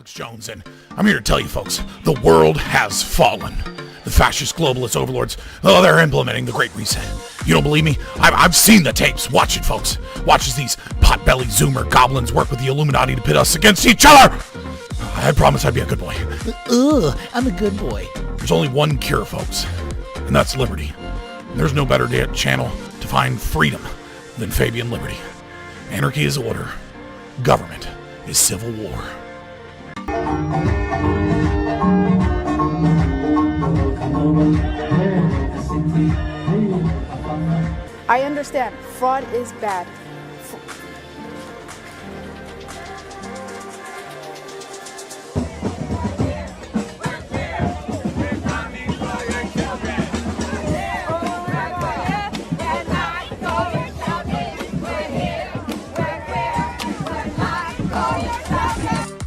Alex Jones, and I'm here to tell you folks, the world has fallen. The fascist globalist overlords, they're implementing the Great Reset. You don't believe me? I've seen the tapes. Watch it, folks. Watch as these pot-bellied Zoomer goblins work with the Illuminati to pit us against each other. I promise I'd be a good boy. I'm a good boy. There's only one cure, folks, and that's liberty. And there's no better channel to find freedom than Fabian Liberty. Anarchy is order. Government is civil war. I understand. Fraud is bad.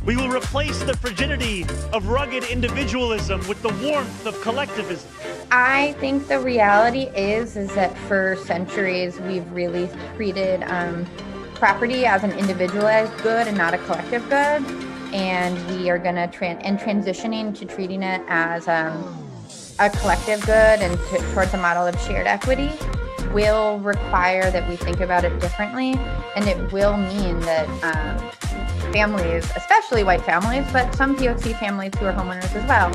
We will replace the frigidity of rugged individualism with the warmth of collectivism. I think the reality is that for centuries we've really treated property as an individualized good and not a collective good, and we are going to transitioning to treating it as a collective good and towards a model of shared equity will require that we think about it differently, and it will mean that families, especially white families, but some POC families who are homeowners as well,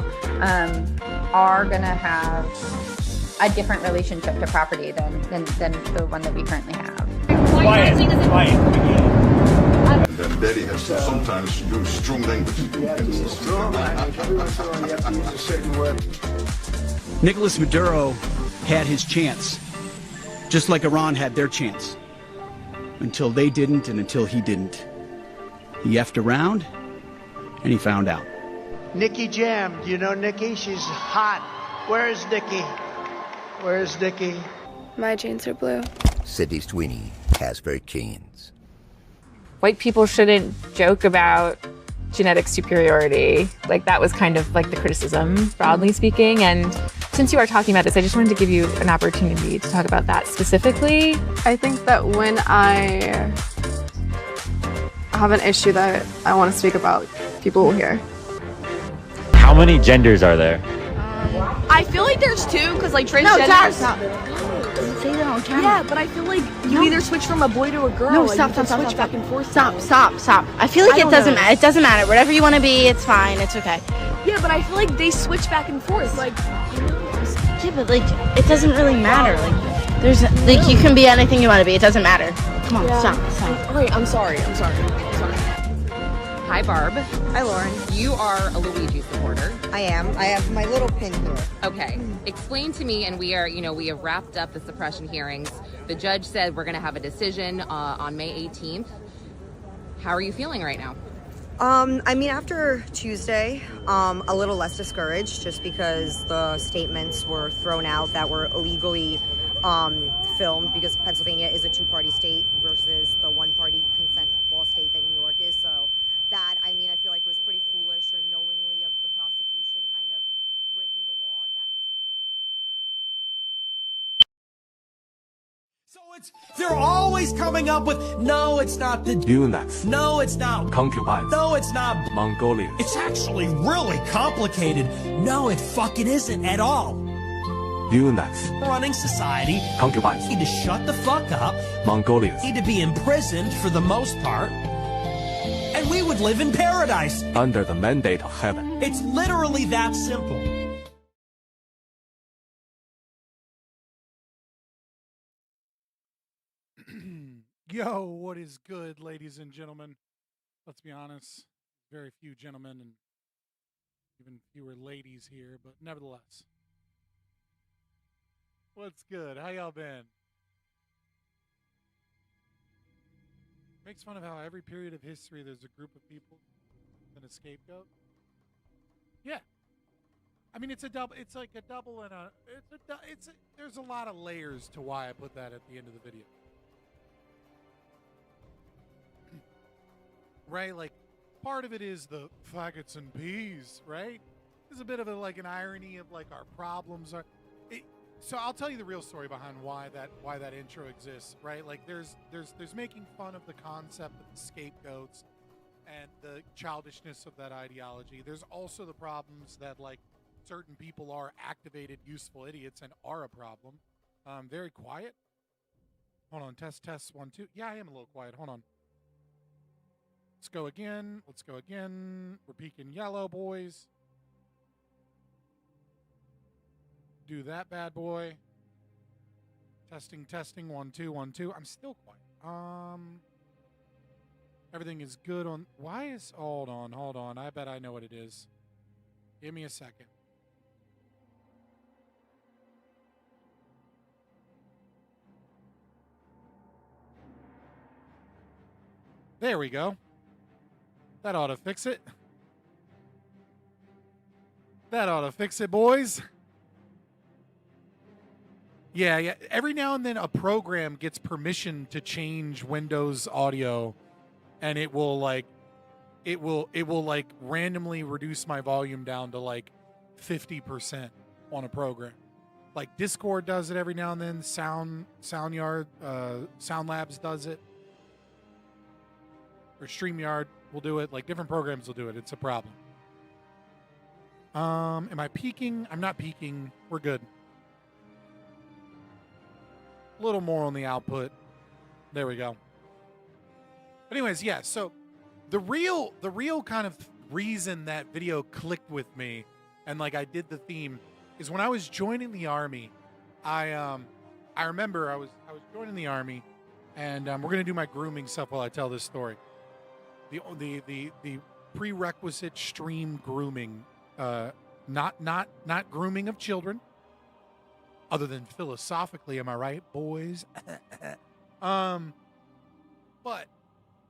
are going to have a different relationship to property than the one that we currently have. Quiet. And then Daddy has to sometimes use strong language. Nicolas Maduro had his chance, just like Iran had their chance, until they didn't and until he didn't. He effed around, and he found out. Nikki Jam, do you know Nikki? She's hot. Where's Nikki? Where's Nikki? My jeans are blue. Sydney Sweeney has very jeans. White people shouldn't joke about genetic superiority. Like, that was kind of like the criticism, broadly speaking. And since you are talking about this, I just wanted to give you an opportunity to talk about that specifically. I think that when I have an issue that I want to speak about, people will hear. How many genders are there? I feel like there's two, because like transgender. No, stop. Say that on camera. Yeah, but I feel like you either switch from a boy to a girl. No, like stop, you can stop, switch stop, back and forth. Stop. I feel like it doesn't matter. It doesn't matter. Whatever you want to be, it's fine. It's okay. Yeah, but I feel like they switch back and forth. Like, Yeah, but like, it doesn't really matter. Like, there's like, you can be anything you want to be. It doesn't matter. Come on, stop. All right, I'm sorry. Hi, Barb. Hi, Lauren. You are a Luigi supporter. I am. I have my little pin here. Okay. Explain to me, and we have wrapped up the suppression hearings. The judge said we're going to have a decision on May 18th. How are you feeling right now? I mean, after Tuesday, a little less discouraged, just because the statements were thrown out that were illegally filmed, because Pennsylvania is a two-party state versus the one-party consent law state that New York is. So that, I mean, I feel like was pretty foolish, or knowingly of the prosecution kind of breaking the law. That makes me feel a little bit better. So they're always coming up with, no, it's not the eunuchs. No, it's not concubines. No, it's not Mongolians. It's actually really complicated. No, it fucking isn't at all. Eunuchs. Running society. Concubines. Need to shut the fuck up. Mongolians. Need to be imprisoned for the most part. And we would live in paradise. Under the mandate of heaven. It's literally that simple. Yo, what is good, ladies and gentlemen? Let's be honest, very few gentlemen and even fewer ladies here, but nevertheless. What's good? How y'all been? Makes fun of how every period of history there's a group of people and a scapegoat. Yeah. I mean, it's like a double and there's a lot of layers to why I put that at the end of the video. Right? Like, part of it is the faggots and peas, right? There's a bit of an irony of like our problems are. So I'll tell you the real story behind why that intro exists, right? Like there's making fun of the concept of the scapegoats, and the childishness of that ideology. There's also the problems that, like, certain people are activated, useful idiots and are a problem. Very quiet. Hold on, test 1 2. Yeah, I am a little quiet. Hold on. Let's go again. Let's go again. We're peaking yellow, boys. Do that bad boy. Testing 1 2 1 2. I'm still quiet. Everything is good on. Why is? Hold on. I bet I know what it is. Give me a second. There we go. That ought to fix it. That ought to fix it, boys. Yeah. Every now and then a program gets permission to change Windows audio, and it will randomly reduce my volume down to like 50% on a program. Like Discord does it every now and then. SoundYard, Sound Labs does it. Or StreamYard will do it. Like different programs will do it. It's a problem. Am I peaking? I'm not peaking. We're good. A little more on the output. There we go. But anyways, yeah, so the real kind of reason that video clicked with me and like I did the theme is when I was joining the army. I remember I was joining the army, and we're gonna do my grooming stuff while I tell this story. The prerequisite stream grooming, not grooming of children, other than philosophically, am I right, boys? But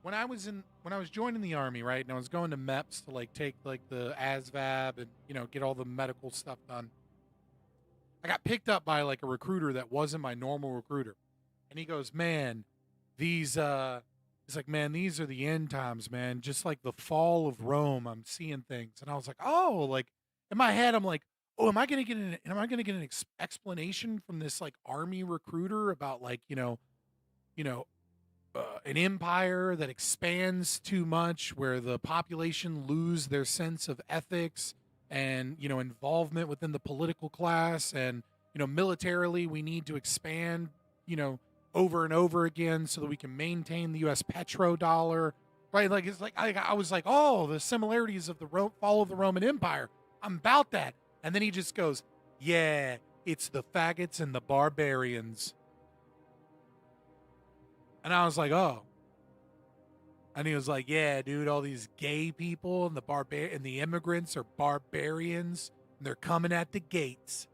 when I was joining the army, right, and I was going to MEPS to like take like the ASVAB and get all the medical stuff done, I got picked up by like a recruiter that wasn't my normal recruiter, and he goes, "Man, these He's like, man, these are the end times, man. Just like the fall of Rome, I'm seeing things." And I was like, oh, like in my head, I'm like, oh, am I gonna get an explanation from this like army recruiter about like an empire that expands too much, where the population lose their sense of ethics and involvement within the political class, and militarily we need to expand over and over again so that we can maintain the U.S. petrodollar, right? Like it's like I was like, oh, the similarities of the fall of the Roman Empire. I'm about that. And then he just goes, yeah, it's the faggots and the barbarians. And I was like, oh. And he was like, yeah, dude, all these gay people and the immigrants are barbarians, and they're coming at the gates.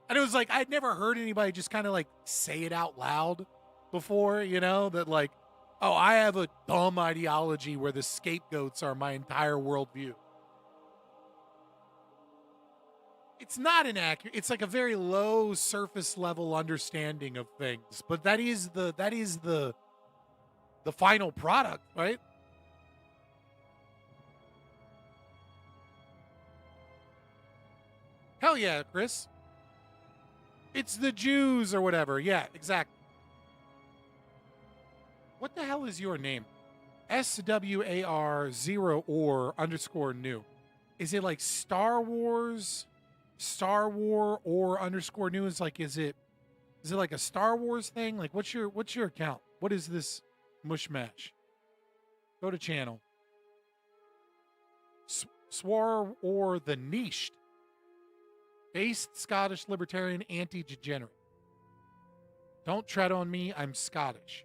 And it was like, I'd never heard anybody just kind of like say it out loud before, that like, oh, I have a dumb ideology where the scapegoats are my entire worldview. It's not inaccurate. It's like a very low surface level understanding of things, but that is the final product, right? Hell yeah, Chris. It's the Jews or whatever. Yeah, exactly. What the hell is your name? SWAR0or_new. Is it like Star War or underscore new? Is it like a Star Wars thing? Like what's your account? What is this mushmash? Go to channel. Swar or the Niched. Based Scottish libertarian anti-degenerate. Don't tread on me, I'm Scottish.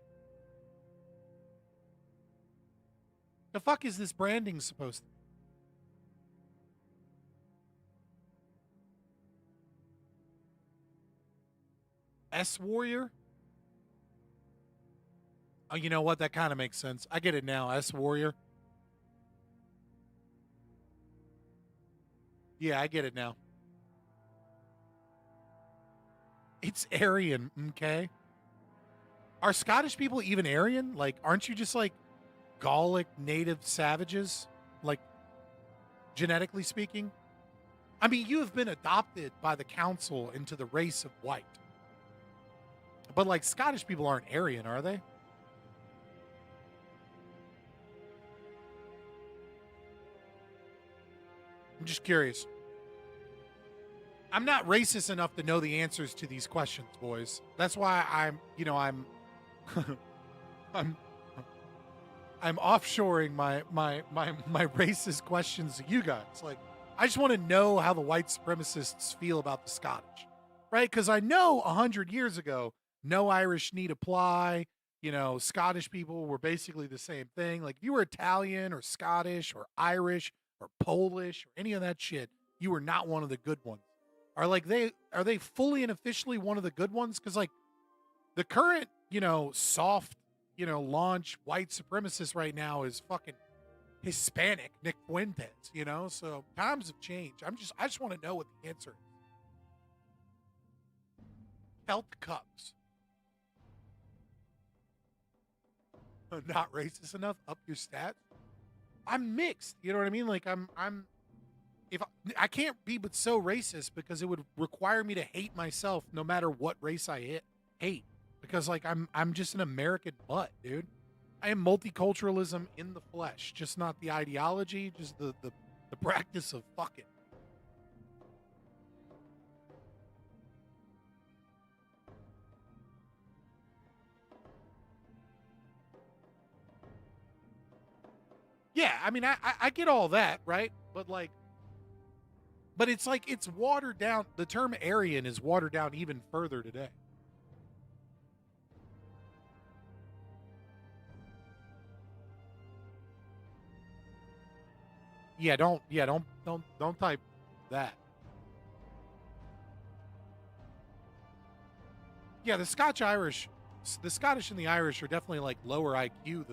The fuck is this branding supposed to be? S-Warrior? Oh, you know what? That kind of makes sense. I get it now. S-Warrior. Yeah, I get it now. It's Aryan, okay? Are Scottish people even Aryan? Like, aren't you just like Gallic native savages? Like, genetically speaking? I mean, you have been adopted by the council into the race of white. But like, Scottish people aren't Aryan, are they? I'm just curious. I'm not racist enough to know the answers to these questions, boys. That's why I'm I'm offshoring my racist questions to you guys. Like, I just want to know how the white supremacists feel about the Scottish, right? Because I know 100 years ago, no Irish need apply. You know, Scottish people were basically the same thing. Like, if you were Italian or Scottish or Irish or Polish or any of that shit, you were not one of the good ones. Are they fully and officially one of the good ones? Because like the current, soft, launch white supremacist right now is fucking Hispanic Nick Fuentes, so times have changed. I just want to know what the answer is. Health cups. Not racist enough? Up your stats? I'm mixed. You know what I mean? Like if I can't be but so racist because it would require me to hate myself no matter what race I hate. Because like I'm just an American butt, dude. I am multiculturalism in the flesh, just not the ideology, just the practice of fucking. Yeah, I mean I get all that, right? But it's like it's watered down. The term Aryan is watered down even further today. Yeah, don't type that. Yeah, the Scottish and the Irish are definitely like lower IQ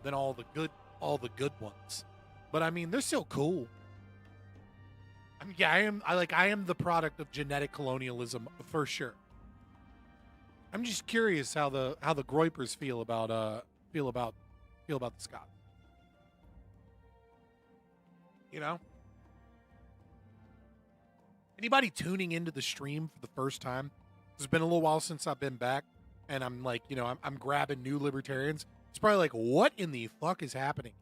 than all the good ones. But I mean, they're still cool. I mean, yeah, I am the product of genetic colonialism for sure. I'm just curious how the Groypers feel about the Scots. Anybody tuning into the stream for the first time? It's been a little while since I've been back, and I'm like, I'm grabbing new libertarians. It's probably like, what in the fuck is happening?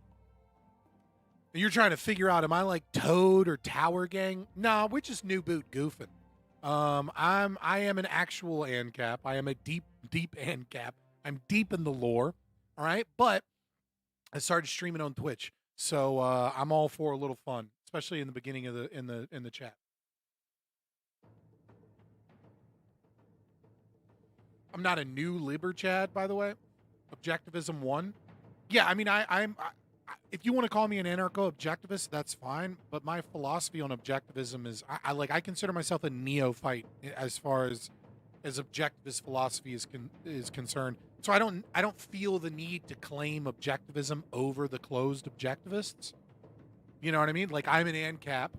And you're trying to figure out, am I like Toad or Tower Gang? Nah, we're just new boot goofing. I am an actual ANCAP. I am a deep ANCAP. I'm deep in the lore. All right, but I started streaming on Twitch, so I'm all for a little fun, especially in the beginning of in the chat. I'm not a new liber Chad, by the way. Objectivism 1. Yeah, I mean, I'm if you want to call me an anarcho-objectivist, that's fine. But my philosophy on objectivism is, I consider myself a neophyte as far as objectivist philosophy is concerned. So I don't feel the need to claim objectivism over the closed objectivists. You know what I mean? Like, I'm an ANCAP,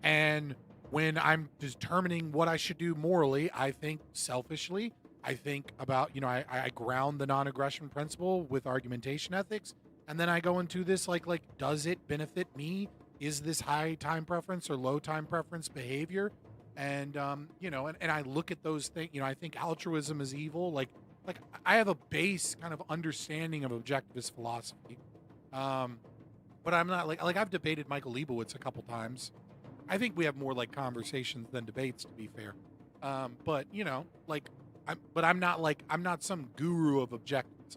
and when I'm determining what I should do morally, I think selfishly. I think about, I ground the non-aggression principle with argumentation ethics. And then I go into this, like, does it benefit me? Is this high time preference or low time preference behavior? And, and I look at those things, I think altruism is evil. Like I have a base kind of understanding of objectivist philosophy. But I'm not like I've debated Michael Leibowitz a couple times. I think we have more like conversations than debates, to be fair. But I'm not some guru of objectives.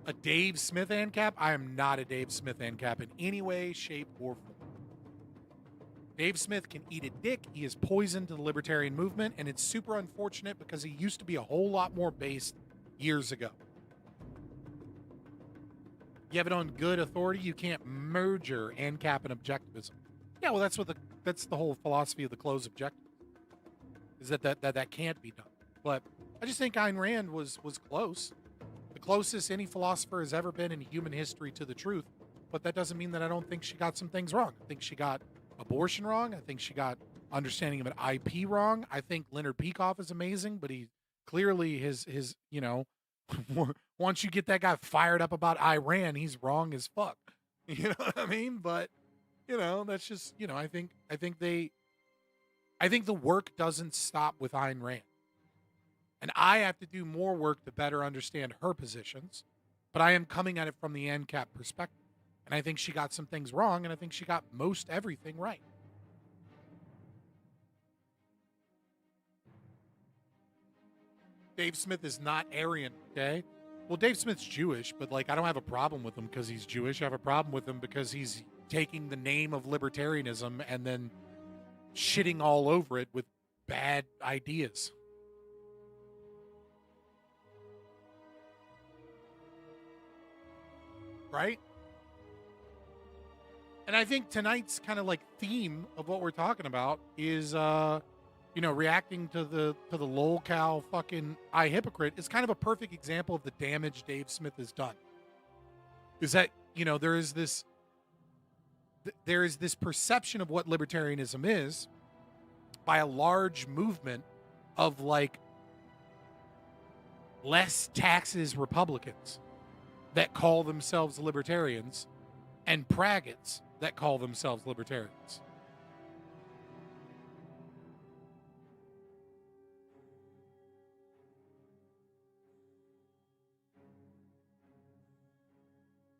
A Dave Smith ANCAP? I am not a Dave Smith ANCAP in any way, shape, or form. Dave Smith can eat a dick. He is poison to the libertarian movement, and it's super unfortunate because he used to be a whole lot more based years ago. You have it on good authority. You can't merger ANCAP and objectivism. Yeah, well, that's the whole philosophy of the closed objective. Is that can't be done. But I just think Ayn Rand was close. The closest any philosopher has ever been in human history to the truth. But that doesn't mean that I don't think she got some things wrong. I think she got abortion wrong. I think she got understanding of an IP wrong. I think Leonard Peikoff is amazing, but he clearly his once you get that guy fired up about Iran, he's wrong as fuck. You know what I mean? But that's just, I think the work doesn't stop with Ayn Rand. And I have to do more work to better understand her positions, but I am coming at it from the ANCAP perspective. And I think she got some things wrong, and I think she got most everything right. Dave Smith is not Aryan, okay? Well, Dave Smith's Jewish, but like I don't have a problem with him because he's Jewish. I have a problem with him because he's taking the name of libertarianism and then shitting all over it with bad ideas. Right? And I think tonight's kind of like theme of what we're talking about is reacting to the lolcow fucking iHypocrite is kind of a perfect example of the damage Dave Smith has done. Is that, there is this perception of what libertarianism is by a large movement of like less taxes Republicans that call themselves libertarians and praggots that call themselves libertarians.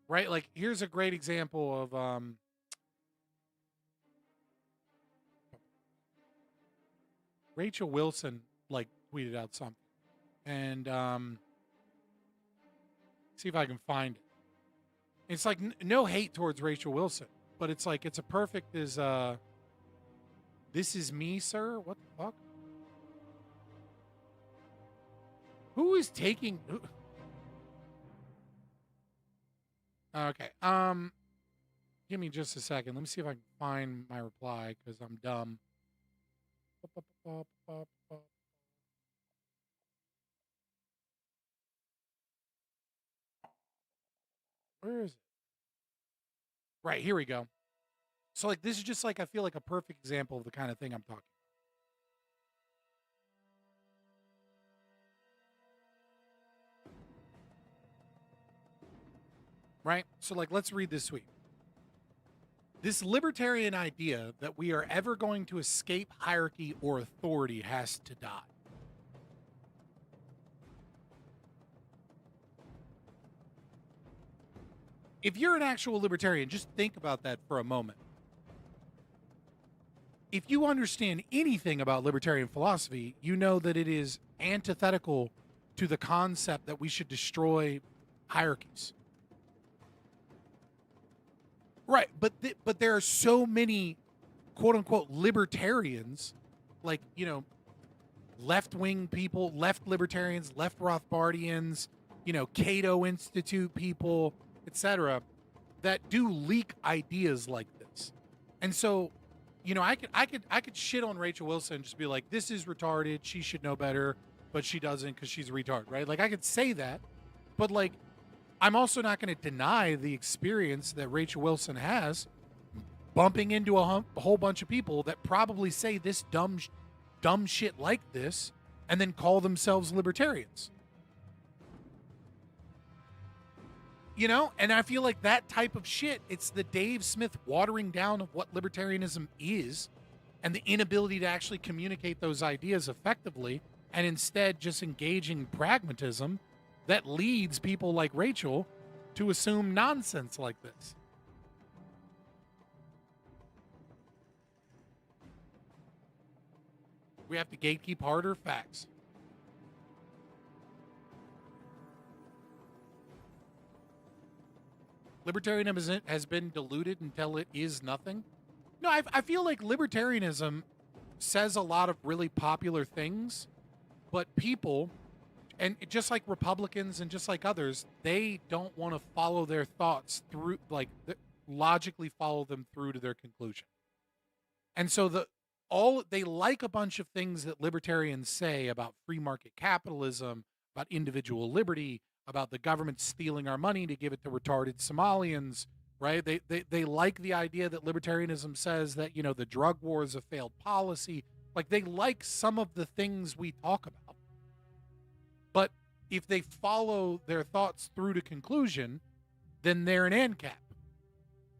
Right? Like, here's a great example of Rachel Wilson, like, tweeted out something. And see if I can find it. It's like no hate towards Rachel Wilson, but it's like it's a perfect is this is me, sir? What the fuck? Who is taking Okay. Give me just a second. Let me see if I can find my reply because I'm dumb. Where is it? Right, here we go. So like this is just like I feel like a perfect example of the kind of thing I'm talking about. Right? So like let's read this tweet. This libertarian idea that we are ever going to escape hierarchy or authority has to die. If you're an actual libertarian, just think about that for a moment. If you understand anything about libertarian philosophy, you know that it is antithetical to the concept that we should destroy hierarchies. Right, but there are so many quote-unquote libertarians, like, left-wing people, left libertarians, left Rothbardians, Cato Institute people, etc., that do leak ideas like this. And so, I could shit on Rachel Wilson and just be like, this is retarded, she should know better, but she doesn't because she's a retard, right? Like I could say that, but like I'm also not going to deny the experience that Rachel Wilson has bumping into a whole bunch of people that probably say this dumb shit like this and then call themselves libertarians. And I feel like that type of shit, it's the Dave Smith watering down of what libertarianism is and the inability to actually communicate those ideas effectively and instead just engaging pragmatism that leads people like Rachel to assume nonsense like this. We have to gatekeep harder facts. Libertarianism has been diluted until it is nothing. No, I feel like libertarianism says a lot of really popular things, but people, and just like Republicans and just like others, they don't want to follow their thoughts through, like logically follow them through to their conclusion. And so they like a bunch of things that libertarians say about free market capitalism, about individual liberty, about the government stealing our money to give it to retarded Somalians, right? They like the idea that libertarianism says that, the drug war is a failed policy. Like they like some of the things we talk about. But if they follow their thoughts through to conclusion, then they're an ANCAP.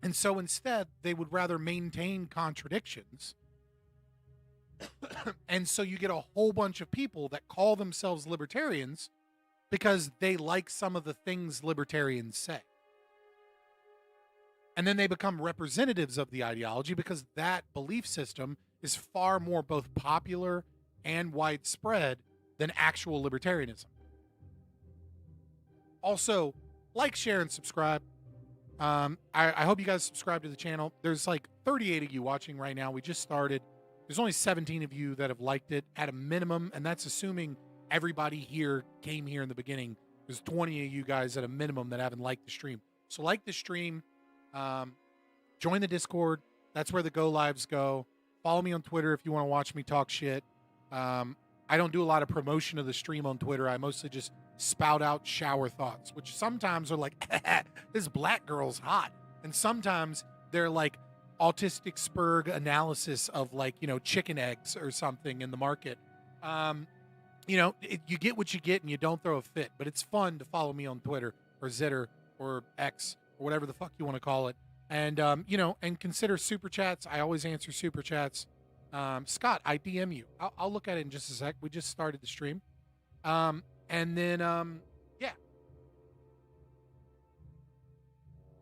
And so instead, they would rather maintain contradictions. And so you get a whole bunch of people that call themselves libertarians because they like some of the things libertarians say. And then they become representatives of the ideology because that belief system is far more both popular and widespread than actual libertarianism. Also, like, share, and subscribe. I hope you guys subscribe to the channel. There's like 38 of you watching right now. We just started. There's only 17 of you that have liked it at a minimum, and that's assuming everybody here came here in the beginning. There's 20 of you guys at a minimum that haven't liked the stream. So like the stream, join the Discord. That's where the go lives go. Follow me on Twitter if you want to watch me talk shit. I don't do a lot of promotion of the stream on Twitter. I mostly just spout out shower thoughts, which sometimes are like, this black girl's hot. And sometimes they're like autistic Spurg analysis of like, you know, chicken eggs or something in the market. You know, you get what you get and you don't throw a fit, but it's fun to follow me on Twitter or Zitter or X or whatever the fuck you want to call it. And, you know, and consider super chats. I always answer super chats. Scott, I DM you. I'll look at it in just a sec. We just started the stream. And then, yeah.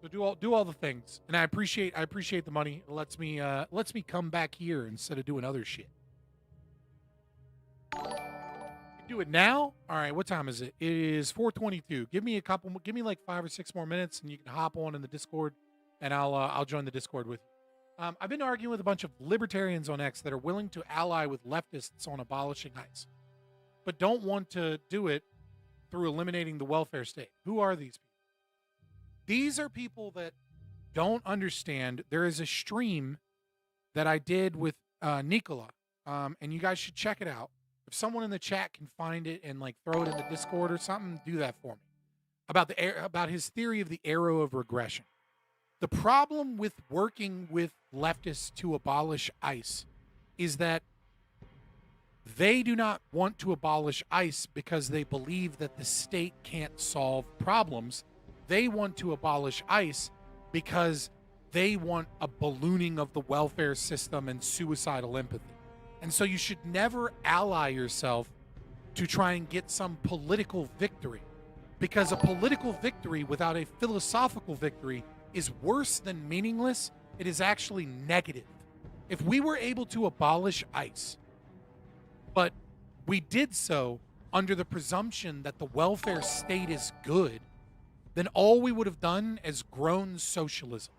So do all the things. And I appreciate the money. It lets me come back here instead of doing other shit. Do it now. All right, what time is it? It is 4:22. Give me like 5 or 6 more minutes, and you can hop on in the Discord, and I'll join the Discord with you. I've been arguing with a bunch of libertarians on X that are willing to ally with leftists on abolishing ICE, but don't want to do it through eliminating the welfare state. Who are these people? These are people that don't understand. There is a stream that I did with Nicola, and you guys should check it out. If someone in the chat can find it and like throw it in the Discord or something, do that for me. About his theory of the arrow of regression. The problem with working with leftists to abolish ICE is that they do not want to abolish ICE because they believe that the state can't solve problems. They want to abolish ICE because they want a ballooning of the welfare system and suicidal empathy. And so you should never ally yourself to try and get some political victory, because a political victory without a philosophical victory is worse than meaningless. It is actually negative. If we were able to abolish ICE, but we did so under the presumption that the welfare state is good, then all we would have done is grown socialism.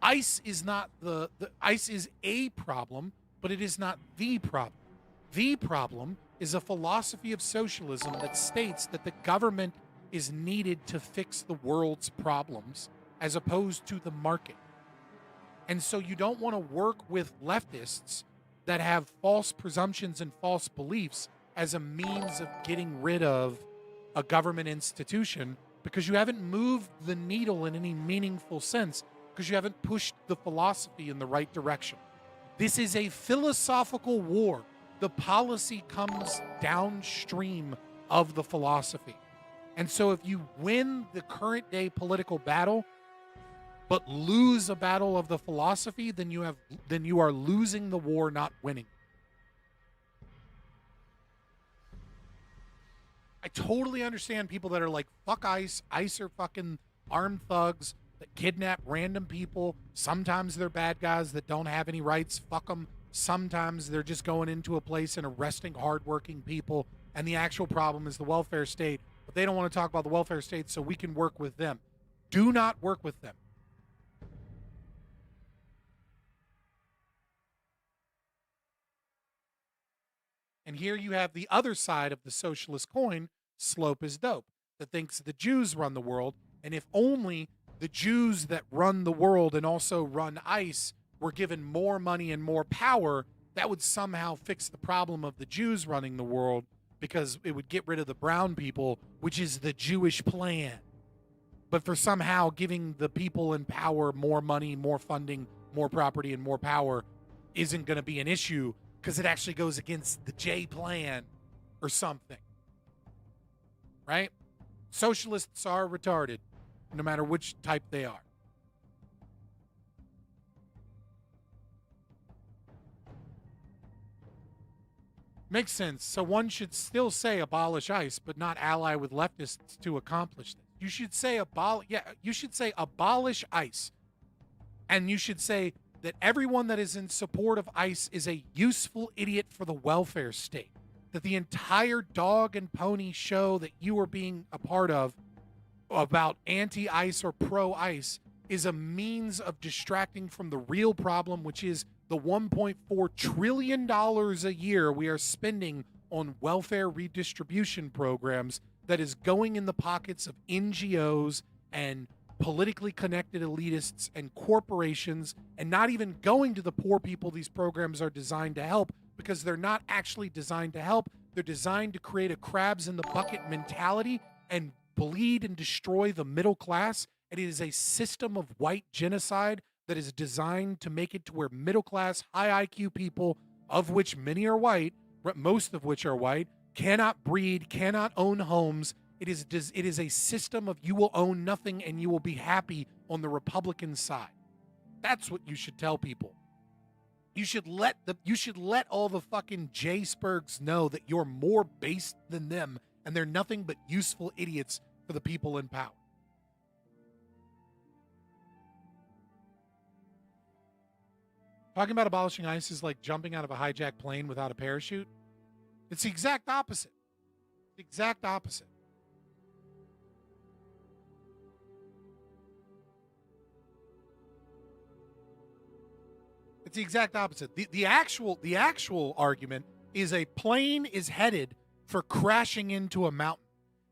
ICE is not ICE is a problem, but it is not the problem. The problem is a philosophy of socialism that states that the government is needed to fix the world's problems as opposed to the market. And so you don't want to work with leftists that have false presumptions and false beliefs as a means of getting rid of a government institution, because you haven't moved the needle in any meaningful sense, because you haven't pushed the philosophy in the right direction. This is a philosophical war. The policy comes downstream of the philosophy. And so if you win the current day political battle, but lose a battle of the philosophy, then you are losing the war, not winning. I totally understand people that are like, fuck ICE. ICE are fucking armed thugs that kidnap random people. Sometimes they're bad guys that don't have any rights. Fuck them. Sometimes they're just going into a place and arresting hardworking people. And the actual problem is the welfare state. But they don't want to talk about the welfare state, so we can work with them. Do not work with them. And here you have the other side of the socialist coin, Slope is Dope, that thinks the Jews run the world. And if only the Jews that run the world and also run ICE were given more money and more power, that would somehow fix the problem of the Jews running the world, because it would get rid of the brown people, which is the Jewish plan. But for somehow giving the people in power more money, more funding, more property, and more power isn't going to be an issue, because it actually goes against the J plan or something. Right? Socialists are retarded, no matter which type they are. Makes sense. So one should still say abolish ICE, but not ally with leftists to accomplish this. You should say abolish ICE, And you should say that everyone that is in support of ICE is a useful idiot for the welfare state. That the entire dog and pony show that you are being a part of about anti-ICE or pro-ICE is a means of distracting from the real problem, which is the $1.4 trillion a year we are spending on welfare redistribution programs that is going in the pockets of NGOs and politically connected elitists and corporations, and not even going to the poor people these programs are designed to help, because they're not actually designed to help. They're designed to create a crabs in the bucket mentality and bleed and destroy the middle class. And it is a system of white genocide that is designed to make it to where middle class, high IQ people, of which many are white, most of which are white, cannot breed, cannot own homes. It is a system of you will own nothing and you will be happy on the Republican side. That's what you should tell people. You should let all the fucking J Spurgs know that you're more based than them and they're nothing but useful idiots for the people in power. Talking about abolishing ICE is like jumping out of a hijacked plane without a parachute. It's the exact opposite. The exact opposite. It's the exact opposite. The actual argument is a plane is headed for crashing into a mountain.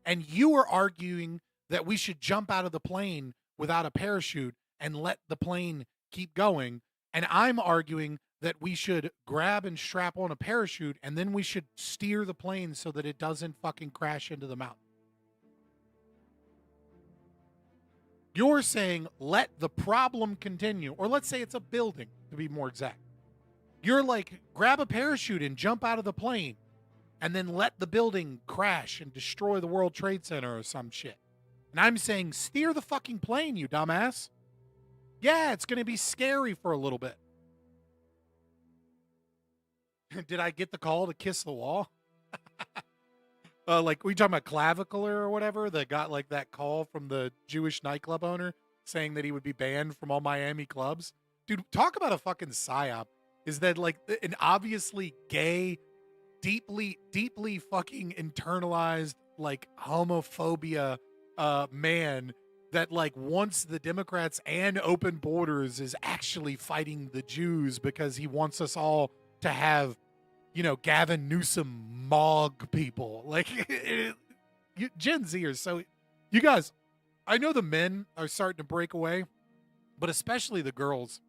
And you are arguing that we should jump out of the plane without a parachute and let the plane keep going. And I'm arguing that we should grab and strap on a parachute and then we should steer the plane so that it doesn't fucking crash into the mountain. You're saying let the problem continue, or let's say it's a building to be more exact. You're like, grab a parachute and jump out of the plane and then let the building crash and destroy the World Trade Center or some shit. And I'm saying steer the fucking plane, you dumbass. Yeah, it's going to be scary for a little bit. Did I get the call to kiss the wall? Like, we talking about Clavicular or whatever that got like that call from the Jewish nightclub owner saying that he would be banned from all Miami clubs? Dude, talk about a fucking psyop. Is that like an obviously gay, deeply fucking internalized like homophobia man that like wants the Democrats and open borders is actually fighting the Jews because he wants us all to have, you know, Gavin Newsom Mog people. Like, Gen Zers. So, you guys, I know the men are starting to break away, but especially the girls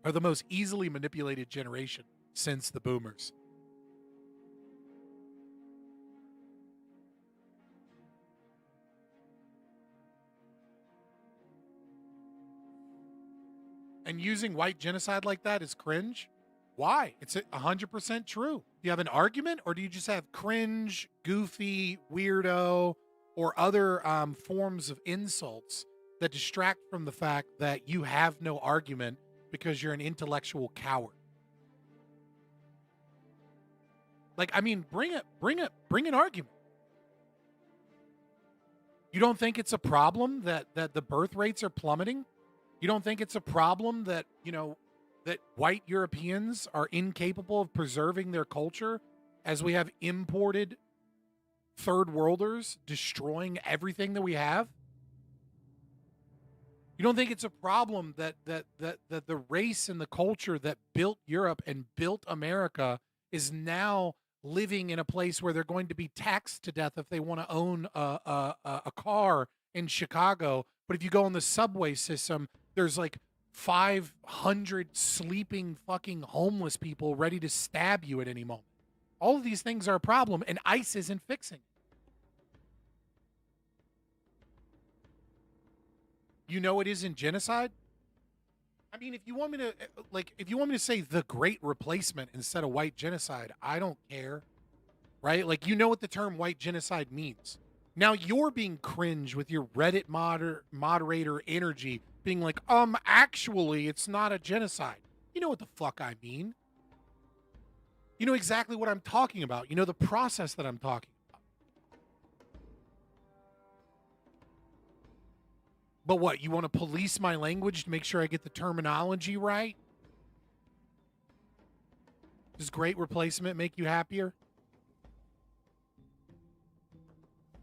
are the most easily manipulated generation since the boomers. And using white genocide like that is cringe. Why? It's 100% true. Do you have an argument, or do you just have cringe, goofy, weirdo, or other forms of insults that distract from the fact that you have no argument because you're an intellectual coward? Like, I mean, bring an argument. You don't think it's a problem that the birth rates are plummeting? You don't think it's a problem that, you know, that white Europeans are incapable of preserving their culture as we have imported third worlders destroying everything that we have? You don't think it's a problem that the race and the culture that built Europe and built America is now living in a place where they're going to be taxed to death if they want to own a car in Chicago, but if you go on the subway system, there's like 500 sleeping fucking homeless people ready to stab you at any moment. All of these things are a problem, and ICE isn't fixing it. You know it isn't genocide? I mean, if you want me to say the great replacement instead of white genocide, I don't care. Right? Like, you know what the term white genocide means. Now you're being cringe with your Reddit moderator energy, being like, actually, it's not a genocide. You know what the fuck I mean. You know exactly what I'm talking about. You know the process that I'm talking about. But what, you want to police my language to make sure I get the terminology right? Does great replacement make you happier?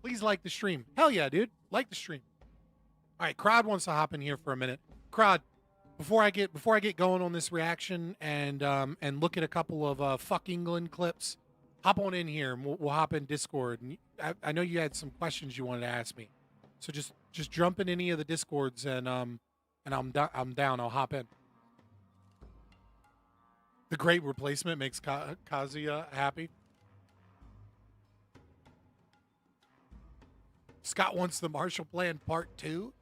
Please like the stream. Hell yeah, dude. Like the stream. All right, Crowd wants to hop in here for a minute. Crowd, before I get going on this reaction and look at a couple of fuck England clips, hop on in here and we'll hop in Discord. And I know you had some questions you wanted to ask me, so just jump in any of the Discords and I'm down. I'll hop in. The great replacement makes Kazuya happy. Scott wants the Marshall Plan Part 2.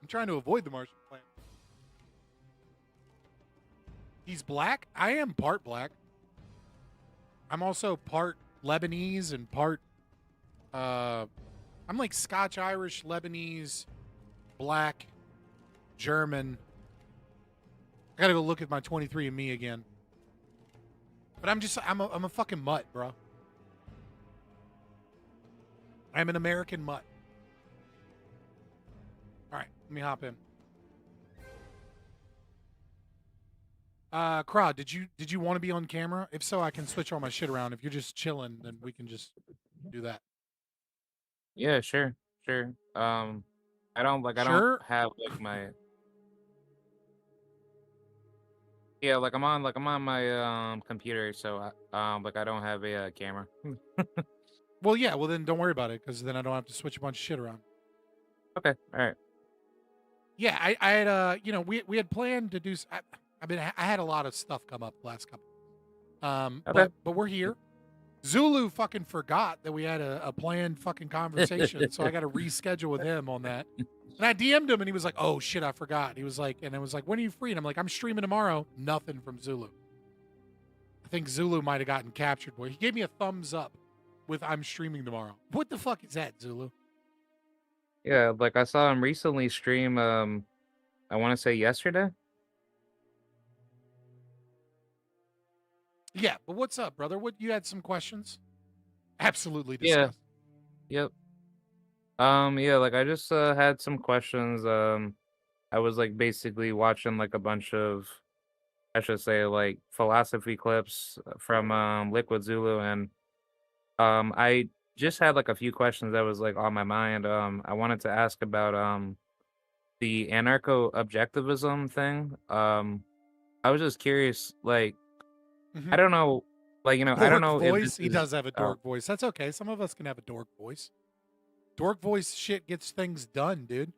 I'm trying to avoid the Marshall Plan. He's black? I am part black. I'm also part Lebanese and part... I'm like Scotch, Irish, Lebanese, black, German. I gotta go look at my 23andMe again. But I'm a fucking mutt, bro. I'm an American mutt. All right, let me hop in. Crowd, did you want to be on camera? If so, I can switch all my shit around. If you're just chilling, then we can just do that. Yeah, sure. I don't have like my I'm on my computer, so I don't have a camera. Well, yeah, well then don't worry about it, because then I don't have to switch a bunch of shit around. Okay, all right. Yeah, I had we had planned to do. I had a lot of stuff come up last couple. Okay. But we're here. Zulu fucking forgot that we had a planned fucking conversation, so I got to reschedule with him on that. And I DM'd him, and he was like, "Oh shit, I forgot." He was like, and I was like, "When are you free?" And I'm like, "I'm streaming tomorrow." Nothing from Zulu. I think Zulu might have gotten captured. Boy, he gave me a thumbs up with "I'm streaming tomorrow." What the fuck is that, Zulu? Yeah, like I saw him recently stream. I want to say yesterday. Yeah, but what's up, brother? What, you had some questions? Absolutely Yeah. discuss. Yep. Yeah, like I just had some questions. I was like basically watching like a bunch of, I should say, like philosophy clips from Liquid Zulu, and I just had like a few questions that was like on my mind. I wanted to ask about the anarcho-objectivism thing. I was just curious, like I don't know, like I don't Dork know if voice. this He is does have a dork voice. That's okay. Some of us can have a dork voice. Dork voice shit gets things done, dude.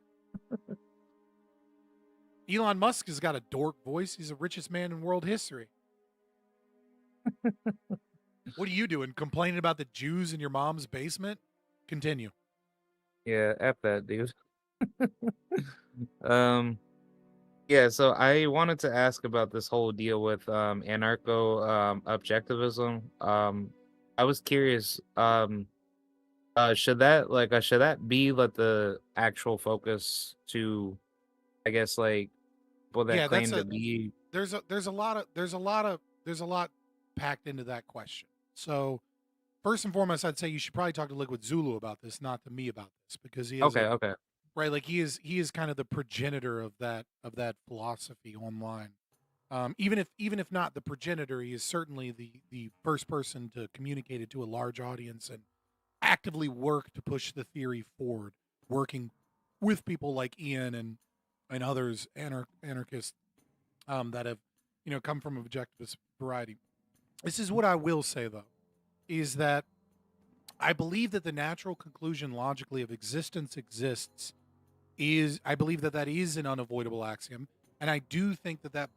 Elon Musk has got a dork voice. He's the richest man in world history. What are you doing? Complaining about the Jews in your mom's basement? Continue. Yeah, F that, dude. Yeah, so I wanted to ask about this whole deal with anarcho objectivism. I was curious, should that be like the actual focus to, I guess, like people that Yeah, claim to be there's a lot packed into that question. So first and foremost, I'd say you should probably talk to Liquid Zulu about this, not to me about this, because he is okay. right, like he is kind of the progenitor of that philosophy online. Even if not the progenitor, he is certainly the first person to communicate it to a large audience and actively work to push the theory forward, working with people like Ian and others anarchists that have come from objectivist variety. This is what I will say, though, is that I believe that the natural conclusion logically of existence exists. I believe that is an unavoidable axiom, and I do think that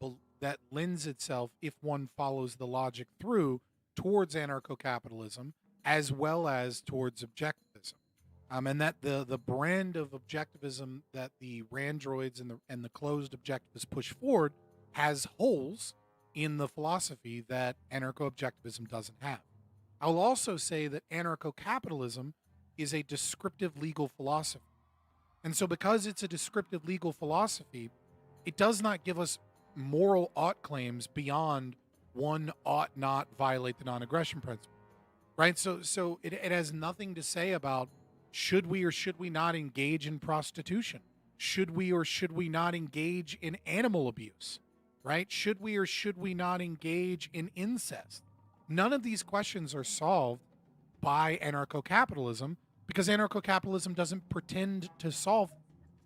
lends itself, if one follows the logic through, towards anarcho-capitalism as well as towards objectivism, and that the brand of objectivism that the Randroids and the closed objectivists push forward has holes in the philosophy that anarcho-objectivism doesn't have. I'll also say that anarcho-capitalism is a descriptive legal philosophy. And so because it's a descriptive legal philosophy, it does not give us moral ought claims beyond one ought not violate the non-aggression principle, right? So it has nothing to say about should we or should we not engage in prostitution? should we or should we not engage in animal abuse, right? Should we or should we not engage in incest? None of these questions are solved by anarcho-capitalism because anarcho-capitalism doesn't pretend to solve.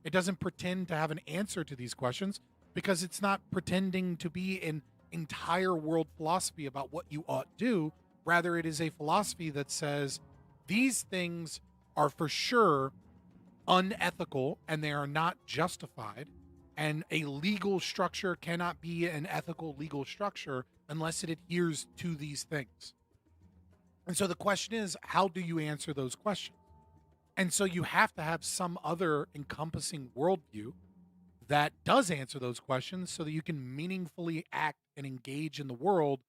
It doesn't pretend to have an answer to these questions because it's not pretending to be an entire world philosophy about what you ought to do. Rather, it is a philosophy that says these things are for sure unethical and they are not justified, and a legal structure cannot be an ethical legal structure unless it adheres to these things. And so the question is, how do you answer those questions? And so you have to have some other encompassing worldview that does answer those questions so that you can meaningfully act and engage in the world,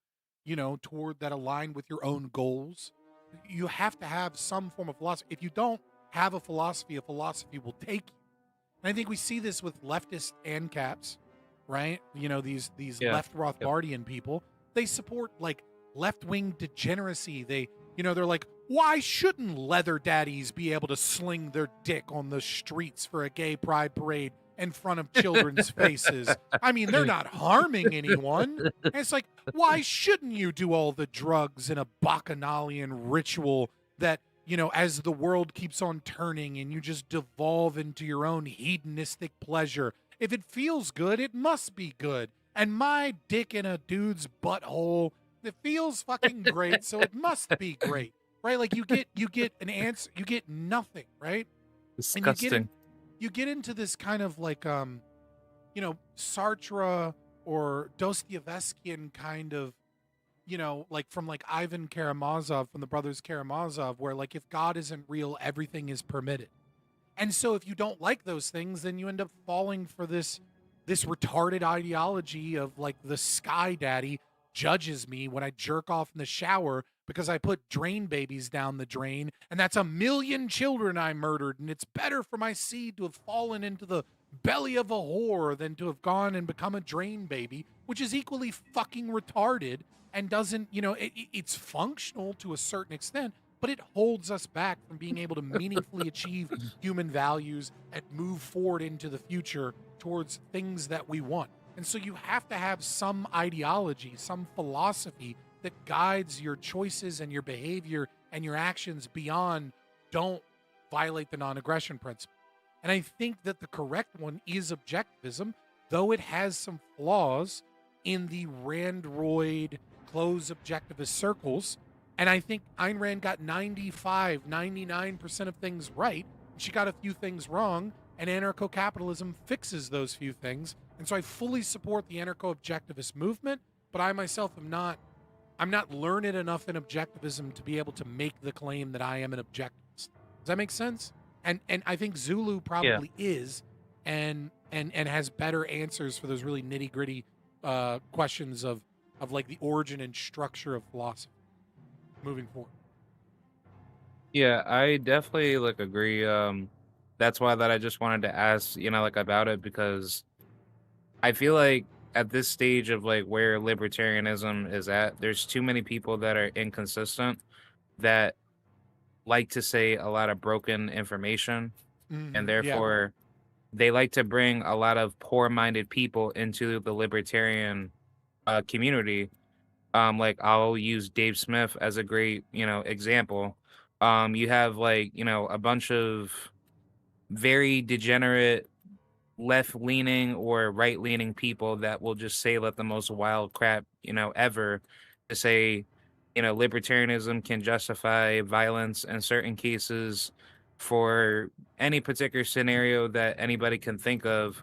toward that align with your own goals. You have to have some form of philosophy. If you don't have a philosophy will take you. And I think we see this with leftist ANCAPs, right? These left Rothbardian people, they support like left-wing degeneracy. They're like, why shouldn't leather daddies be able to sling their dick on the streets for a gay pride parade in front of children's faces? I mean, they're not harming anyone. And it's like, why shouldn't you do all the drugs in a bacchanalian ritual that, as the world keeps on turning and you just devolve into your own hedonistic pleasure? If it feels good, it must be good. And my dick in a dude's butthole, it feels fucking great, so it must be great. Right? Like you get an answer, you get nothing, right? Disgusting. And you get into this kind of like Sartre or Dostoevskian kind of, like from like Ivan Karamazov from the Brothers Karamazov, where like if God isn't real, everything is permitted. And so if you don't like those things, then you end up falling for this retarded ideology of like the sky daddy judges me when I jerk off in the shower because I put drain babies down the drain, and that's 1 million children I murdered, and it's better for my seed to have fallen into the belly of a whore than to have gone and become a drain baby, which is equally fucking retarded and doesn't, it's functional to a certain extent, but it holds us back from being able to meaningfully achieve human values and move forward into the future towards things that we want. And so you have to have some ideology, some philosophy that guides your choices and your behavior and your actions beyond don't violate the non-aggression principle. And I think that the correct one is objectivism, though it has some flaws in the Randroid closed objectivist circles. And I think Ayn Rand got 99% of things right. She got a few things wrong, and anarcho-capitalism fixes those few things. And so I fully support the anarcho-objectivist movement, but I myself I'm not learned enough in objectivism to be able to make the claim that I am an objectivist. Does that make sense? And I think Zulu probably is, and has better answers for those really nitty-gritty questions of like the origin and structure of philosophy moving forward. Yeah, I definitely like agree. That's why that I just wanted to ask, like about it, because I feel like at this stage of like where libertarianism is at, there's too many people that are inconsistent that like to say a lot of broken information, and therefore they like to bring a lot of poor-minded people into the libertarian community. Like I'll use Dave Smith as a great, example. You have like, a bunch of very degenerate left-leaning or right-leaning people that will just say like the most wild crap, ever, to say, libertarianism can justify violence in certain cases for any particular scenario that anybody can think of,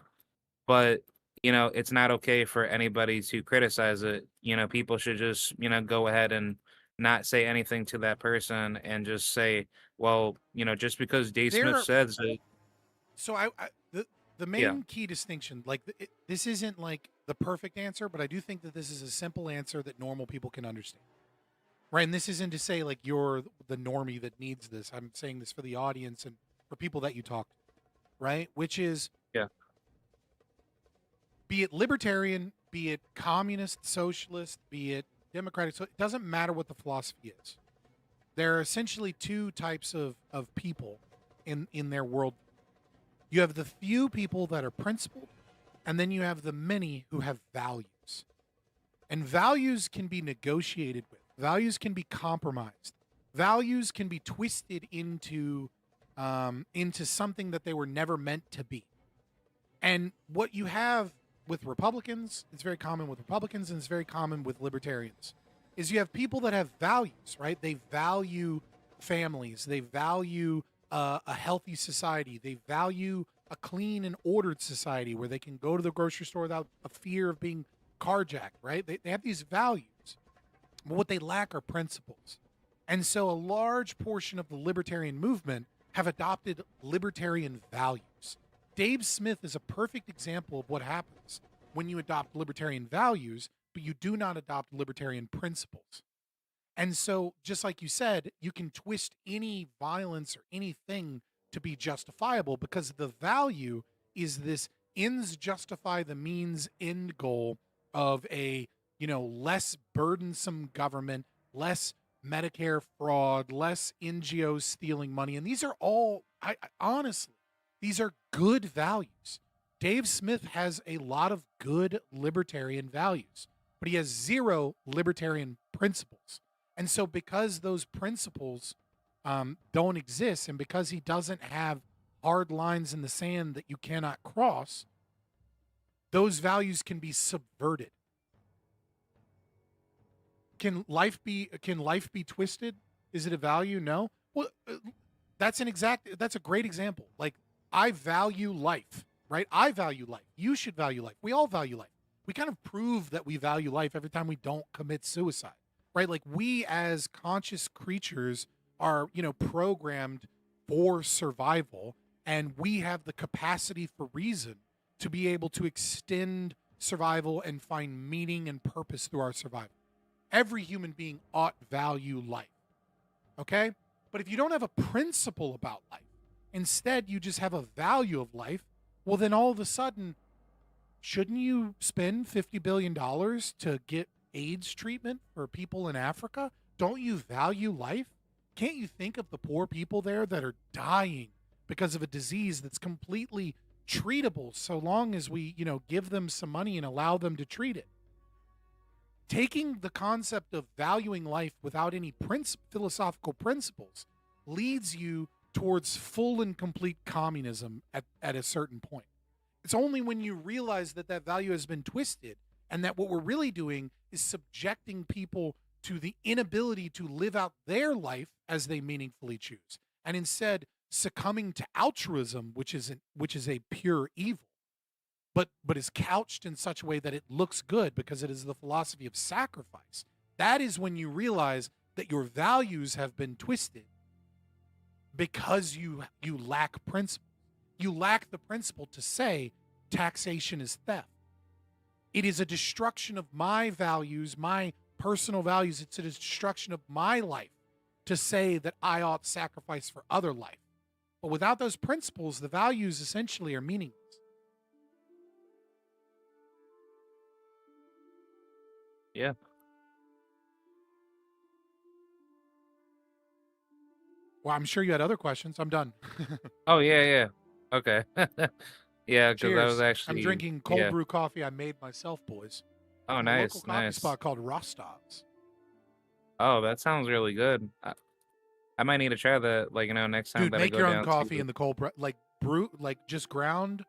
but it's not okay for anybody to criticize it. People should just go ahead and not say anything to that person and just say, well, just because Dave Smith says it. So the main key distinction, like this isn't like the perfect answer, but I do think that this is a simple answer that normal people can understand. Right. And this isn't to say like you're the normie that needs this. I'm saying this for the audience and for people that you talk to. Right. Which is, be it libertarian, be it communist, socialist, be it democratic, so it doesn't matter what the philosophy is. There are essentially two types of people in their world. You have the few people that are principled, and then you have the many who have values. And values can be negotiated with. Values can be compromised. Values can be twisted into something that they were never meant to be. And what you have with Republicans, it's very common with Republicans, and it's very common with libertarians, is you have people that have values, right? They value families. They value a healthy society. They value a clean and ordered society where they can go to the grocery store without a fear of being carjacked, right? They have these values. But what they lack are principles. And so a large portion of the libertarian movement have adopted libertarian values. Dave Smith is a perfect example of what happens when you adopt libertarian values, but you do not adopt libertarian principles. And so, just like you said, you can twist any violence or anything to be justifiable because the value is this ends justify the means end goal of a, less burdensome government, less Medicare fraud, less NGOs stealing money. And these are all, honestly, these are good values. Dave Smith has a lot of good libertarian values, but he has zero libertarian principles. And so because those principles don't exist, and because he doesn't have hard lines in the sand that you cannot cross, those values can be subverted. Can life be twisted? Is it a value? No. Well, that's a great example. Like, I value life, right? I value life. You should value life. We all value life. We kind of prove that we value life every time we don't commit suicide, right? Like, we as conscious creatures are, programmed for survival, and we have the capacity for reason to be able to extend survival and find meaning and purpose through our survival. Every human being ought value life, okay? But if you don't have a principle about life, instead you just have a value of life, well, then all of a sudden, shouldn't you spend $50 billion to get AIDS treatment for people in Africa? Don't you value life? Can't you think of the poor people there that are dying because of a disease that's completely treatable so long as we, give them some money and allow them to treat it? Taking the concept of valuing life without any philosophical principles leads you towards full and complete communism at a certain point. It's only when you realize that value has been twisted and that what we're really doing is subjecting people to the inability to live out their life as they meaningfully choose, and instead succumbing to altruism, which is a pure evil, but is couched in such a way that it looks good because it is the philosophy of sacrifice. That is when you realize that your values have been twisted because you lack principle. You lack the principle to say taxation is theft. It is a destruction of my values, my personal values. It's a destruction of my life to say that I ought sacrifice for other life. But without those principles, the values essentially are meaningless. Yeah. Well, I'm sure you had other questions. I'm done. Oh, yeah. Okay. Yeah, because I was Cheers. actually... I'm drinking cold brew coffee I made myself, boys. Oh, From nice, a local coffee nice. spot called Rostov's. Oh, that sounds really good. I might need to try that, next time Dude, that make I go your down own coffee to... in the cold press. Just ground,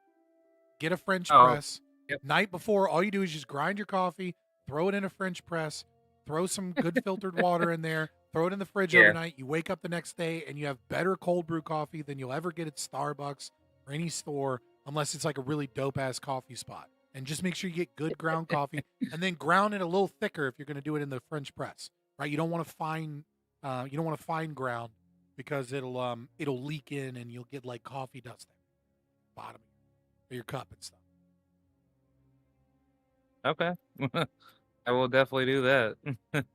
get a French Oh, press. yep. Night before, all you do is just grind your coffee, throw it in a French press, throw some good filtered water in there, throw it in the fridge Yeah. overnight. You wake up the next day and you have better cold brew coffee than you'll ever get at Starbucks or any store, unless it's like a really dope ass coffee spot. And just make sure you get good ground coffee, and then ground it a little thicker if you're going to do it in the French press, right? You don't want to fine ground because it'll leak in and you'll get like coffee dust at the bottom of your cup and stuff. Okay. I will definitely do that. Come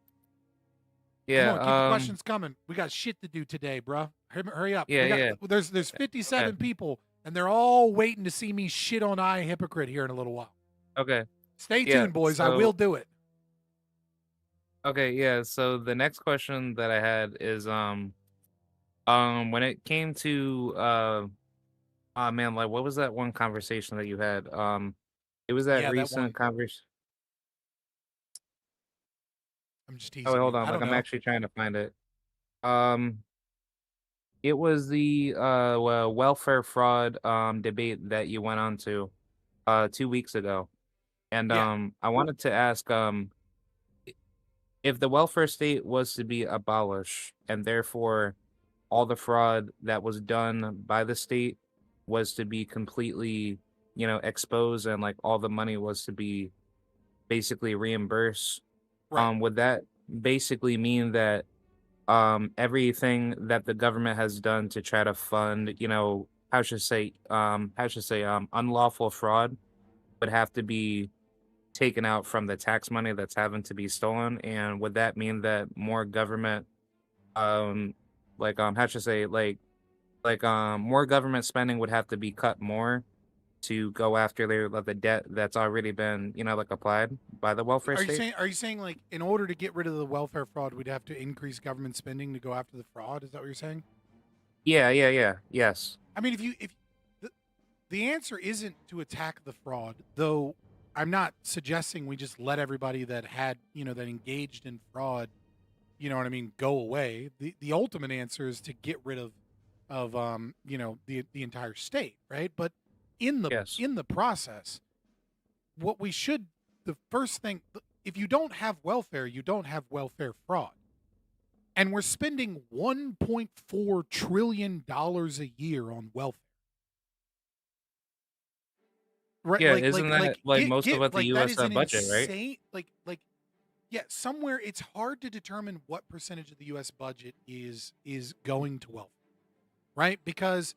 Yeah, on, keep the questions coming. We got shit to do today, bro. Hurry up. Yeah. There's 57 people, and they're all waiting to see me shit on iHypocrite here in a little while. Okay. Stay Yeah, tuned, boys. I will do it. Okay, yeah. So the next question that I had is when it came to Man, like what was that one conversation that you had? It was that Yeah, that one. recent conversation. I'm just Oh, teasing wait, hold you. on. I Like don't I'm know. actually trying to find it. Um, it was the welfare fraud debate that you went on to 2 weeks ago. And Yeah. I wanted to ask if the welfare state was to be abolished and therefore all the fraud that was done by the state was to be completely, exposed and like all the money was to be basically reimbursed, Right. would that basically mean that everything that the government has done to try to fund, unlawful fraud would have to be taken out from the tax money that's having to be stolen? And would that mean that more government, more government spending would have to be cut more to go after the debt that's already been, applied by the welfare state? Are you saying like in order to get rid of the welfare fraud, we'd have to increase government spending to go after the fraud? Is that what you're saying? Yeah. Yes. I mean, if the answer isn't to attack the fraud, though I'm not suggesting we just let everybody that had, that engaged in fraud, go away. The ultimate answer is to get rid of the entire state, right? But in the process, what we should the first thing, if you don't have welfare, you don't have welfare fraud. And we're spending $1.4 trillion a year on welfare. Right? Yeah, isn't that like most of what the that U.S. is an budget, right? insane, yeah, somewhere it's hard to determine what percentage of the U.S. budget is going to welfare, right? Because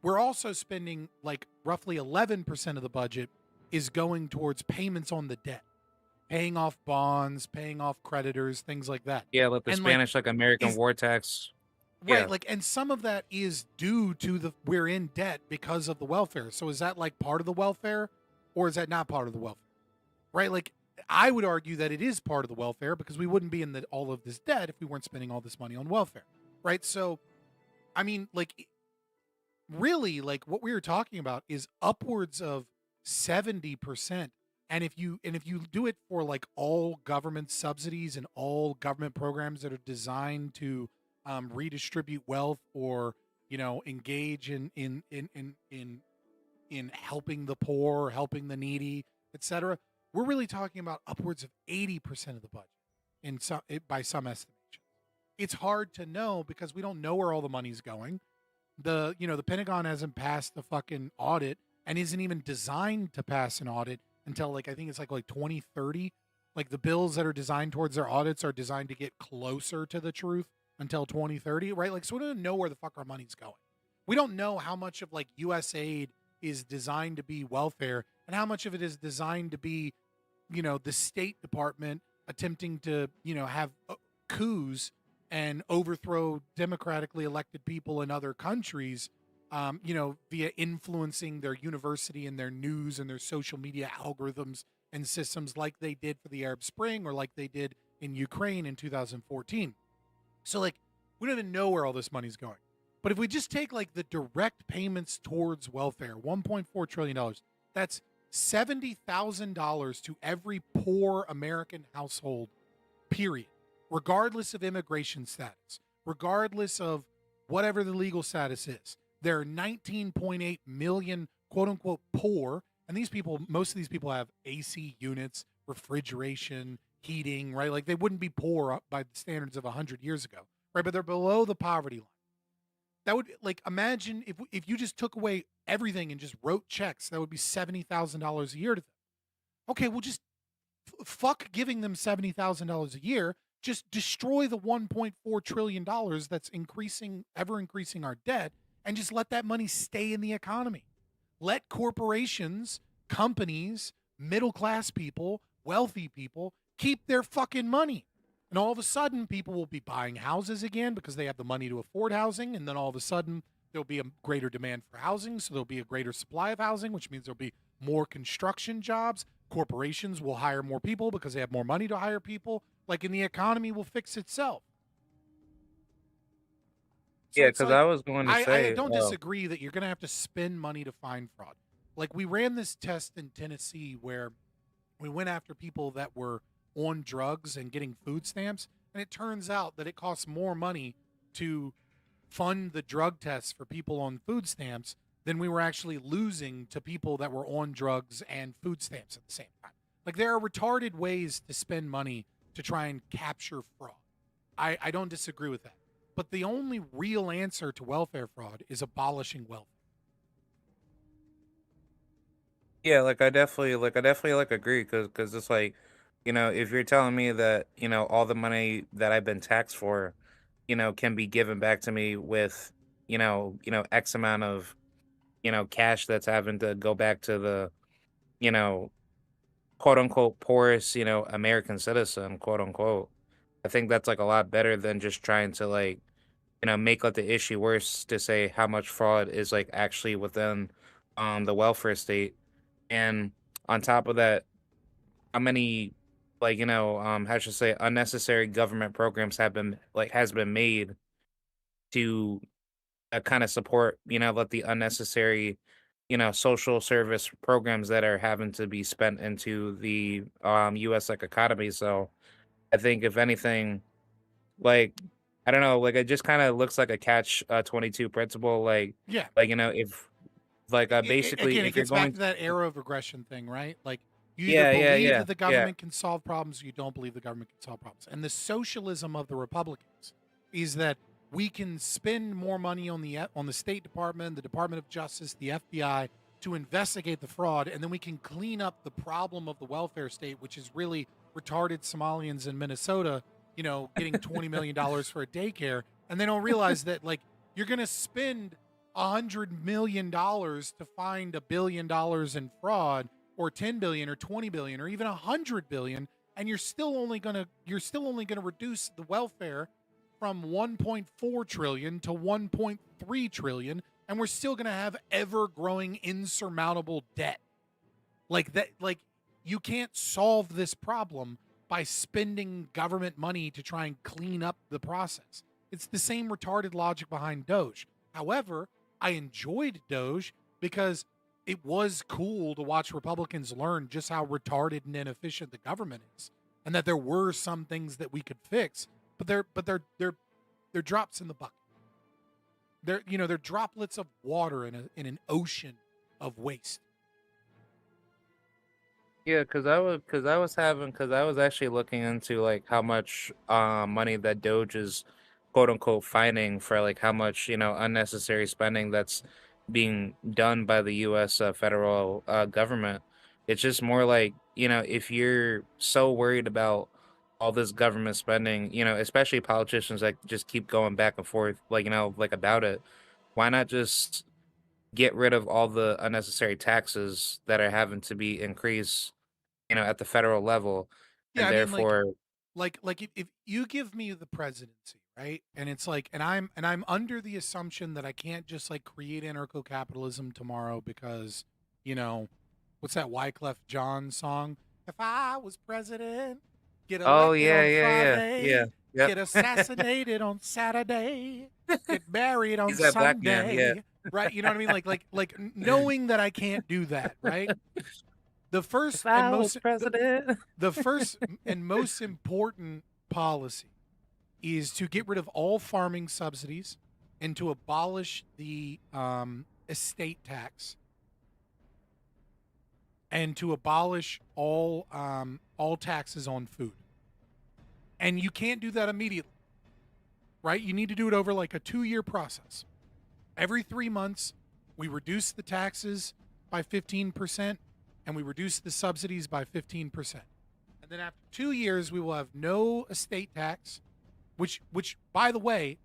we're also spending like roughly 11% of the budget is going towards payments on the debt, paying off bonds, paying off creditors, things like that. Yeah, like the And Spanish American war tax. right, Yeah. and some of that is due to we're in debt because of the welfare. So is that like part of the welfare, or is that not part of the welfare? Right? Like I would argue that it is part of the welfare because we wouldn't be in all of this debt if we weren't spending all this money on welfare. Right? So I mean, like really, like what we were talking about is upwards of 70%. And if you do it for like all government subsidies and all government programs that are designed to redistribute wealth or engage in helping the poor, helping the needy, etc., we're really talking about upwards of 80% of the budget by some estimations. It's hard to know because we don't know where all the money's going. The Pentagon hasn't passed the fucking audit and isn't even designed to pass an audit until I think it's like 2030. Like the bills that are designed towards their audits are designed to get closer to the truth until 2030, right? Like, so we don't know where the fuck our money's going. We don't know how much of U.S. aid is designed to be welfare and how much of it is designed to be, the State Department attempting to, have coups and overthrow democratically elected people in other countries, via influencing their university and their news and their social media algorithms and systems like they did for the Arab Spring or like they did in Ukraine in 2014. So we don't even know where all this money's going. But if we just take the direct payments towards welfare, $1.4 trillion, that's $70,000 to every poor American household, period, regardless of immigration status, regardless of whatever the legal status is. There are 19.8 million quote unquote poor. And most of these people have AC units, refrigeration, heating, right? Like they wouldn't be poor by the standards of 100 years ago, right? But they're below the poverty line. That would imagine if you just took away everything and just wrote checks, that would be $70,000 a year to them. Okay, well just fuck giving them $70,000 a year. Just destroy the $1.4 trillion that's ever increasing our debt, and just let that money stay in the economy. Let corporations, companies, middle-class people, wealthy people keep their fucking money. And all of a sudden, people will be buying houses again because they have the money to afford housing. And then all of a sudden, there'll be a greater demand for housing. So there'll be a greater supply of housing, which means there'll be more construction jobs. Corporations will hire more people because they have more money to hire people. And the economy will fix itself. Yeah, it's because like I was going to I say, don't disagree that you're going to have to spend money to find fraud. Like we ran this test in Tennessee where we went after people that were on drugs and getting food stamps, and it turns out that it costs more money to fund the drug tests for people on food stamps than we were actually losing to people that were on drugs and food stamps at the same time. Like there are retarded ways to spend money to try and capture fraud. I don't disagree with that. But the only real answer to welfare fraud is abolishing welfare. yeah, like I definitely agree because it's like, if you're telling me that all the money that I've been taxed for, can be given back to me with, X amount of cash that's having to go back to the, you know, quote unquote poorest, American citizen, quote unquote. I think that's like a lot better than just trying to like, make like the issue worse to say how much fraud is like actually within the welfare state. And on top of that, how many like, how should I say unnecessary government programs have been like has been made to kind of support, like the unnecessary, social service programs that are having to be spent into the US like economy. So I think if anything, like I don't know, like it just kind of looks like a catch 22 principle. Yeah. If like basically Again, it if you're gets back going to that era of regression thing, right? Like you either yeah, yeah, believe yeah, that the yeah. government can solve problems or you don't believe the government can solve problems. And the socialism of the Republicans is that we can spend more money on the State Department, the Department of Justice, the FBI to investigate the fraud, and then we can clean up the problem of the welfare state, which is really retarded Somalians in Minnesota, getting $20 million for a daycare, and they don't realize that like you're gonna spend $100 million to find $1 billion in fraud, or 10 billion, or 20 billion, or even 100 billion, and you're still only gonna reduce the welfare from 1.4 trillion to 1.3 trillion, and we're still gonna have ever growing insurmountable debt. Like that, like you can't solve this problem by spending government money to try and clean up the process. It's the same retarded logic behind Doge. However, I enjoyed Doge because it was cool to watch Republicans learn just how retarded and inefficient the government is, and that there were some things that we could fix, but they're drops in the bucket. They're droplets of water in an ocean of waste. Yeah, because I was actually looking into like how much money that Doge is quote unquote finding for like how much unnecessary spending that's being done by the U.S. Federal government. It's just more like if you're so worried about all this government spending, especially politicians that just keep going back and forth like like about it, why not just get rid of all the unnecessary taxes that are having to be increased at the federal level, Yeah, and I mean, therefore, like if you give me the presidency, right? And it's like, and I'm under the assumption that I can't just like create anarcho-capitalism tomorrow because, what's that Wyclef John song? If I was president, get oh elected yeah, on yeah, yeah, yeah, Friday, yep. get assassinated on Saturday, get buried on He's that black man, yeah. Sunday, right? You know what I mean? Like knowing that I can't do that, right? The first If I and was most president. the first and most important policy is to get rid of all farming subsidies and to abolish the estate tax and to abolish all taxes on food. And you can't do that immediately, right? You need to do it over like a 2-year process. Every 3 months, we reduce the taxes by 15% and we reduce the subsidies by 15%. And then after 2 years, we will have no estate tax, which by the way,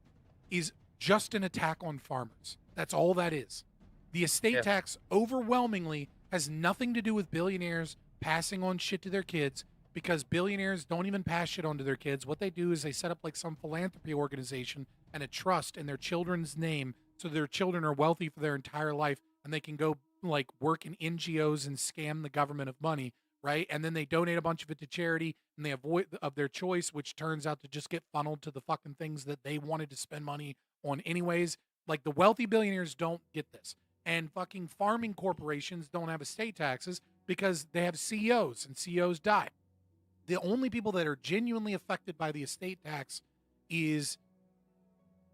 is just an attack on farmers. That's all that is. The estate tax overwhelmingly has nothing to do with billionaires passing on shit to their kids, because billionaires don't even pass shit on to their kids. What they do is they set up like some philanthropy organization and a trust in their children's name, so their children are wealthy for their entire life and they can go like work in NGOs and scam the government of money, right? And then they donate a bunch of it to charity and they avoid of their choice, which turns out to just get funneled to the fucking things that they wanted to spend money on anyways. Like the wealthy billionaires don't get this. And fucking farming corporations don't have estate taxes because they have CEOs and CEOs die. The only people that are genuinely affected by the estate tax is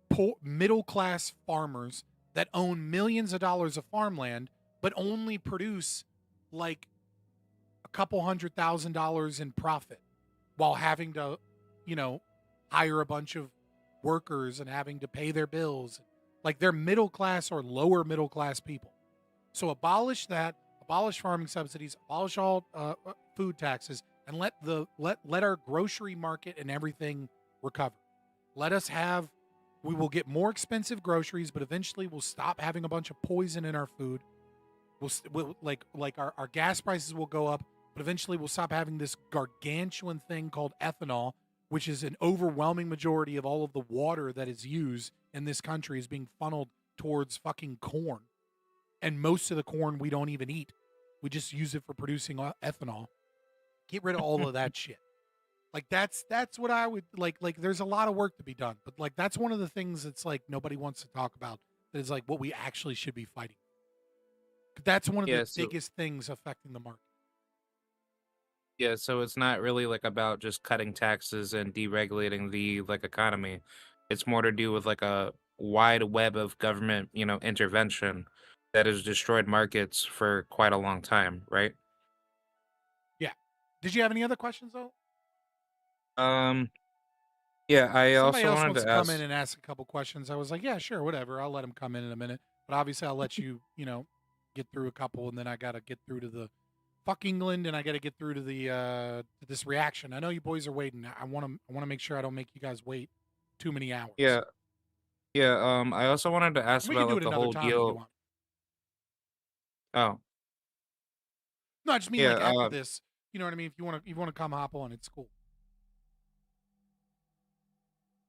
poor, middle-class farmers that own millions of dollars of farmland but only produce like a couple $100,000 in profit while having to, hire a bunch of workers and having to pay their bills. Like they're middle class or lower middle class people. So abolish that, abolish farming subsidies, abolish all food taxes, and let our grocery market and everything recover. Let us have. We will get more expensive groceries, but eventually we'll stop having a bunch of poison in our food. We'll our gas prices will go up, but eventually we'll stop having this gargantuan thing called ethanol, which is an overwhelming majority of all of the water that is used in this country is being funneled towards fucking corn. And most of the corn we don't even eat. We just use it for producing ethanol. Get rid of all of that shit. Like that's what I would like there's a lot of work to be done, but like that's one of the things that's like nobody wants to talk about, that is like what we actually should be fighting. That's one of the biggest things affecting the market. Yeah, so it's not really like about just cutting taxes and deregulating the like economy. It's more to do with like a wide web of government, intervention that has destroyed markets for quite a long time, right? Yeah. Did you have any other questions though? Yeah, I Somebody also else wanted wants to to come ask. in and ask a couple questions. I was like, yeah, sure, whatever. I'll let him come in a minute. But obviously I'll let you, get through a couple, and then I got to get through to the fuck England, and I got to get through to the to this reaction. I know you boys are waiting. I want to make sure I don't make you guys wait too many hours. Yeah, yeah. I also wanted to ask We can about do like it the another whole time if you deal. want. Oh, No, I just mean yeah. like after this, you know what I mean? If you want to come hop on, it's cool.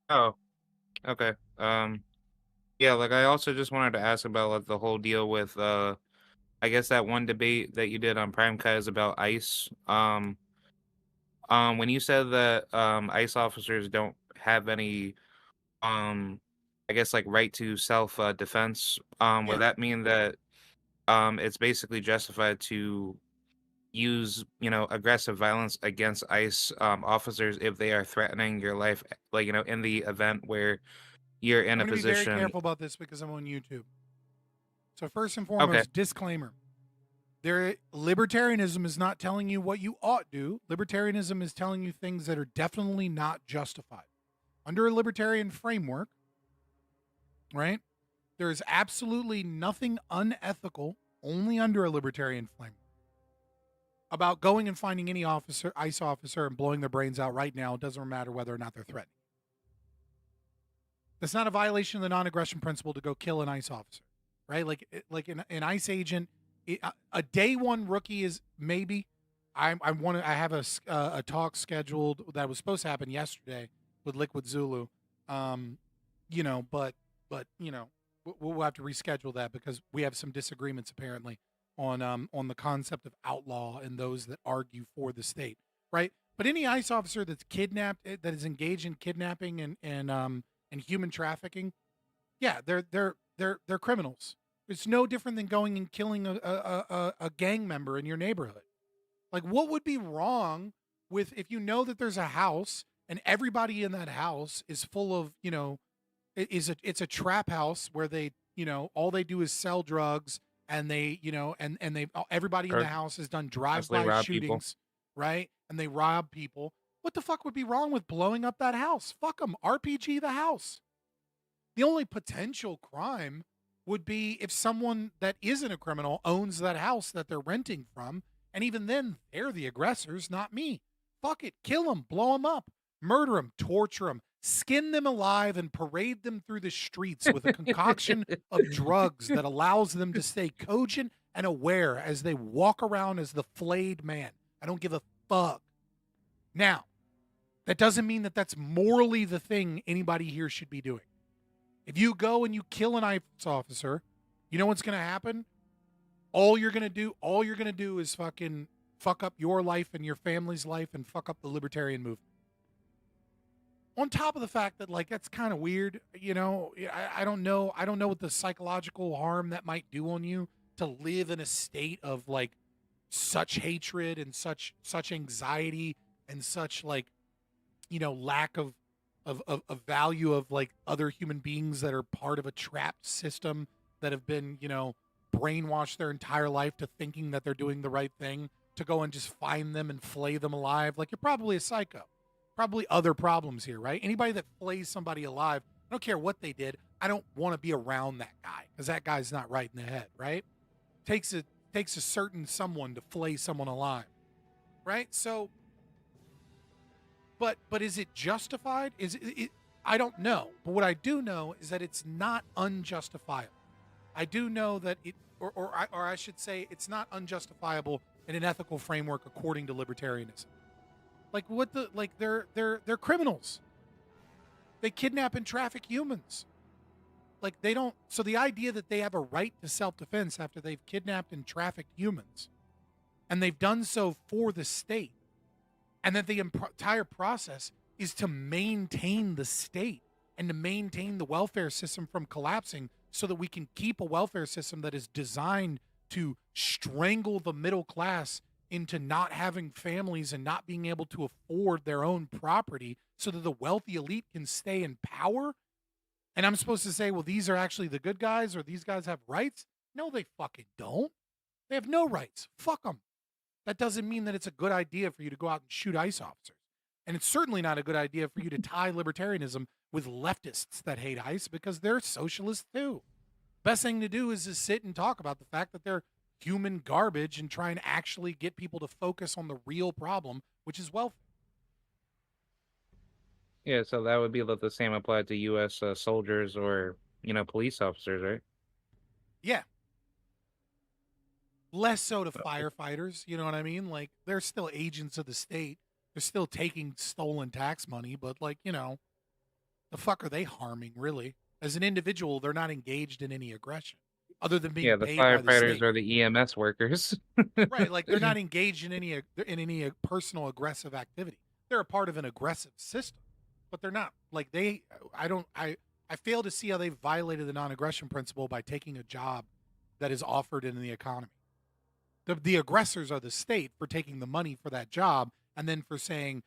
Oh, okay. Yeah. Like I also just wanted to ask about like the whole deal with I guess that one debate that you did on Prime is about ICE. When you said that ICE officers don't have any I guess like right to self defense, Yeah. would that mean that it's basically justified to use aggressive violence against ICE officers if they are threatening your life, like in the event where you're in I'm a going to be very position. careful about this because I'm on YouTube. So first and Okay. foremost, disclaimer. Libertarianism is not telling you what you ought do. Libertarianism is telling you things that are definitely not justified. Under a libertarian framework, right? There is absolutely nothing unethical, only under a libertarian framework, about going and finding any ICE officer and blowing their brains out right now. It doesn't matter whether or not they're threatening. That's not a violation of the non-aggression principle to go kill an ICE officer, right? Like an ICE agent, a day one rookie is maybe. I have a talk scheduled that was supposed to happen yesterday with Liquid Zulu, but we'll have to reschedule that because we have some disagreements apparently on the concept of outlaw and those that argue for the state, right? But any ICE officer that's kidnapped, that is engaged in kidnapping and human trafficking, yeah, they're criminals. It's no different than going and killing a gang member in your neighborhood. Like, what would be wrong with if you know that there's a house and everybody in that house is full of, it's a trap house where they, all they do is sell drugs and they, and they everybody in the house has done drive-by shootings, right? And they rob people. What the fuck would be wrong with blowing up that house? Fuck them. RPG the house. The only potential crime would be if someone that isn't a criminal owns that house that they're renting from, and even then, they're the aggressors, not me. Fuck it. Kill them. Blow them up. Murder them. Torture them. Skin them alive and parade them through the streets with a concoction of drugs that allows them to stay cogent and aware as they walk around as the flayed man. I don't give a fuck. Now, that doesn't mean that that's morally the thing anybody here should be doing. If you go and you kill an ICE officer, you know what's going to happen? All you're going to do is fucking fuck up your life and your family's life and fuck up the libertarian movement. on top of the fact that like that's kind of weird, you know, I don't know, I don't know what the psychological harm that might do on you to live in a state of like such hatred and such anxiety and such like, you know, lack of value of like other human beings that are part of a trapped system that have been, you know, brainwashed their entire life to thinking that they're doing the right thing, to go and just find them and flay them alive. Like, you're probably a psycho. Probably other problems here, right? Anybody that flays somebody alive, I don't care what they did, I don't want to be around that guy because that guy's not right in the head, right? Takes a certain someone to flay someone alive, right? So, but is it justified? Is it? I don't know. But what I do know is that it's not unjustifiable. I do know that it, or I should say, it's not unjustifiable in an ethical framework according to libertarianism. Like what the like they're criminals. They kidnap and traffic humans. Like they don't. So the idea that they have a right to self-defense after they've kidnapped and trafficked humans, and they've done so for the state, and that the entire process is to maintain the state and to maintain the welfare system from collapsing so that we can keep a welfare system that is designed to strangle the middle class into not having families and not being able to afford their own property so that the wealthy elite can stay in power. And I'm supposed to say, well, these are actually the good guys, or these guys have rights? No, they fucking don't. They have no rights. Fuck them. That doesn't mean that it's a good idea for you to go out and shoot ICE officers. And it's certainly not a good idea for you to tie libertarianism with leftists that hate ICE, because they're socialists too. Best thing to do is just sit and talk about the fact that they're human garbage and try and actually get people to focus on the real problem, which is welfare. Yeah, so that would be the same applied to U.S. Soldiers or, you know, police officers, right? Yeah. Less so to firefighters, you know what I mean? Like, they're still agents of the state. They're still taking stolen tax money, but, like, you know, the fuck are they harming, really? As an individual, they're not engaged in any aggression, other than being The paid by the firefighters state. are the EMS workers. Right, like, they're not engaged in any personal aggressive activity. They're a part of an aggressive system, but they're not. Like, I fail to see how they've violated the non-aggression principle by taking a job that is offered in the economy. The aggressors are the state for taking the money for that job, and then for saying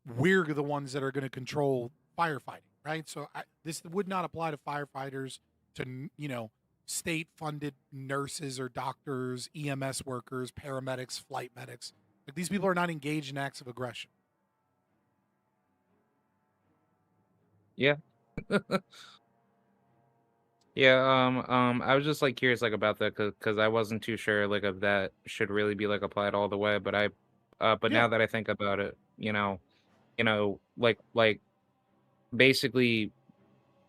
we're the ones that are going to control firefighting, right? So this would not apply to firefighters, to, you know, state-funded nurses or doctors, EMS workers, paramedics, flight medics. Like, these people are not engaged in acts of aggression. Yeah. Yeah, I was just like curious like about that because I wasn't too sure like if that should really be like applied all the way, but but Yeah. now that I think about it, like basically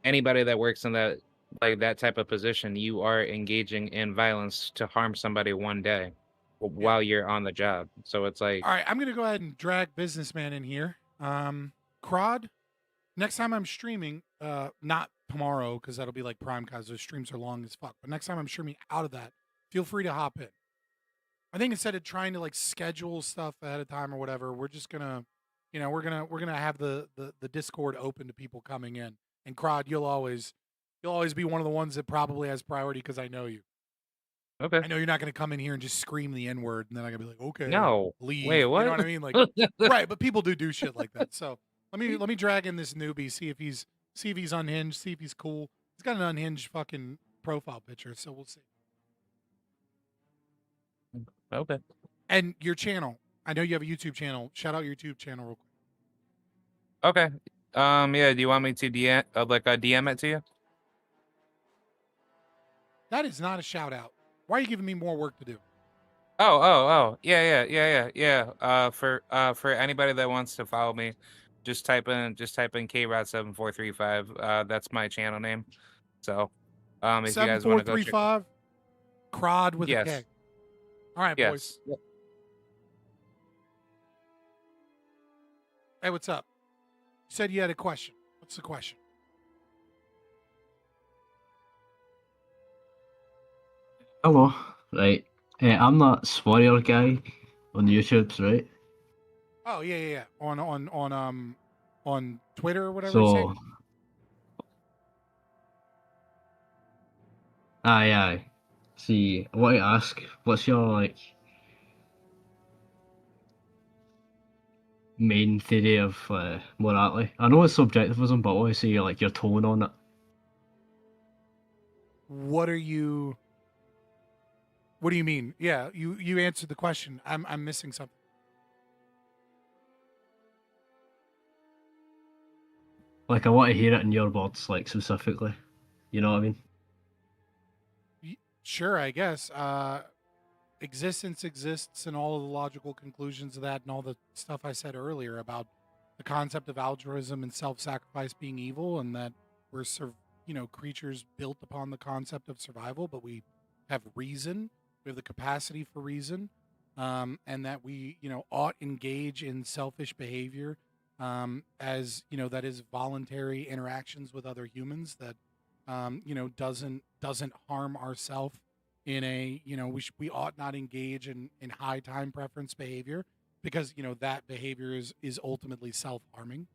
anybody that works in that that type of position, you are engaging in violence to harm somebody one day while you're on the job. So it's like, All right, I'm going to go ahead and drag Businessman in here. Crod, next time I'm streaming, not tomorrow because that'll be like prime because those streams are long as fuck. But next time I'm streaming out of that, feel free to hop in. I think instead of trying to like schedule stuff ahead of time or whatever, we're just gonna, you know, we're gonna have the Discord open to people coming in. And Crod, you'll always be one of the ones that probably has priority because I know you. okay. I know you're not gonna come in here and just scream the N word and then I'm gonna be like, okay, No. leave. Wait, what? You know what I mean? Like, right? But people do shit like that. So let me drag in this newbie, see if he's unhinged, see if he's cool. He's got an unhinged fucking profile picture, so we'll see. Okay. And your channel, I know you have a YouTube channel. Shout out your YouTube channel real quick. Okay. Yeah, do you want me to DM it to you? That is not a shout out. Why are you giving me more work to do? Oh. Yeah. For anybody that wants to follow me, just type in KRod7435. That's my channel name. So, if you guys want to go check. 7435 Crod with a K. All right, boys. Yes. Hey, what's up? You said you had a question. What's the question? Hello, right. I'm that warrior guy on YouTube's, right? Oh yeah. On on Twitter or whatever. you're saying? So, aye. See, I want to ask, what's your like main theory of morality? I know it's subjectivism, but I want to see like your tone on it. What do you mean? Yeah, you answered the question. I'm missing something. Like, I want to hear it in your words, like specifically. You know what I mean? Sure, I guess. Existence exists, and all of the logical conclusions of that, and all the stuff I said earlier about the concept of altruism and self-sacrifice being evil, and that we're creatures built upon the concept of survival, but we have reason, we have the capacity for reason, and that we ought engage in selfish behavior, as that is voluntary interactions with other humans that doesn't harm ourselves in a we ought not engage in high time preference behavior, because that behavior is ultimately self-harming.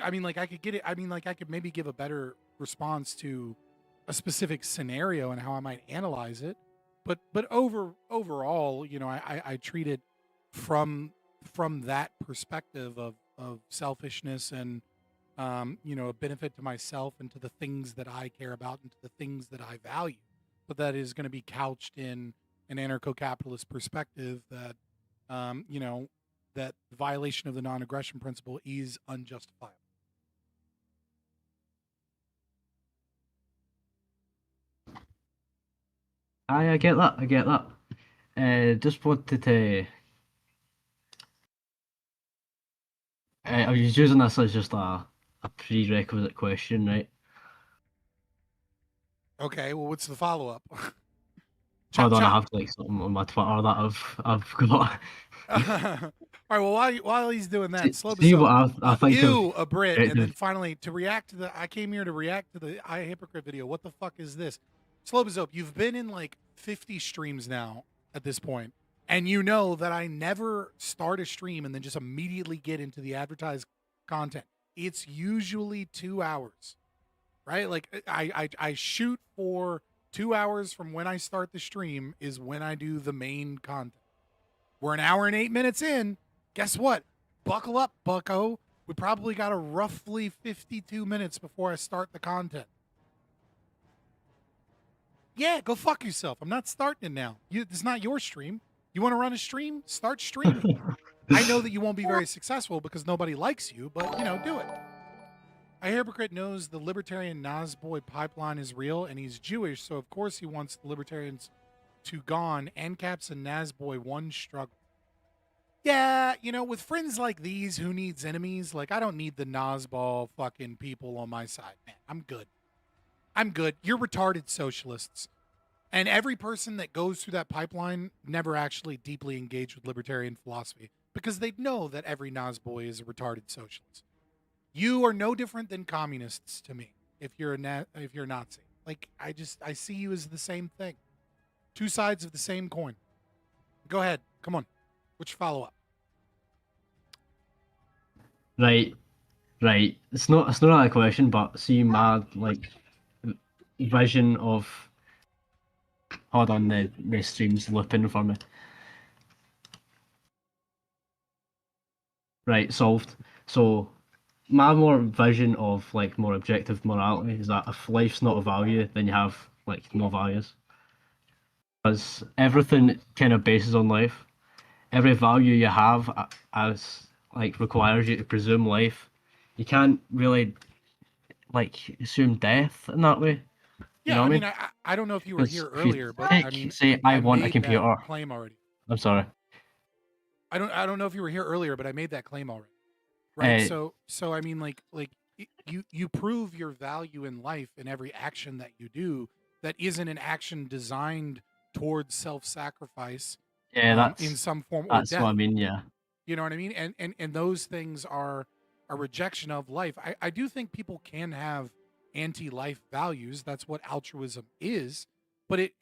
I mean, like, I could get it. I mean, like, I could maybe give a better response to a specific scenario and how I might analyze it, but overall, I treat it from that perspective of selfishness and a benefit to myself and to the things that I care about and to the things that I value, but that is going to be couched in an anarcho-capitalist perspective that that the violation of the non-aggression principle is unjustifiable. Aye, I get that. Just wanted to. I was using this as just a prerequisite question, right? Okay, well, what's the follow-up? Hold on, I have like something on my Twitter that I've got. All right, well, while he's doing that, slow See what I think you, of a Brit, and then finally to react to I came here to react to the iHypocrite video. What the fuck is this? Slobozope, you've been in like 50 streams now at this point, and you know that I never start a stream and then just immediately get into the advertised content. It's usually 2 hours, right? Like, I shoot for 2 hours from when I start the stream is when I do the main content. We're an hour and 8 minutes in. Guess what? Buckle up, bucko. We probably got a roughly 52 minutes before I start the content. Yeah, go fuck yourself. I'm not starting it now. It's not your stream. You want to run a stream? Start streaming. I know that you won't be very successful because nobody likes you, but, do it. iHypocrite knows the libertarian Nazboy pipeline is real, and he's Jewish, so of course he wants the libertarians to gone. NCAPS and Nazboy one struggle. Yeah, with friends like these, who needs enemies? Like, I don't need the Nazball fucking people on my side, man. I'm good. You're retarded socialists. And every person that goes through that pipeline never actually deeply engaged with libertarian philosophy because they know that every Nazboy is a retarded socialist. You are no different than communists to me if you're a Nazi. Like, I see you as the same thing. Two sides of the same coin. Go ahead. Come on. What's your follow-up? Right. It's not really a question, but see my like vision of. Hold on, the stream's looping for me. Right, solved. So my more vision of like more objective morality is that if life's not a value, then you have like no values. Because everything kind of bases on life. Every value you have as like requires you to presume life. You can't really like assume death in that way. Yeah, I mean, I don't know if you were here earlier, but I mean, say I want a made computer. that claim already. I'm sorry. I don't know if you were here earlier, but I made that claim already. Right. So I mean, like you prove your value in life in every action that you do that isn't an action designed towards self-sacrifice. Yeah, that's in some form or that's death. what I mean. Yeah. You know what I mean? And those things are a rejection of life. I do think people can have anti-life values. That's what altruism is. But it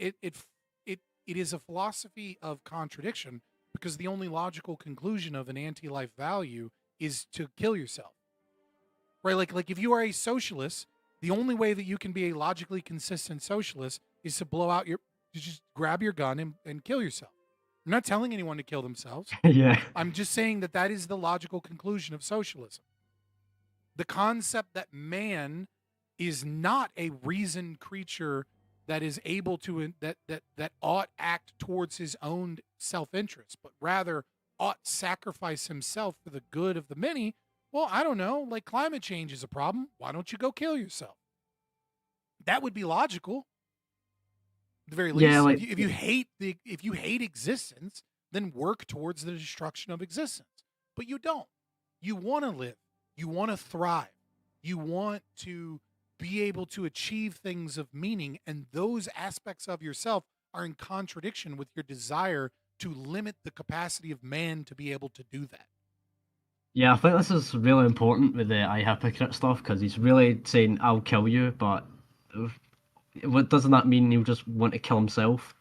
is a philosophy of contradiction, because the only logical conclusion of an anti-life value is to kill yourself. right? Like if you are a socialist, the only way that you can be a logically consistent socialist is to just grab your gun and kill yourself. I'm not telling anyone to kill themselves. Yeah. I'm just saying that that is the logical conclusion of socialism. The concept that man is not a reasoned creature that is able to that ought act towards his own self-interest, but rather ought sacrifice himself for the good of the many. Well, I don't know, like climate change is a problem. Why don't you go kill yourself? That would be logical. At the very least, Yeah, like if you hate existence, then work towards the destruction of existence. But you don't. You want to live. You want to thrive. You want to be able to achieve things of meaning, and those aspects of yourself are in contradiction with your desire to limit the capacity of man to be able to do that. Yeah, I think this is really important with the iHypocrite stuff because he's really saying, I'll kill you, but what doesn't that mean he'll just want to kill himself?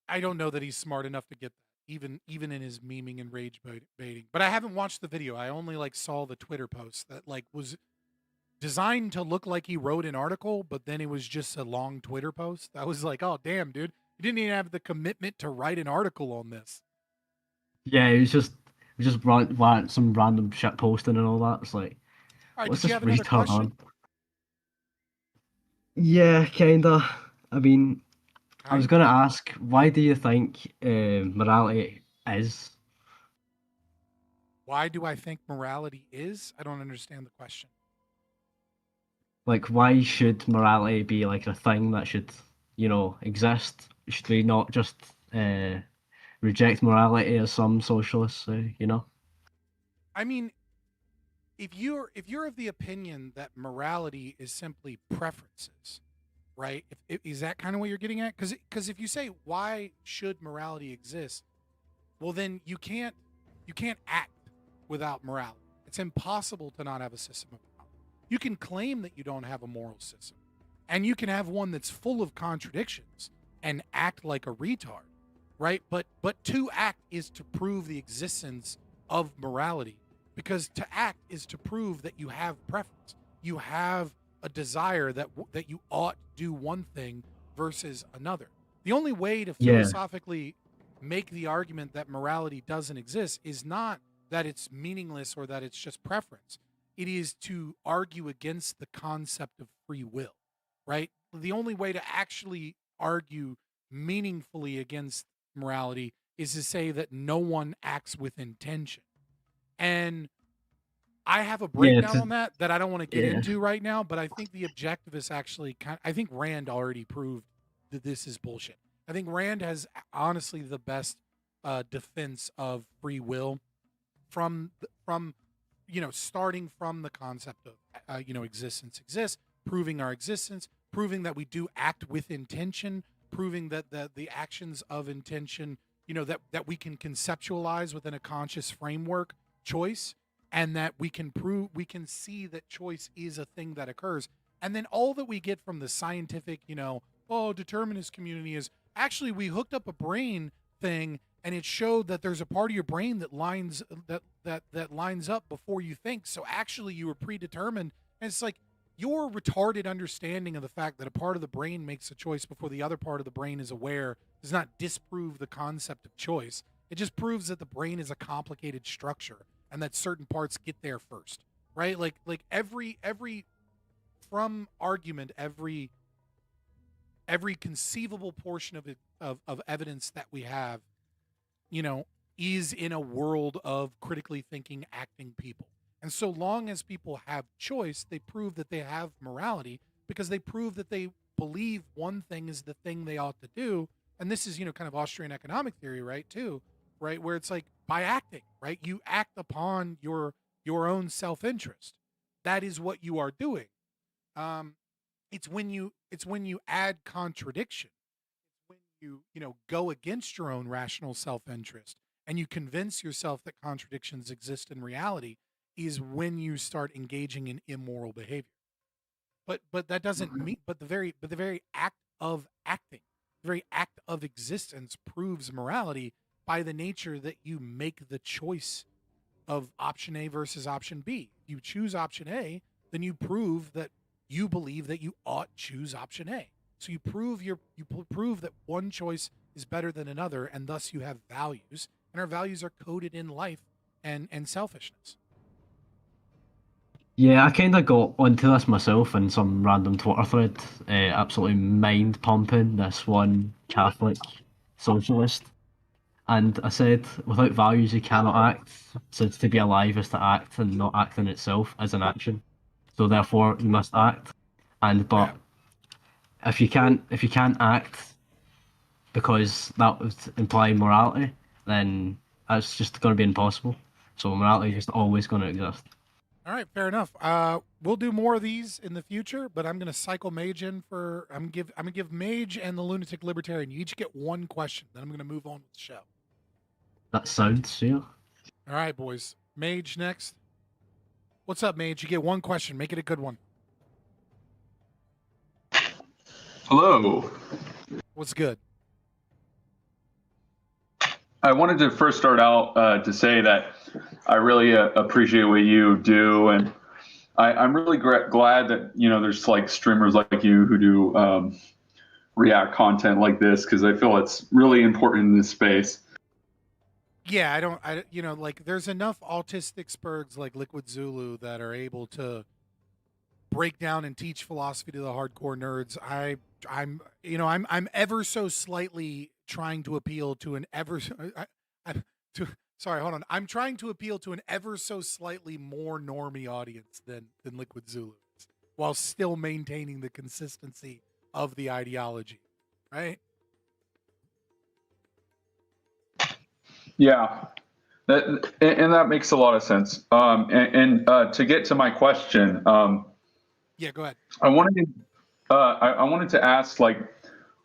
I don't know that he's smart enough to get that, even in his memeing and rage baiting. But I haven't watched the video. I only like saw the Twitter post that like was designed to look like he wrote an article, but then it was just a long Twitter post. I was like, oh damn, dude, you didn't even have the commitment to write an article on this. Yeah, it was just some random shit posting and all that. It's like, All right, what's did you this have another retard question? on? Yeah, kinda. I mean, I was gonna ask, why do you think morality is? Why do I think morality is? I don't understand the question. Like, why should morality be like a thing that should, exist? Should we not just reject morality as some socialists say, I mean, if you're of the opinion that morality is simply preferences, right? Is that kind of what you're getting at? Because if you say why should morality exist, well then you can't act without morality. It's impossible to not have a system of morality. You can claim that you don't have a moral system, and you can have one that's full of contradictions and act like a retard, right? But to act is to prove the existence of morality, because to act is to prove that you have preference. You have a desire that you ought do one thing versus another. The only way to philosophically make the argument that morality doesn't exist is not that it's meaningless or that it's just preference. It is to argue against the concept of free will, right? The only way to actually argue meaningfully against morality is to say that no one acts with intention. And I have a breakdown on that I don't want to get into right now, but I think the objectivists actually I think Rand already proved that this is bullshit. I think Rand has honestly the best defense of free will from starting from the concept of existence exists, proving our existence, proving that we do act with intention, proving that the actions of intention, that we can conceptualize within a conscious framework choice, and that we can see that choice is a thing that occurs. And then all that we get from the scientific, determinist community is actually we hooked up a brain thing and it showed that there's a part of your brain that lines up before you think. So actually you were predetermined. And it's like your retarded understanding of the fact that a part of the brain makes a choice before the other part of the brain is aware does not disprove the concept of choice. It just proves that the brain is a complicated structure and that certain parts get there first, right? Like every from argument, every conceivable portion of evidence that we have, is in a world of critically thinking, acting people. And so long as people have choice, they prove that they have morality because they prove that they believe one thing is the thing they ought to do. And this is, kind of Austrian economic theory, right, too, right? Where it's like by acting, right? You act upon your own self-interest. That is what you are doing. It's when you add contradiction. It's when you go against your own rational self-interest and you convince yourself that contradictions exist in reality is when you start engaging in immoral behavior. But that doesn't mean the very act of acting, the very act of existence proves morality by the nature that you make the choice of option A versus option B. you choose option A, then you prove that you believe that you ought choose option A. So you prove that one choice is better than another, and thus you have values, and our values are coded in life and selfishness. Yeah, I kind of got onto this myself in some random Twitter thread, absolutely mind pumping this one Catholic socialist. And I said, without values, you cannot act. So to be alive is to act, and not act in itself is an action. So therefore, you must act. But if you can't act because that would imply morality, then that's just going to be impossible. So morality is just always going to exist. All right, fair enough. We'll do more of these in the future, but I'm going to cycle Mage in for. I'm gonna give Mage and the Lunatic Libertarian. You each get one question. Then I'm going to move on with the show. That sounds fair. All right, boys. Mage next. What's up, Mage? You get one question. Make it a good one. Hello. What's good? I wanted to first start out to say that I really appreciate what you do, and I'm really glad that there's like streamers like you who do React content like this, because I feel it's really important in this space. Yeah, there's enough autistic spurgs like Liquid Zulu that are able to break down and teach philosophy to the hardcore nerds. I'm ever so slightly trying to appeal to an I'm trying to appeal to an ever so slightly more normie audience than Liquid Zulu is, while still maintaining the consistency of the ideology, right? Yeah, that makes a lot of sense. To get to my question, yeah, go ahead. I wanted to ask, like,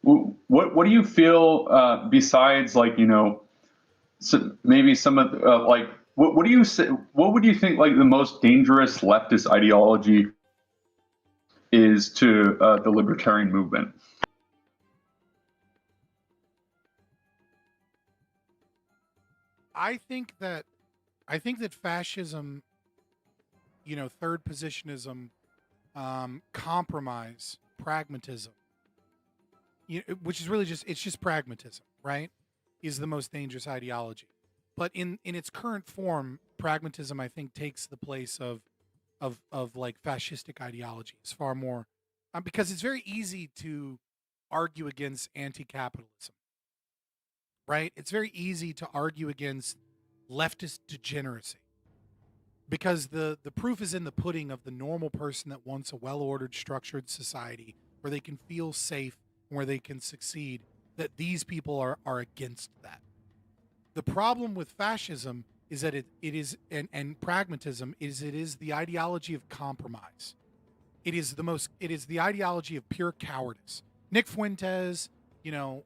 what do you feel besides, like, maybe some of like what would you think like the most dangerous leftist ideology is to the libertarian movement? I think that fascism, third positionism, compromise, pragmatism, which is really just pragmatism, right, is the most dangerous ideology. But in its current form, pragmatism, I think, takes the place of like fascistic ideology. It's far more because it's very easy to argue against anti-capitalism, right? It's very easy to argue against leftist degeneracy because the proof is in the pudding of the normal person that wants a well-ordered, structured society where they can feel safe and where they can succeed, that these people are against that. The problem with fascism is that it is and pragmatism is it is the ideology of compromise. It is the ideology of pure cowardice. Nick Fuentes, the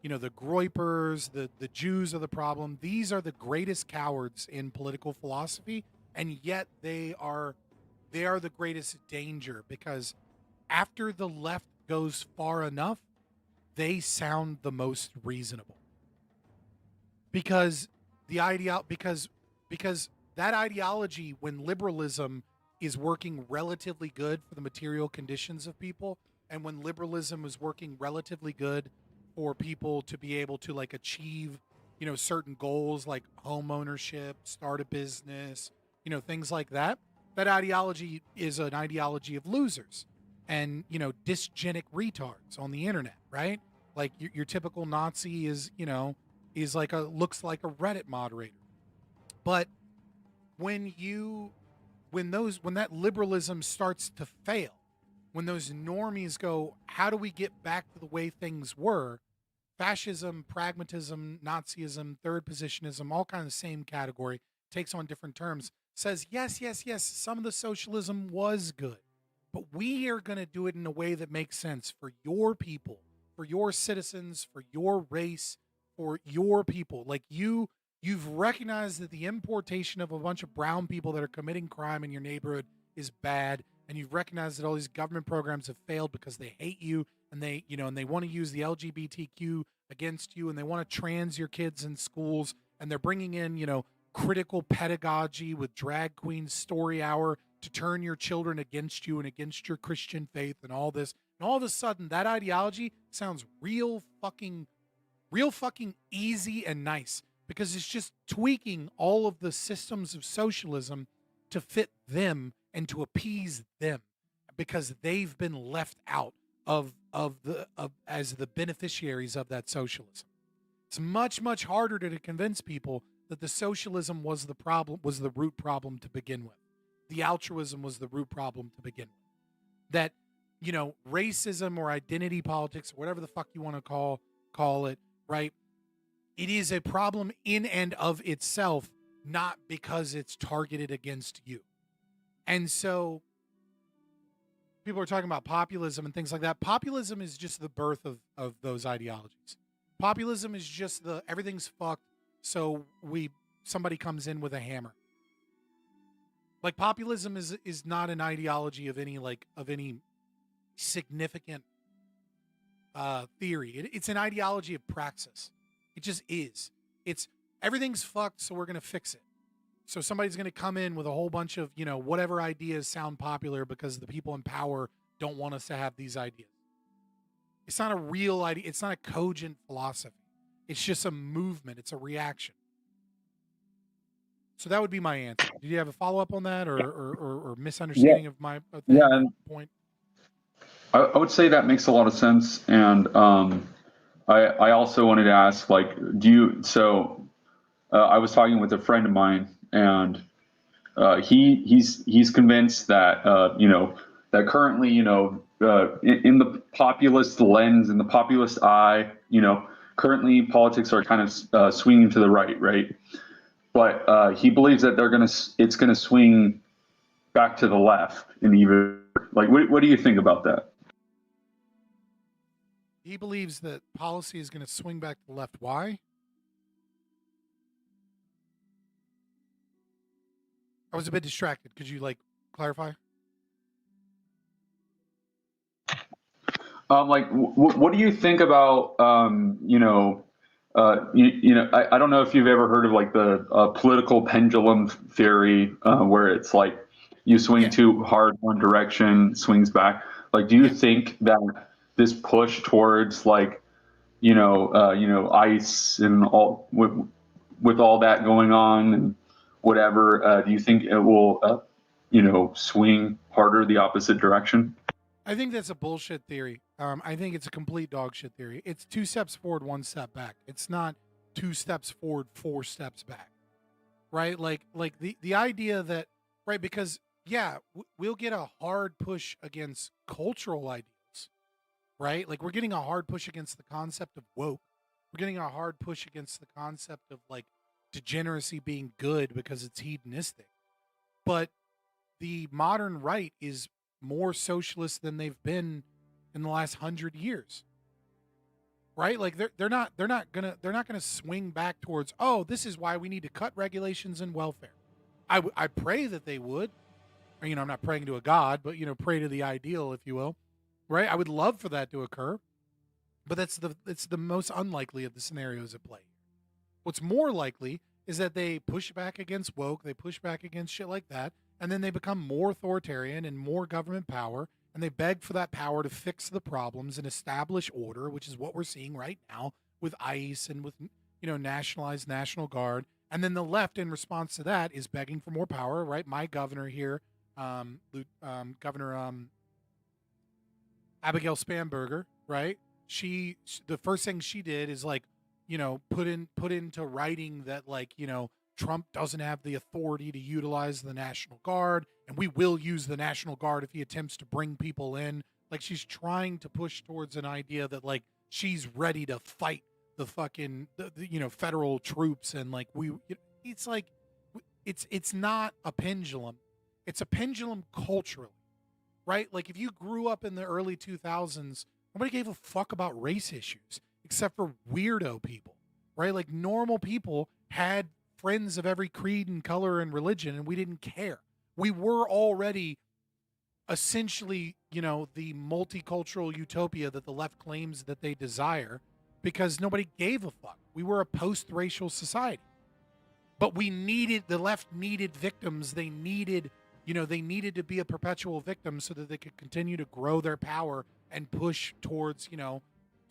Groypers, the Jews are the problem. These are the greatest cowards in political philosophy, and yet they are the greatest danger, because after the left goes far enough, they sound the most reasonable. Because because that ideology, when liberalism is working relatively good for the material conditions of people, and when liberalism is working relatively good for people to be able to like achieve, certain goals like home ownership, start a business, things like that, that ideology is an ideology of losers and, dysgenic retards on the internet, right? Like your typical Nazi is looks like a Reddit moderator. But when that liberalism starts to fail, when those normies go, how do we get back to the way things were? Fascism, pragmatism, Nazism, third positionism, all kind of the same category, takes on different terms, says, yes, some of the socialism was good, but we are going to do it in a way that makes sense for your people, for your citizens, for your race, for your people. Like you've recognized that the importation of a bunch of brown people that are committing crime in your neighborhood is bad, and you've recognized that all these government programs have failed because they hate you, and they want to use the LGBTQ against you, and they want to trans your kids in schools, and they're bringing in critical pedagogy with drag queens, story hour to turn your children against you and against your Christian faith and all this. And all of a sudden, that ideology sounds real fucking easy and nice because it's just tweaking all of the systems of socialism to fit them and to appease them because they've been left out as the beneficiaries of that socialism. It's much harder to convince people that the socialism was the problem, was the root problem to begin with. The altruism was the root problem to begin with. That, racism or identity politics, or whatever the fuck you want to call it, right? It is a problem in and of itself, not because it's targeted against you. And so people are talking about populism and things like that. Populism is just the birth of those ideologies. Populism is just everything's fucked, so somebody comes in with a hammer. Like populism is not an ideology of any significant theory. It's an ideology of praxis. It just is. It's everything's fucked, so we're gonna fix it. So somebody's gonna come in with a whole bunch of whatever ideas sound popular because the people in power don't want us to have these ideas. It's not a real idea. It's not a cogent philosophy. It's just a movement. It's a reaction. So that would be my answer. Did you have a follow up on that, or misunderstanding of my point? I would say that makes a lot of sense, and I also wanted to ask, I was talking with a friend of mine, and he's convinced that that currently in the populist lens, in the populist eye, currently politics are kind of swinging to the right, but he believes that it's gonna swing back to the left, and even what do you think about that? He believes that policy is going to swing back to the left. Why? I was a bit distracted. Could you clarify? What do you think about I don't know if you've ever heard of the political pendulum theory, where it's you swing too hard one direction, swings back. Do you think that this push towards ice and all with all that going on and whatever, do you think it will swing harder the opposite direction? I think that's a bullshit theory. I think it's a complete dog shit theory. It's 2 steps forward, 1 step back. It's not 2 steps forward, 4 steps back. Right? The idea that, right, because we'll get a hard push against cultural ideas. Right? We're getting a hard push against the concept of woke. We're getting a hard push against the concept of degeneracy being good because it's hedonistic. But the modern right is more socialist than they've been in the last 100 years. Right? They're not gonna swing back towards, oh, this is why we need to cut regulations and welfare. I pray that they would. I'm not praying to a god, but pray to the ideal, if you will. Right? I would love for that to occur, but it's the most unlikely of the scenarios at play. What's more likely is that they push back against woke, they push back against shit like that, and then they become more authoritarian and more government power, and they beg for that power to fix the problems and establish order, which is what we're seeing right now with ICE and with nationalized National Guard. And then the left, in response to that, is begging for more power. Right? My governor here, Governor Abigail Spanberger, right? The first thing she did is put into writing that Trump doesn't have the authority to utilize the National Guard, and we will use the National Guard if he attempts to bring people in. She's trying to push towards an idea that she's ready to fight the fucking federal troops, and it's not a pendulum. It's a pendulum culturally. Right? If you grew up in the early 2000s, nobody gave a fuck about race issues except for weirdo people, right? Normal people had friends of every creed and color and religion, and we didn't care. We were already essentially, the multicultural utopia that the left claims that they desire because nobody gave a fuck. We were a post-racial society. But the left needed victims. They needed to be a perpetual victim so that they could continue to grow their power and push towards,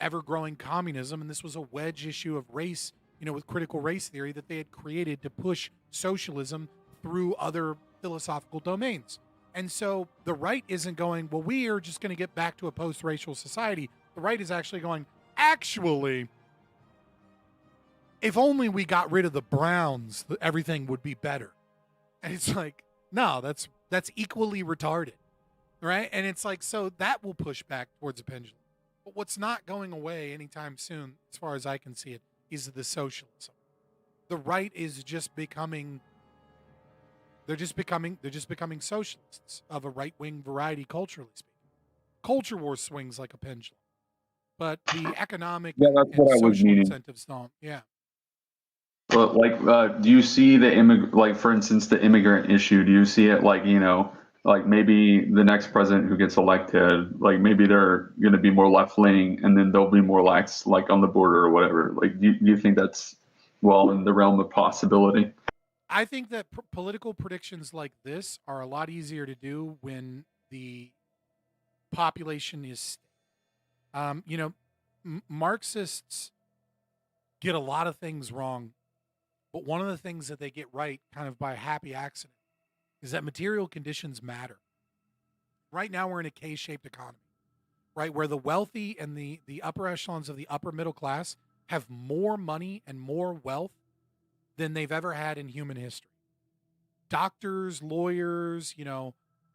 ever-growing communism. And this was a wedge issue of race, with critical race theory that they had created to push socialism through other philosophical domains. And so the right isn't going, well, we are just going to get back to a post-racial society. The right is actually going, actually, if only we got rid of the browns, everything would be better. And it's like, no, that's equally retarded, right? And it's like, so that will push back towards the pendulum. But what's not going away anytime soon, as far as I can see it, is the socialism. The right is just becoming, they're just becoming socialists of a right-wing variety, culturally speaking. Culture war swings like a pendulum, but the economic Yeah, that's and what I was social meaning. incentives don't. Yeah. But do you see for instance, the immigrant issue? Do you see it like maybe the next president who gets elected, like maybe they're going to be more left leaning, and then they'll be more lax, like on the border or whatever? Like, do you think that's in the realm of possibility? I think that political predictions like this are a lot easier to do when the population is, Marxists get a lot of things wrong. But one of the things that they get right, kind of by a happy accident, is that material conditions matter. Right now, we're in a K-shaped economy, right? Where the wealthy and the upper echelons of the upper middle class have more money and more wealth than they've ever had in human history. Doctors, lawyers,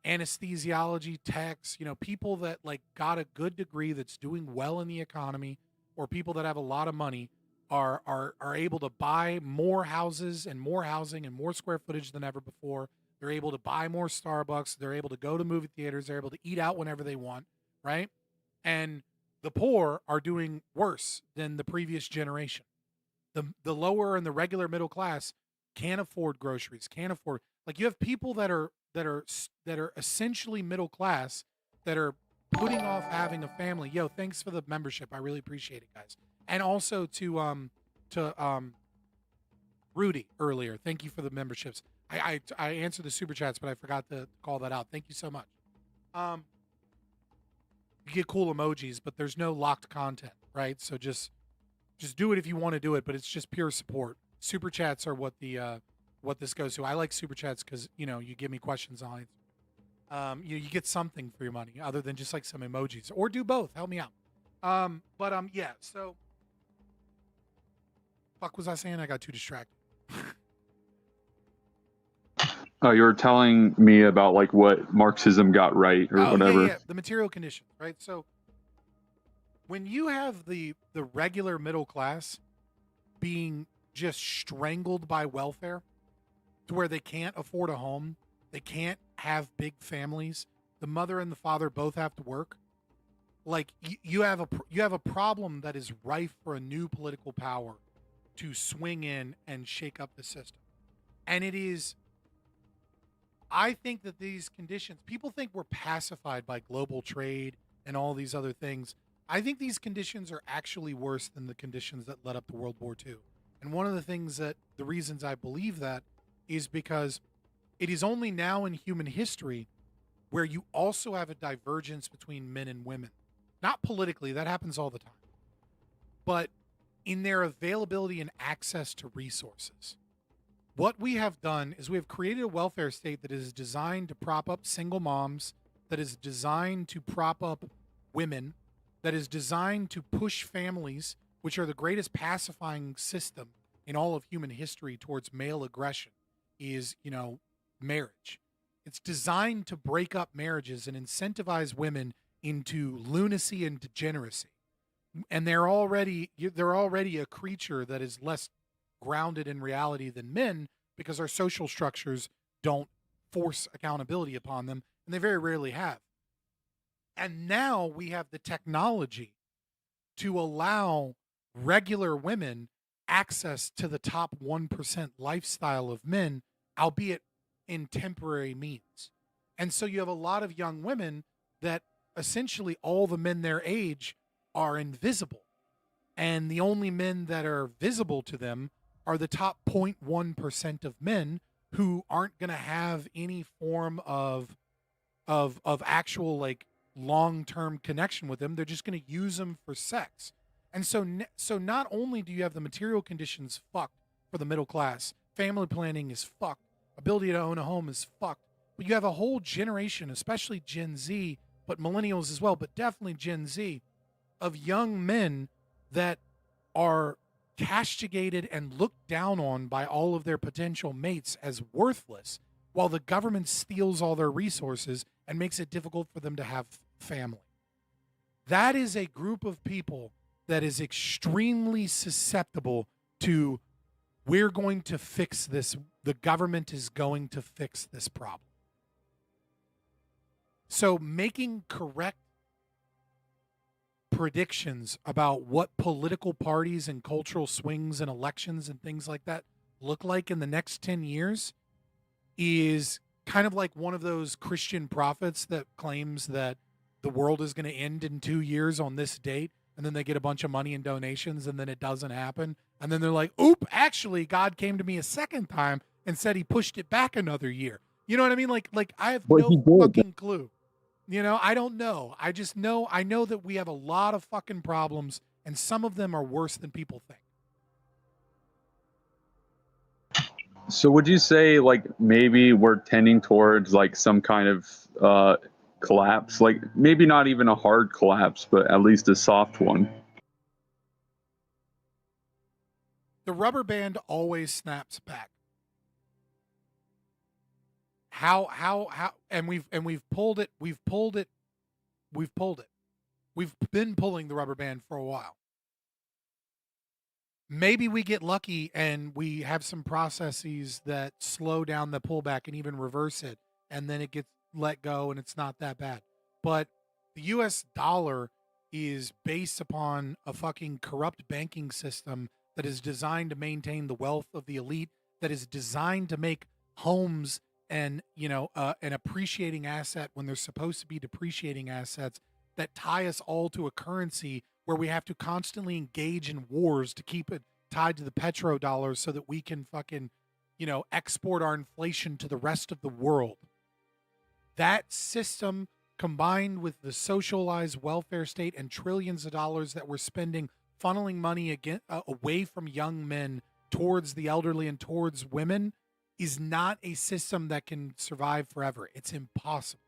anesthesiology techs, people that like got a good degree that's doing well in the economy, or people that have a lot of money, are able to buy more houses and more housing and more square footage than ever before. They're able to buy more Starbucks. They're able to go to movie theaters. They're able to eat out whenever they want, right? And the poor are doing worse than the previous generation. The lower and the regular middle class can't afford groceries, can't afford, like, you have people that are essentially middle class that are putting off having a family. Yo, thanks for the membership. I really appreciate it, guys. And also to Rudy earlier. Thank you for the memberships. I answered the super chats, but I forgot to call that out. Thank you so much. You get cool emojis, but there's no locked content, right? So just do it if you want to do it, but it's just pure support. Super chats are what this goes to. I like super chats because you give me questions on it. You get something for your money other than just like some emojis, or do both. Help me out. Yeah. So, fuck was I saying? I got too distracted. Oh, you were telling me about like what Marxism got right or whatever. Yeah, the material conditions, right? So when you have the regular middle class being just strangled by welfare to where they can't afford a home, they can't have big families, the mother and the father both have to work, like you have a problem that is rife for a new political power to swing in and shake up the system. And it is, I think that these conditions, people think we're pacified by global trade and all these other things. I think these conditions are actually worse than the conditions that led up to World War II. And one of the reasons I believe that is because it is only now in human history where you also have a divergence between men and women. Not politically, that happens all the time, but in their availability and access to resources. What we have done is we have created a welfare state that is designed to prop up single moms, that is designed to prop up women, that is designed to push families, which are the greatest pacifying system in all of human history towards male aggression, is, marriage. It's designed to break up marriages and incentivize women into lunacy and degeneracy. And they're already a creature that is less grounded in reality than men, because our social structures don't force accountability upon them, and they very rarely have. And now we have the technology to allow regular women access to the top 1% lifestyle of men, albeit in temporary means. And so you have a lot of young women that essentially all the men their age are invisible. And the only men that are visible to them are the top 0.1% of men who aren't going to have any form of actual like long-term connection with them. They're just going to use them for sex. And so not only do you have the material conditions fucked for the middle class, family planning is fucked, ability to own a home is fucked, but you have a whole generation, especially Gen Z, but millennials as well, but definitely Gen Z, of young men that are castigated and looked down on by all of their potential mates as worthless, while the government steals all their resources and makes it difficult for them to have family. That is a group of people that is extremely susceptible to, we're going to fix this. The government is going to fix this problem. So making correct predictions about what political parties and cultural swings and elections and things like that look like in the next 10 years is kind of like one of those Christian prophets that claims that the world is going to end in 2 years on this date, and then they get a bunch of money and donations, and then it doesn't happen. And then they're like, oop, actually, God came to me a second time and said he pushed it back another year. You know what I mean? Like I have no fucking clue. You know, I don't know. I just know, I know that we have a lot of fucking problems, and some of them are worse than people think. So would you say like maybe we're tending towards like some kind of collapse, like maybe not even a hard collapse, but at least a soft one? The rubber band always snaps back. How and we've pulled it. We've been pulling the rubber band for a while. Maybe we get lucky and we have some processes that slow down the pullback and even reverse it, and then it gets let go and it's not that bad. But the US dollar is based upon a fucking corrupt banking system that is designed to maintain the wealth of the elite, that is designed to make homes and, you know, an appreciating asset when they're supposed to be depreciating assets, that tie us all to a currency where we have to constantly engage in wars to keep it tied to the petrodollar so that we can fucking, you know, export our inflation to the rest of the world. That system, combined with the socialized welfare state and trillions of dollars that we're spending funneling money again, away from young men towards the elderly and towards women, is not a system that can survive forever. It's impossible.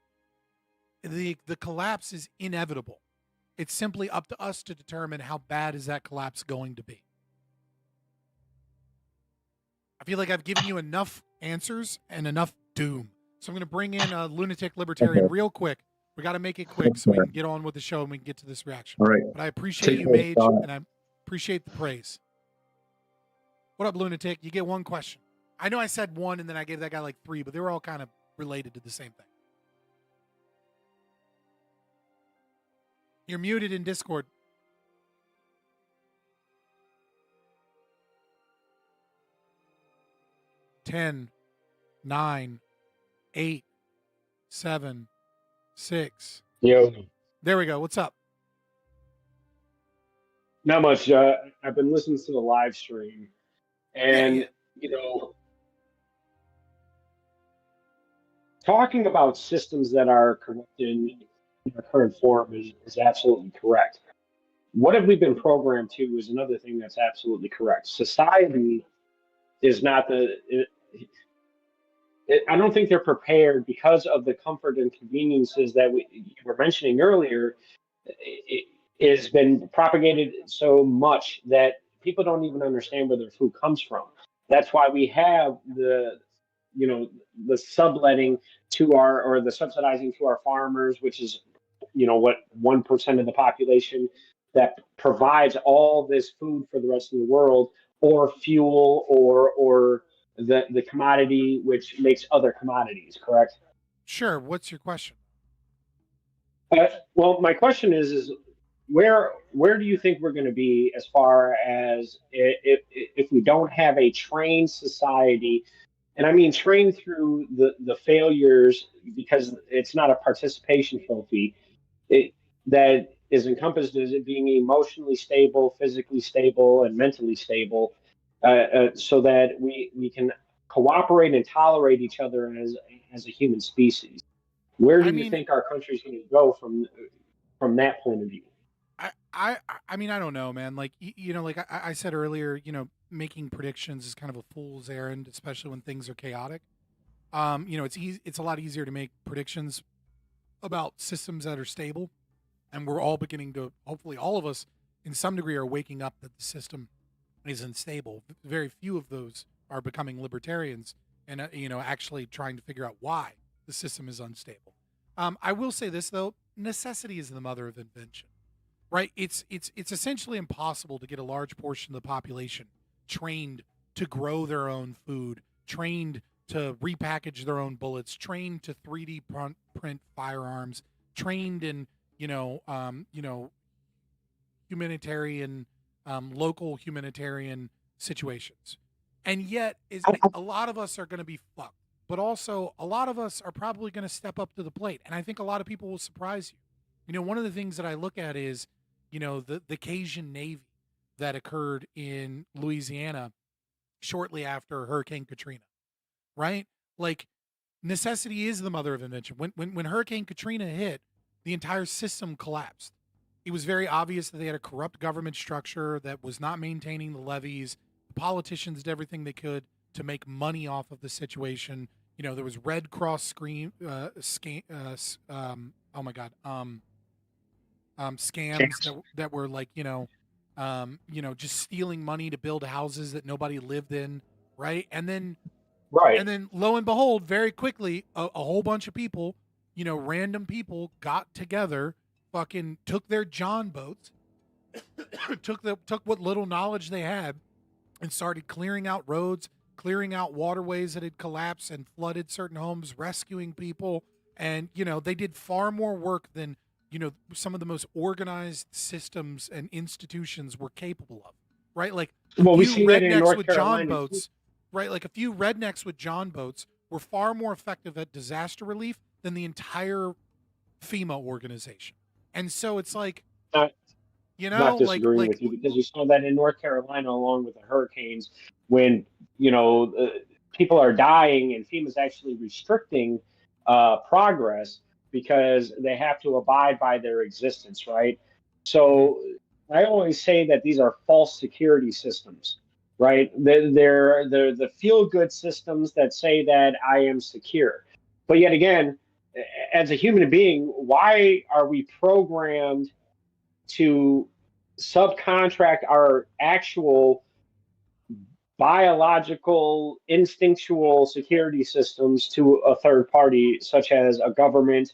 The collapse is inevitable. It's simply up to us to determine how bad is that collapse going to be. I feel like I've given you enough answers and enough doom. So I'm going to bring in a lunatic libertarian real quick. We got to make it quick so we can get on with the show and we can get to this reaction. All right. But I appreciate you, Mage, and I appreciate the praise. What up, lunatic? You get one question. I know I said one and then I gave that guy like three, but they were all kind of related to the same thing. You're muted in Discord. Ten, 9, 8, 7, 6. Yo. There we go. What's up? Not much. I've been listening to the live stream, and you know, talking about systems that are corrupted in their current form is absolutely correct. What have we been programmed to is another thing that's absolutely correct. Society is not I don't think they're prepared because of the comfort and conveniences that you were mentioning earlier. It has been propagated so much that people don't even understand where their food comes from. That's why we have the subletting to or the subsidizing to our farmers, which is, what 1% of the population that provides all this food for the rest of the world, or fuel, or the commodity which makes other commodities, correct? Sure. What's your question? Well, my question is where do you think we're going to be as far as if we don't have a trained society? And I mean trained through the failures, because it's not a participation trophy. That is encompassed as it being emotionally stable, physically stable, and mentally stable. so that we can cooperate and tolerate each other as a human species. Where do I you mean, think our country's going to go from that point of view? I mean, I don't know, man. Like, like I said earlier, making predictions is kind of a fool's errand, especially when things are chaotic. It's easy. It's a lot easier to make predictions about systems that are stable, and we're all beginning to, hopefully, all of us, in some degree, are waking up that the system is unstable. Very few of those are becoming libertarians, and actually trying to figure out why the system is unstable. I will say this though: necessity is the mother of invention. Right? It's essentially impossible to get a large portion of the population trained to grow their own food, trained to repackage their own bullets, trained to 3D print firearms, trained in humanitarian, local humanitarian situations. And yet, a lot of us are going to be fucked, but also a lot of us are probably going to step up to the plate. And I think a lot of people will surprise you. One of the things that I look at is, the Cajun Navy that occurred in Louisiana shortly after Hurricane Katrina, right? Like, necessity is the mother of invention. When Hurricane Katrina hit, the entire system collapsed. It was very obvious that they had a corrupt government structure that was not maintaining the levees. The politicians did everything they could to make money off of the situation. There was Red Cross scams that were like, just stealing money to build houses that nobody lived in, right? And then lo and behold, very quickly, a whole bunch of people, random people got together, fucking took their John boats, took what little knowledge they had, and started clearing out roads, clearing out waterways that had collapsed and flooded certain homes, rescuing people. And, they did far more work than, some of the most organized systems and institutions were capable of, right? Like We see that in North with Carolina John boats, right? Like a few rednecks with John boats were far more effective at disaster relief than the entire FEMA organization. And so it's like, not disagreeing with you, because you saw that in North Carolina along with the hurricanes when people are dying and FEMA's actually restricting progress because they have to abide by their existence, right? So I always say that these are false security systems, right? They're the feel-good systems that say that I am secure. But yet again, as a human being, why are we programmed to subcontract our actual biological, instinctual security systems to a third party, such as a government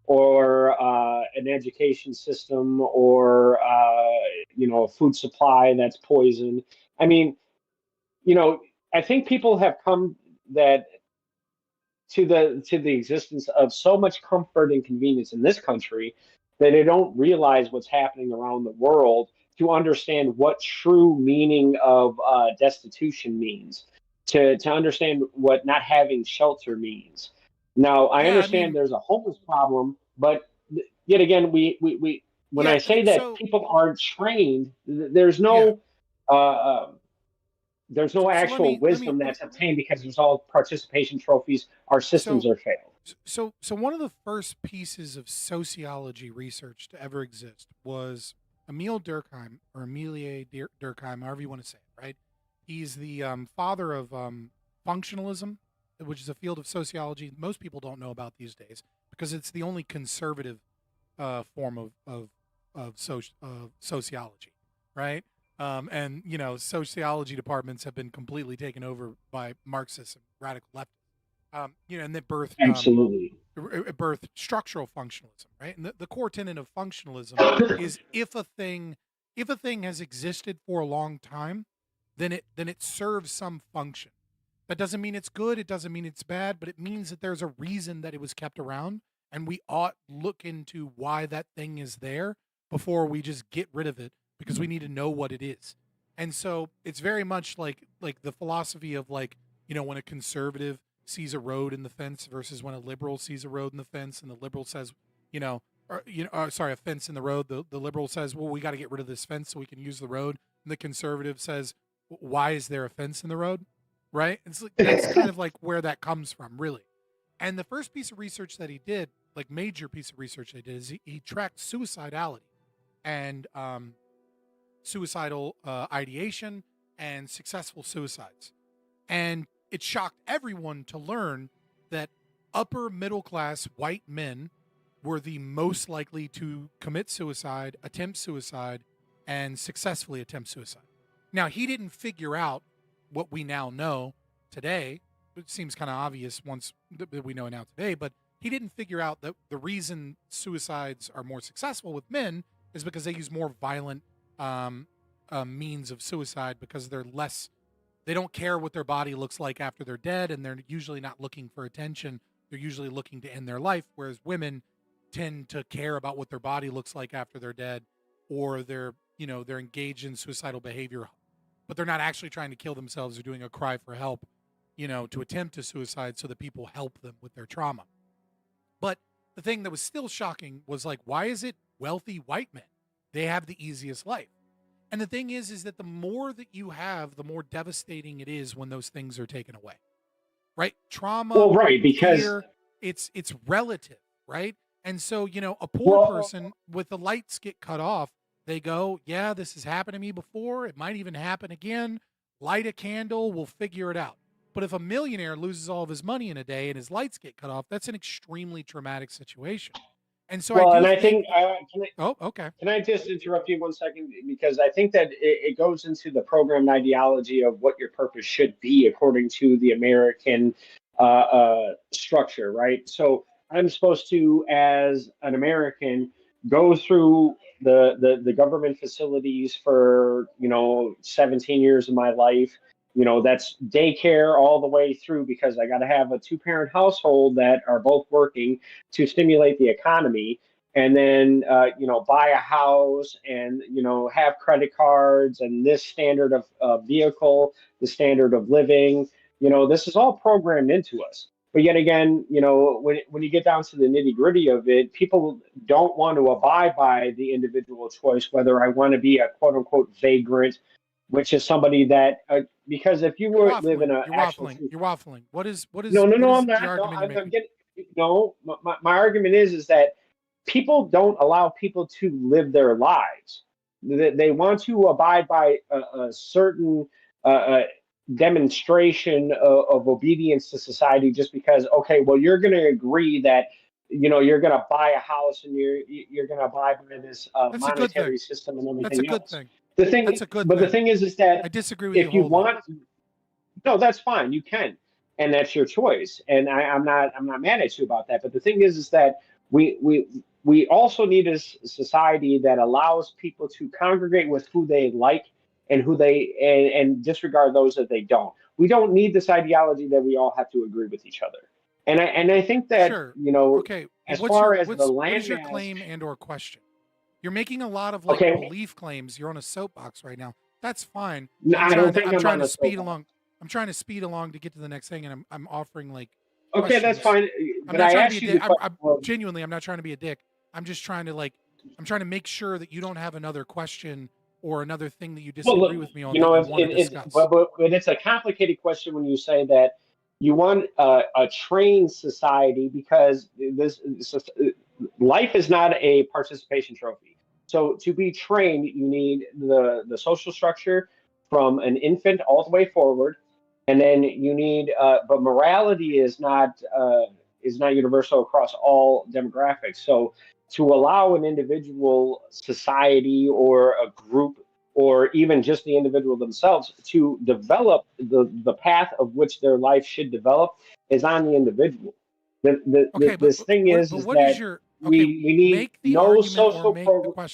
or an education system or a food supply that's poisoned? I mean, I think people have come to the existence of so much comfort and convenience in this country that they don't realize what's happening around the world to understand what true meaning of destitution means, to understand what not having shelter means. Now, I understand there's a homeless problem, but yet again, when I say that people aren't trained, there's no actual wisdom that's obtained because there's all participation trophies. Our systems are failed. So one of the first pieces of sociology research to ever exist was Emil Durkheim, or Amelia Durkheim, however you want to say it, right? He's the father of functionalism, which is a field of sociology most people don't know about these days because it's the only conservative form of sociology, right? And sociology departments have been completely taken over by Marxists and radical leftists. And that birthed absolutely birthed structural functionalism, right? And the core tenet of functionalism is if a thing has existed for a long time, then it serves some function. That doesn't mean it's good, it doesn't mean it's bad, but it means that there's a reason that it was kept around, and we ought look into why that thing is there before we just get rid of it, because we need to know what it is. And so it's very much like the philosophy of when a conservative sees a road in the fence versus when a liberal sees a road in the fence, and the liberal says, a fence in the road. The liberal says, well, we got to get rid of this fence so we can use the road. And the conservative says, why is there a fence in the road, right? It's like, that's kind of like where that comes from, really. And the first piece of research that he did, like major piece of research they did, is he tracked suicidality and suicidal ideation and successful suicides. And it shocked everyone to learn that upper middle class white men were the most likely to commit suicide, attempt suicide, and successfully attempt suicide. Now, he didn't figure out what we now know today. It seems kind of obvious once that we know now today, but he didn't figure out that the reason suicides are more successful with men is because they use more violent means of suicide, because they don't care what their body looks like after they're dead, and they're usually not looking for attention. They're usually looking to end their life, whereas women tend to care about what their body looks like after they're dead, or they're engaged in suicidal behavior, but they're not actually trying to kill themselves or doing a cry for help, to attempt to suicide so that people help them with their trauma. But the thing that was still shocking was, like, why is it wealthy white men? They have the easiest life. And the thing is that the more that you have, the more devastating it is when those things are taken away, right? Trauma, well, right, because fear, it's relative, right? And so, a poor person with the lights get cut off, they go, yeah, this has happened to me before. It might even happen again. Light a candle, we'll figure it out. But if a millionaire loses all of his money in a day and his lights get cut off, that's an extremely traumatic situation. And so I think okay. Can I just interrupt you 1 second? Because I think that it goes into the programmed ideology of what your purpose should be according to the American structure, right? So I'm supposed to, as an American, go through the government facilities for 17 years of my life. That's daycare all the way through, because I got to have a 2-parent household that are both working to stimulate the economy, and then buy a house and have credit cards and this standard of vehicle, the standard of living. This is all programmed into us. But yet again, when you get down to the nitty gritty of it, people don't want to abide by the individual choice, whether I want to be a quote unquote vagrant, which is somebody that because if you were live in a you're waffling. What is no, I'm not. My argument is that people don't allow people to live their lives. They want to abide by a certain demonstration of obedience to society, just because, okay, well, you're going to agree that you're going to buy a house and you're going to abide by this monetary system and everything else. That's a good thing. The thing is that I disagree with you. If you want, no, that's fine. You can, and that's your choice. And I'm not mad at you about that. But the thing is that we also need a society that allows people to congregate with who they like and who they and disregard those that they don't. We don't need this ideology that we all have to agree with each other. And I think that okay. As far as the land, what is your claim and/or question? You're making a lot of belief claims. You're on a soapbox right now. That's fine. No, I'm trying to speed along. I'm trying to speed along to get to the next thing, and I'm offering okay, questions. that's fine. But I asked you, genuinely, I'm not trying to be a dick. I'm just trying to I'm trying to make sure that you don't have another question or another thing that you disagree with me on. But it's a complicated question when you say that you want a trained society, because life is not a participation trophy. So to be trained, you need the social structure from an infant all the way forward, and then you need. But morality is not universal across all demographics. So to allow an individual, society, or a group, or even just the individual themselves to develop the path of which their life should develop is on the individual. This thing is that we need no social program.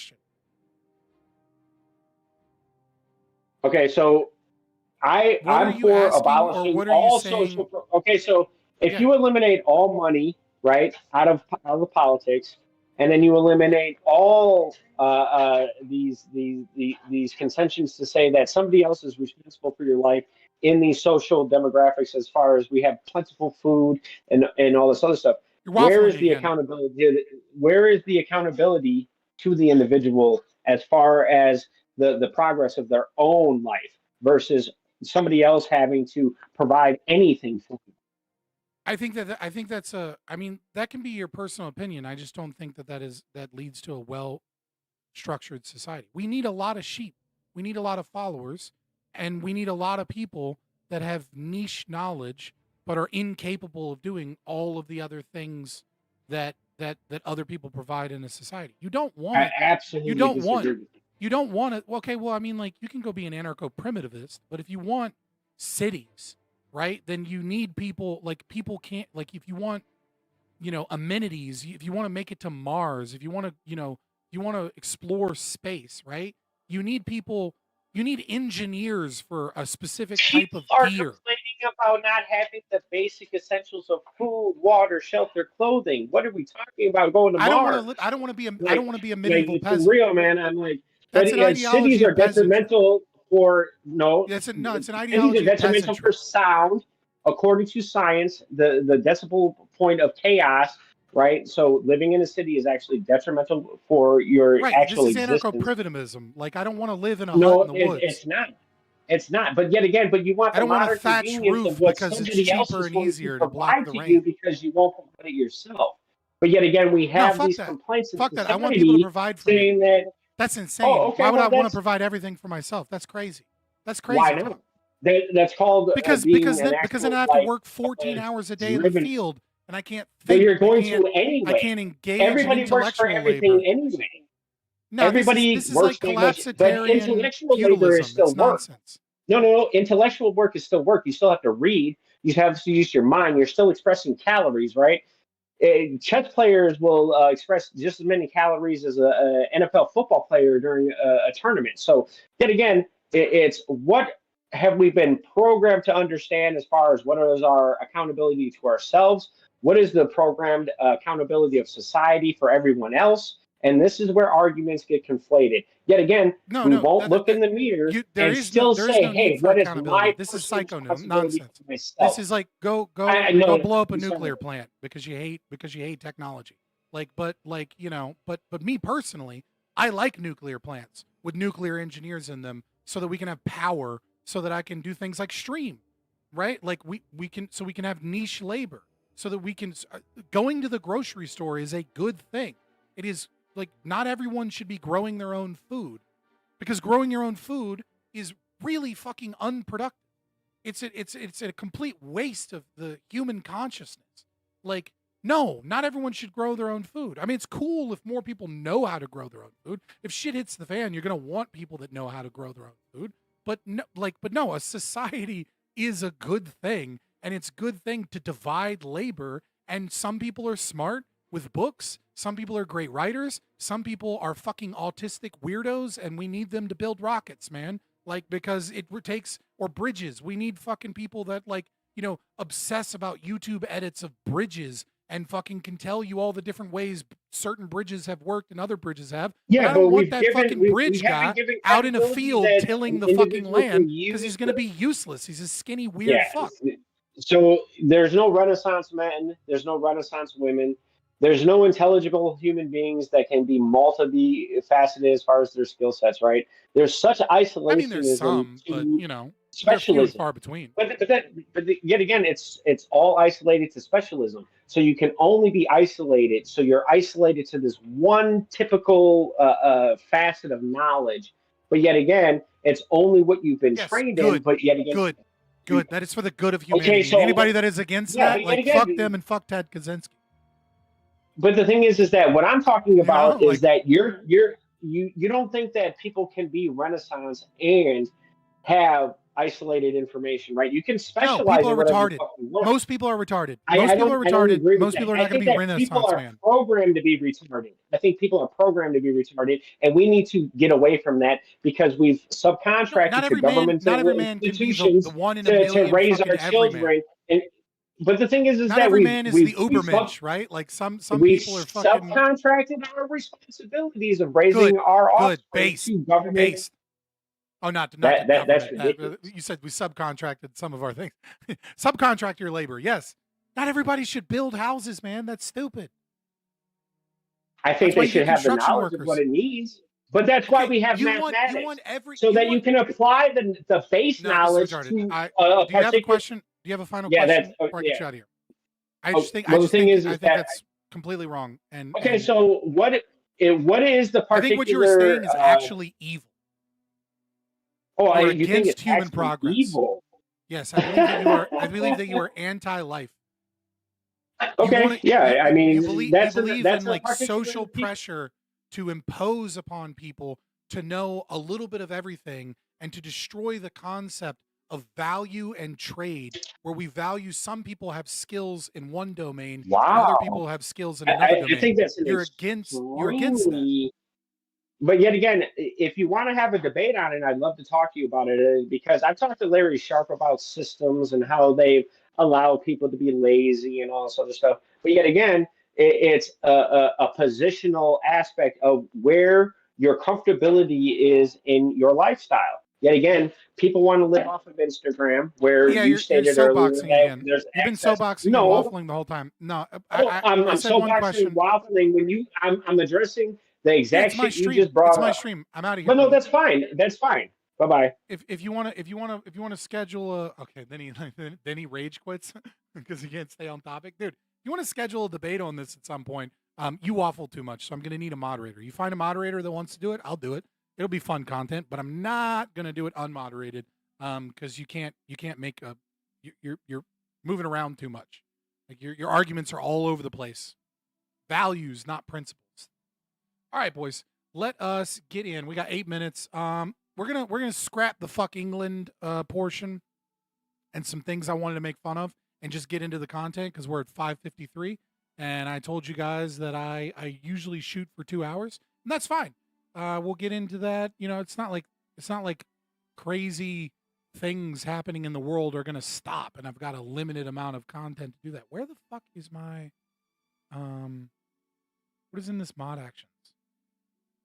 Okay, so I'm for abolishing all social. Okay, so if you eliminate all money, right, out of the politics, and then you eliminate all these contentions to say that somebody else is responsible for your life in these social demographics, as far as we have plentiful food and all this other stuff. Where is the accountability? Where is the accountability to the individual as far as the progress of their own life? versus somebody else having to provide anything for you. I think that's I mean, that can be your personal opinion. I just don't think that leads to a well structured society. We need a lot of sheep. We need a lot of followers, and we need a lot of people that have niche knowledge but are incapable of doing all of the other things that other people provide in a society. You don't want I absolutely you don't disagree want with you. you don't want it. Okay, well, I mean, like, you can go be an anarcho-primitivist, but if you want cities, right, then you need people. Like, people can't, like, if you want, amenities, if you want to make it to Mars, if you want to, you want to explore space, right? You need people, you need engineers for a specific type of People are gear. complaining about not having the basic essentials of food, water, shelter, clothing. What are we talking about going to I don't Mars? want to. I don't want to be a. I Like, don't want to be a medieval like for peasant. real, man. I'm like, but That's an ideology cities are of peasantry. detrimental for no. It's an Cities are ideology of detrimental peasantry. for sound, according to science. The decibel point of chaos, right? So living in a city is actually detrimental for your Right. actual This is existence. anarcho-primitivism. Like, I don't want to live in a No, hut in the woods. it's not. It's not. But yet again, but you want I the don't want a modern thatched convenience roof of what because it's somebody else cheaper is and going easier to to block provide the to rain. you because you won't provide it yourself. But yet again, we No, have fuck these that. complaints in Fuck that. I society want people to provide for me. saying that. That's insane. Oh, okay. Why would Well, I want to that's provide everything for myself? That's crazy. That's crazy. why to me. not? That's called Because being because an then actual I have to like work 14 uh, hours a day in the driven. field, and I can't But think. you're going I to anyway. can't engage Everybody in works for intellectual everything labor. anyway. No, Everybody this is works like for much, but collapsitarian intellectual labor is feudalism. still It's work. nonsense. No. Intellectual work is still work. You still have to read. You have to use your mind. You're still expressing calories, right? Chess players will express just as many calories as a NFL football player during a tournament. So, yet again, it's what have we been programmed to understand as far as what is our accountability to ourselves? What is the programmed accountability of society for everyone else? And this is where arguments get conflated. Yet again, we won't look in the mirror and still say, "Hey, need for what is accountability. my This is personal psycho responsibility nonsense. for myself?" This is like go I know blow up a I'm sorry. nuclear plant because you hate technology. But me personally, I like nuclear plants with nuclear engineers in them so that we can have power, so that I can do things like stream, right? Like we can have niche labor, so that we can going to the grocery store is a good thing. It is. Like, not everyone should be growing their own food, because growing your own food is really fucking unproductive. It's a complete waste of the human consciousness. Like, no, not everyone should grow their own food. I mean, it's cool if more people know how to grow their own food. If shit hits the fan, you're gonna want people that know how to grow their own food. But no, a society is a good thing, and it's a good thing to divide labor. And some people are smart with books. Some people are great writers. Some people are fucking autistic weirdos, and we need them to build rockets, man. Like, because it takes, or bridges. We need fucking people that, like, obsess about YouTube edits of bridges and fucking can tell you all the different ways certain bridges have worked and other bridges have. Yeah, but I don't want we've that given fucking bridge guy out in a field that tilling the individuals fucking can land use because he's gonna be useless. He's a skinny weird fuck. So there's no Renaissance men, there's no Renaissance women, there's no intelligible human beings that can be multifaceted as far as their skill sets, right? There's such isolationism. I mean, there's some, but they're few and specialism. far between. But yet again, it's all isolated to specialism. So you can only be isolated. So you're isolated to this one typical facet of knowledge. But yet again, it's only what you've been trained in. But yet again, good. That is for the good of humanity. Okay, so anybody that is against that, like, fuck them and fuck Ted Kaczynski. But the thing is that what I'm talking about is that you don't think that people can be Renaissance and have isolated information, right? You can specialize. No, people in are whatever retarded. you fucking want. Most people are retarded. I Most people don't- are I don't retarded. agree with Most that. people are I not going think to be that people Renaissance are man. programmed to be retarded. I think people are programmed to be retarded, and we need to get away from that because we've subcontracted Not to every man- governments not and every man can be the institutions one in a to million raise our fucking everyman. children. But the thing is Not that every we've, man is we've, the we've Ubermensch, right? Like some we've people are fucking subcontracted our responsibilities of raising our offspring to government. based. Oh, not That's government. ridiculous. You said we subcontracted some of our things. Subcontract your labor, yes. Not everybody should build houses, man. That's stupid. I think That's why they you should get have the construction knowledge of what it needs. But that's why we have you mathematics, want every so that you can apply the base No, this is knowledge retarded. to Do you have a particular. question? Do you have a final Yeah, question that's before I get you out of here? I Oh, just think well, the thing is I think that that's completely wrong. And okay. and So what is the I think what you were particular? saying is actually evil. Oh, You are you think against it's human actually progress. evil? Yes, I believe that you are. I believe that you are anti-life. Okay, yeah. I mean, you that's believe that's in a like particular social pressure to impose upon people to know a little bit of everything and to destroy the concept of value and trade, where we value some people have skills in one domain and other people Wow. have skills in another domain. I think that's an You're against that. But yet again, if you want to have a debate on it, I'd love to talk to you about it, because I've talked to Larry Sharp about systems and how they allow people to be lazy and all this other stuff. But yet again, it's a positional aspect of where your comfortability is in your lifestyle. Yet again, people want to live off of Instagram, where Yeah, you you're stated earlier soapboxing that again. there's You've been access. soapboxing and No, waffling the whole time. No, I'm I said one soapboxing question. and waffling when I'm addressing the Dude, exact it's my shit you stream. just brought It's up. my stream. I'm out of here. But no, brother. that's fine. That's fine. Bye bye. If you wanna schedule a okay, then he rage quits because he can't stay on topic, dude. If you want to schedule a debate on this at some point, you waffle too much, so I'm gonna need a moderator. You find a moderator that wants to do it, I'll do it. It'll be fun content, but I'm not gonna do it unmoderated, because you can't make a you're moving around too much. Like your arguments are all over the place. Values, not principles. All right, boys. Let us get in. We got 8 minutes. We're gonna scrap the fuck England portion and some things I wanted to make fun of and just get into the content because we're at 5:53. And I told you guys that I usually shoot for 2 hours, and that's fine. We'll get into that. You know, it's not like crazy things happening in the world are gonna stop, and I've got a limited amount of content to do that. Where the fuck is my what is in this mod actions?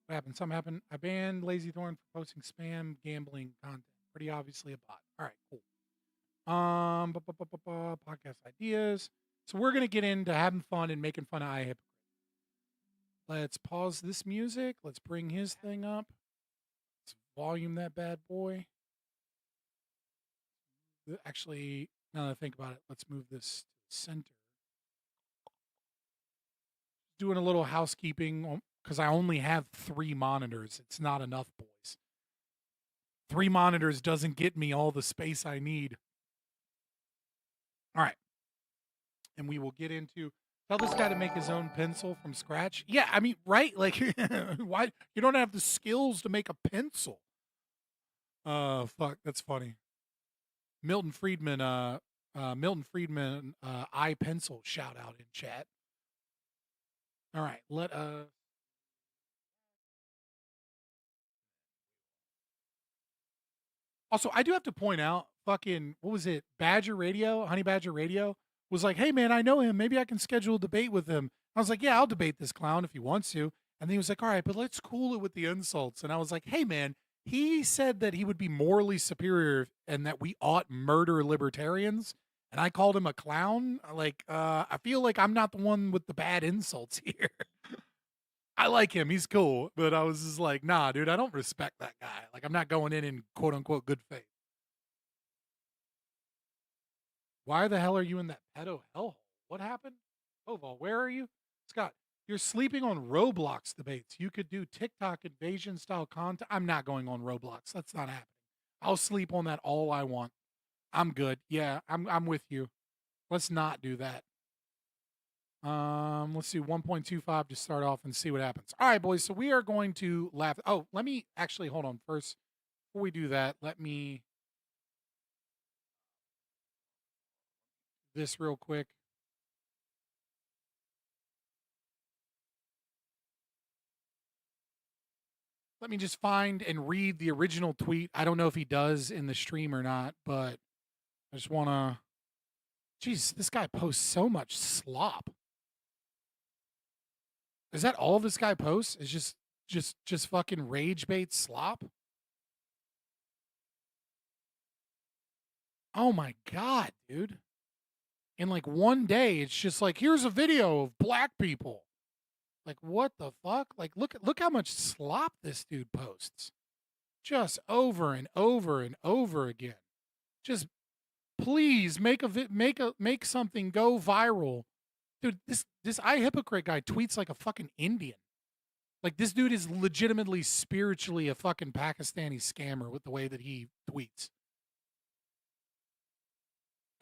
What happened? Something happened. I banned Lazy Thorn for posting spam gambling content. Pretty obviously a bot. All right, cool. Podcast ideas. So we're gonna get into having fun and making fun of iHypocrite. Let's pause this music. Let's bring his thing up. Let's volume that bad boy. Actually, now that I think about it, let's move this to the center. Doing a little housekeeping because I only have 3 monitors. It's not enough, boys. 3 monitors doesn't get me all the space I need. All right. And we will get into tell this guy to make his own pencil from scratch. Yeah, I mean, right? Like, why you don't have the skills to make a pencil? Fuck, that's funny. Milton Friedman, iPencil shout out in chat. All right, let Also, I do have to point out, fucking, what was it? Badger Radio, Honey Badger Radio was like, hey man, I know him. Maybe I can schedule a debate with him. I was like, yeah, I'll debate this clown if he wants to. And then he was like, all right, but let's cool it with the insults. And I was like, hey man, he said that he would be morally superior and that we ought murder libertarians. And I called him a clown. Like, I feel like I'm not the one with the bad insults here. I like him. He's cool. But I was just like, nah, dude, I don't respect that guy. Like, I'm not going in quote unquote good faith. Why the hell are you in that pedo hellhole? What happened? Oval, where are you? Scott, you're sleeping on Roblox debates. You could do TikTok invasion style content. I'm not going on Roblox. That's not happening. I'll sleep on that all I want. I'm good. Yeah, I'm with you. Let's not do that. Let's see 1.25 to start off and see what happens. All right, boys. So we are going to laugh. Oh, let me actually hold on first. Before we do that, let me this real quick. Let me just find and read the original tweet. I don't know if he does in the stream or not, but I just want to. Jeez, this guy posts so much slop. Is that all this guy posts? Is just fucking rage bait slop? Oh my god, dude. In like one day, it's just like, here's a video of black people. Like, what the fuck? Like, look how much slop this dude posts, just over and over and over again. Just please make something go viral, dude. This iHypocrite guy tweets like a fucking Indian. Like, this dude is legitimately spiritually a fucking Pakistani scammer with the way that he tweets.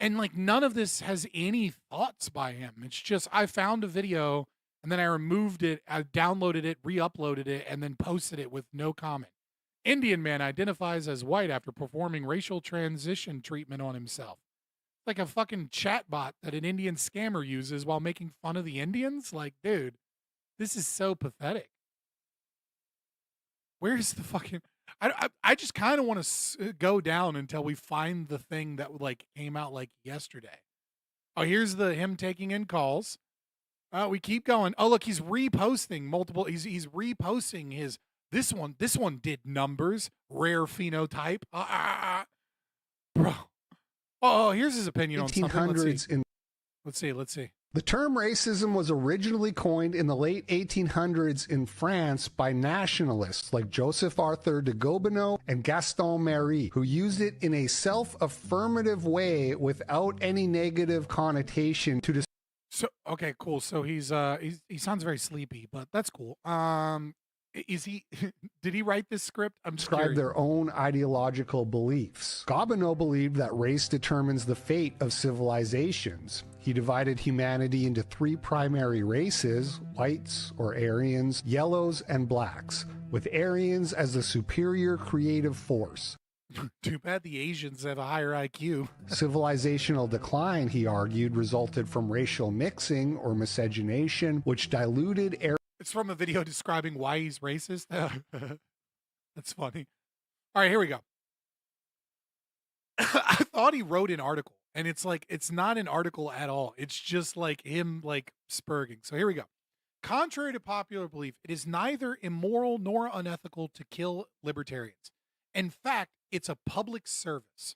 And like, none of this has any thoughts by him. It's just, I found a video and then I removed it, I downloaded it, re-uploaded it, and then posted it with no comment. Indian man identifies as white after performing racial transition treatment on himself. Like a fucking chatbot that an Indian scammer uses while making fun of the Indians. Like, dude, this is so pathetic. Where's the fucking... I just kind of want to go down until we find the thing that like came out like yesterday. Oh, here's him taking in calls. We keep going. Oh, look, he's reposting multiple. He's reposting his this one did numbers, rare phenotype. Bro. Oh, here's his opinion on something. 1800s Let's see. The term racism was originally coined in the late 1800s in France by nationalists like Joseph Arthur de Gobineau and Gaston Marie, who used it in a self-affirmative way without any negative connotation to describe. So okay, cool. So he sounds very sleepy, but that's cool. Is he? Did he write this script? I'm just curious. Their own ideological beliefs. Gobineau believed that race determines the fate of civilizations. He divided humanity into three primary races: whites or Aryans, yellows, and blacks, with Aryans as the superior creative force. Too bad the Asians have a higher IQ. Civilizational decline, he argued, resulted from racial mixing or miscegenation, which diluted It's from a video describing why he's racist. That's funny. All right, here we go. I thought he wrote an article, and it's like, it's not an article at all. It's just like him like spurging. So here we go. Contrary to popular belief, it is neither immoral nor unethical to kill libertarians. In fact, it's a public service.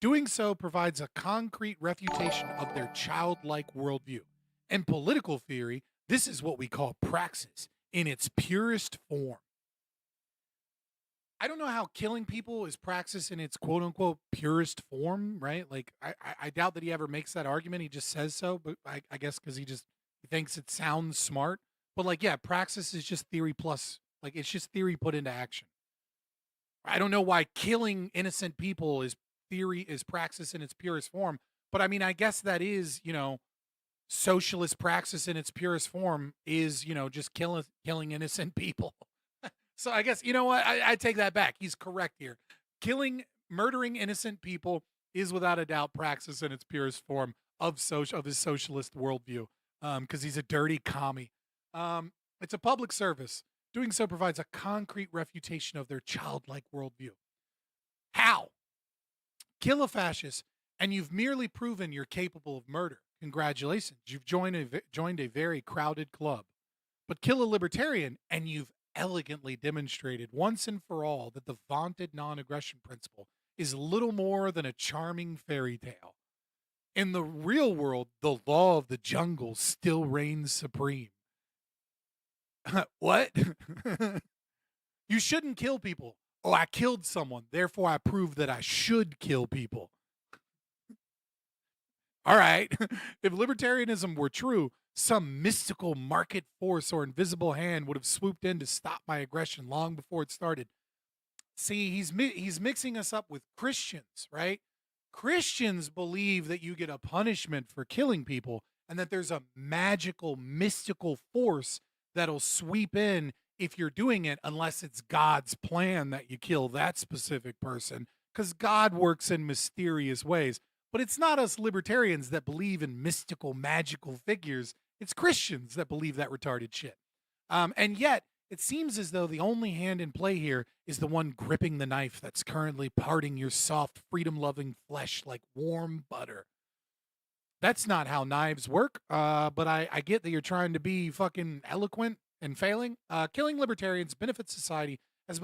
Doing so provides a concrete refutation of their childlike worldview. In political theory, this is what we call praxis in its purest form. I don't know how killing people is praxis in its quote unquote purest form, right? Like, I doubt that he ever makes that argument. He just says so, but I guess because he thinks it sounds smart. But like, yeah, praxis is just theory plus, like, it's just theory put into action. I don't know why killing innocent people is praxis in its purest form. But I mean, I guess that is, socialist praxis in its purest form is, just killing innocent people. So I guess, you know what? I take that back. He's correct here. Murdering innocent people is without a doubt praxis in its purest form of his socialist worldview. Because he's a dirty commie. It's a public service. Doing so provides a concrete refutation of their childlike worldview. How? Kill a fascist, and you've merely proven you're capable of murder. Congratulations, you've joined a very crowded club. But kill a libertarian, and you've elegantly demonstrated once and for all that the vaunted non-aggression principle is little more than a charming fairy tale. In the real world, the law of the jungle still reigns supreme. What? You shouldn't kill people. Oh, I killed someone, therefore I prove that I should kill people. All right. If libertarianism were true, some mystical market force or invisible hand would have swooped in to stop my aggression long before it started. See, he's mixing us up with Christians, right? Christians believe that you get a punishment for killing people and that there's a magical, mystical force that'll sweep in if you're doing it, unless it's God's plan that you kill that specific person, because God works in mysterious ways. But it's not us libertarians that believe in mystical, magical figures. It's Christians that believe that retarded shit. And yet, it seems as though the only hand in play here is the one gripping the knife that's currently parting your soft, freedom-loving flesh like warm butter. That's not how knives work, but I get that you're trying to be fucking eloquent and failing. Killing libertarians benefits society at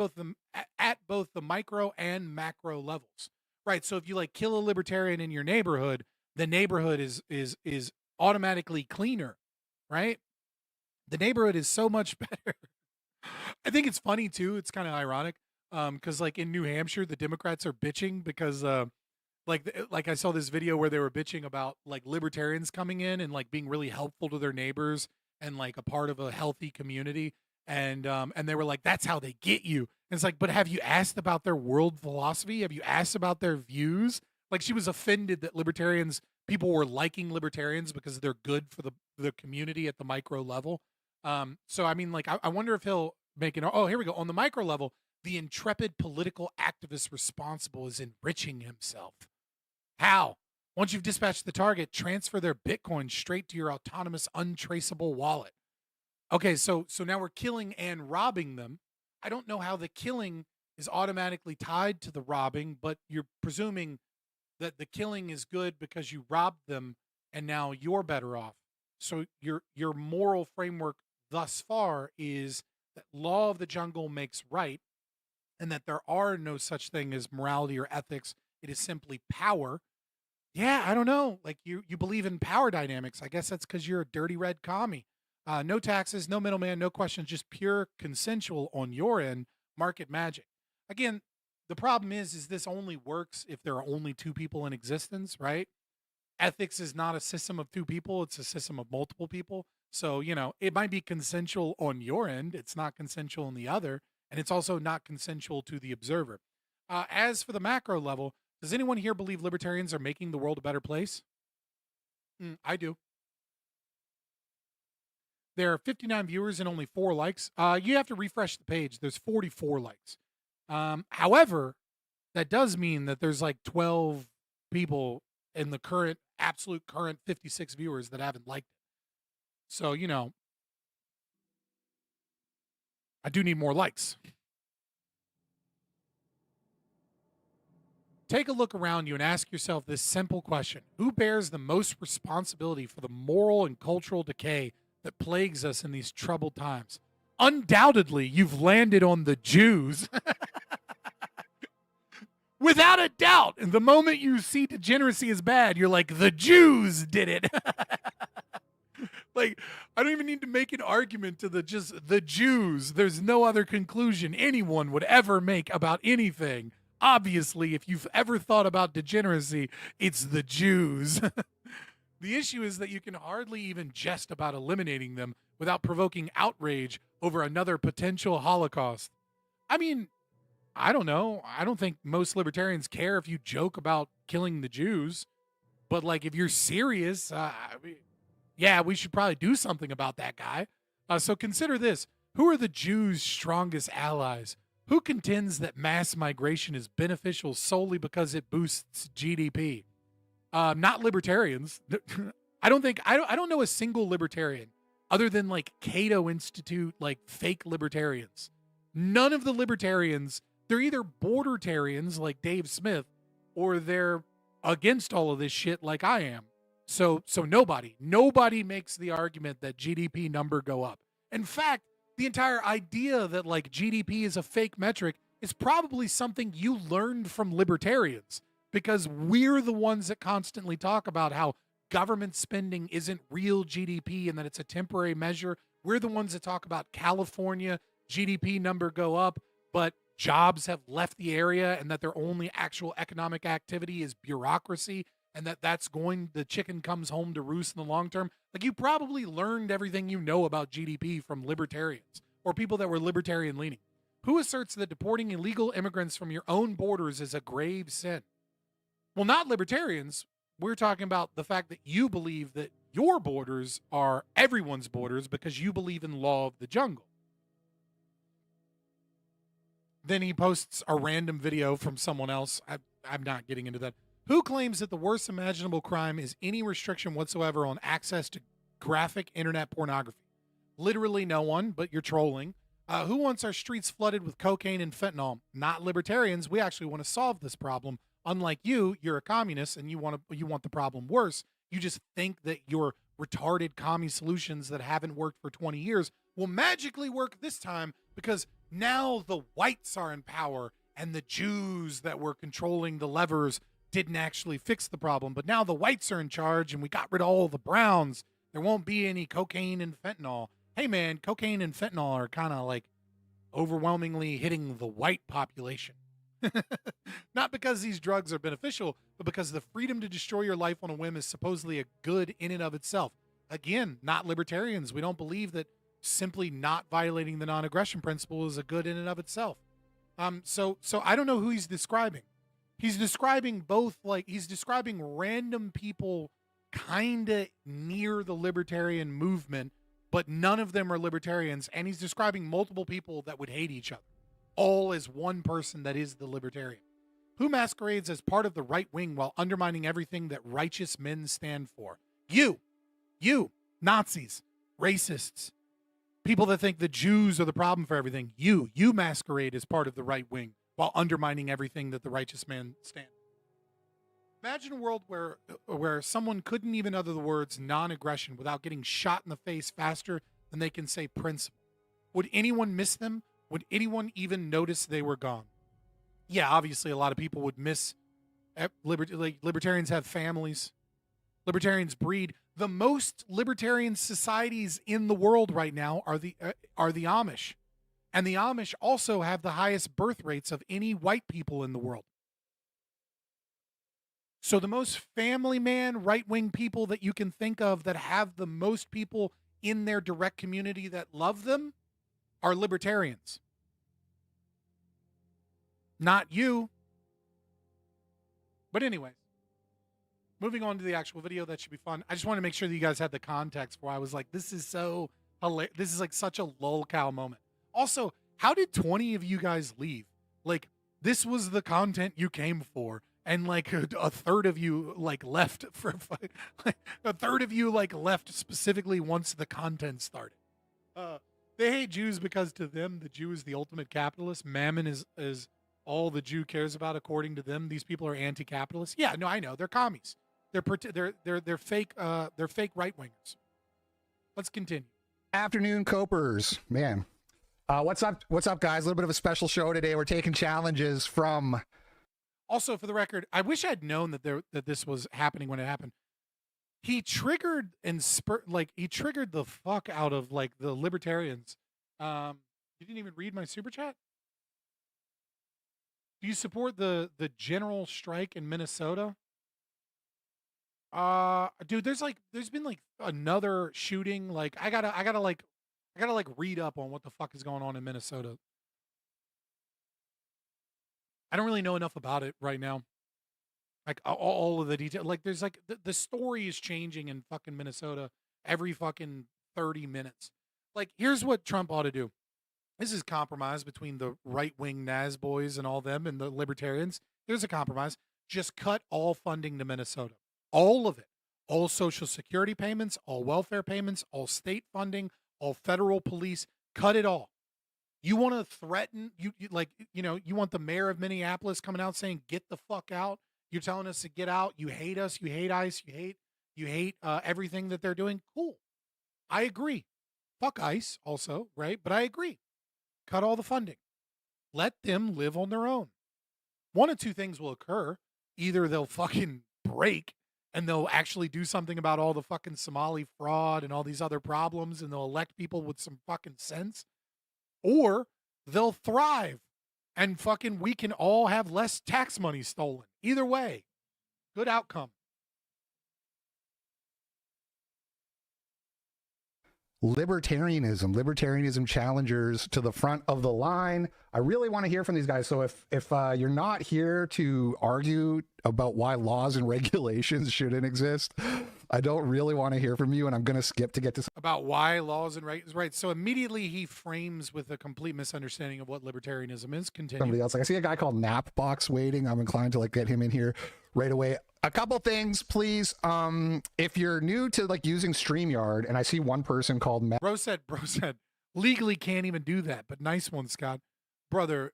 both the micro and macro levels. Right, so if you like kill a libertarian in your neighborhood, the neighborhood is automatically cleaner, right? The neighborhood is so much better. I think it's funny too. It's kind of ironic because like in New Hampshire, the Democrats are bitching because like I saw this video where they were bitching about like libertarians coming in and like being really helpful to their neighbors and like a part of a healthy community. And they were like, that's how they get you. And it's like, but have you asked about their world philosophy? Have you asked about their views? Like she was offended that people were liking libertarians because they're good for the community at the micro level. So I mean, like, I wonder if he'll make it. Oh, here we go. On the micro level, the intrepid political activist responsible is enriching himself. How? Once you've dispatched the target, transfer their Bitcoin straight to your autonomous, untraceable wallet. Okay, so now we're killing and robbing them. I don't know how the killing is automatically tied to the robbing, but you're presuming that the killing is good because you robbed them and now you're better off. So your moral framework thus far is that law of the jungle makes right and that there are no such thing as morality or ethics. It is simply power. Yeah, I don't know. Like you believe in power dynamics. I guess that's because you're a dirty red commie. No taxes, no middleman, no questions, just pure consensual on your end, market magic. Again, the problem is this only works if there are only two people in existence, right? Ethics is not a system of two people, it's a system of multiple people. So, it might be consensual on your end, it's not consensual on the other, and it's also not consensual to the observer. As for the macro level, does anyone here believe libertarians are making the world a better place? I do. There are 59 viewers and only 4 likes. You have to refresh the page. There's 44 likes. However, that does mean that there's like 12 people in the absolute current 56 viewers that haven't liked it. So, I do need more likes. Take a look around you and ask yourself this simple question. Who bears the most responsibility for the moral and cultural decay that plagues us in these troubled times? Undoubtedly, you've landed on the Jews. Without a doubt. And the moment you see degeneracy as bad, you're like, the Jews did it. Like, I don't even need to make an argument to the Jews. There's no other conclusion anyone would ever make about anything. Obviously, if you've ever thought about degeneracy, it's the Jews. The issue is that you can hardly even jest about eliminating them without provoking outrage over another potential Holocaust. I mean, I don't know. I don't think most libertarians care if you joke about killing the Jews. But, like, if you're serious, yeah, we should probably do something about that guy. So consider this. Who are the Jews' strongest allies? Who contends that mass migration is beneficial solely because it boosts GDP? Not libertarians. I don't know a single libertarian other than like Cato Institute, like fake libertarians. None of the libertarians, they're either bordertarians like Dave Smith, or they're against all of this shit like I am. So nobody makes the argument that GDP number go up. In fact, the entire idea that like GDP is a fake metric is probably something you learned from libertarians, because we're the ones that constantly talk about how government spending isn't real GDP and that it's a temporary measure. We're the ones that talk about California GDP number go up, but jobs have left the area and that their only actual economic activity is bureaucracy, and the chicken comes home to roost in the long term. Like, you probably learned everything you know about GDP from libertarians or people that were libertarian leaning. Who asserts that deporting illegal immigrants from your own borders is a grave sin? Well, not libertarians. We're talking about the fact that you believe that your borders are everyone's borders because you believe in law of the jungle. Then he posts a random video from someone else. I'm not getting into that. Who claims that the worst imaginable crime is any restriction whatsoever on access to graphic internet pornography? Literally no one, but you're trolling. Who wants our streets flooded with cocaine and fentanyl? Not libertarians. We actually want to solve this problem. Unlike you, you're a communist and you want the problem worse. You just think that your retarded commie solutions that haven't worked for 20 years will magically work this time because now the whites are in power and the Jews that were controlling the levers didn't actually fix the problem. But now the whites are in charge and we got rid of all the browns. There won't be any cocaine and fentanyl. hey man, cocaine and fentanyl are kind of like overwhelmingly hitting the white population. Not because these drugs are beneficial, but because the freedom to destroy your life on a whim is supposedly a good in and of itself. Again, not libertarians. We don't believe that simply not violating the non-aggression principle is a good in and of itself. So I don't know who he's describing. He's describing both, like he's describing random people kind of near the libertarian movement, but none of them are libertarians. And he's describing multiple people that would hate each other, all as one person that is the libertarian, who masquerades as part of the right wing while undermining everything that righteous men stand for. You, Nazis, racists, people that think the Jews are the problem for everything. You masquerade as part of the right wing while undermining everything that the righteous men stand. Imagine a world where someone couldn't even utter the words non-aggression without getting shot in the face faster than they can say principle. Would anyone miss them? Would anyone even notice they were gone? Yeah, obviously a lot of people would miss libertarians have families. Libertarians breed. The most libertarian societies in the world right now are the Amish. And the Amish also have the highest birth rates of any white people in the world. So the most family man, right-wing people that you can think of that have the most people in their direct community that love them are libertarians. Not you. But anyways, moving on to the actual video, that should be fun. I just want to make sure that you guys had the context where I was like, this is so hilarious. This is like such a lolcow moment. Also, how did 20 of you guys leave? Like, this was the content you came for. And like a third of you like left for like, a third of you like left specifically once the content started. They hate Jews because to them the Jew is the ultimate capitalist. Mammon is all the Jew cares about according to them. These people are anti-capitalist. Yeah, no, I know they're commies. They're fake right wingers. Let's continue. Afternoon, Copers, man. What's up, guys? A little bit of a special show today. We're taking challenges from. Also, for the record, I wish I'd known that this was happening when it happened. He triggered he triggered the fuck out of like the libertarians. You didn't even read my super chat? Do you support the general strike in Minnesota? Dude, there's been like another shooting. Like I gotta read up on what the fuck is going on in Minnesota. I don't really know enough about it right now. Like all of the detail. Like there's like the story is changing in fucking Minnesota every fucking 30 minutes. Like here's what Trump ought to do. This is compromise between the right-wing Naz boys and all them and the libertarians. Here's a compromise. Just cut all funding to Minnesota. All of it. All Social Security payments, all welfare payments, all state funding, all federal police. Cut it all. You want to threaten, you want the mayor of Minneapolis coming out saying, get the fuck out. You're telling us to get out. You hate us. You hate ICE. You hate everything that they're doing. Cool. I agree. Fuck ICE also, right? But I agree. Cut all the funding. Let them live on their own. One of two things will occur. Either they'll fucking break and they'll actually do something about all the fucking Somali fraud and all these other problems and they'll elect people with some fucking sense. Or they'll thrive and fucking we can all have less tax money stolen. Either way, good outcome. Libertarianism challengers to the front of the line. I really want to hear from these guys. So if you're not here to argue about why laws and regulations shouldn't exist, I don't really want to hear from you, and I'm going to skip to get to about why laws and rights. Right. So immediately he frames with a complete misunderstanding of what libertarianism is. Continue. Somebody else. Like I see a guy called Napbox waiting. I'm inclined to like get him in here right away. A couple things, please. If you're new to like using StreamYard, and I see one person called Matt. Bro said, legally can't even do that. But nice one, Scott. Brother.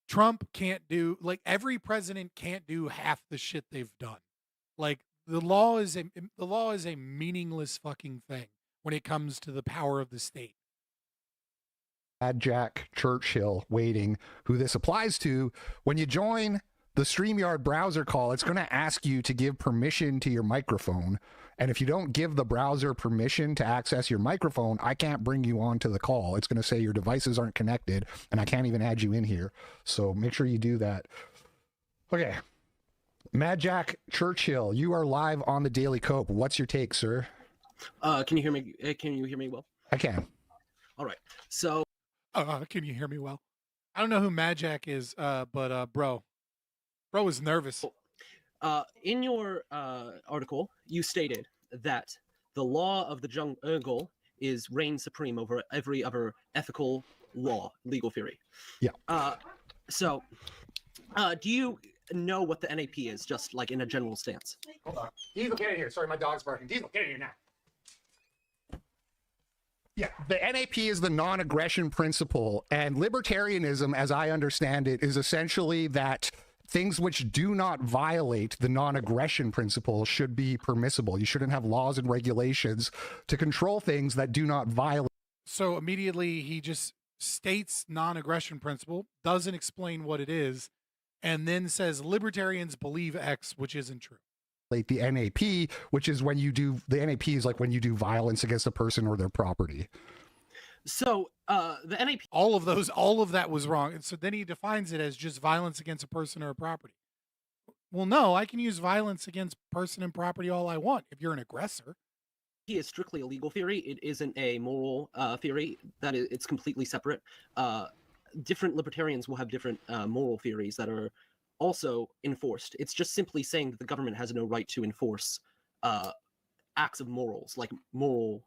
Trump can't do, like every president can't do half the shit they've done. Like the law is a meaningless fucking thing when it comes to the power of the state. Jack Churchill waiting, who this applies to. When you join the StreamYard browser call, it's going to ask you to give permission to your microphone. And if you don't give the browser permission to access your microphone, I can't bring you onto the call. It's going to say your devices aren't connected and I can't even add you in here. So make sure you do that. Okay. Mad Jack Churchill, you are live on the Daily Cope. What's your take, sir? Can you hear me? Can you hear me well? I can. All right. So, can you hear me well? I don't know who Mad Jack is, but bro is nervous. In your article, you stated that the law of the jungle is reign supreme over every other ethical law, legal theory. Yeah. So, do you know what the NAP is, just like in a general stance? Hold on. Diesel, get in here. Sorry, my dog's barking. Diesel, get in here now. Yeah, the NAP is the non-aggression principle, and libertarianism, as I understand it, is essentially that things which do not violate the non-aggression principle should be permissible. You shouldn't have laws and regulations to control things that do not violate. So immediately he just states non-aggression principle, doesn't explain what it is, and then says libertarians believe X, which isn't true. The NAP, which is when you do, the NAP is like when you do violence against a person or their property. So the NAP, all of that was wrong. And so then he defines it as just violence against a person or a property. Well, no, I can use violence against person and property all I want if you're an aggressor. He is strictly a legal theory. It isn't a moral theory. It's completely separate. Different libertarians will have different moral theories that are also enforced. It's just simply saying that the government has no right to enforce acts of morals, like moral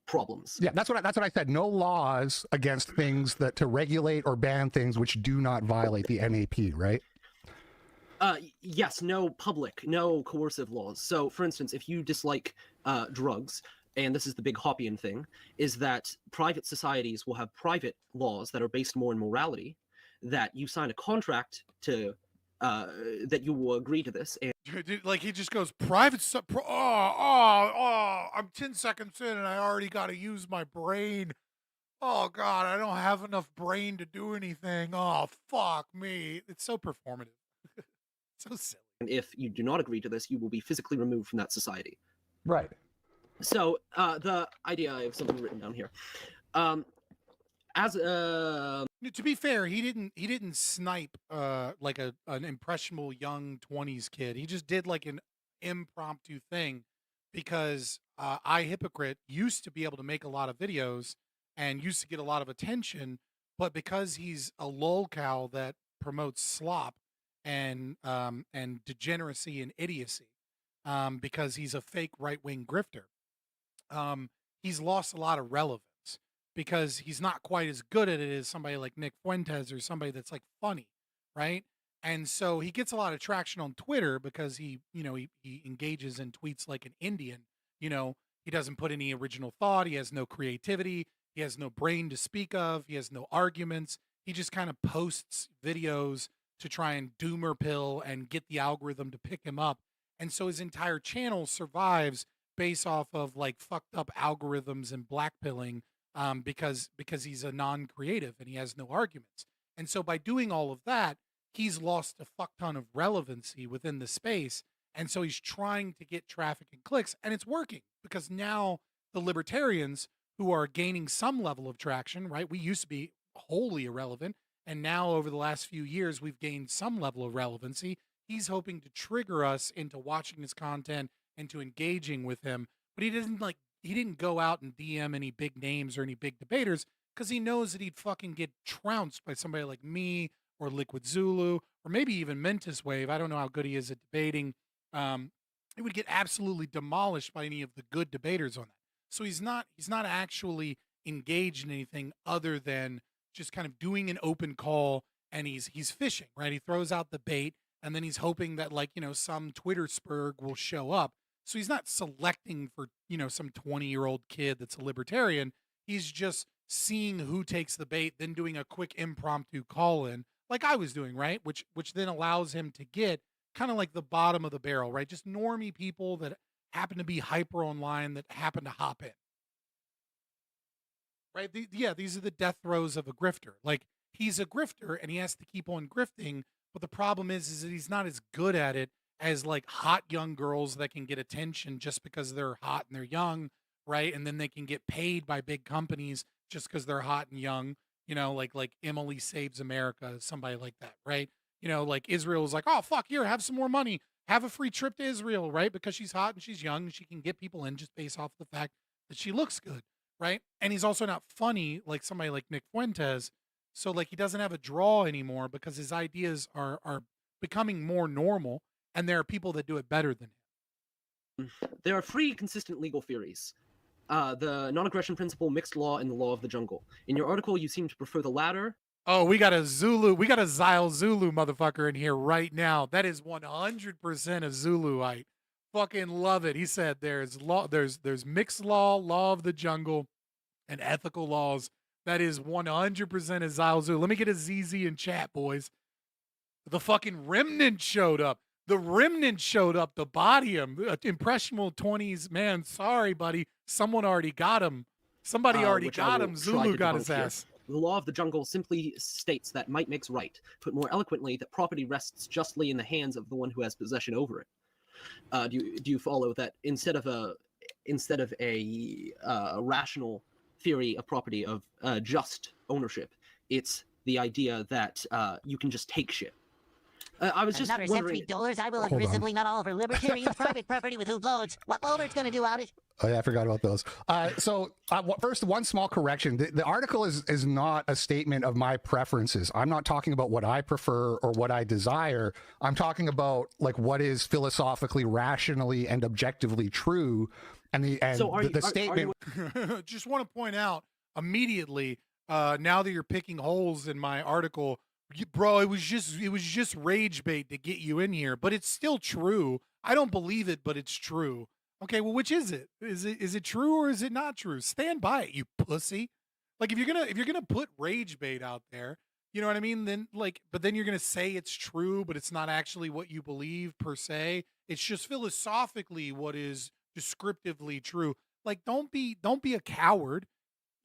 problems. Yeah, that's what I said. No laws against things that to regulate or ban things which do not violate the NAP, right? Yes, no coercive laws. So, for instance, if you dislike drugs, and this is the big Hoppian thing, is that private societies will have private laws that are based more in morality, that you sign a contract to that you will agree to this. And Dude, like he just goes I'm 10 seconds in and I already got to use my brain. Oh God, I don't have enough brain to do anything. Oh fuck me. It's so performative. So silly. And if you do not agree to this, you will be physically removed from that society. Right. So the idea, I have something written down here. To be fair, he didn't snipe like an impressionable young 20s kid. He just did like an impromptu thing because iHypocrite used to be able to make a lot of videos and used to get a lot of attention, but because he's a lolcow that promotes slop and degeneracy and idiocy, because he's a fake right-wing grifter, he's lost a lot of relevance. Because he's not quite as good at it as somebody like Nick Fuentes or somebody that's like funny, right? And so he gets a lot of traction on Twitter because he engages in tweets like an Indian. He doesn't put any original thought. He has no creativity. He has no brain to speak of. He has no arguments. He just kind of posts videos to try and doomer pill and get the algorithm to pick him up. And so his entire channel survives based off of like fucked up algorithms and blackpilling. Because he's a non-creative and he has no arguments. And so by doing all of that, he's lost a fuck ton of relevancy within the space. And so he's trying to get traffic and clicks, and it's working because now the libertarians who are gaining some level of traction, right? We used to be wholly irrelevant. And now over the last few years, we've gained some level of relevancy. He's hoping to trigger us into watching his content and to engaging with him. But he didn't go out and DM any big names or any big debaters because he knows that he'd fucking get trounced by somebody like me or Liquid Zulu or maybe even Mentis Wave. I don't know how good he is at debating. He would get absolutely demolished by any of the good debaters on that. So he's not actually engaged in anything other than just kind of doing an open call, and he's fishing, right? He throws out the bait and then he's hoping that some Twitter spurg will show up. So he's not selecting for, some 20-year-old kid that's a libertarian. He's just seeing who takes the bait, then doing a quick impromptu call in like I was doing, right? Which then allows him to get kind of like the bottom of the barrel, right? Just normie people that happen to be hyper online that happen to hop in. Right? These are the death throes of a grifter. Like he's a grifter and he has to keep on grifting, But the problem is that he's not as good at it as like hot young girls that can get attention just because they're hot and they're young, right? And then they can get paid by big companies just because they're hot and young, like Emily Saves America, somebody like that, right? Like Israel is like, oh fuck, here, have some more money, have a free trip to Israel, right? Because she's hot and she's young and she can get people in just based off the fact that she looks good, right? And he's also not funny like somebody like Nick Fuentes. So like he doesn't have a draw anymore because his ideas are becoming more normal, and there are people that do it better than him. There are three consistent legal theories. The non-aggression principle, mixed law, and the law of the jungle. In your article, you seem to prefer the latter. Oh, we got a Zyle Zulu motherfucker in here right now. That is 100% a Zuluite. Fucking love it. He said there's mixed law, law of the jungle, and ethical laws. That is 100% a Zyle Zulu. Let me get a ZZ in chat, boys. The fucking remnant showed up. The remnant showed up to body him. Impressionable 20s. Man, sorry, buddy. Someone already got him. Somebody already got him. Zulu got his ass. The law of the jungle simply states that might makes right. Put more eloquently, that property rests justly in the hands of the one who has possession over it. Do you follow that instead of a rational theory of property of just ownership, it's the idea that you can just take shit. I was just Another wondering. $70, I will aggressively not all of our libertarians private property with hoop loads. What Wilbert's going to do out it? Oh yeah, I forgot about those. First, one small correction. The article is not a statement of my preferences. I'm not talking about what I prefer or what I desire. I'm talking about like what is philosophically, rationally, and objectively true. And the statement. Just want to point out immediately, now that you're picking holes in my article, bro, it was just rage bait to get you in here, but it's still true. I don't believe it, but it's true. Okay, well, which is it? Is it true or is it not true? Stand by it, you pussy. Like if you're gonna put rage bait out there, you know what I mean? Then but then you're gonna say it's true, but it's not actually what you believe per se. It's just philosophically what is descriptively true. Like don't be a coward.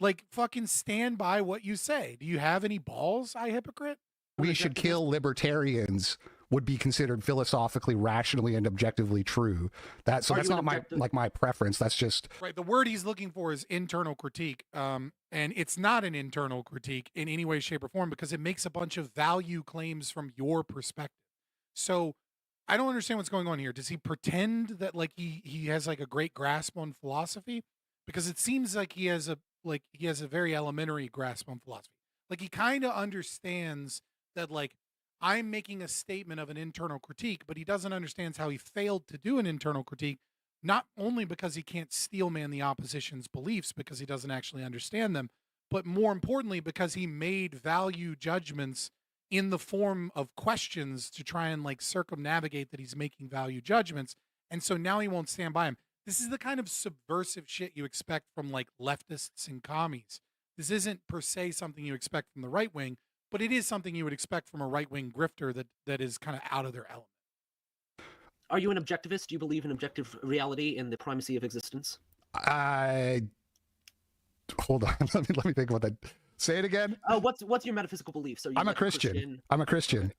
Like fucking stand by what you say. Do you have any balls, iHypocrite? We should kill libertarians would be considered philosophically, rationally, and objectively true. That's not my preference. That's just right. The word he's looking for is internal critique, and it's not an internal critique in any way, shape, or form because it makes a bunch of value claims from your perspective. So I don't understand what's going on here. Does he pretend that like he has like a great grasp on philosophy? Because it seems like he has a very elementary grasp on philosophy. Like he kind of understands that like I'm making a statement of an internal critique, but he doesn't understand how he failed to do an internal critique, not only because he can't steelman the opposition's beliefs because he doesn't actually understand them, but more importantly, because he made value judgments in the form of questions to try and like circumnavigate that he's making value judgments. And so now he won't stand by him. This is the kind of subversive shit you expect from like leftists and commies. This isn't per se something you expect from the right wing, but it is something you would expect from a right-wing grifter that is kind of out of their element. Are you an objectivist? Do you believe in objective reality and the primacy of existence? Hold on. Let me think about that. Say it again. What's your metaphysical beliefs? I'm a Christian. I'm a Christian.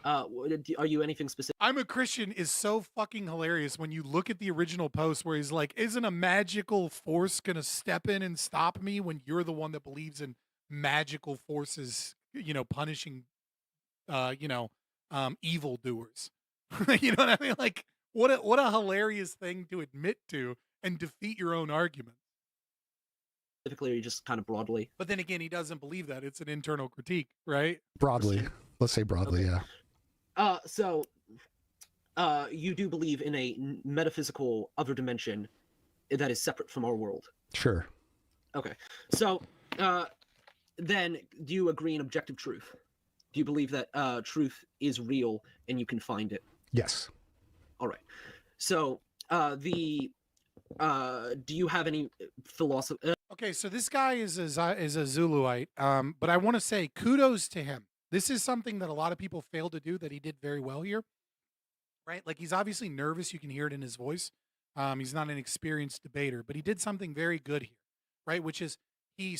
Are you anything specific? I'm a Christian is so fucking hilarious when you look at the original post where he's like, isn't a magical force going to step in and stop me when you're the one that believes in magical forces, punishing, evil doers. You know what I mean? Like, what a hilarious thing to admit to and defeat your own argument. Specifically, or you just kind of broadly? But then again, he doesn't believe that. It's an internal critique, right? Broadly. Let's say broadly, okay. Yeah. So you do believe in a metaphysical other dimension that is separate from our world? Sure. Okay. So then do you agree in objective truth? Do you believe that truth is real and you can find it? Yes. All right. So do you have any philosophy? Okay, so this guy is a Zuluite, but I want to say kudos to him. This is something that a lot of people fail to do that he did very well here, right? Like he's obviously nervous. You can hear it in his voice. He's not an experienced debater, but he did something very good here, right? Which is he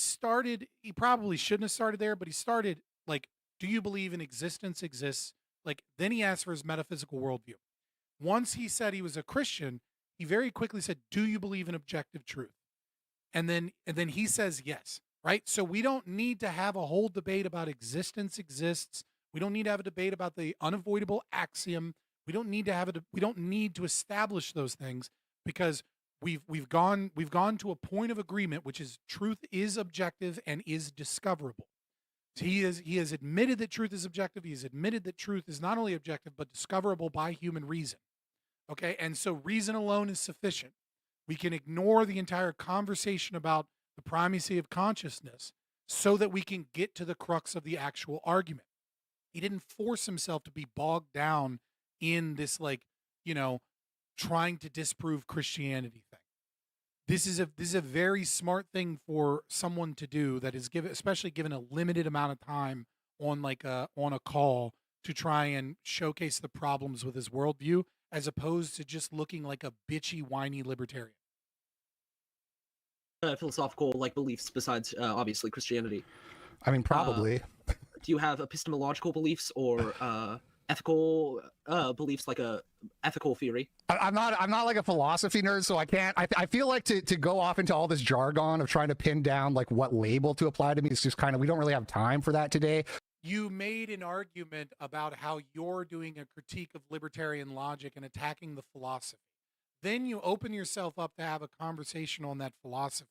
probably shouldn't have started there, but he started like, do you believe in existence exists? Like, then he asked for his metaphysical worldview. Once he said he was a Christian, he very quickly said, do you believe in objective truth? And then he says yes, right? So we don't need to have a whole debate about existence exists. We don't need to have a debate about the unavoidable axiom. We don't need to have we don't need to establish those things, because we've gone to a point of agreement, which is truth is objective and is discoverable. So he has admitted that truth is objective. He has admitted that truth is not only objective but discoverable by human reason. Okay, and so reason alone is sufficient. We can ignore the entire conversation about the primacy of consciousness so that we can get to the crux of the actual argument. He didn't force himself to be bogged down in this, like, you know, trying to disprove Christianity thing. This is a very smart thing for someone to do that is especially given a limited amount of time on a call to try and showcase the problems with his worldview, as opposed to just looking like a bitchy, whiny libertarian. Philosophical beliefs besides obviously Christianity. I mean, probably. Do you have epistemological beliefs or ethical beliefs, like a ethical theory? I'm not like a philosophy nerd, so I can't. I feel like to go off into all this jargon of trying to pin down like what label to apply to me is just kind of, we don't really have time for that today. You made an argument about how you're doing a critique of libertarian logic and attacking the philosophy. Then you open yourself up to have a conversation on that philosophy.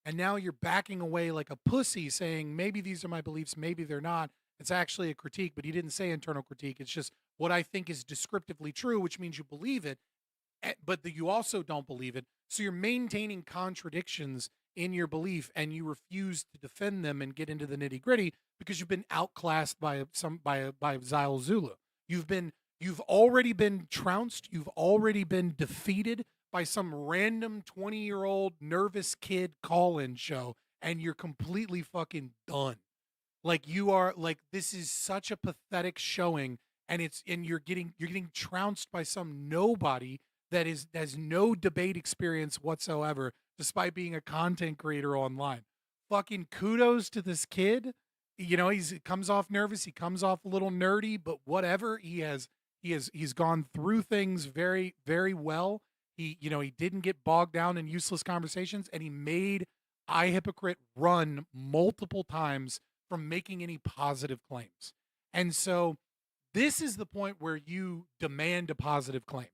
And now you're backing away like a pussy, saying, maybe these are my beliefs, maybe they're not. It's actually a critique, but he didn't say internal critique. It's just what I think is descriptively true, which means you believe it, but you also don't believe it. So you're maintaining contradictions in your belief, and you refuse to defend them and get into the nitty gritty because you've been outclassed by Xyle Zulu. You've already been trounced. You've already been defeated by some random 20-year-old nervous kid call-in show, and you're completely fucking done. Like, you are, like, this is such a pathetic showing, and you're getting trounced by some nobody that has no debate experience whatsoever, despite being a content creator online. Fucking kudos to this kid. You know, he comes off nervous, he comes off a little nerdy, but whatever. He's gone through things very, very well. He didn't get bogged down in useless conversations, and he made iHypocrite run multiple times from making any positive claims. And so this is the point where you demand a positive claim.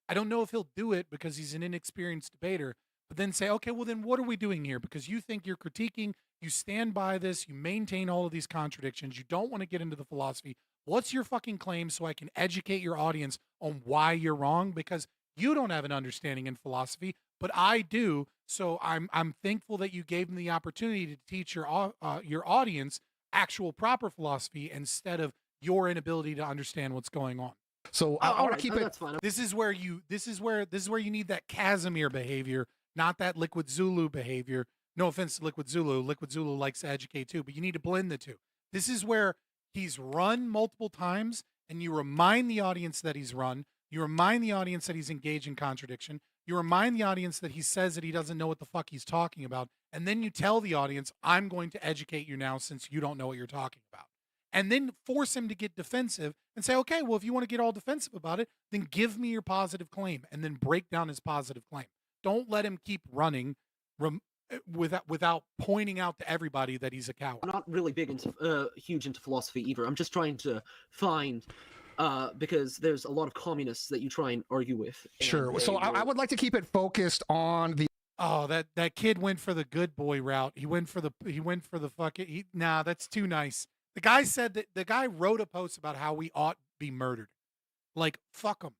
I don't know if he'll do it because he's an inexperienced debater, but then say, okay, well then what are we doing here? Because you think you're critiquing, you stand by this, you maintain all of these contradictions, you don't want to get into the philosophy. What's your fucking claim so I can educate your audience on why you're wrong? Because you don't have an understanding in philosophy, but I do. So I'm thankful that you gave them the opportunity to teach your audience actual proper philosophy instead of your inability to understand what's going on. So I want to keep it. That's fine. This is where you need that Casimir behavior, not that Liquid Zulu behavior. No offense to Liquid Zulu. Liquid Zulu likes to educate too, but you need to blend the two. This is where he's run multiple times, and you remind the audience that he's run. You remind the audience that he's engaged in contradiction. You remind the audience that he says that he doesn't know what the fuck he's talking about. And then you tell the audience, I'm going to educate you now since you don't know what you're talking about. And then force him to get defensive and say, okay, well, if you want to get all defensive about it, then give me your positive claim, and then break down his positive claim. Don't let him keep running without pointing out to everybody that he's a coward. I'm not really huge into philosophy either. I'm just trying to find, because there's a lot of communists that you try and argue with. Sure. So I would like to keep it focused on the. Oh, that kid went for the good boy route. He went for the fucking. Nah, that's too nice. The guy said that the guy wrote a post about how we ought to be murdered. Like, fuck him.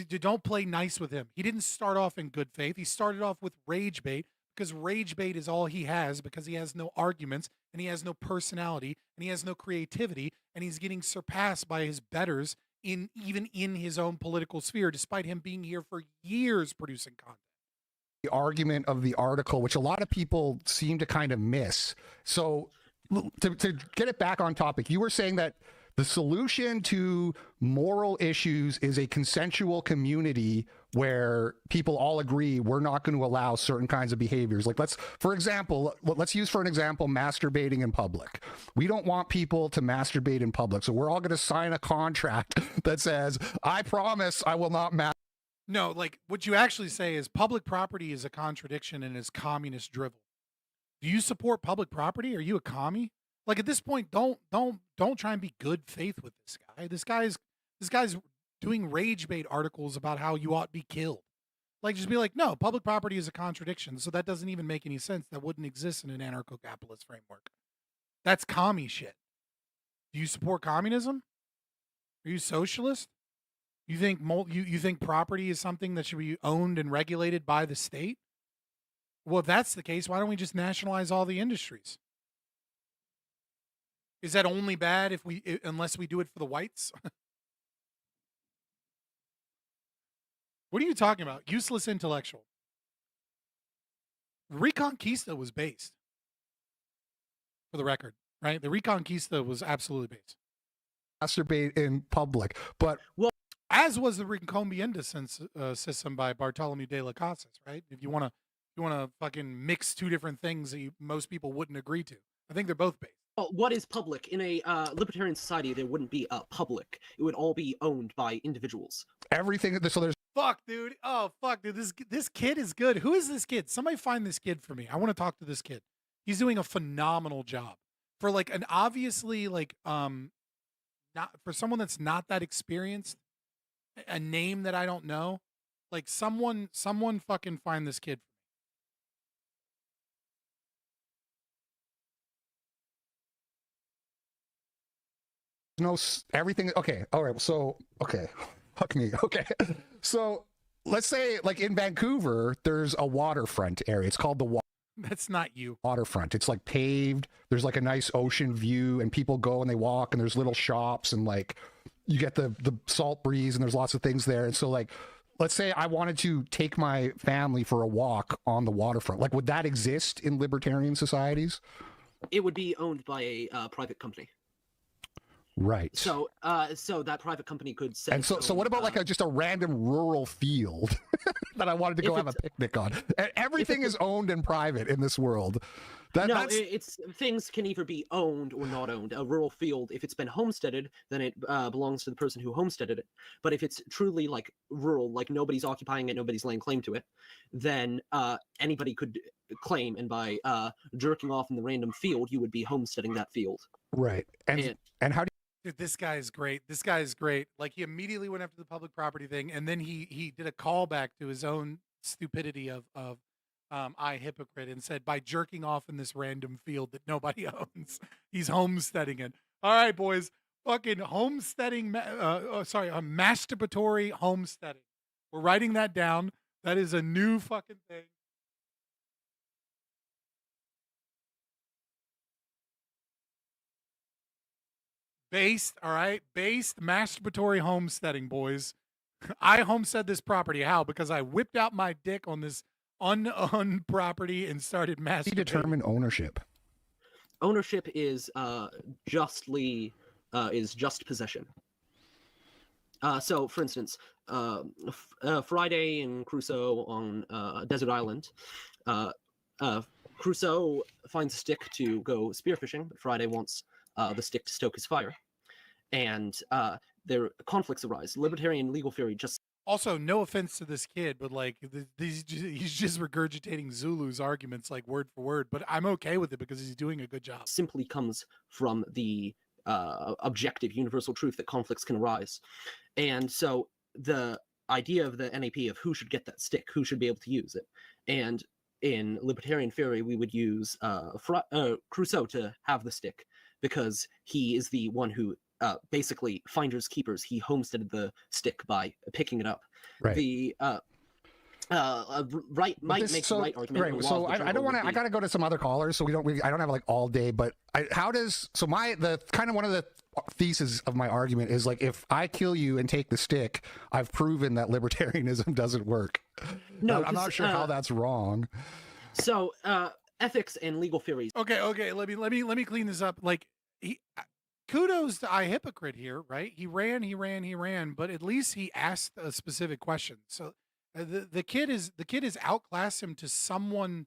Don't play nice with him. He didn't start off in good faith. He started off with rage bait, because rage bait is all he has, because he has no arguments, and he has no personality, and he has no creativity, and he's getting surpassed by his betters even in his own political sphere, despite him being here for years producing content. The argument of the article, which a lot of people seem to kind of miss. So to get it back on topic, you were saying that The solution to moral issues is a consensual community where people all agree we're not going to allow certain kinds of behaviors. Like let's use for an example, masturbating in public. We don't want people to masturbate in public. So we're all going to sign a contract that says, I promise I will not masturbate. No, like what you actually say is public property is a contradiction and is communist drivel. Do you support public property? Are you a commie? Like at this point, don't try and be good faith with this guy. This guy's doing rage bait articles about how you ought to be killed. Like just be like, no, public property is a contradiction, so that doesn't even make any sense. That wouldn't exist in an anarcho-capitalist framework. That's commie shit. Do you support communism? Are you socialist? You think you think property is something that should be owned and regulated by the state? Well, if that's the case, why don't we just nationalize all the industries? Is that only bad unless we do it for the whites? What are you talking about? Useless intellectual. Reconquista was based, for the record, right? The Reconquista was absolutely based. Masturbate in public, but as was the Recombienda system by Bartholomew de las Casas, right? If you want to fucking mix two different things that most people wouldn't agree to, I think they're both based. Well, what is public? In a libertarian society, there wouldn't be a public. It would all be owned by individuals. Everything. So there's. Fuck, dude. Oh, fuck, dude. This kid is good. Who is this kid? Somebody find this kid for me. I want to talk to this kid. He's doing a phenomenal job for like an obviously like not for someone that's not that experienced. A name that I don't know. Like someone fucking find this kid. No, everything. Okay. All right. So, okay. Fuck me. Okay. So let's say like in Vancouver, there's a waterfront area. It's called the That's not you. Waterfront. It's like paved. There's like a nice ocean view and people go and they walk and there's little shops and like you get the salt breeze and there's lots of things there. And so like, let's say I wanted to take my family for a walk on the waterfront. Like, would that exist in libertarian societies? It would be owned by a private company. Right. So that private company could set. And so what about like just a random rural field that I wanted to go have a picnic on? Everything is owned and private in this world. It's things can either be owned or not owned. A rural field, if it's been homesteaded, then it belongs to the person who homesteaded it. But if it's truly like rural, like nobody's occupying it, nobody's laying claim to it, then anybody could claim. And by jerking off in the random field, you would be homesteading that field. Right. And how do Dude, this guy is great. This guy is great. Like he immediately went after the public property thing, and then he did a callback to his own stupidity of iHypocrite and said by jerking off in this random field that nobody owns, he's homesteading it. All right, boys, fucking homesteading. Masturbatory homesteading. We're writing that down. That is a new fucking thing. Based masturbatory homesteading, boys. I homestead this property. How? Because I whipped out my dick on this unowned property and started masturbating. you determine ownership? Ownership is just possession. So, for instance, Friday and Crusoe on Desert Island, Crusoe finds a stick to go spearfishing, but Friday wants the stick to stoke his fire. And their conflicts arise. Libertarian legal theory just... Also, no offense to this kid, but like he's just regurgitating Zulu's arguments like word for word, but I'm okay with it because he's doing a good job. Simply comes from the objective universal truth that conflicts can arise. And so the idea of the NAP of who should get that stick, who should be able to use it. And in libertarian theory, we would use Crusoe to have the stick because he is the one who basically finders keepers. He homesteaded the stick by picking it up. Right. The right might make the right argument. Right. So I don't want to. I got to go to some other callers. So I don't have like all day. But one of the thesis of my argument is like if I kill you and take the stick, I've proven that libertarianism doesn't work. No, I'm not sure how that's wrong. So ethics and legal theories. Okay. Let me clean this up. Like kudos to iHypocrite here, right? He ran, but at least he asked a specific question. So the kid is outclassed him to someone.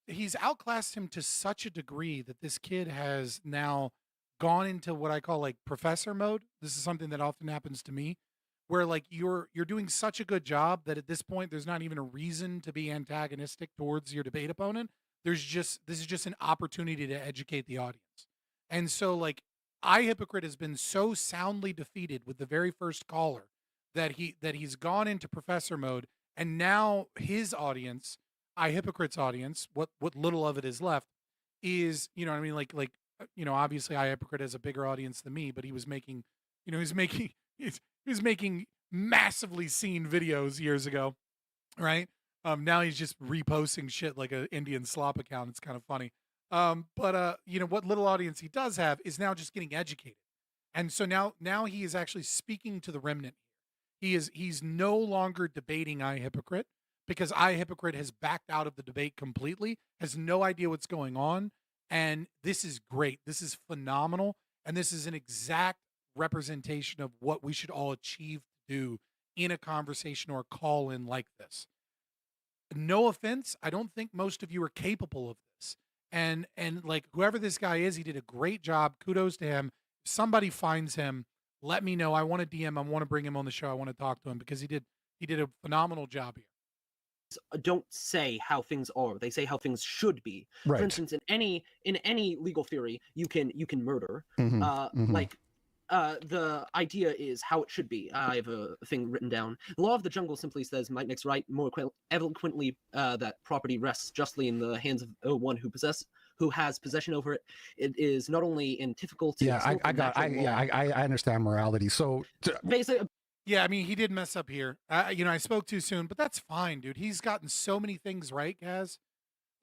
He's outclassed him to such a degree that this kid has now gone into what I call like professor mode. This is something that often happens to me, where like you're doing such a good job that at this point there's not even a reason to be antagonistic towards your debate opponent. This is just an opportunity to educate the audience. And so like iHypocrite has been so soundly defeated with the very first caller that he's gone into professor mode, and now his audience, iHypocrite's audience, what little of it is left, is, you know what I mean, obviously iHypocrite has a bigger audience than me, but he was making massively seen videos years ago, right? Now he's just reposting shit like an Indian slop account. It's kind of funny. But what little audience he does have is now just getting educated. And so now he is actually speaking to the remnant. He's no longer debating iHypocrite, because iHypocrite has backed out of the debate completely, has no idea what's going on. And this is great. This is phenomenal. And this is an exact representation of what we should all achieve to do in a conversation or a call in like this. No offense, I don't think most of you are capable of this. And like whoever this guy is, he did a great job. Kudos to him. If somebody finds him, let me know. I want to DM. I want to bring him on the show. I want to talk to him because he did a phenomenal job here. Don't say how things are. They say how things should be. Right. For instance, in any legal theory, you can murder. Mm-hmm. Like the idea is how it should be. I have a thing written down. The law of the jungle simply says, might makes right, more eloquently that property rests justly in the hands of one who has possession over it. It is not only antithetical to I understand morality. So basically. Yeah, I mean, he did mess up here. I spoke too soon, but that's fine, dude. He's gotten so many things right, Gaz.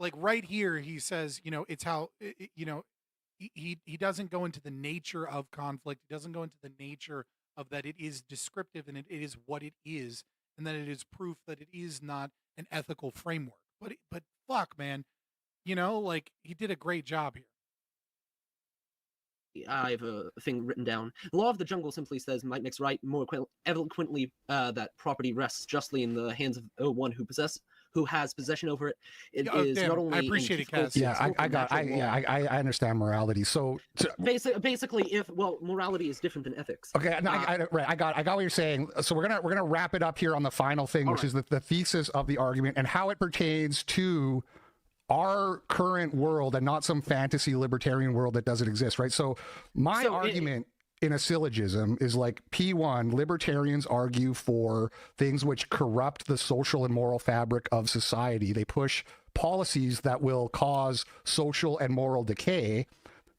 Like right here, he says, it's how, he doesn't go into the nature of conflict. He doesn't go into the nature of that it is descriptive and it is what it is, and that it is proof that it is not an ethical framework. But fuck, man, he did a great job here. I have a thing written down. The law of the jungle simply says, might makes right, more eloquently that property rests justly in the hands of one who has possession over it. It is not only. I appreciate it, Kaz. Yeah, I understand morality. So basically, morality is different than ethics. Okay, no, I got what you're saying. So we're gonna wrap it up here on the final thing, which is the thesis of the argument and how it pertains to our current world and not some fantasy libertarian world that doesn't exist, right? So my argument in a syllogism is like P1, libertarians argue for things which corrupt the social and moral fabric of society. They push policies that will cause social and moral decay.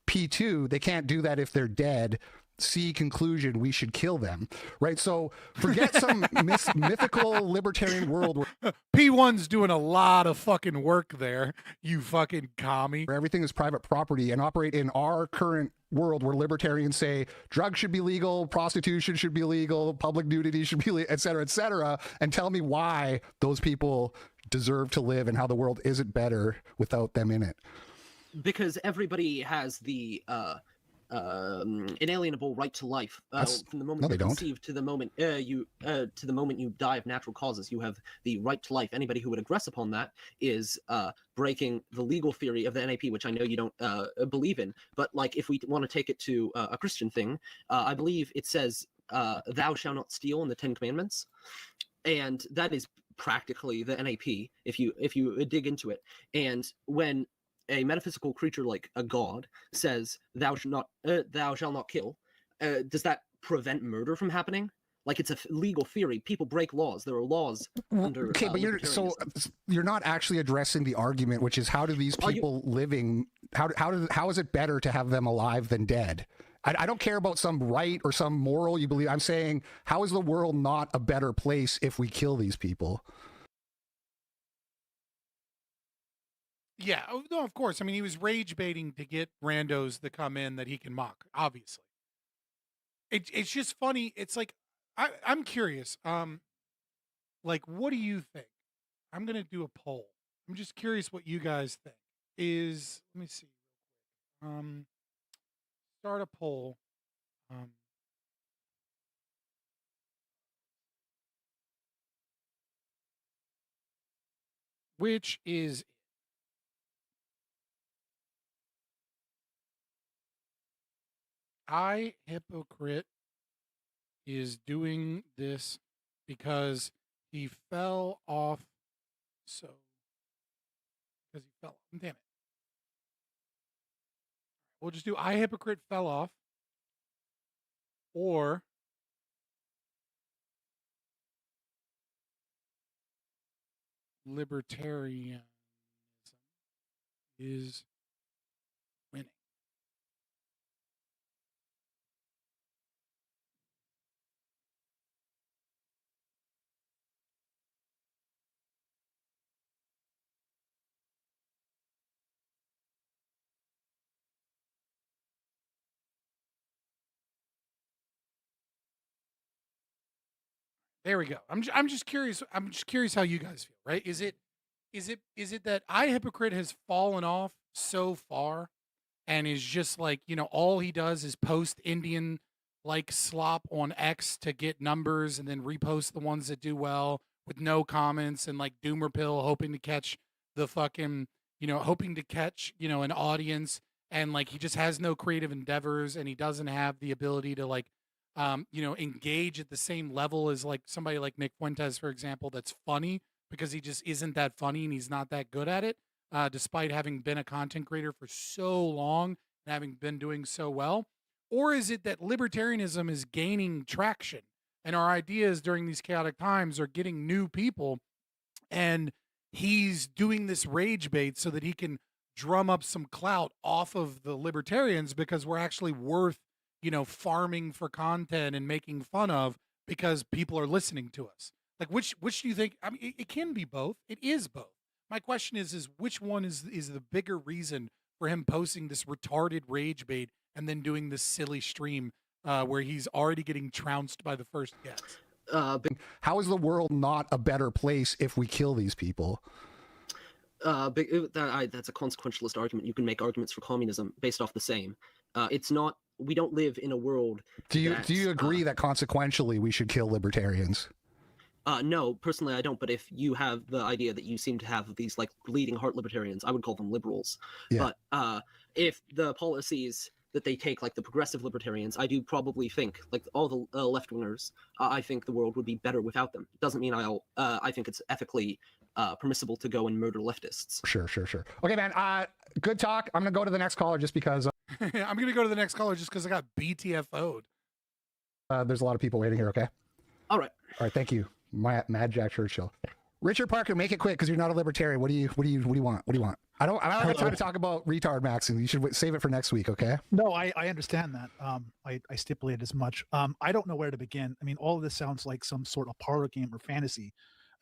P2, they can't do that if they're dead. C, conclusion, we should kill them, right? So forget some mythical libertarian world where P1's doing a lot of fucking work there, you fucking commie. Where everything is private property, and operate in our current world where libertarians say drugs should be legal, prostitution should be legal, public nudity should be legal, et cetera, and tell me why those people deserve to live and how the world isn't better without them in it. Because everybody has the inalienable right to life from the moment you're conceived to the moment you die of natural causes. You have the right to life. Anybody who would aggress upon that is breaking the legal theory of the NAP, which I know you don't believe in. But like, if we want to take it to a Christian thing, I believe it says, "Thou shalt not steal" in the Ten Commandments, and that is practically the NAP if you dig into it. And when a metaphysical creature like a god says, "Thou shalt not kill," does that prevent murder from happening? Like, it's a legal theory. People break laws. There are laws under. Okay, but you're not actually addressing the argument, which is how do these people living? How is it better to have them alive than dead? I don't care about some right or some moral you believe. I'm saying, how is the world not a better place if we kill these people? Yeah, no, of course. I mean, he was rage baiting to get randos to come in that he can mock, obviously. It's just funny. It's like, I'm curious. Like, what do you think? I'm going to do a poll. I'm just curious what you guys think. Let me see. start a poll. Which is iHypocrite is doing this because he fell off. So, because he fell off. Damn it. We'll just do iHypocrite fell off. Or libertarianism is winning. There we go. I'm just curious. I'm just curious how you guys feel, right? Is it that iHypocrite has fallen off so far and is just like, all he does is post Indian like slop on X to get numbers and then repost the ones that do well with no comments and like doomer pill hoping to catch the fucking, hoping to catch, an audience, and like he just has no creative endeavors and he doesn't have the ability to like engage at the same level as like somebody like Nick Fuentes, for example, that's funny because he just isn't that funny and he's not that good at it, despite having been a content creator for so long and having been doing so well? Or is it that libertarianism is gaining traction and our ideas during these chaotic times are getting new people and he's doing this rage bait so that he can drum up some clout off of the libertarians because we're actually worth farming for content and making fun of because people are listening to us? Like, which do you think? I mean, it can be both. It is both. My question is which one is the bigger reason for him posting this retarded rage bait and then doing this silly stream where he's already getting trounced by the first guest? How is the world not a better place if we kill these people? That's a consequentialist argument. You can make arguments for communism based off the same. It's not. We don't live in a world. Do you agree that consequentially we should kill libertarians? No, personally I don't. But if you have the idea that you seem to have these like bleeding heart libertarians, I would call them liberals. Yeah. But if the policies that they take, like the progressive libertarians, I do probably think, like all the left wingers, I think the world would be better without them. Doesn't mean I think it's ethically permissible to go and murder leftists. Sure. Okay, man. Good talk. I'm gonna go to the next caller just because. I'm gonna go to the next caller just because I got BTFO'd. There's a lot of people waiting here. Okay. All right. Thank you, Mad Jack Churchill. Richard Parker, make it quick because you're not a libertarian. What do you want? I don't have time to talk about retard maxing. You should save it for next week. Okay. No, I understand that. I stipulated as much. I don't know where to begin. I mean, all of this sounds like some sort of parlor game or fantasy.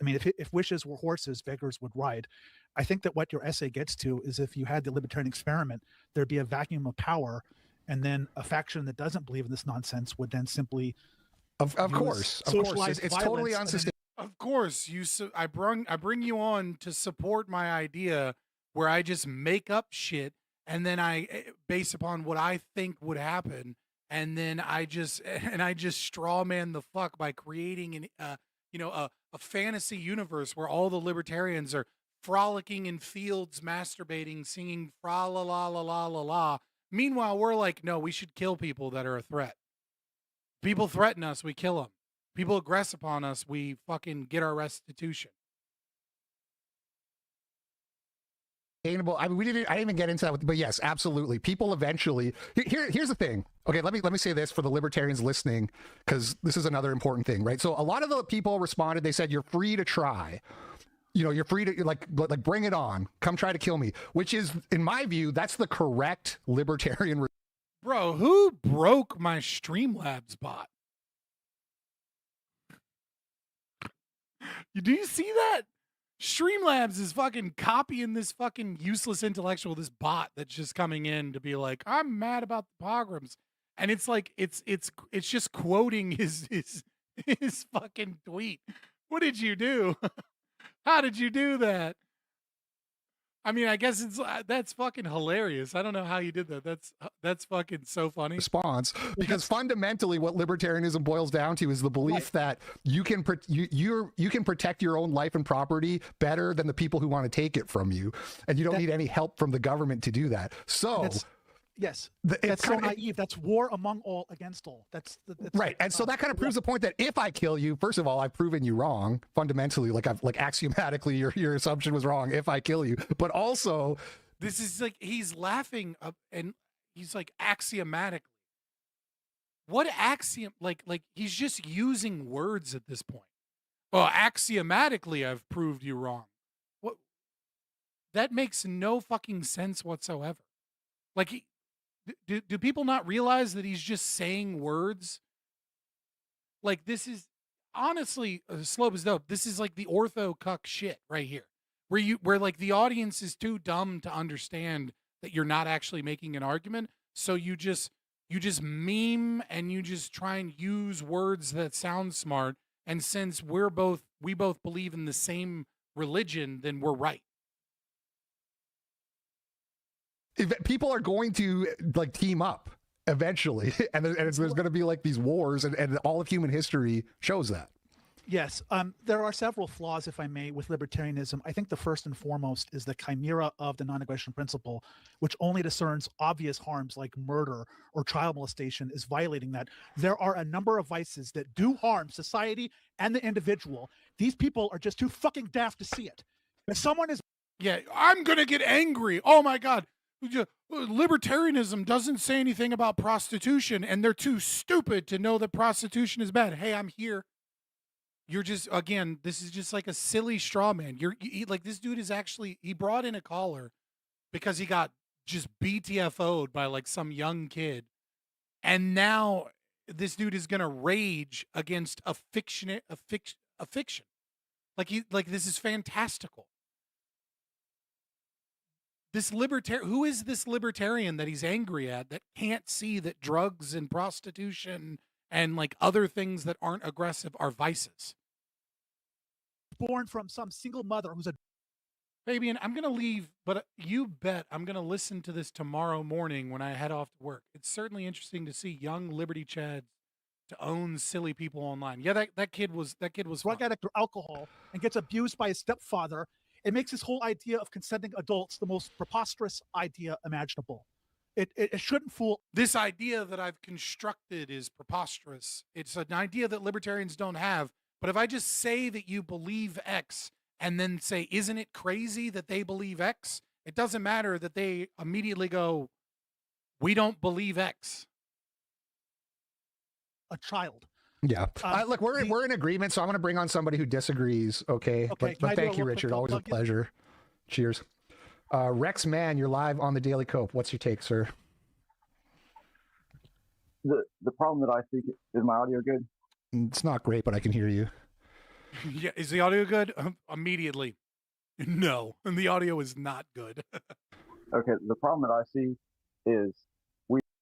I mean, if wishes were horses, beggars would ride. I think that what your essay gets to is if you had the libertarian experiment, there'd be a vacuum of power, and then a faction that doesn't believe in this nonsense would then simply, of course, it's totally unsustainable. Of course, I bring you on to support my idea where I just make up shit and then I base upon what I think would happen, and then I just straw man the fuck by creating a fantasy universe where all the libertarians are frolicking in fields, masturbating, singing fra la la la la la la. Meanwhile, we're like, no, we should kill people that are a threat. People threaten us, we kill them. People aggress upon us, we fucking get our restitution. I mean, I didn't even get into that, but yes, absolutely. People eventually. Here's the thing. Okay, let me say this for the libertarians listening, because this is another important thing, right? So a lot of the people responded. They said, "You're free to try. You're free to like bring it on. Come try to kill me." Which is, in my view, that's the correct libertarian. Bro, who broke my Streamlabs bot? Do you see that? Streamlabs is fucking copying this fucking useless intellectual, this bot that's just coming in to be like, I'm mad about the pogroms. And it's like, it's just quoting his fucking tweet. What did you do? How did you do that? I mean, I guess that's fucking hilarious. I don't know how you did that. That's fucking so funny. Response, because fundamentally what libertarianism boils down to is the belief that you can you can protect your own life and property better than the people who want to take it from you, and you don't need any help from the government to do that. So yes, it's that's so naive. That's war among all against all. That's right. And so that kind of proves the point that if I kill you, first of all, I've proven you wrong fundamentally, like axiomatically your assumption was wrong if I kill you. But also, this is like he's laughing up and he's like axiomatically. What axiom? Like he's just using words at this point. Well, axiomatically, I've proved you wrong. What? That makes no fucking sense whatsoever. Like do people not realize that he's just saying words? Like this is honestly, Slope is dope. This is like the ortho cuck shit right here, where like the audience is too dumb to understand that you're not actually making an argument. So you just meme and you just try and use words that sound smart. And since we both believe in the same religion, then we're right. People are going to like team up eventually, and there's going to be like these wars, and all of human history shows that. Yes, there are several flaws, if I may, with libertarianism. I think the first and foremost is the chimera of the non-aggression principle, which only discerns obvious harms like murder or child molestation is violating that. There are a number of vices that do harm society and the individual. These people are just too fucking daft to see it. If someone is... Yeah, I'm going to get angry. Oh my God. Libertarianism doesn't say anything about prostitution, and they're too stupid to know that prostitution is bad. Hey, I'm here. You're just, again, this is just like a silly straw man. Like, this dude is actually, he brought in a caller because he got just BTFO'd by like some young kid. And now this dude is going to rage against a fiction. Like this is fantastical. Who is this libertarian that he's angry at that can't see that drugs and prostitution and like other things that aren't aggressive are vices? Born from some single mother who's a... Fabian, I'm going to leave, but you bet I'm going to listen to this tomorrow morning when I head off to work. It's certainly interesting to see young Liberty Chads to own silly people online. Yeah, that kid was drug addict or alcohol and gets abused by his stepfather. It makes this whole idea of consenting adults the most preposterous idea imaginable. It shouldn't fool. This idea that I've constructed is preposterous. It's an idea that libertarians don't have. But if I just say that you believe X and then say, isn't it crazy that they believe X? It doesn't matter that they immediately go, we don't believe X. A child. Yeah. Look, we're in agreement, so I'm going to bring on somebody who disagrees. Okay. But thank you, Richard. Always a pleasure. Cheers. Rex Man, you're live on the Daily Cope. What's your take, sir? The problem that I see, is my audio good? It's not great, but I can hear you. Yeah. Is the audio good? Immediately. No. And the audio is not good. Okay. The problem that I see is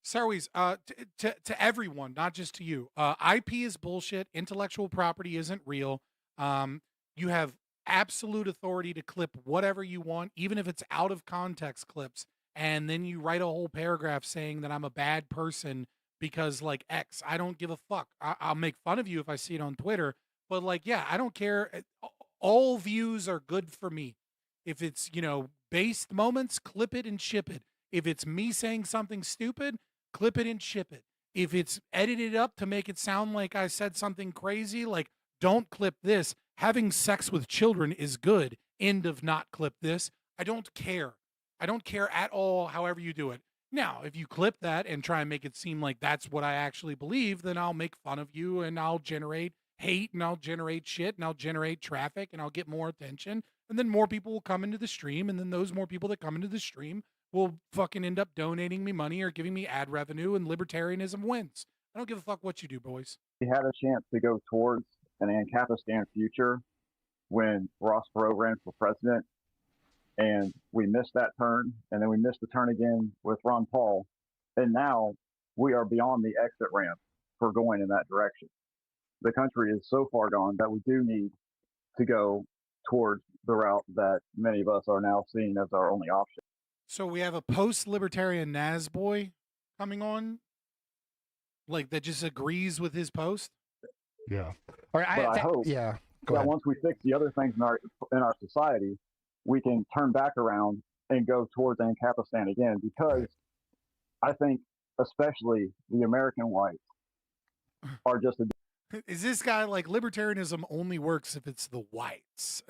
Sarwis, to everyone, not just to you. IP is bullshit. Intellectual property isn't real. You have absolute authority to clip whatever you want, even if it's out of context clips. And then you write a whole paragraph saying that I'm a bad person because like X. I don't give a fuck. I'll make fun of you if I see it on Twitter. But like, yeah, I don't care. All views are good for me. If it's, based moments, clip it and ship it. If it's me saying something stupid, clip it and ship it. If it's edited up to make it sound like I said something crazy, like don't clip this. Having sex with children is good. End of not clip this. I don't care. I don't care at all however you do it. Now, if you clip that and try and make it seem like that's what I actually believe, then I'll make fun of you and I'll generate hate and I'll generate shit and I'll generate traffic and I'll get more attention. And then more people will come into the stream. And then those more people that come into the stream will fucking end up donating me money or giving me ad revenue, and libertarianism wins. I don't give a fuck what you do, boys. We had a chance to go towards an Ancapistan future when Ross Perot ran for president, and we missed that turn, and then we missed the turn again with Ron Paul, and now we are beyond the exit ramp for going in that direction. The country is so far gone that we do need to go towards the route that many of us are now seeing as our only option. So we have a post-libertarian Nazboy coming on, like that just agrees with his post. Yeah. All right. But I hope Yeah. Go that ahead. once we fix the other things in our society, we can turn back around and go towards Ancapistan again, because I think especially the American whites are just a Is this guy like libertarianism only works if it's the whites?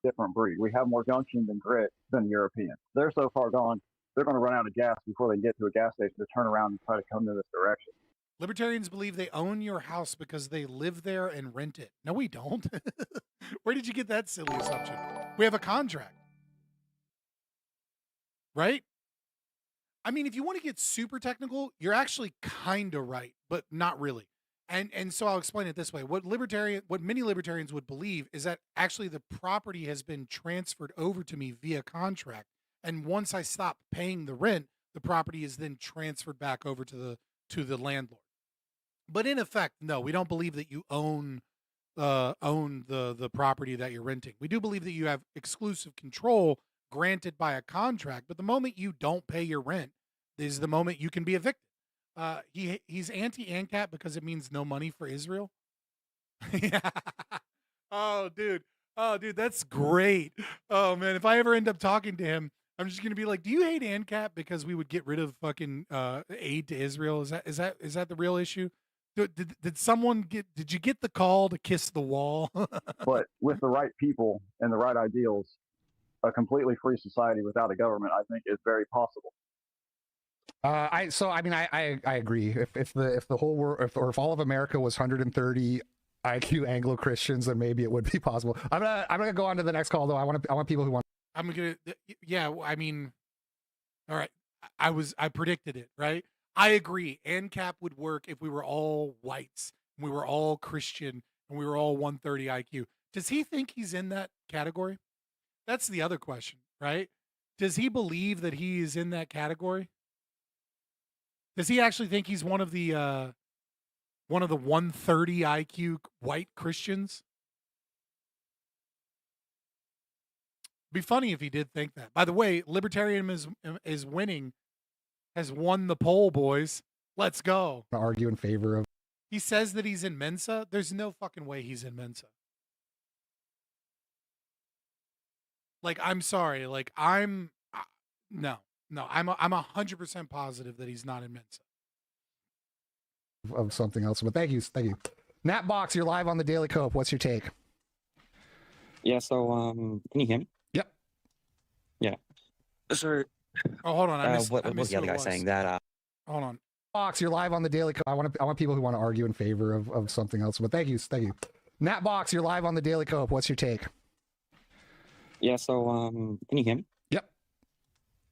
different breed. We have more gumption than grit than Europeans. They're so far gone, they're going to run out of gas before they get to a gas station to turn around and try to come in this direction. Libertarians believe they own your house because they live there and rent it. No, we don't. Where did you get that silly assumption? We have a contract. Right? I mean, if you want to get super technical, you're actually kind of right, but not really. And so I'll explain it this way. What many libertarians would believe is that actually the property has been transferred over to me via contract. And once I stop paying the rent, the property is then transferred back over to the landlord. But in effect, no, we don't believe that you own the property that you're renting. We do believe that you have exclusive control granted by a contract, but the moment you don't pay your rent is the moment you can be evicted. He's anti-ANCAP because it means no money for Israel. Yeah. Oh, dude, that's great. Oh man, if I ever end up talking to him, I'm just gonna be like, "Do you hate ANCAP because we would get rid of fucking aid to Israel? Is that the real issue? Did someone did you get the call to kiss the wall?" But with the right people and the right ideals, a completely free society without a government, I think, is very possible. I agree. If the whole world, if all of America was 130 IQ Anglo Christians, then maybe it would be possible. I'm gonna go on to the next call though. I want people who want. I'm gonna, yeah. I mean, all right. I predicted it, right? I agree. ANCAP would work if we were all whites, and we were all Christian, and we were all 130 IQ. Does he think he's in that category? That's the other question, right? Does he believe that he is in that category? Does he actually think he's one of the 130 IQ white Christians? Be funny if he did think that. By the way, libertarianism is winning, has won the poll, boys. Let's go. Argue in favor of. He says that he's in Mensa. There's no fucking way he's in Mensa. Like, I'm sorry. Like, no. I'm 100% positive that he's not in Mensa. Of something else, but thank you. Natbox, you're live on the Daily Cope. What's your take? Yeah. So, can you hear me? Yep. Yeah. So. Oh, hold on. What was the other guy saying? That. Hold on. Box, you're live on the Daily Cope. I want people who want to argue in favor of something else, but thank you. Natbox, you're live on the Daily Cope. What's your take? Yeah. So, can you hear me? Yep.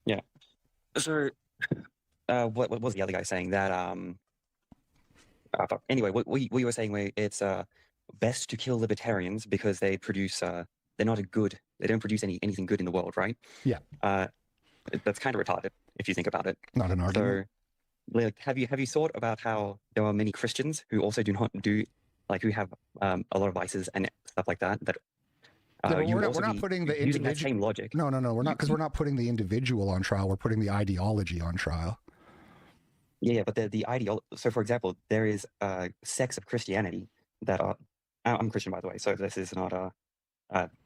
Yeah. So, what was the other guy saying? That. Anyway, what we were saying, where it's best to kill libertarians because they produce they're not they don't produce anything good in the world, right? Yeah. That's kind of retarded if you think about it. Not an argument. So, like, have you thought about how there are many Christians who also do not do, like, who have a lot of vices and stuff like that? That we're not putting the using that same logic. No, we're not, because we're not putting the individual on trial. We're putting the ideology on trial. Yeah, but the ideology. So, for example, there is sects of Christianity that are. I'm Christian, by the way, so this is not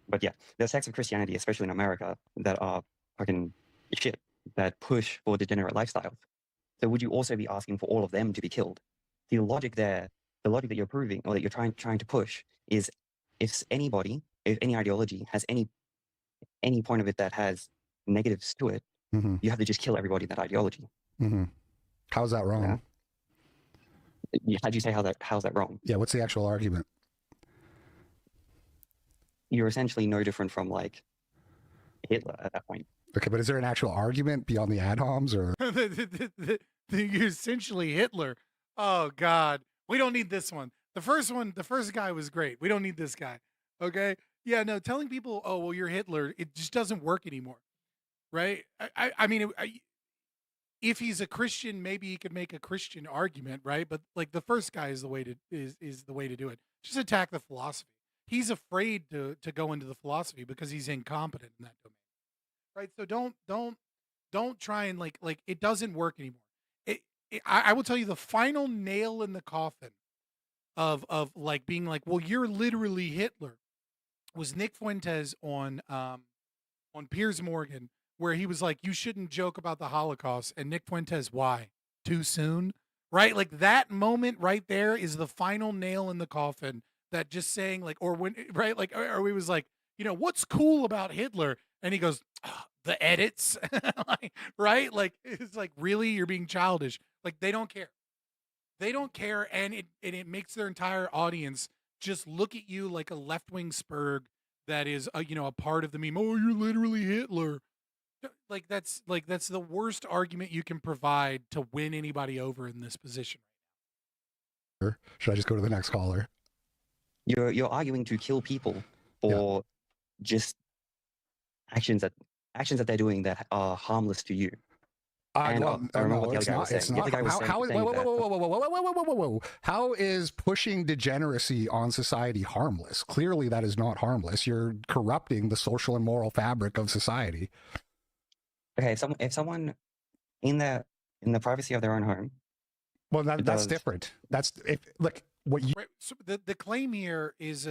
but yeah, there's sects of Christianity, especially in America, that are fucking shit, that push for degenerate lifestyles. So, would you also be asking for all of them to be killed? The logic that you're proving, or that you're trying to push, is if any ideology has any point of it that has negatives to it, you have to just kill everybody in that ideology. Mm-hmm. How's that wrong? Yeah. How'd you say how's that wrong? Yeah, what's the actual argument? You're essentially no different from, like, Hitler at that point. Okay, but is there an actual argument beyond the ad homs, or you're essentially Hitler? Oh God, we don't need this one. The first guy was great. We don't need this guy. Okay, yeah, no, telling people, oh well, you're Hitler, it just doesn't work anymore, right? I mean. If he's a Christian, maybe he could make a Christian argument, right? But like the first guy is the way to do it. Just attack the philosophy. he's afraid to go into the philosophy because he's incompetent in that domain. Right? So don't try and like it doesn't work anymore. I will tell you the final nail in the coffin of like being like, well, you're literally Hitler, was Nick Fuentes on Piers Morgan, where he was like, you shouldn't joke about the Holocaust, and Nick Fuentes, why? Too soon? Right? Like that moment right there is the final nail in the coffin, that just saying like, or when, right? Like, or we was like, you know, what's cool about Hitler? And he goes, the edits, like, right? Like, it's like, really, you're being childish. Like, they don't care. They don't care, and it makes their entire audience just look at you like a left-wing spurg that is a part of the meme. Oh, you're literally Hitler. Like that's the worst argument you can provide to win anybody over in this position. Should I just go to the next caller? You're arguing to kill people for just actions that they're doing that are harmless to you. No, it's not. It's not. How is pushing degeneracy on society harmless? Clearly, that is not harmless. You're corrupting the social and moral fabric of society. Okay, if someone in the privacy of their own home. Well, that's different. What you. Right, so the claim here is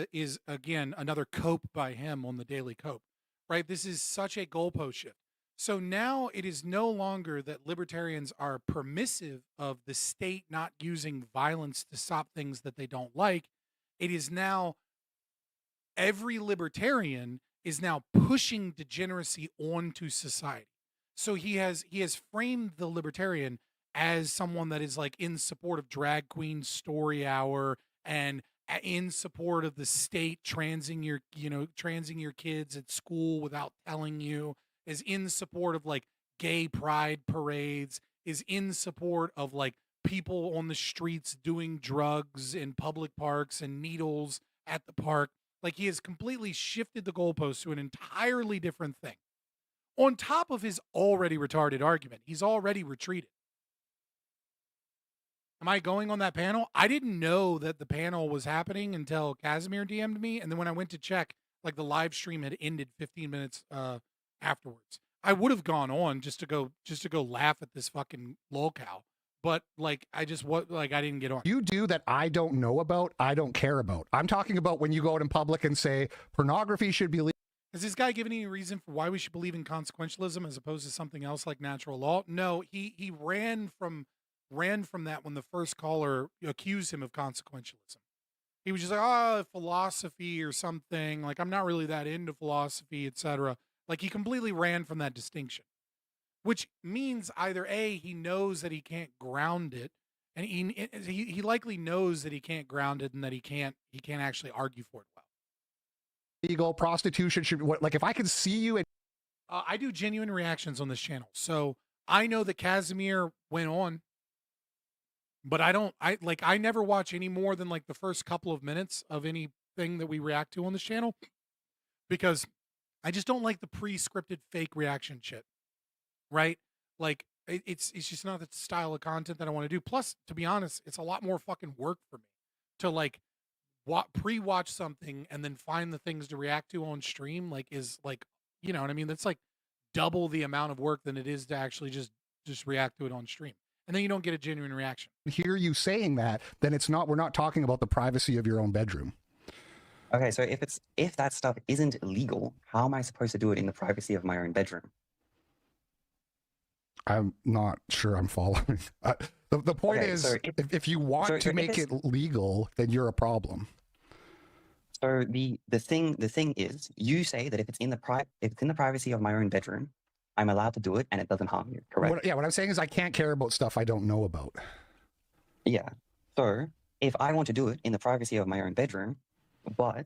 again another cope by him on the Daily Cope. Right, this is such a goalpost shift. So now it is no longer that libertarians are permissive of the state not using violence to stop things that they don't like. It is now every libertarian is now pushing degeneracy onto society. So he has framed the libertarian as someone that is like in support of drag queen story hour and in support of the state transing your kids at school without telling you, is in support of like gay pride parades, is in support of like people on the streets doing drugs in public parks and needles at the park. Like he has completely shifted the goalposts to an entirely different thing. On top of his already retarded argument, he's already retreated. Am I going on that panel? I didn't know that the panel was happening until Casimir DM'd me. And then when I went to check, like the live stream had ended 15 minutes afterwards. I would have gone on just to go laugh at this fucking lolcow, but like I didn't get on. You do that I don't know about, I don't care about. I'm talking about when you go out in public and say pornography should be legal. Has this guy given any reason for why we should believe in consequentialism as opposed to something else like natural law? No, he ran from that when the first caller accused him of consequentialism. He was just like, philosophy or something. Like, I'm not really that into philosophy, etc. Like, he completely ran from that distinction, which means either A, he knows that he can't ground it, and he likely knows that he can't ground it and that he can't actually argue for it well. Legal prostitution should, like, if I could see you and I do genuine reactions on this channel, so I know that Casimir went on, but I never watch any more than like the first couple of minutes of anything that we react to on this channel, because I just don't like the pre-scripted fake reaction shit, right? Like it's just not the style of content that I want to do. Plus, to be honest, it's a lot more fucking work for me to like pre-watch something and then find the things to react to on stream. Like is like, you know what I mean? That's like double the amount of work than it is to actually just react to it on stream. And then you don't get a genuine reaction. Hear you saying that, then we're not talking about the privacy of your own bedroom. Okay, so if that stuff isn't legal, how am I supposed to do it in the privacy of my own bedroom? I'm not sure I'm following. The point is, so if you want to make it legal, then you're a problem. So the thing is, you say that if it's in the privacy of my own bedroom, I'm allowed to do it and it doesn't harm you, correct? What I'm saying is I can't care about stuff I don't know about. Yeah. So if I want to do it in the privacy of my own bedroom, but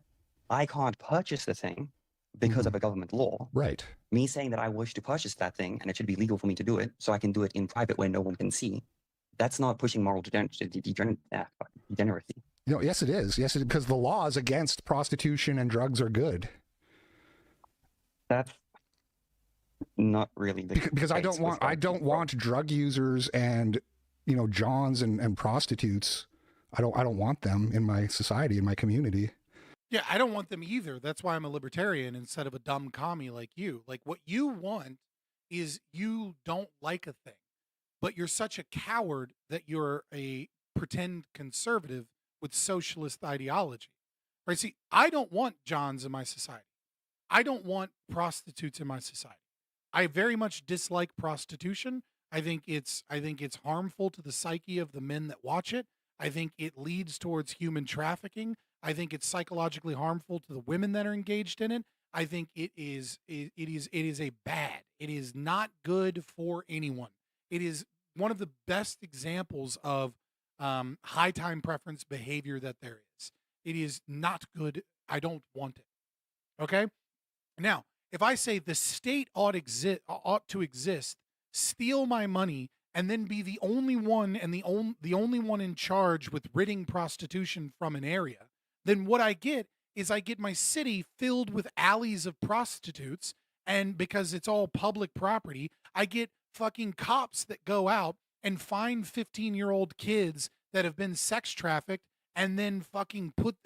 I can't purchase the thing because of a government law. Right. Me saying that I wish to purchase that thing and it should be legal for me to do it, so I can do it in private where no one can see. That's not pushing moral degeneracy. No, yes, it is. Yes, because the laws against prostitution and drugs are good. That's not really the because I don't want drug users and Johns and prostitutes. I don't want them in my society, in my community. Yeah, I don't want them either. That's why I'm a libertarian instead of a dumb commie like you. Like, what you want is you don't like a thing, but you're such a coward that you're a pretend conservative with socialist ideology. Right? See, I don't want Johns in my society. I don't want prostitutes in my society. I very much dislike prostitution. I think it's harmful to the psyche of the men that watch it. I think it leads towards human trafficking. I think it's psychologically harmful to the women that are engaged in it. I think it is a bad. It is not good for anyone. It is one of the best examples of high time preference behavior that there is. It is not good. I don't want it. Okay? Now, if I say the state ought to exist, steal my money, and then be the only one and the only one in charge with ridding prostitution from an area, then what I get is I get my city filled with alleys of prostitutes, and because it's all public property, I get fucking cops that go out and find 15-year-old kids that have been sex trafficked and then fucking put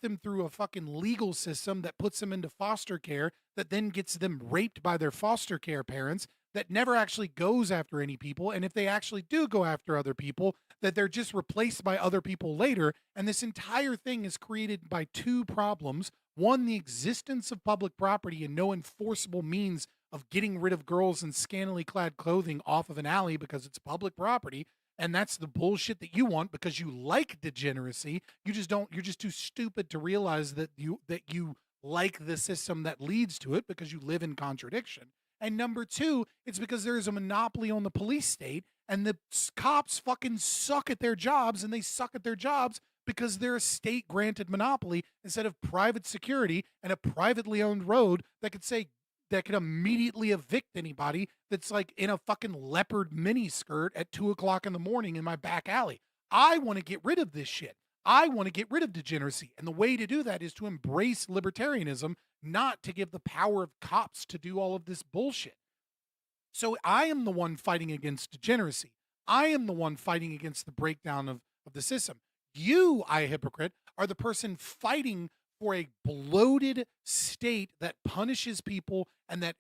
them through a fucking legal system that puts them into foster care, that then gets them raped by their foster care parents, that never actually goes after any people, and if they actually do go after other people, that they're just replaced by other people later. And this entire thing is created by two problems. One, the existence of public property and no enforceable means of getting rid of girls in scantily clad clothing off of an alley because it's public property. And that's the bullshit that you want because you like degeneracy. You just don't, you're just too stupid to realize that you like the system that leads to it because you live in contradiction. And number two, it's because there is a monopoly on the police state, and the cops fucking suck at their jobs, and they suck at their jobs because they're a state granted monopoly instead of private security and a privately owned road that could immediately evict anybody that's like in a fucking leopard mini skirt at 2:00 in the morning in my back alley. I want to get rid of this shit. I want to get rid of degeneracy. And the way to do that is to embrace libertarianism, not to give the power of cops to do all of this bullshit. So I am the one fighting against degeneracy. I am the one fighting against the breakdown of the system. You, iHypocrite, are the person fighting for a bloated state that punishes people and that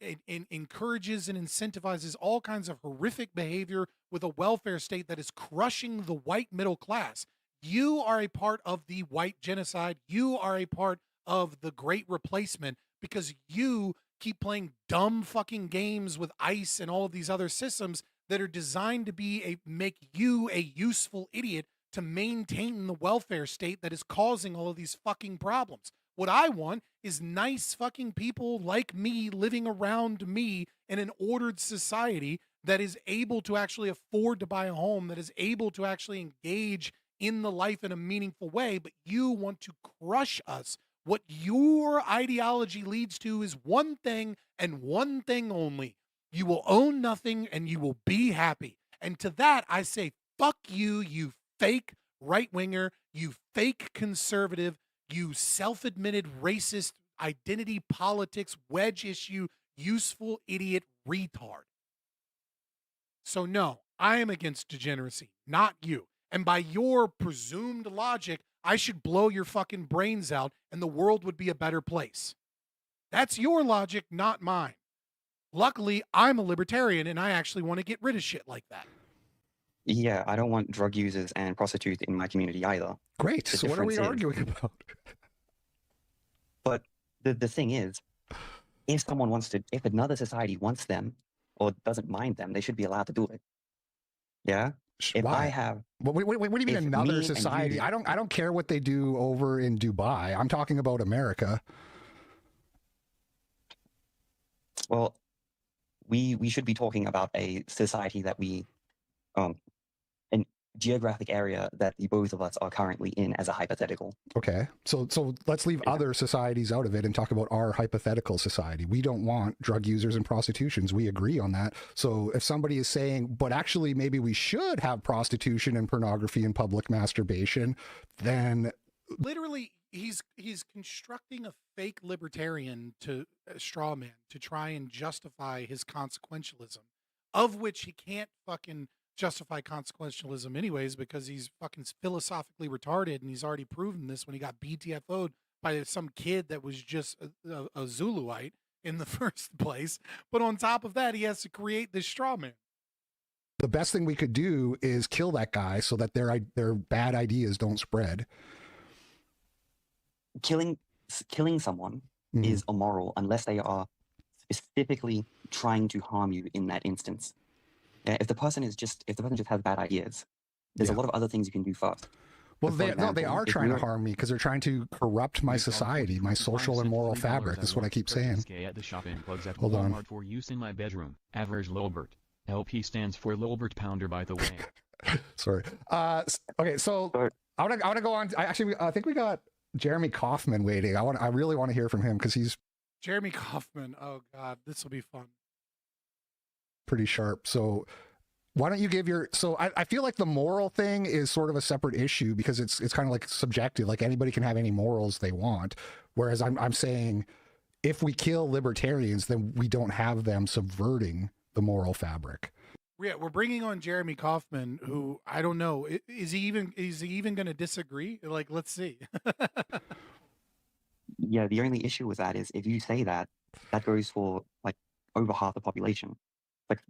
encourages and incentivizes all kinds of horrific behavior with a welfare state that is crushing the white middle class. You are a part of the white genocide. You are a part of the great replacement because you keep playing dumb fucking games with ICE and all of these other systems that are designed to make you a useful idiot to maintain the welfare state that is causing all of these fucking problems. What I want is nice fucking people like me living around me in an ordered society that is able to actually afford to buy a home, that is able to actually engage in the life in a meaningful way, but you want to crush us. What your ideology leads to is one thing and one thing only. You will own nothing and you will be happy. And to that, I say, fuck you, you fake right-winger, you fake conservative, you self-admitted racist, identity politics, wedge issue, useful idiot retard. So no, I am against degeneracy, not you. And by your presumed logic, I should blow your fucking brains out and the world would be a better place. That's your logic, not mine. Luckily, I'm a libertarian and I actually want to get rid of shit like that. Yeah, I don't want drug users and prostitutes in my community either. Great. The So what are we difference is- arguing about? But the thing is, if another society wants them or doesn't mind them, they should be allowed to do it. Yeah? If Why? I have... What do you mean if another me and society? you- I don't care what they do over in Dubai. I'm talking about America. Well, we should be talking about a society that we, an geographic area that the both of us are currently in as a hypothetical. Okay. So let's leave other societies out of it and talk about our hypothetical society. We don't want drug users and prostitutions. We agree on that. So if somebody is saying, but actually maybe we should have prostitution and pornography and public masturbation, then Literally, he's constructing a fake libertarian to a straw man to try and justify his consequentialism, of which he can't fucking justify consequentialism anyways because he's fucking philosophically retarded and he's already proven this when he got BTFO'd by some kid that was just a Zuluite in the first place. But on top of that, he has to create this straw man. The best thing we could do is kill that guy so that their bad ideas don't spread. Killing someone is immoral unless they are specifically trying to harm you in that instance. If the person just has bad ideas, there's a lot of other things you can do first. Well, they are trying to harm me because they're trying to corrupt my society, my social and moral fabric. That's what I keep saying. At the shopping plugs at Hold on. Walmart for use in my bedroom. Average Lolbert. LP stands for Lolbert Pounder, by the way. Sorry. Okay, so I want to go on. I think we got Jeremy Kaufman waiting. I really want to hear from him because he's Jeremy Kaufman. Oh God, this will be fun. Pretty sharp. So why don't you give your? So I feel like the moral thing is sort of a separate issue because it's kind of like subjective. Like anybody can have any morals they want. Whereas I'm saying if we kill libertarians, then we don't have them subverting the moral fabric. Yeah, we're bringing on Jeremy Kaufman, who I don't know. Is he even going to disagree? Like, let's see. Yeah, the only issue with that is if you say that goes for like over half the population, like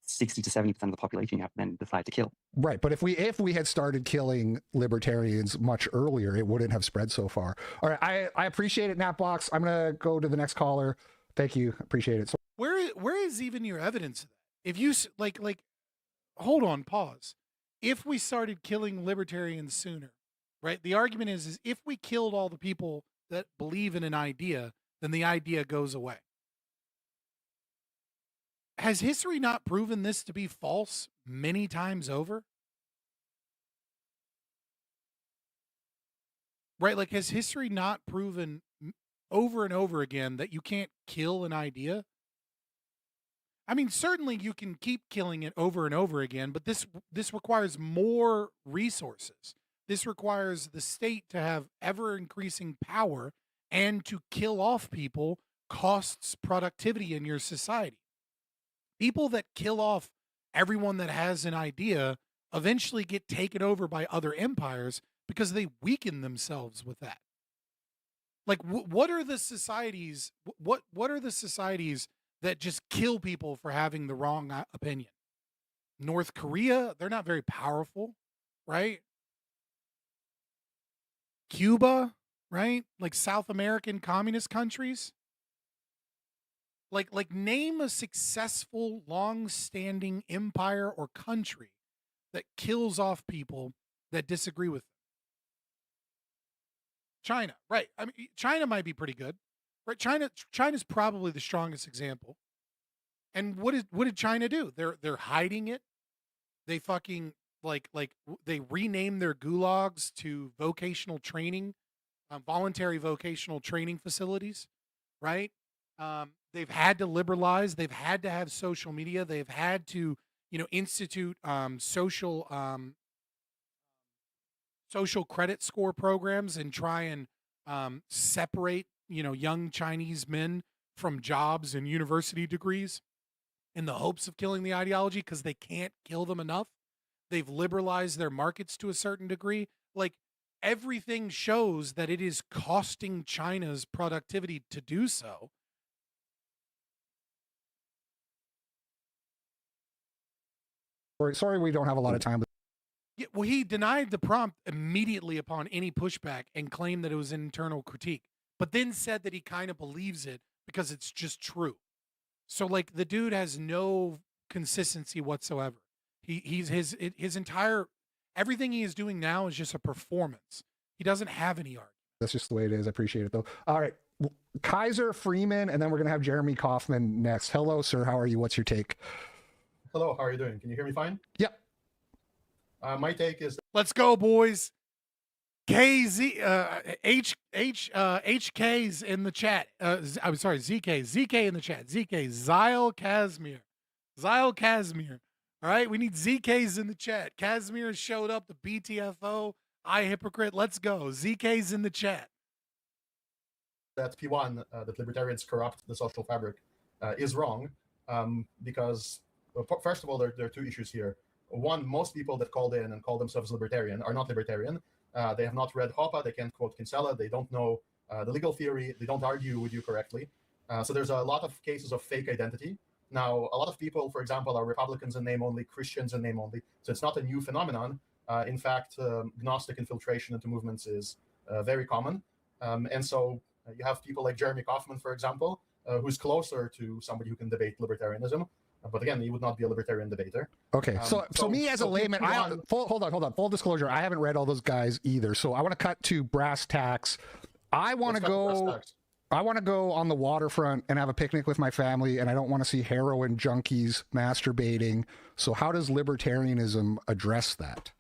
60 to 70% of the population you have to then decide to kill. Right, but if we had started killing libertarians much earlier, it wouldn't have spread so far. All right, I appreciate it, Napbox. I'm gonna go to the next caller. Thank you, appreciate it. So where is even your evidence of that? If you like, hold on, pause. If we started killing libertarians sooner, right? The argument is if we killed all the people that believe in an idea, then the idea goes away. Has history not proven this to be false many times over? Right? Like, has history not proven over and over again that you can't kill an idea? I mean, certainly you can keep killing it over and over again, but this requires more resources. This requires the state to have ever increasing power, and to kill off people costs productivity in your society. People that kill off everyone that has an idea eventually get taken over by other empires because they weaken themselves with that. Like, what are the societies? What are the societies that just kill people for having the wrong opinion? North Korea, they're not very powerful, right? Cuba, right? Like South American communist countries. Like name a successful, long-standing empire or country that kills off people that disagree with them. China, right? I mean, China might be pretty good, right? China's probably the strongest example. And what did China do? They're hiding it. They fucking they rename their gulags to vocational training, voluntary vocational training facilities, right? They've had to liberalize. They've had to have social media. They've had to, institute social credit score programs and try and separate, young Chinese men from jobs and university degrees in the hopes of killing the ideology because they can't kill them enough. They've liberalized their markets to a certain degree. Like, everything shows that it is costing China's productivity to do so. Sorry, we don't have a lot of time. Yeah, well, he denied the prompt immediately upon any pushback and claimed that it was an internal critique, but then said that he kind of believes it because it's just true. So, like, the dude has no consistency whatsoever. He's his entire everything he is doing now is just a performance. He doesn't have any art. That's just the way it is. I appreciate it, though. All right, Kaiser Freeman, and then we're gonna have Jeremy Kaufman next. Hello, sir. How are you? What's your take? Hello, how are you doing? Can you hear me fine? Yep. My take is... Let's go, boys. HK's in the chat. I'm sorry, ZK in the chat. ZK, Zyle Casimir. All right, we need ZK's in the chat. Casimir showed up, the BTFO, iHypocrite. Let's go. ZK's in the chat. That P1, that libertarians corrupt the social fabric, is wrong because... First of all, there are two issues here. One, most people that called in and call themselves libertarian are not libertarian. They have not read Hoppe. They can't quote Kinsella. They don't know The legal theory, they don't argue with you correctly. So there's a lot of cases of fake identity. Now, a lot of people, for example, are Republicans in name only, Christians in name only. So it's not a new phenomenon. In fact, Gnostic infiltration into movements is very common. And so you have people like Jeremy Kaufman, for example, who's closer to somebody who can debate libertarianism. But again, he would not be a libertarian debater. Okay, so me as a layman, hold on. Full disclosure, I haven't read all those guys either. So I want to cut to brass tacks. I want to go on the waterfront and have a picnic with my family, and I don't want to see heroin junkies masturbating. So how does libertarianism address that?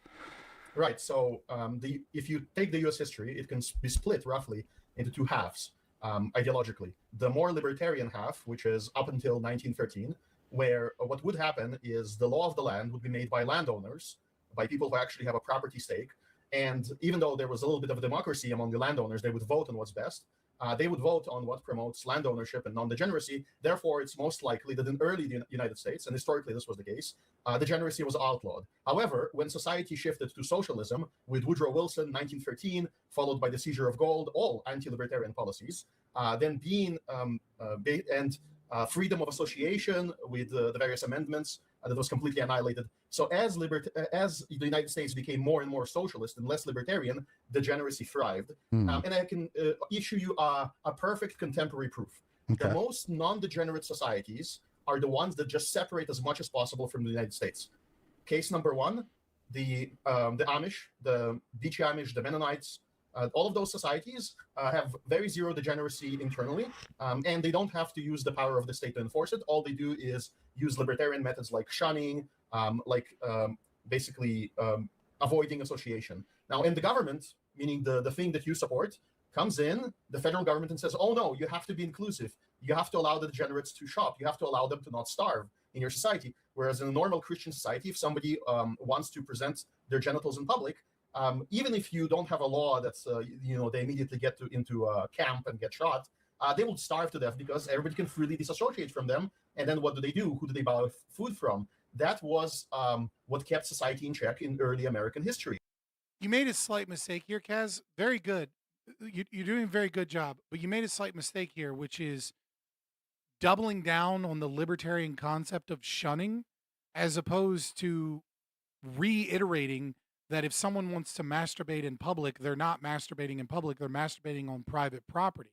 Right. So if you take the U.S. history, it can be split roughly into two halves ideologically. The more libertarian half, which is up until 1913, where what would happen is the law of the land would be made by landowners, by people who actually have a property stake. And even though there was a little bit of a democracy among the landowners, they would vote on what's best. They would vote on what promotes land ownership and non-degeneracy. Therefore, it's most likely that in early United States, and historically this was the case, degeneracy was outlawed. However, when society shifted to socialism with Woodrow Wilson, 1913, followed by the seizure of gold, all anti-libertarian policies, then being freedom of association with the various amendments that was completely annihilated. So as the United States became more and more socialist and less libertarian, degeneracy thrived. And I can issue you a perfect contemporary proof. Okay. The most non-degenerate societies are the ones that just separate as much as possible from the United States. Case number one, the Amish, the Beachy Amish, the Mennonites, all of those societies have very zero degeneracy internally, and they don't have to use the power of the state to enforce it. All they do is use libertarian methods like shunning, basically avoiding association. Now, in the government, meaning the thing that you support, comes in the federal government and says, oh no, you have to be inclusive. You have to allow the degenerates to shop. You have to allow them to not starve in your society. Whereas in a normal Christian society, if somebody wants to present their genitals in public, even if you don't have a law that's, they immediately get into a camp and get shot, they will starve to death because everybody can freely disassociate from them. And then what do they do? Who do they buy food from? That was what kept society in check in early American history. You made a slight mistake here, Kaz. Very good. You're doing a very good job. But you made a slight mistake here, which is doubling down on the libertarian concept of shunning as opposed to reiterating that if someone wants to masturbate in public, they're not masturbating in public, they're masturbating on private property.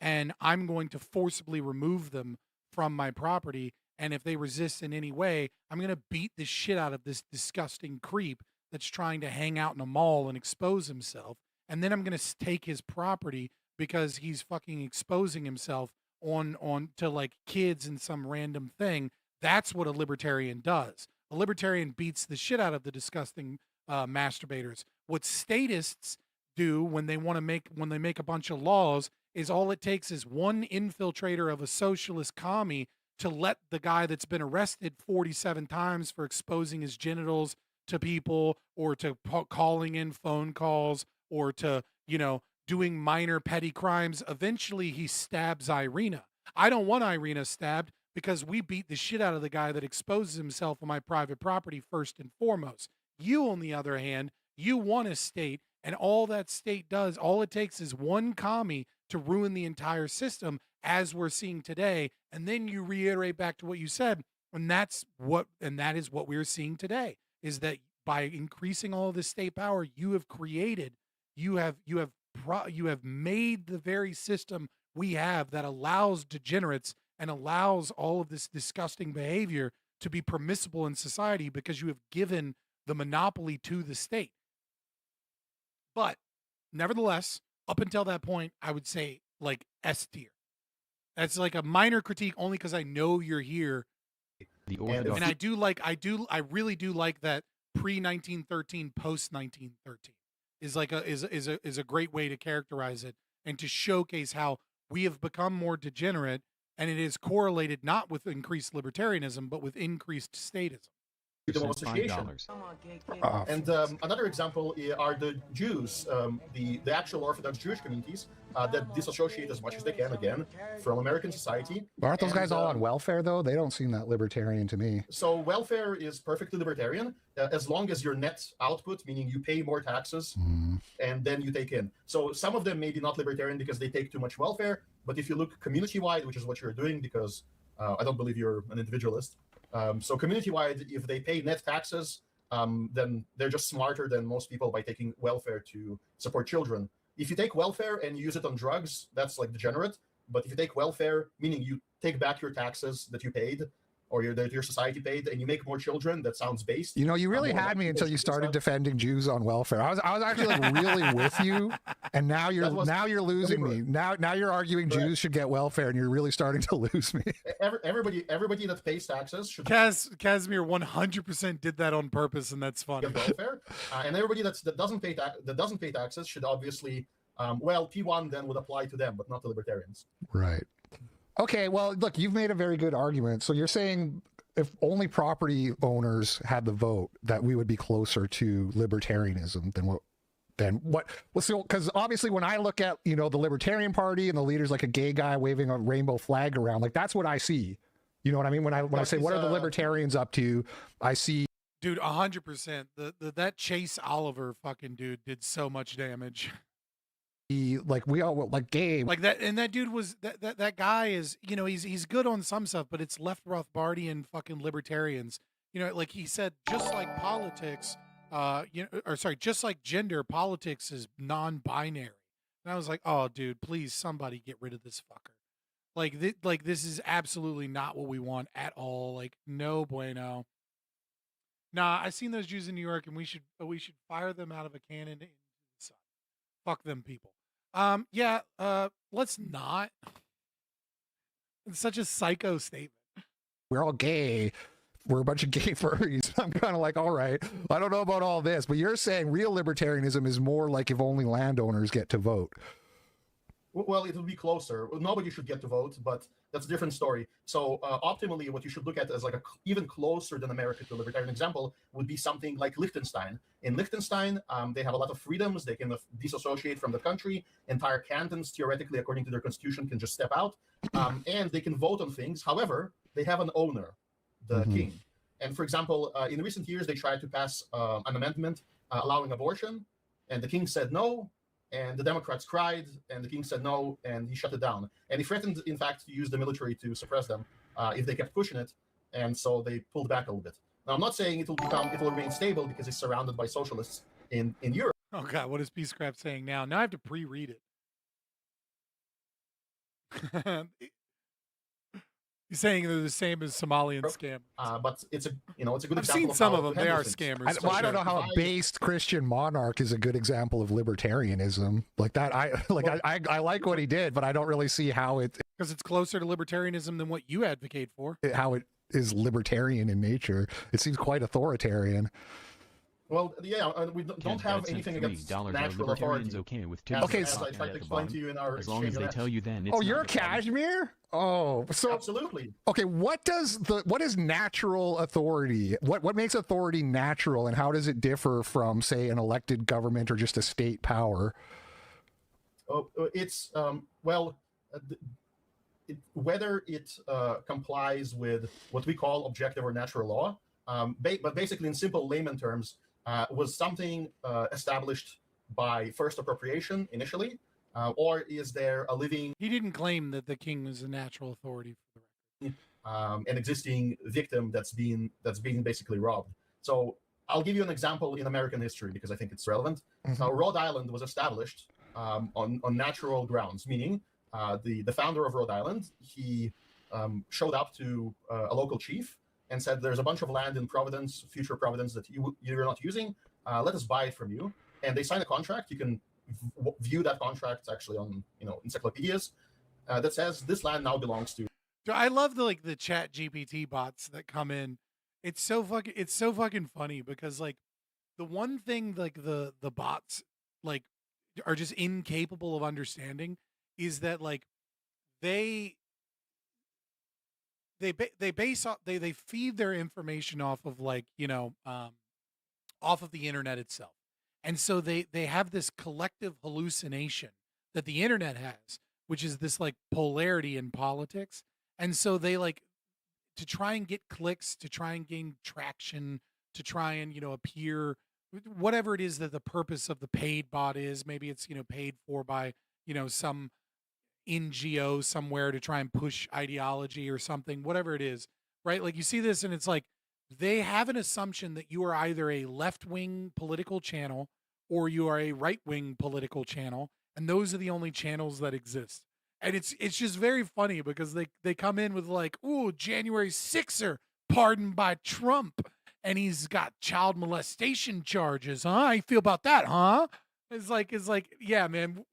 And I'm going to forcibly remove them from my property. And if they resist in any way, I'm going to beat the shit out of this disgusting creep that's trying to hang out in a mall and expose himself. And then I'm going to take his property because he's fucking exposing himself on to like kids and some random thing. That's what a libertarian does. A libertarian beats the shit out of the disgusting masturbators. What statists do when they make a bunch of laws is all it takes is one infiltrator of a socialist commie to let the guy that's been arrested 47 times for exposing his genitals to people or to calling in phone calls or to, doing minor petty crimes. Eventually he stabs Irina. I don't want Irina stabbed because we beat the shit out of the guy that exposes himself on my private property first and foremost. You, on the other hand, you want a state, and all that state does, all it takes is one commie to ruin the entire system, as we're seeing today. And then you reiterate back to what you said, and that is what we're seeing today, is that by increasing all of this state power, you have made the very system we have that allows degenerates and allows all of this disgusting behavior to be permissible in society because you have given the monopoly to the state. But nevertheless, up until that point, I would say like S tier. That's like a minor critique only because I know you're here. And I really do like that pre-1913, post-1913 is a great way to characterize it and to showcase how we have become more degenerate, and it is correlated not with increased libertarianism, but with increased statism. freedom of association. And another example are the Jews, the actual Orthodox Jewish communities that disassociate as much as they can, again, from American society. Aren't those guys all on welfare, though? They don't seem that libertarian to me. So welfare is perfectly libertarian as long as your net output, meaning you pay more taxes and then you take in. So some of them may be not libertarian because they take too much welfare, but if you look community-wide, which is what you're doing, because I don't believe you're an individualist. So community-wide, if they pay net taxes, then they're just smarter than most people by taking welfare to support children. If you take welfare and you use it on drugs, that's like degenerate. But if you take welfare, meaning you take back your taxes that you paid or that your society paid, and you make more children, that sounds based. You know, you really had me until you started defending Jews on welfare. I was actually like really with you, and now you're losing me. Now you're arguing Jews should get welfare, and you're really starting to lose me. Everybody that pays taxes should. Casimir 100% did that on purpose, and that's funny. Get welfare, and everybody that doesn't pay taxes should obviously. Well, P1 then would apply to them, but not to libertarians. Right. Okay, well, look, you've made a very good argument. So you're saying if only property owners had the vote, that we would be closer to libertarianism than what? Well, so because obviously when I look at, you know, the Libertarian Party and the leaders like a gay guy waving a rainbow flag around, like that's what I see. You know what I mean? When I say what are the libertarians up to, I see. Dude, 100%. That Chase Oliver fucking dude did so much damage. We all like Gabe like that, and that dude was that guy is, you know, he's good on some stuff, but it's left Rothbardian fucking libertarians, you know, like he said, just like politics, just like gender, politics is non-binary. And I was like, oh dude, please somebody get rid of this fucker. Like this is absolutely not what we want at all. Like no bueno. Nah, I seen those Jews in New York, and we should fire them out of a cannon into the sun. Fuck them people. Let's not. It's such a psycho statement. We're all gay. We're a bunch of gay furries. I'm kind of like, all right, I don't know about all this, but you're saying real libertarianism is more like if only landowners get to vote. Well, it will be closer. Nobody should get to vote, but that's a different story. So optimally, what you should look at as like even closer than America to a libertarian example would be something like Liechtenstein. In Liechtenstein, they have a lot of freedoms. They can disassociate from the country. Entire cantons, theoretically, according to their constitution, can just step out, and they can vote on things. However, they have an owner, the king. And for example, in recent years, they tried to pass an amendment allowing abortion, and the king said no. And the Democrats cried, and the king said no, and he shut it down. And he threatened, in fact, to use the military to suppress them if they kept pushing it. And so they pulled back a little bit. Now, I'm not saying it will remain stable because it's surrounded by socialists in Europe. Oh God, what is Peacecraft saying now? Now I have to pre-read it. He's saying they're the same as Somalian scam. But it's a good I've example. seen of some how of them. to They handle are things. scammers. I don't know how a based Christian monarch is a good example of libertarianism. Like that, I like what he did, but I don't really see how it, because it's closer to libertarianism than what you advocate for. How it is libertarian in nature. It seems quite authoritarian. Well, yeah, we don't have anything against natural authority. Okay with as I tried to explain to you in our as long as they tell you then. Oh, you're a Kashmir? Oh, so absolutely. Okay, what is natural authority? What makes authority natural, and how does it differ from, say, an elected government or just a state power? Oh, it's whether it complies with what we call objective or natural law. But basically, in simple layman terms, was something established by first appropriation initially, or is there a living? He didn't claim that the king was a natural authority for the record. An existing victim that's being basically robbed. So I'll give you an example in American history because I think it's relevant. Rhode Island was established on natural grounds, meaning the founder of Rhode Island, he showed up to a local chief and said, there's a bunch of land in Providence, future Providence, that you're not using. Let us buy it from you. And they signed a contract. You can view that contract actually on encyclopedias that says this land now belongs to. I love the Chat GPT bots that come in. It's so fucking funny because like the one thing like the bots like are just incapable of understanding is that like they they base off they feed their information off of like off of the internet itself, and so they have this collective hallucination that the internet has, which is this like polarity in politics, and so they like to try and get clicks, to try and gain traction, to try and appear, whatever it is that the purpose of the paid bot is. Maybe it's paid for by some NGO somewhere to try and push ideology or something, whatever it is, right? Like you see this and it's like they have an assumption that you are either a left-wing political channel or you are a right-wing political channel, and those are the only channels that exist. And it's just very funny because they come in with like, ooh, January 6er pardoned by Trump, and he's got child molestation charges, huh? How you feel about that, huh? It's like, yeah, man,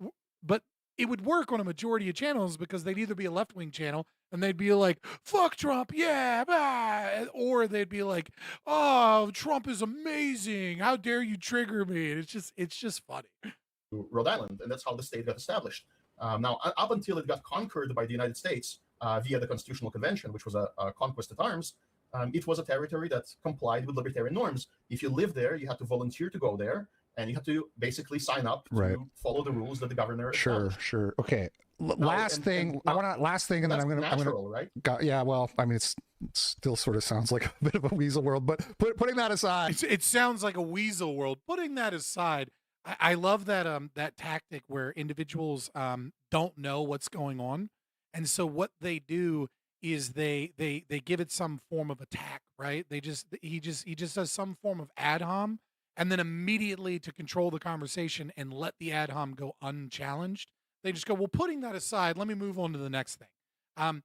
but it would work on a majority of channels because they'd either be a left-wing channel and they'd be like, fuck Trump, yeah, bah, or they'd be like, oh, Trump is amazing, how dare you trigger me? And it's just funny. Rhode Island, and that's how the state got established. Now, up until it got conquered by the United States via the Constitutional Convention, which was a conquest at arms, it was a territory that complied with libertarian norms. If you lived there, you had to volunteer to go there, and you had to basically sign up to follow the ruls that the governor established. Sure. Okay. Last thing, and then I'm gonna natural, right? Yeah. Well, I mean, it still sort of sounds like a bit of a weasel world, but putting that aside, it sounds like a weasel world. Putting that aside, I love that that tactic where individuals don't know what's going on, and so what they do is they give it some form of attack, right? He just does some form of ad hom, and then immediately to control the conversation and let the ad hom go unchallenged, they just go, well, putting that aside, let me move on to the next thing.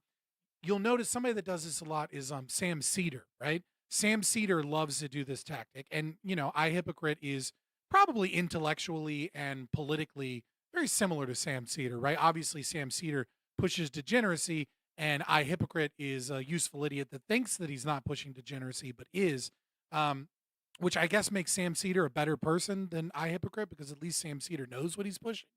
You'll notice somebody that does this a lot is Sam Cedar, right? Sam Cedar loves to do this tactic, and iHypocrite is probably intellectually and politically very similar to Sam Cedar, right? Obviously, Sam Cedar pushes degeneracy, and iHypocrite is a useful idiot that thinks that he's not pushing degeneracy, but is, which I guess makes Sam Cedar a better person than iHypocrite because at least Sam Cedar knows what he's pushing,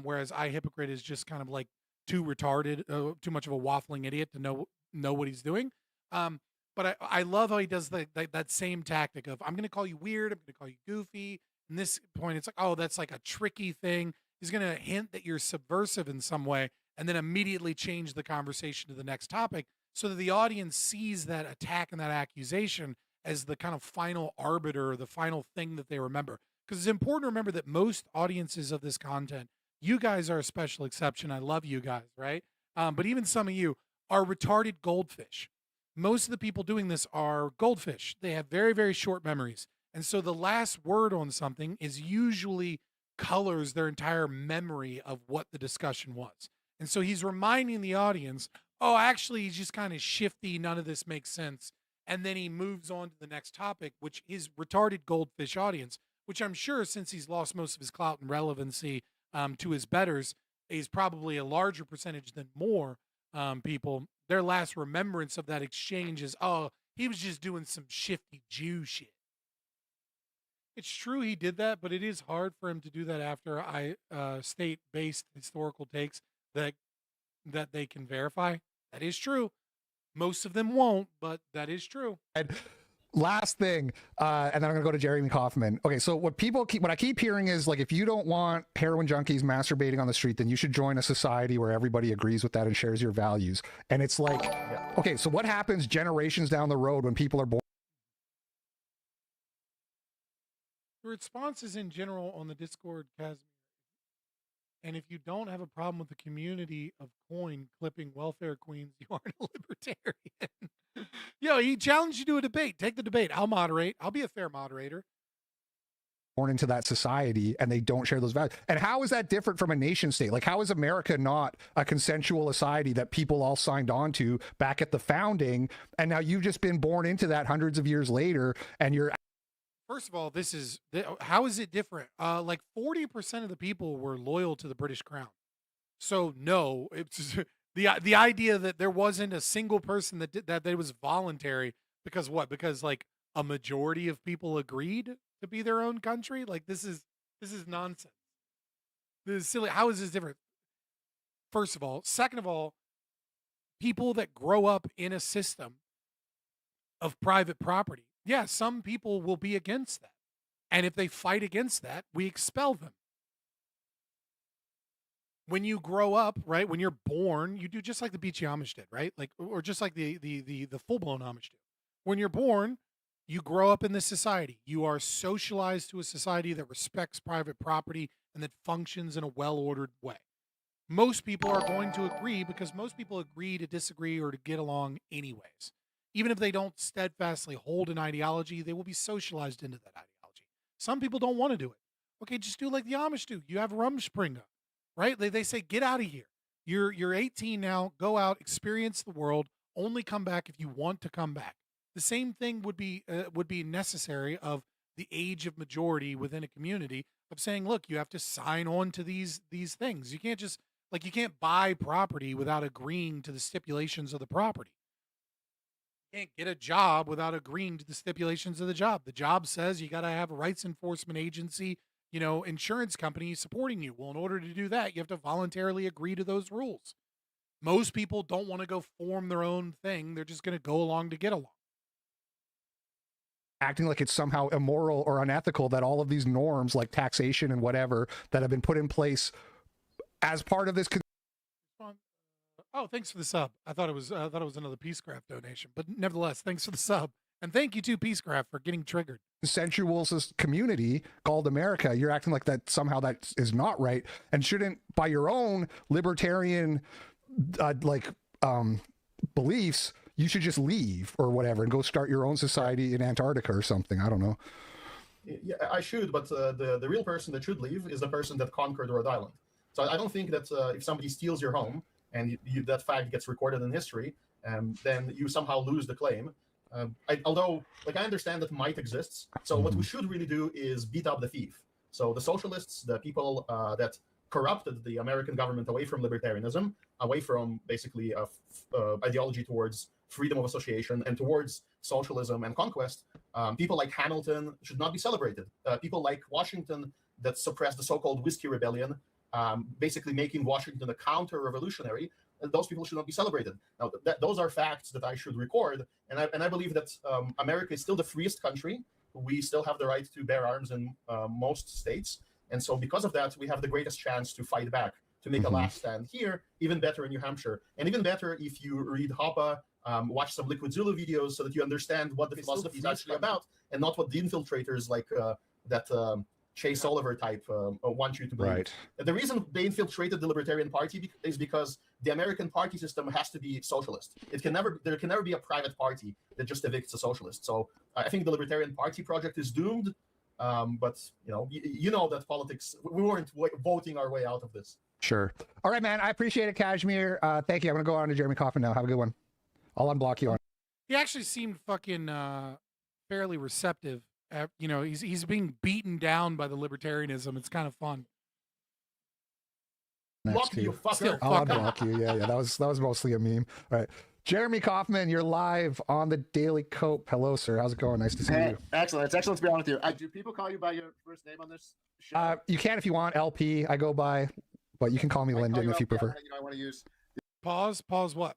whereas iHypocrite is just kind of like too retarded, too much of a waffling idiot to know what he's doing. But I love how he does that same tactic of, I'm going to call you weird, I'm going to call you goofy. And this point, it's like, oh, that's like a tricky thing. He's going to hint that you're subversive in some way and then immediately change the conversation to the next topic so that the audience sees that attack and that accusation as the kind of final arbiter, the final thing that they remember. Because it's important to remember that most audiences of this content, you guys are a special exception. I love you guys, right? But even some of you are retarded goldfish. Most of the people doing this are goldfish. They have very, very short memories. And so the last word on something is usually colors their entire memory of what the discussion was. And so he's reminding the audience, oh, actually, he's just kind of shifty. None of this makes sense. And then he moves on to the next topic, which is retarded goldfish audience, which I'm sure since he's lost most of his clout and relevancy to his betters, is probably a larger percentage than more people. Their last remembrance of that exchange is, oh, he was just doing some shifty Jew shit. It's true he did that, but it is hard for him to do that after state-based historical takes that they can verify. That is true. Most of them won't, but that is true. And last thing, and then I'm gonna go to Jeremy Kaufman. Okay, so what I keep hearing is like, if you don't want heroin junkies masturbating on the street, then you should join a society where everybody agrees with that and shares your values. And it's like, okay, so what happens generations down the road when people are born? The responses in general on the Discord, Casimir. And if you don't have a problem with the community of coin clipping welfare queens, you aren't a libertarian. Yo, he challenged you to a debate. Take the debate. I'll moderate. I'll be a fair moderator. Born into that society and they don't share those values. And how is that different from a nation state? Like, how is America not a consensual society that people all signed on to back at the founding? And now you've just been born into that hundreds of years later, and you're... First of all, how is it different? Like 40% of the people were loyal to the British Crown. So no, it's the idea that there wasn't a single person that did that it was voluntary because what? Because like a majority of people agreed to be their own country. Like this is nonsense. This is silly. How is this different? First of all, second of all, people that grow up in a system of private property, yeah, some people will be against that. And if they fight against that, we expel them. When you grow up, right, when you're born, you do just like the Beachy Amish did, right? Like, or just like the full-blown Amish do. When you're born, you grow up in this society. You are socialized to a society that respects private property and that functions in a well-ordered way. Most people are going to agree because most people agree to disagree or to get along anyways. Even if they don't steadfastly hold an ideology, they will be socialized into that ideology. Some people don't want to do it. Okay, just do like the Amish do. You have Rumspringa, right? They say, get out of here. You're 18 now. Go out, experience the world. Only come back if you want to come back. The same thing would be necessary of the age of majority within a community of saying, look, you have to sign on to these things. You can't just you can't buy property without agreeing to the stipulations of the property. You can't get a job without agreeing to the stipulations of the job. The job says you got to have a rights enforcement agency, insurance company supporting you. Well, in order to do that, you have to voluntarily agree to those rules. Most people don't want to go form their own thing. They're just going to go along to get along. Acting like it's somehow immoral or unethical that all of these norms like taxation and whatever that have been put in place as part of this. Oh, thanks for the sub. I thought it was another Peacecraft donation, but nevertheless, thanks for the sub. And thank you to Peacecraft for getting triggered. Sensual community called America. You're acting like that somehow that is not right and shouldn't, by your own libertarian beliefs, you should just leave or whatever and go start your own society in Antarctica or something. I don't know. Yeah, I should, but the real person that should leave is the person that conquered Rhode Island. So I don't think that if somebody steals your home and that fact gets recorded in history, then you somehow lose the claim. Although I understand that might exists. So what we should really do is beat up the thief. So the socialists, the people that corrupted the American government away from libertarianism, away from basically ideology towards freedom of association and towards socialism and conquest, people like Hamilton should not be celebrated. People like Washington that suppressed the so-called Whiskey Rebellion, basically making Washington a counter-revolutionary, those people should not be celebrated. Now, those are facts that I should record, and I believe that America is still the freest country. We still have the right to bear arms in most states, and so because of that, we have the greatest chance to fight back, to make a last stand here, even better in New Hampshire, and even better if you read Hoppe, watch some Liquid Zulu videos so that you understand what the philosophy is actually about, and not what the infiltrators like that Chase Oliver type want you to believe. Right. The reason they infiltrated the Libertarian Party is because the American party system has to be socialist. There can never be a private party that just evicts a socialist. So I think the Libertarian Party project is doomed. But you know that politics, we weren't voting our way out of this. Sure. All right, man. I appreciate it, Kashmir. Thank you. I'm gonna go on to Jeremy Coffin now. Have a good one. I'll unblock you on. He actually seemed fucking fairly receptive. He's being beaten down by the libertarianism. It's kind of fun. Block you, fucker. I'll unblock you. Yeah. That was mostly a meme. All right. Jeremy Kaufman, you're live on the Daily Cope. Hello, sir. How's it going? Nice to see you. Excellent. It's excellent to be on with you. Do people call you by your first name on this show? You can if you want. LP, I go by, but you can call me Lyndon if you prefer. I want to use. Pause what?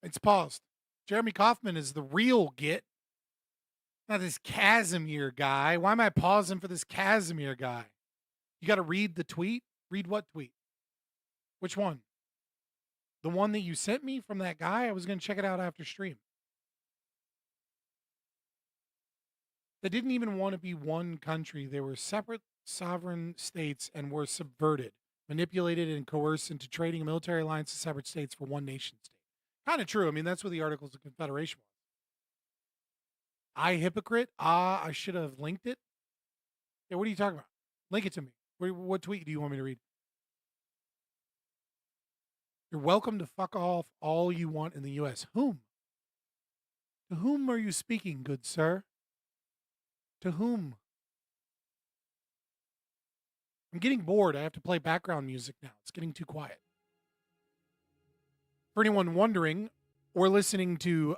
It's paused. Jeremy Kaufman is the real Git. Not this Casimir guy. Why am I pausing for this Casimir guy? You got to read the tweet? Read what tweet? Which one? The one that you sent me from that guy? I was going to check it out after stream. They didn't even want to be one country. They were separate sovereign states and were subverted, manipulated, and coerced into trading a military alliance to separate states for one nation state. Kind of true. I mean, that's what the Articles of Confederation was. iHypocrite? I should have linked it. Yeah, what are you talking about? Link it to me. What tweet do you want me to read? You're welcome to fuck off all you want in the U.S. Whom? To whom are you speaking, good sir? To whom? I'm getting bored. I have to play background music now. It's getting too quiet. For anyone wondering, we're listening to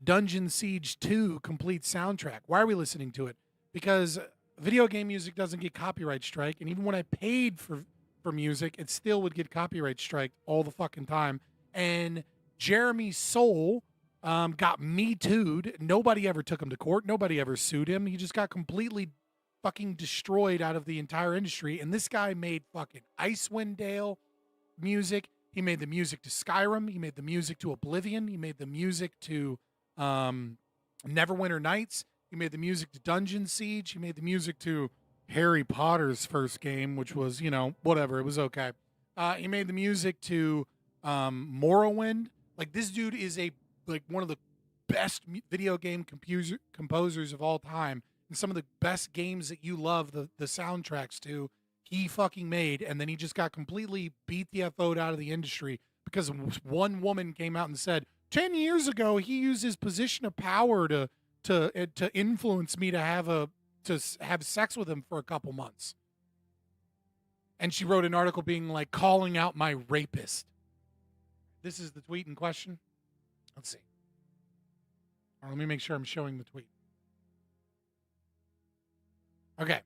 Dungeon Siege 2 complete soundtrack. Why are we listening to it? Because video game music doesn't get copyright strike, and even when I paid for music, it still would get copyright striked all the fucking time. And Jeremy Soule got Me Too'd. Nobody ever took him to court. Nobody ever sued him. He just got completely fucking destroyed out of the entire industry. And this guy made fucking Icewind Dale music. He made the music to Skyrim. He made the music to Oblivion. He made the music to Neverwinter Nights. He made the music to Dungeon Siege. He made the music to Harry Potter's first game, which was, you know, whatever. It was okay. He made the music to Morrowind. Like, this dude is one of the best video game composers of all time. And some of the best games that you love, the soundtracks to, he fucking made. And then he just got completely beat the F-ode out of the industry because one woman came out and said, 10 years ago, he used his position of power to influence me to have sex with him for a couple months. And she wrote an article being like, calling out my rapist. This is the tweet in question. Let's see. All right, let me make sure I'm showing the tweet. Okay.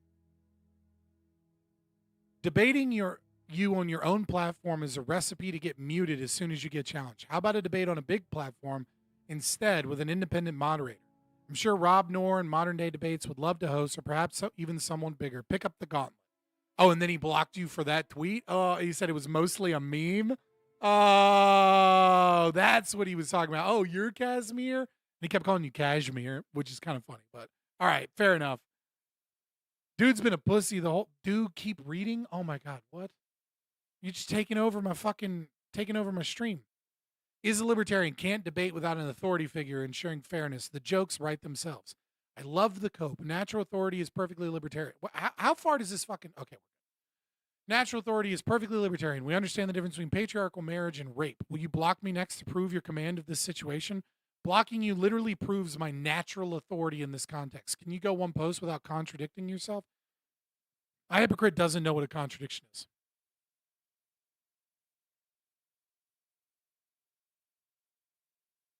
Debating you on your own platform is a recipe to get muted as soon as you get challenged. How about a debate on a big platform instead with an independent moderator? I'm sure Rob Knorr and Modern Day Debates would love to host, or perhaps even someone bigger. Pick up the gauntlet. Oh, and then he blocked you for that tweet? Oh, he said it was mostly a meme? Oh, that's what he was talking about. Oh, you're Casimir? And he kept calling you Cashmere, which is kind of funny. But all right, fair enough. Dude's been a pussy the whole... Dude, keep reading? Oh, my God, what? You're just taking over my stream. Is a libertarian, can't debate without an authority figure ensuring fairness. The jokes write themselves. I love the cope. Natural authority is perfectly libertarian. How far does this fucking... Okay. Natural authority is perfectly libertarian. We understand the difference between patriarchal marriage and rape. Will you block me next to prove your command of this situation? Blocking you literally proves my natural authority in this context. Can you go one post without contradicting yourself? iHypocrite doesn't know what a contradiction is.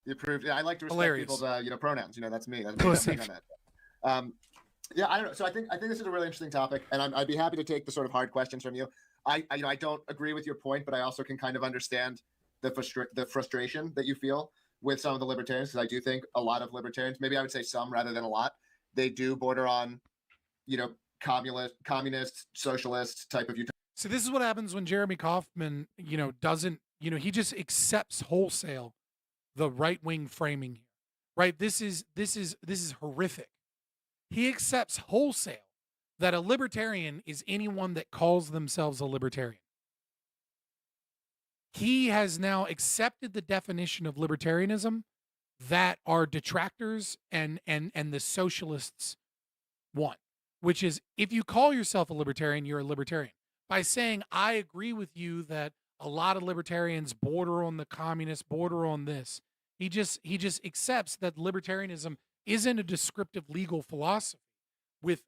You approved. Yeah, I like to respect Hilarious. people's pronouns. That's me. That's me. Yeah, I don't know. So I think this is a really interesting topic, and I'd be happy to take the sort of hard questions from you. I don't agree with your point, but I also can kind of understand the frustration that you feel with some of the libertarians, because I do think a lot of libertarians, maybe I would say some rather than a lot, they do border on, communist, socialist type of utopia. So this is what happens when Jeremy Kauffman, doesn't, he just accepts wholesale the right-wing framing here, right? This is horrific. He accepts wholesale that a libertarian is anyone that calls themselves a libertarian. He has now accepted the definition of libertarianism that our detractors and the socialists want, which is, if you call yourself a libertarian, you're a libertarian. By saying, I agree with you that a lot of libertarians border on the communist, border on this, he just accepts that libertarianism isn't a descriptive legal philosophy with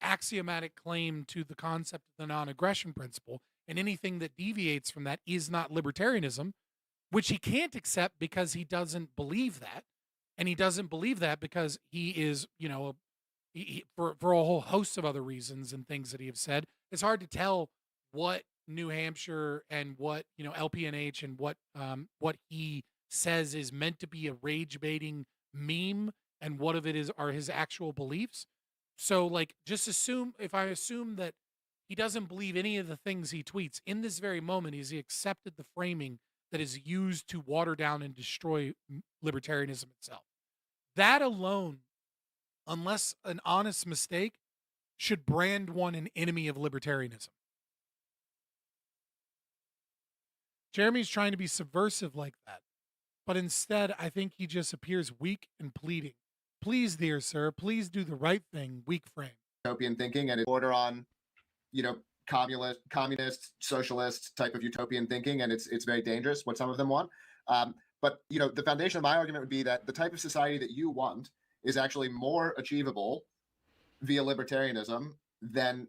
axiomatic claim to the concept of the non-aggression principle, and anything that deviates from that is not libertarianism, which he can't accept because he doesn't believe that. And he doesn't believe that because he is, for a whole host of other reasons and things that he has said. It's hard to tell what New Hampshire and what, LPNH and what he says is meant to be a rage-baiting meme and what of it are his actual beliefs. So, if I assume that he doesn't believe any of the things he tweets, in this very moment, he accepted the framing that is used to water down and destroy libertarianism itself. That alone, unless an honest mistake, should brand one an enemy of libertarianism. Jeremy's trying to be subversive like that, but instead, I think he just appears weak and pleading. Please, dear sir, please do the right thing. Weak frame. Utopian thinking, and it border on, communist, socialist type of utopian thinking, and it's very dangerous what some of them want. But the foundation of my argument would be that the type of society that you want is actually more achievable via libertarianism than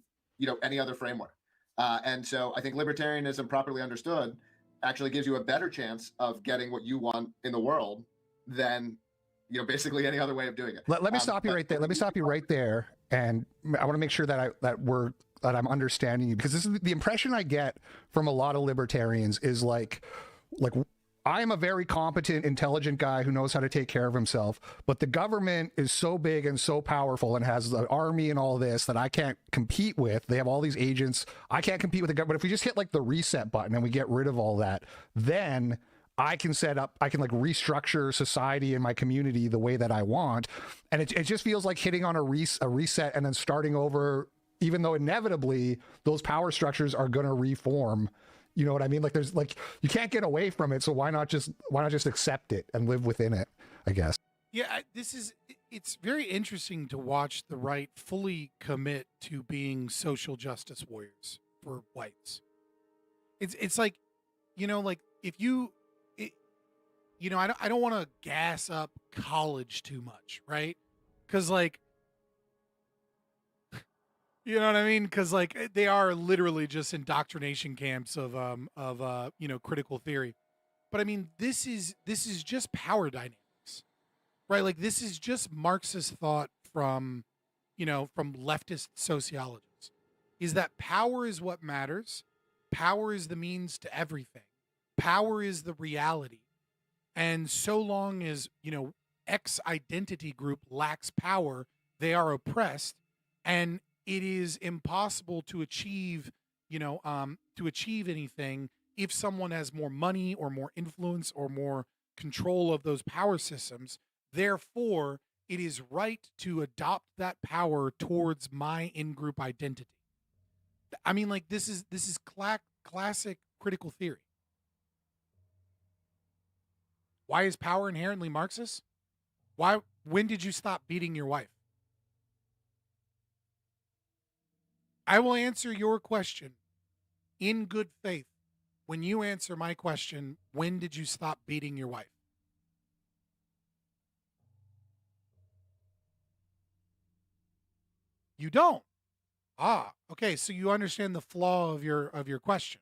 any other framework. And so I think libertarianism, properly understood, actually gives you a better chance of getting what you want in the world than basically any other way of doing it. Let me stop you right there. Let me stop you right there, and I want to make sure that I'm understanding you, because this is the impression I get from a lot of libertarians is like I am a very competent, intelligent guy who knows how to take care of himself, but the government is so big and so powerful and has the army and all this that I can't compete with. They have all these agents. I can't compete with the government. But if we just hit like the reset button and we get rid of all that, then I can like restructure society and my community the way that I want. And it just feels like hitting on a reset and then starting over, even though inevitably those power structures are going to reform. You know what I mean? Like there's like, you can't get away from it. So why not just accept it and live within it, I guess. Yeah, it's very interesting to watch the right fully commit to being social justice warriors for whites. It's like, you know, like if you, you know, I don't want to gas up college too much, right? Because like, you know what I mean? Because like they are literally just indoctrination camps of you know, critical theory. But I mean, this is just power dynamics, right? Like this is just Marxist thought from, you know, from leftist sociologists. Is that power is what matters? Power is the means to everything. Power is the reality. And so long as, you know, X identity group lacks power, they are oppressed, and it is impossible to achieve, you know, to achieve anything if someone has more money or more influence or more control of those power systems. Therefore, it is right to adopt that power towards my in-group identity. I mean, like this is classic critical theory. Why is power inherently Marxist? When did you stop beating your wife? I will answer your question in good faith when you answer my question, when did you stop beating your wife? You don't. Okay, so you understand the flaw of your question.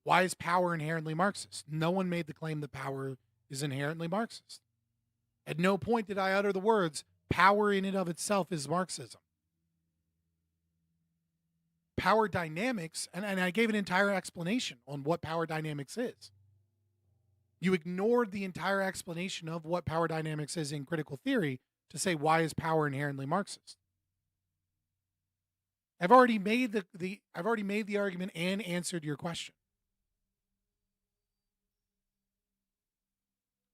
Why is power inherently Marxist? No one made the claim that power is inherently Marxist. At no point did I utter the words, power in and of itself is Marxism. Power dynamics, and I gave an entire explanation on what power dynamics is. You ignored the entire explanation of what power dynamics is in critical theory to say, why is power inherently Marxist? I've already made the argument and answered your question.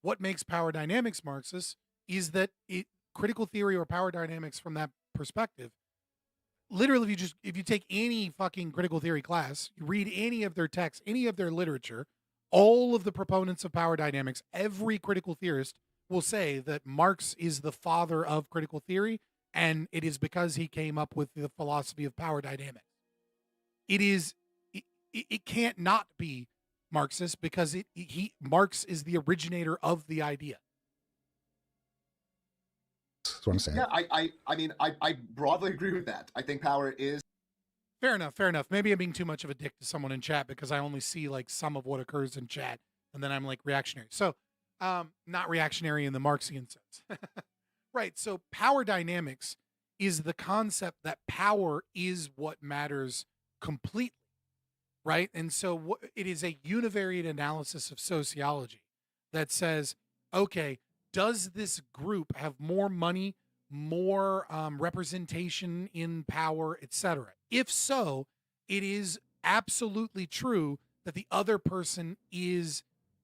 What makes power dynamics Marxist is that critical theory or power dynamics from that perspective, literally if you take any fucking critical theory class, you read any of their texts, any of their literature, all of the proponents of power dynamics, every critical theorist will say that Marx is the father of critical theory, and it is because he came up with the philosophy of power dynamics. It can't not be Marxist because Marx is the originator of the idea. That's what I'm saying. Yeah, I mean, I broadly agree with that. I think power is. Fair enough. Maybe I'm being too much of a dick to someone in chat because I only see like some of what occurs in chat, and then I'm like reactionary. So, not reactionary in the Marxian sense. Right. So power dynamics is the concept that power is what matters completely. Right. And so it is a univariate analysis of sociology that says, okay, does this group have more money, more representation in power, etc.? If so, it is absolutely true that the other person is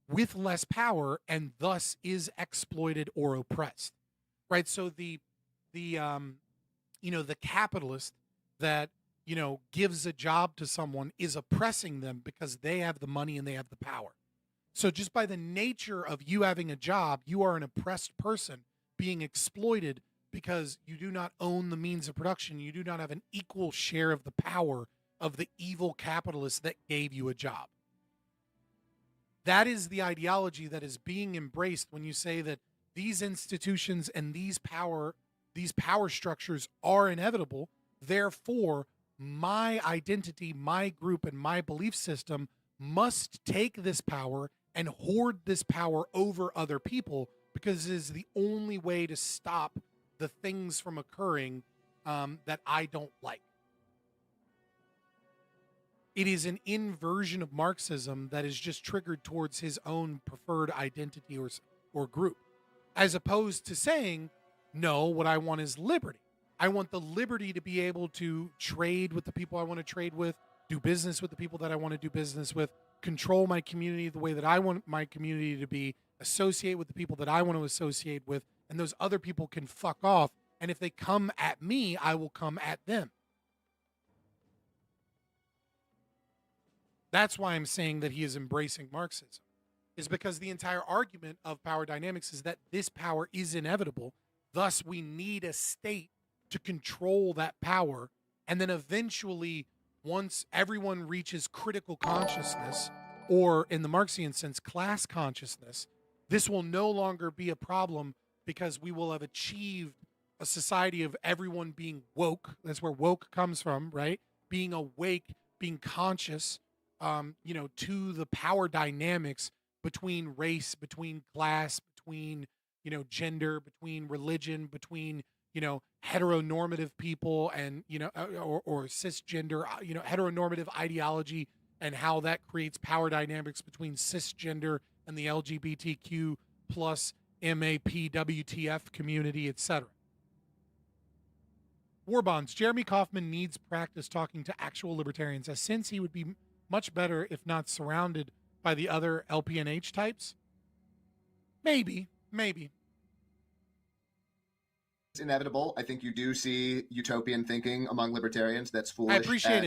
with less power and thus is exploited or oppressed. Right. So the capitalist that, gives a job to someone is oppressing them because they have the money and they have the power. So just by the nature of you having a job, you are an oppressed person being exploited because you do not own the means of production. You do not have an equal share of the power of the evil capitalist that gave you a job. That is the ideology that is being embraced when you say that these institutions and these power structures are inevitable. Therefore, my identity, my group, and my belief system must take this power and hoard this power over other people because it is the only way to stop the things from occurring that I don't like. It is an inversion of Marxism that is just triggered towards his own preferred identity or group, as opposed to saying, no, what I want is liberty. I want the liberty to be able to trade with the people I want to trade with, do business with the people that I want to do business with, control my community the way that I want my community to be, associate with the people that I want to associate with, and those other people can fuck off. And if they come at me, I will come at them. That's why I'm saying that he is embracing Marxism, is because the entire argument of power dynamics is that this power is inevitable. Thus, we need a state to control that power. And then eventually, once everyone reaches critical consciousness, or in the Marxian sense, class consciousness, this will no longer be a problem because we will have achieved a society of everyone being woke. That's where woke comes from, right? Being awake, being conscious, to the power dynamics between race, between class, between, gender, between religion, between, heteronormative people and, or cisgender, heteronormative ideology, and how that creates power dynamics between cisgender and the LGBTQ plus MAPWTF community, etc. War bonds. Jeremy Kauffman needs practice talking to actual libertarians, as since he would be much better if not surrounded by the other LPNH types. Maybe. It's inevitable. I think you do see utopian thinking among libertarians. That's foolish. I appreciate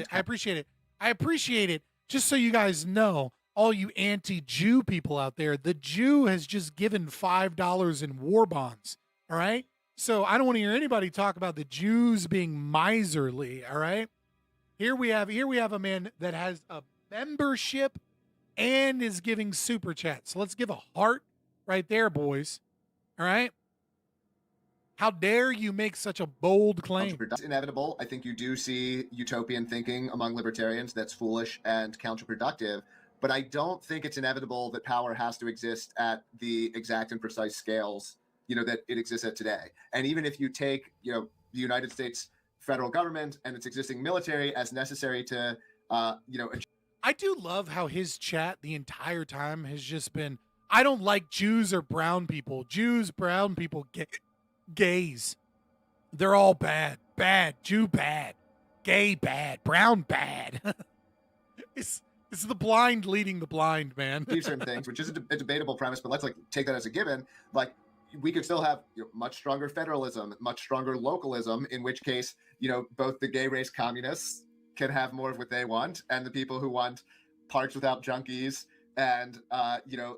it. Just so you guys know, all you anti-Jew people out there, the Jew has just given $5 in war bonds. All right. So I don't want to hear anybody talk about the Jews being miserly. All right. Here we have a man that has a membership and is giving super chats. So let's give a heart right there, boys. All right. How dare you make such a bold claim? It's inevitable. I think you do see utopian thinking among libertarians. That's foolish and counterproductive. But I don't think it's inevitable that power has to exist at the exact and precise scales, that it exists at today. And even if you take, the United States federal government and its existing military as necessary to, I do love how his chat the entire time has just been, I don't like Jews or brown people. Jews, brown people, gays. They're all bad. Jew bad. Gay bad. Brown bad. It's the blind leading the blind, man. Believe certain things, which is a debatable premise, but let's take that as a given. We could still have much stronger federalism, much stronger localism, in which case, both the gay race communists can have more of what they want, and the people who want parks without junkies and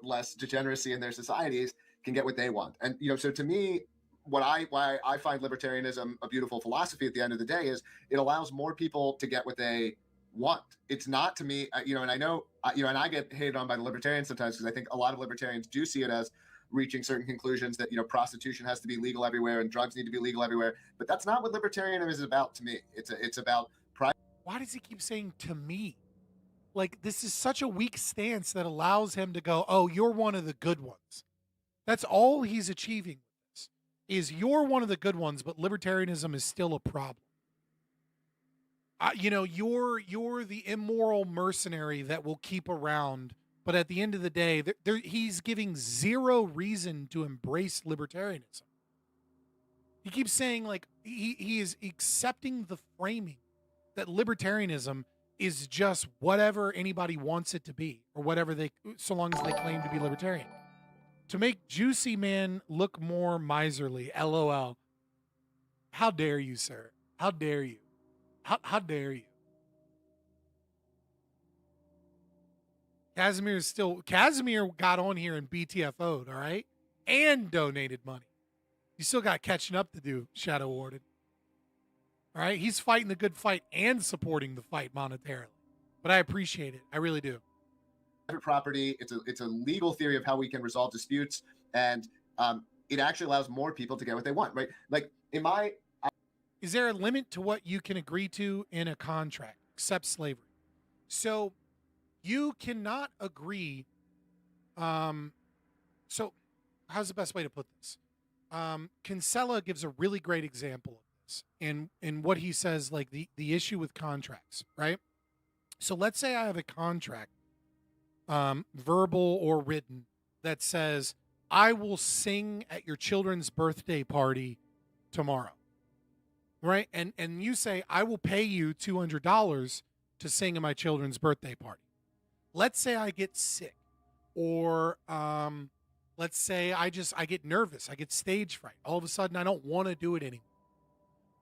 less degeneracy in their societies can get what they want. And so to me, why I find libertarianism a beautiful philosophy at the end of the day is it allows more people to get what they want. It's not, to me, and I know, and I get hated on by the libertarians sometimes because I think a lot of libertarians do see it as reaching certain conclusions that, prostitution has to be legal everywhere and drugs need to be legal everywhere. But that's not what libertarianism is about to me. It's about pride. Why does he keep saying to me? This is such a weak stance that allows him to go, oh, you're one of the good ones. That's all he's achieving with this, is you're one of the good ones, but libertarianism is still a problem. You're the immoral mercenary that will keep around, but at the end of the day, he's giving zero reason to embrace libertarianism. He keeps saying he is accepting the framing that libertarianism is just whatever anybody wants it to be, or whatever so long as they claim to be libertarian. To make Juicy Man look more miserly, LOL. How dare you, sir? How dare you? How dare you? Casimir got on here and BTFO'd, all right? And donated money. You still got catching up to do, Shadow Warden. All right? He's fighting the good fight and supporting the fight monetarily. But I appreciate it. I really do. Property, it's a legal theory of how we can resolve disputes, and it actually allows more people to get what they want, right? Is there a limit to what you can agree to in a contract, except slavery? So you cannot agree. So how's the best way to put this? Kinsella gives a really great example of this in what he says, the issue with contracts, right? So let's say I have a contract, verbal or written, that says I will sing at your children's birthday party tomorrow, right? And you say I will pay you $200 to sing at my children's birthday party. Let's say I get sick, or let's say I get nervous, I get stage fright. All of a sudden, I don't want to do it anymore.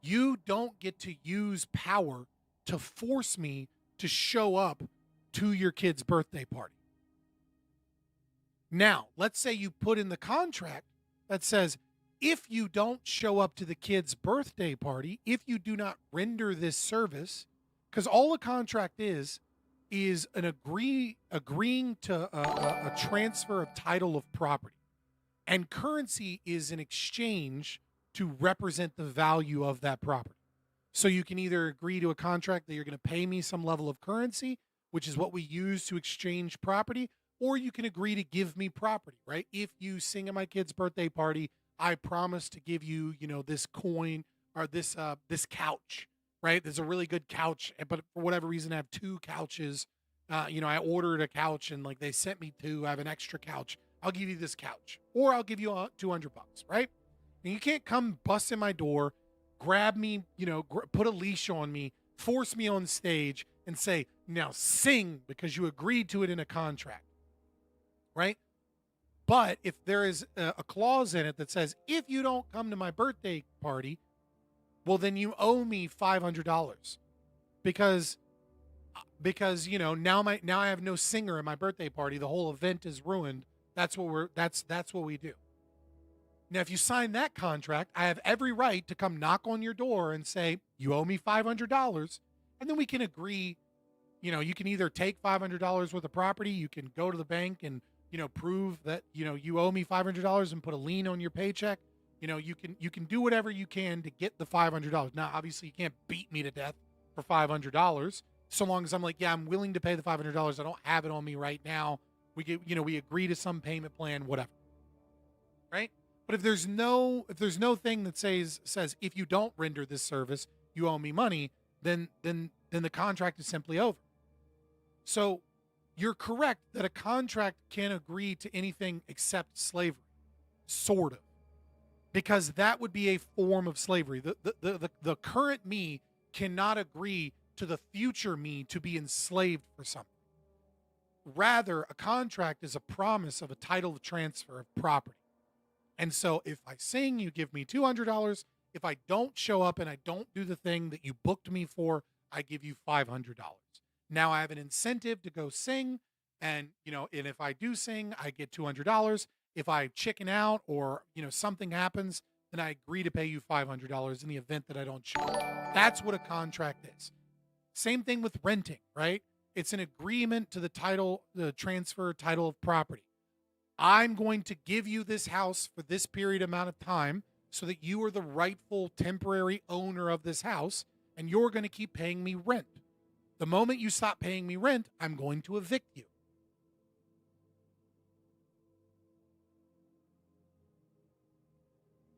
You don't get to use power to force me to show up to your kid's birthday party. Now, let's say you put in the contract that says, if you don't show up to the kid's birthday party, if you do not render this service, because all a contract is an agreeing to a transfer of title of property. And currency is an exchange to represent the value of that property. So you can either agree to a contract that you're going to pay me some level of currency, which is what we use to exchange property, or you can agree to give me property, right? If you sing at my kid's birthday party, I promise to give you, this coin or this couch, right? There's a really good couch, but for whatever reason, I have 2 couches. I ordered a couch and like they sent me 2. I have an extra couch. I'll give you this couch, or I'll give you $200, right? And you can't come bust in my door, grab me, put a leash on me, force me on stage, and say, now sing because you agreed to it in a contract, right? But if there is a clause in it that says, if you don't come to my birthday party, well, then you owe me $500 because now I have no singer at my birthday party. The whole event is ruined. That's what we do. Now, if you sign that contract, I have every right to come knock on your door and say, you owe me $500. And then we can agree, you can either take $500 worth of property, you can go to the bank and, prove that, you owe me $500 and put a lien on your paycheck. You can do whatever you can to get the $500. Now, obviously you can't beat me to death for $500. So long as I'm like, yeah, I'm willing to pay the $500. I don't have it on me right now. We agree to some payment plan, whatever. Right? But if there's no thing that says if you don't render this service, you owe me money, then the contract is simply over. So you're correct that a contract can agree to anything except slavery, sort of, because that would be a form of slavery. The current me cannot agree to the future me to be enslaved for something. Rather, a contract is a promise of a title transfer of property. And so if I sing, you give me $200. If I don't show up and I don't do the thing that you booked me for, I give you $500. Now I have an incentive to go sing. And, and if I do sing, I get $200. If I chicken out or, something happens, then I agree to pay you $500 in the event that I don't show up. That's what a contract is. Same thing with renting, right? It's an agreement to the transfer title of property. I'm going to give you this house for this period amount of time so that you are the rightful temporary owner of this house, and you're going to keep paying me rent. The moment you stop paying me rent, I'm going to evict you.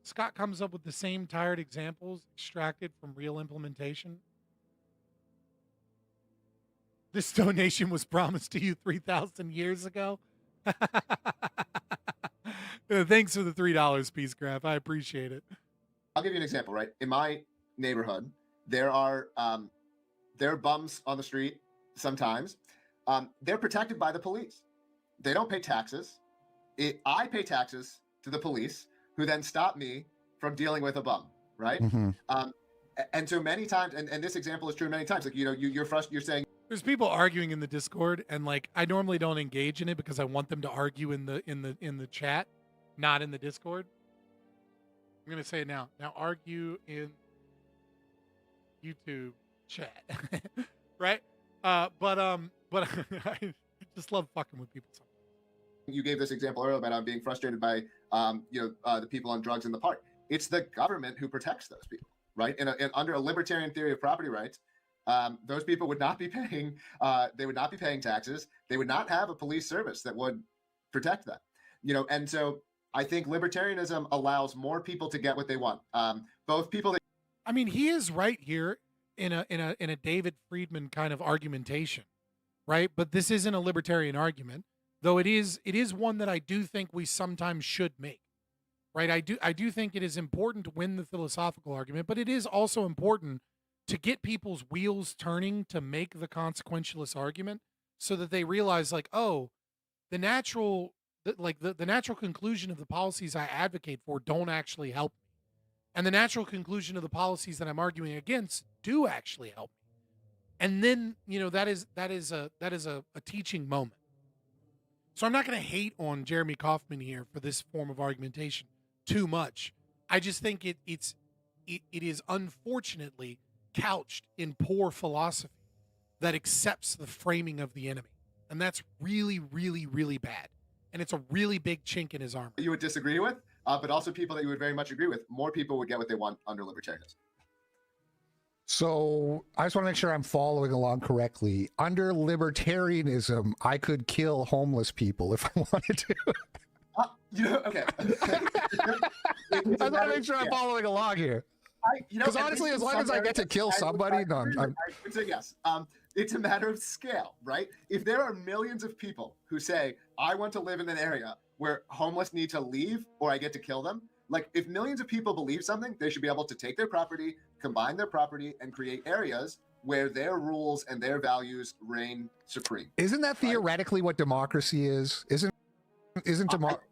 Scott comes up with the same tired examples extracted from real implementation. This donation was promised to you 3,000 years ago. Thanks for the $3, Peace Graph. I appreciate it. I'll give you an example, right? In my neighborhood, there are bums on the street sometimes. They're protected by the police. They don't pay taxes. I pay taxes to the police, who then stop me from dealing with a bum, right? Mm-hmm. And so many times, and this example is true many times. Like you're frustrated. You're saying there's people arguing in the Discord, and like I normally don't engage in it because I want them to argue in the chat, not in the Discord. I'm gonna say it now. Now argue in YouTube chat, right? But I just love fucking with people sometimes. You gave this example earlier about being frustrated by the people on drugs in the park. It's the government who protects those people, right? And under a libertarian theory of property rights, those people would not be paying. They would not be paying taxes. They would not have a police service that would protect them. And so I think libertarianism allows more people to get what they want. Both people that. I mean, he is right here. in a David Friedman kind of argumentation, right? But this isn't a libertarian argument, though it is one that I do think we sometimes should make. Right? I do think it is important to win the philosophical argument, but it is also important to get people's wheels turning to make the consequentialist argument so that they realize like, oh, the natural the natural conclusion of the policies I advocate for don't actually help me. And the natural conclusion of the policies that I'm arguing against do actually help me. And then, that is a teaching moment. So I'm not going to hate on Jeremy Kaufman here for this form of argumentation too much. I just think it is unfortunately couched in poor philosophy that accepts the framing of the enemy. And that's really, really, really bad. And it's a really big chink in his armor. You would disagree with, but also people that you would very much agree with. More people would get what they want under libertarianism. So I just want to make sure I'm following along correctly. Under libertarianism, I could kill homeless people if I wanted to. Okay. I want to make sure I'm following along here. Because honestly, as long as I get to kill somebody, I would say yes. It's a matter of scale, right? If there are millions of people who say, I want to live in an area where homeless need to leave or I get to kill them, like if millions of people believe something, they should be able to take their property, combine their property, and create areas where their rules and their values reign supreme. Isn't that theoretically what democracy is? Isn't democracy?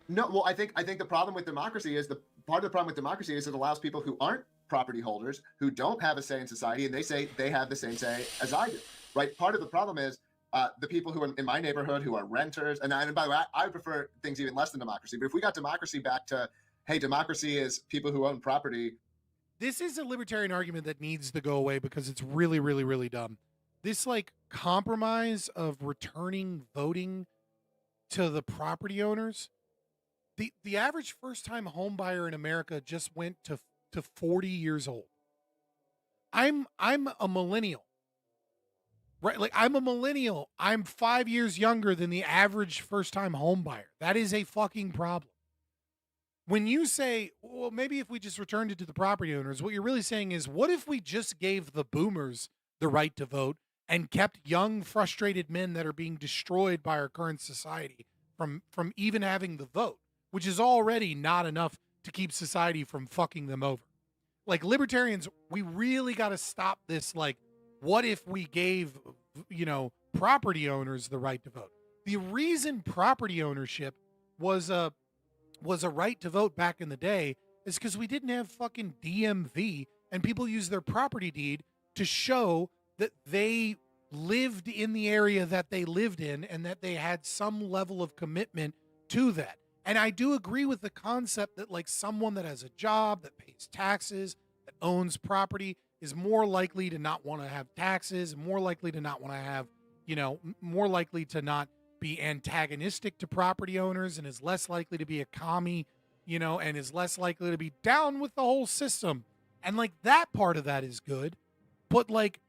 No, well, I think the problem with democracy is part of the problem with democracy is it allows people who aren't property holders, who don't have a say in society, and they say they have the same say as I do, right? Part of the problem is the people who are in my neighborhood who are renters, and by the way, I prefer things even less than democracy. But if we got democracy back to, hey, democracy is people who own property. This is a libertarian argument that needs to go away because it's really, really, really dumb. This like compromise of returning voting to the property owners. The average first-time home buyer in America just went to 40 years old. I'm a millennial. Right? Like I'm a millennial. I'm 5 years younger than the average first-time home buyer. That is a fucking problem. When you say, well, maybe if we just returned it to the property owners, what you're really saying is, what if we just gave the boomers the right to vote and kept young, frustrated men that are being destroyed by our current society from even having the vote, which is already not enough to keep society from fucking them over. Like libertarians, we really got to stop this. Like, what if we gave, property owners the right to vote? The reason property ownership was a right to vote back in the day is because we didn't have fucking DMV and people used their property deed to show that they lived in the area that they lived in and that they had some level of commitment to that. And I do agree with the concept that like someone that has a job, that pays taxes, that owns property is more likely to not want to have taxes, more likely to not want to have, more likely to not be antagonistic to property owners and is less likely to be a commie, and is less likely to be down with the whole system. And like that part of that is good. But like,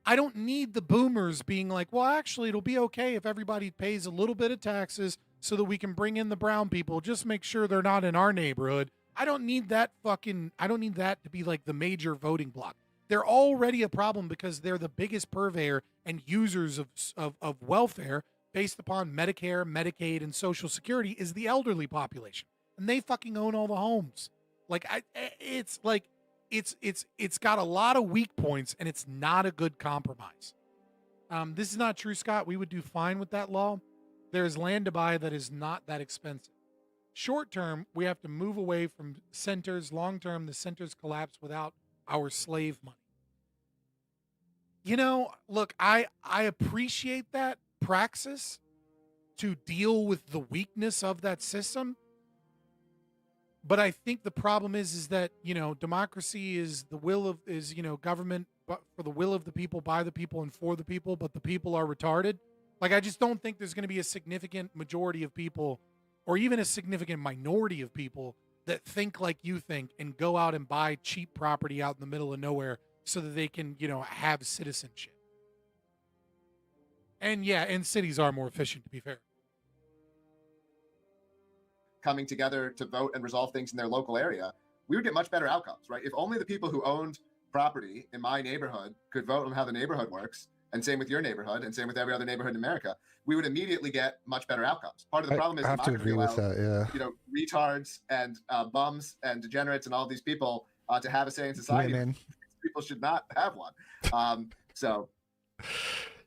I don't need the boomers being like, well, actually, it'll be okay if everybody pays a little bit of taxes so that we can bring in the brown people. Just make sure they're not in our neighborhood. I don't need that to be like the major voting block. They're already a problem because they're the biggest purveyor and users of welfare based upon Medicare, Medicaid, and Social Security is the elderly population. And they fucking own all the homes. Like, it's got a lot of weak points and it's not a good compromise. This is not true, Scott. We would do fine with that law. There's land to buy that is not that expensive. Short term, we have to move away from centers. Long term, the centers collapse without our slave money. Look, I appreciate that praxis to deal with the weakness of that system. But I think the problem is that, democracy is government for the will of the people, by the people, and for the people, but the people are retarded. Like, I just don't think there's going to be a significant majority of people or even a significant minority of people that think like you think and go out and buy cheap property out in the middle of nowhere so that they can, have citizenship. And yeah, and cities are more efficient, to be fair. Coming together to vote and resolve things in their local area, we would get much better outcomes, right? If only the people who owned property in my neighborhood could vote on how the neighborhood works, and same with your neighborhood, and same with every other neighborhood in America, we would immediately get much better outcomes. Part of the problem is I have to democracy agree with allows, that. you know, retards and bums and degenerates and all these people to have a say in society. Women. People should not have one. So.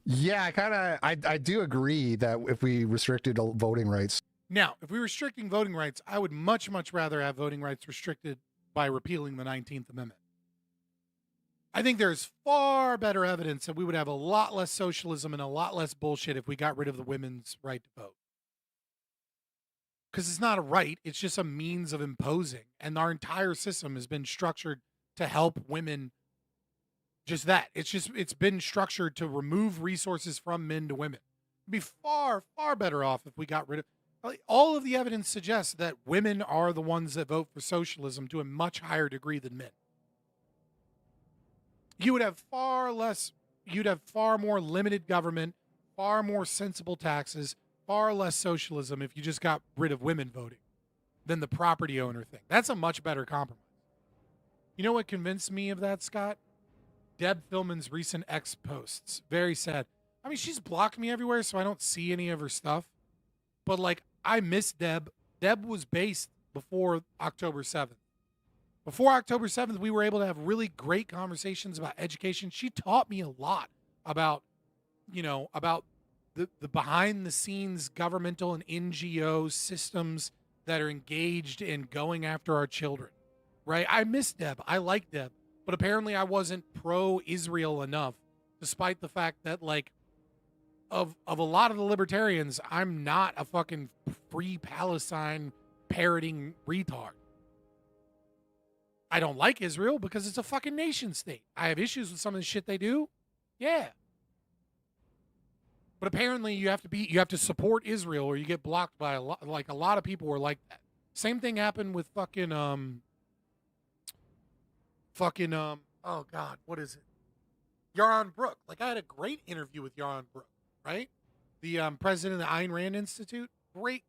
Yeah, I do agree that if we restricted voting rights. Now, if we were restricting voting rights, I would much rather have voting rights restricted by repealing the 19th Amendment. I think there's far better evidence that we would have a lot less socialism and a lot less bullshit if we got rid of the women's right to vote. Because it's not a right, it's just a means of imposing. And our entire system has been structured to help women. Just that. It's been structured to remove resources from men to women. It'd be far better off if we got rid of. All of the evidence suggests that women are the ones that vote for socialism to a much higher degree than men. You would have far more limited government, far more sensible taxes, far less socialism if you just got rid of women voting than the property owner thing. That's a much better compromise. You know what convinced me of that, Scott? Deb Philman's recent X posts. Very sad. I mean, she's blocked me everywhere, so I don't see any of her stuff. But, like, I miss Deb. Deb was based before October 7th. Before October 7th, we were able to have really great conversations about education. She taught me a lot about, about the behind-the-scenes governmental and NGO systems that are engaged in going after our children, right? I miss Deb. I like Deb. But apparently I wasn't pro-Israel enough, despite the fact that, like, of a lot of the libertarians, I'm not a fucking free Palestine parroting retard. I don't like Israel because it's a fucking nation state. I have issues with some of the shit they do. Yeah. But apparently you have to support Israel or you get blocked by a lot of people were like that. Same thing happened with fucking oh God, what is it? Yaron Brook. Like, I had a great interview with Yaron Brook, right? The president of the Ayn Rand Institute. Great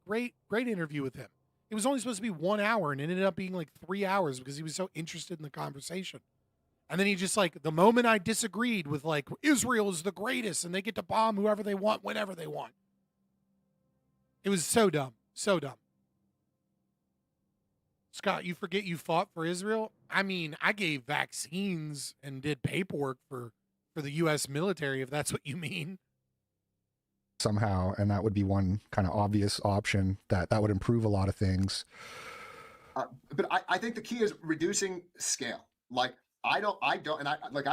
interview with him. It was only supposed to be 1 hour and it ended up being like 3 hours because he was so interested in the conversation. And then he just, like, the moment I disagreed with, like, Israel is the greatest and they get to bomb whoever they want, whenever they want. It was so dumb. So dumb. Scott, you forget you fought for Israel? I mean, I gave vaccines and did paperwork for the U.S. military, if that's what you mean. Somehow, and that would be one kind of obvious option that would improve a lot of things. But I think the key is reducing scale. Like, I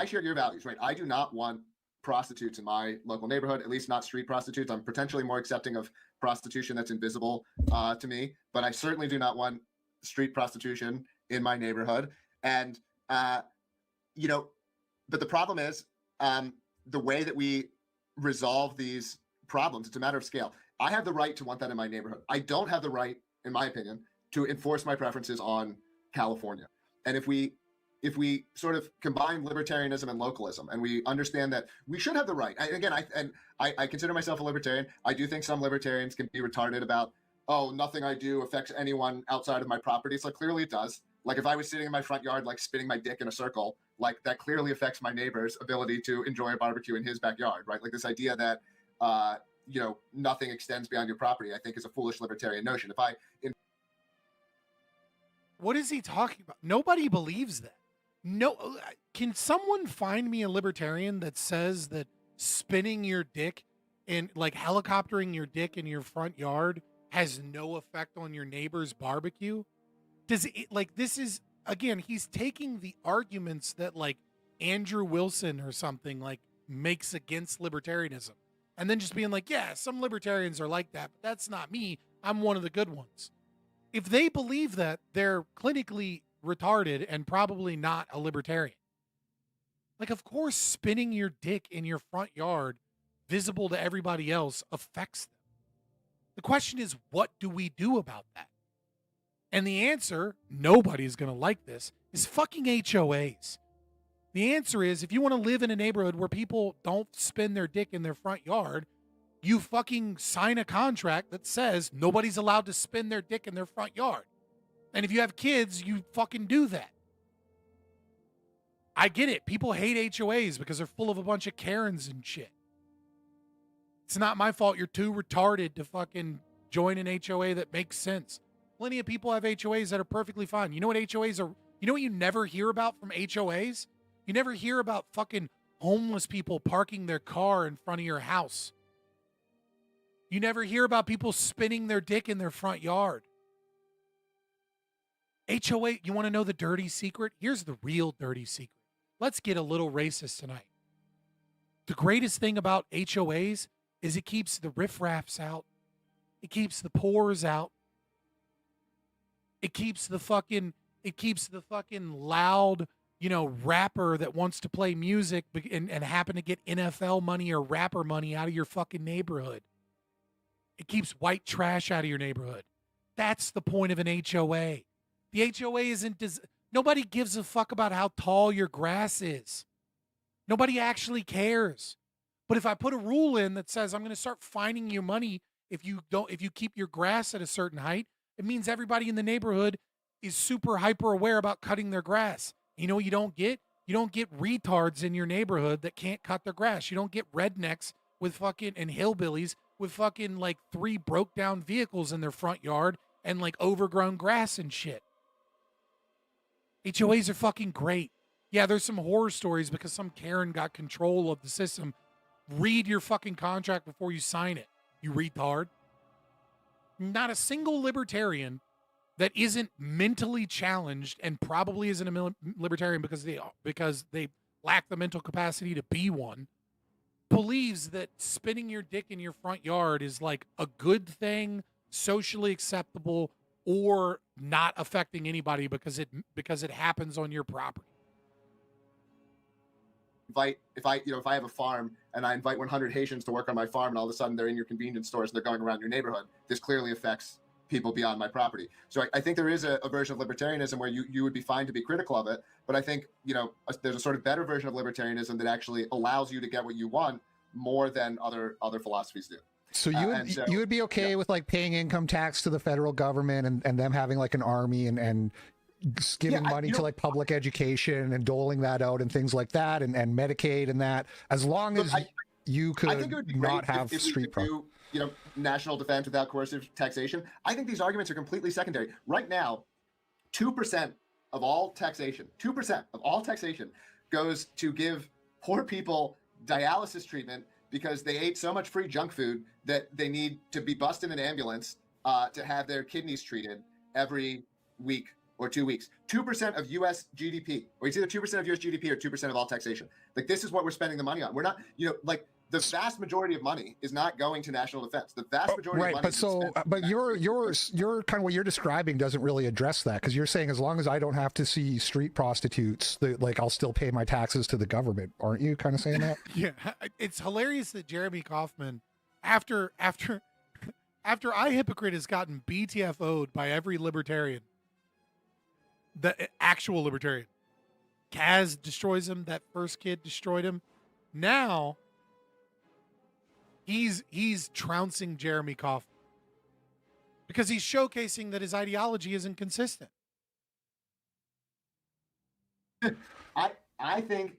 share your values, right? I do not want prostitutes in my local neighborhood, at least not street prostitutes. I'm potentially more accepting of prostitution that's invisible to me, but I certainly do not want street prostitution in my neighborhood. And, but the problem is the way that we resolve these problems, it's a matter of scale. I have the right to want that in my neighborhood. I don't have the right, in my opinion, to enforce my preferences on California. And if we sort of combine libertarianism and localism, and we understand that we should have the right, I consider myself a libertarian. I do think some libertarians can be retarded about, oh, nothing I do affects anyone outside of my property. So clearly it does. Like, if I was sitting in my front yard, like, spinning my dick in a circle, like, that clearly affects my neighbor's ability to enjoy a barbecue in his backyard, right? Like, this idea that, nothing extends beyond your property, I think, is a foolish libertarian notion. What is he talking about? Nobody believes that. No, can someone find me a libertarian that says that spinning your dick and, like, helicoptering your dick in your front yard has no effect on your neighbor's barbecue? Does it, like, this is, again, he's taking the arguments that, like, Andrew Wilson or something, like, makes against libertarianism and then just being like, yeah, some libertarians are like that, but that's not me. I'm one of the good ones. If they believe that, they're clinically retarded and probably not a libertarian. Like, of course, spinning your dick in your front yard, visible to everybody else, affects them. The question is, what do we do about that? And the answer, nobody's going to like this, is fucking HOAs. The answer is, if you want to live in a neighborhood where people don't spin their dick in their front yard, you fucking sign a contract that says nobody's allowed to spin their dick in their front yard. And if you have kids, you fucking do that. I get it. People hate HOAs because they're full of a bunch of Karens and shit. It's not my fault you're too retarded to fucking join an HOA that makes sense. Plenty of people have HOAs that are perfectly fine. You know what HOAs are? You know what you never hear about from HOAs? You never hear about fucking homeless people parking their car in front of your house. You never hear about people spinning their dick in their front yard. HOA, you want to know the dirty secret? Here's the real dirty secret. Let's get a little racist tonight. The greatest thing about HOAs is it keeps the riffraffs out. It keeps the poors out. It keeps the fucking loud, rapper that wants to play music and happen to get NFL money or rapper money out of your fucking neighborhood. It keeps white trash out of your neighborhood. That's the point of an HOA. The HOA isn't, nobody gives a fuck about how tall your grass is. Nobody actually cares. But if I put a rule in that says I'm going to start fining you money if you keep your grass at a certain height, it means everybody in the neighborhood is super hyper aware about cutting their grass. You know what you don't get? You don't get retards in your neighborhood that can't cut their grass. You don't get rednecks with fucking and hillbillies with fucking like 3 broke down vehicles in their front yard and like overgrown grass and shit. HOAs are fucking great. Yeah, there's some horror stories because some Karen got control of the system. Read your fucking contract before you sign it, you retard. Not a single libertarian that isn't mentally challenged and probably isn't a libertarian because they lack the mental capacity to be one, believes that spinning your dick in your front yard is like a good thing, socially acceptable, or not affecting anybody because it happens on your property. If I have a farm and I invite 100 Haitians to work on my farm and all of a sudden they're in your convenience stores and they're going around your neighborhood, this clearly affects people beyond my property. So I think there is a version of libertarianism where you would be fine to be critical of it, but I think there's a sort of better version of libertarianism that actually allows you to get what you want more than other philosophies do. So you would be okay with like paying income tax to the federal government and them having like an army and giving money to like public education and doling that out and things like that and Medicaid and that, as long as you could not have street pro. National defense without coercive taxation. I think these arguments are completely secondary. Right now, 2% of all taxation, 2% of all taxation goes to give poor people dialysis treatment because they ate so much free junk food that they need to be bussed in an ambulance to have their kidneys treated every week or 2 weeks. 2% of U.S. GDP, or it's either 2% of U.S. GDP or 2% of all taxation. Like, this is what we're spending the money on. We're not, the vast majority of money is not going to national defense. The vast majority of money. But your kind of what you're describing doesn't really address that, because you're saying as long as I don't have to see street prostitutes, I'll still pay my taxes to the government. Aren't you kind of saying that? Yeah, it's hilarious that Jeremy Kaufman, after iHypocrite has gotten BTFO'd by every libertarian, the actual libertarian. Kaz destroys him. That first kid destroyed him. Now he's trouncing Jeremy Kaufman because he's showcasing that his ideology isn't consistent. I think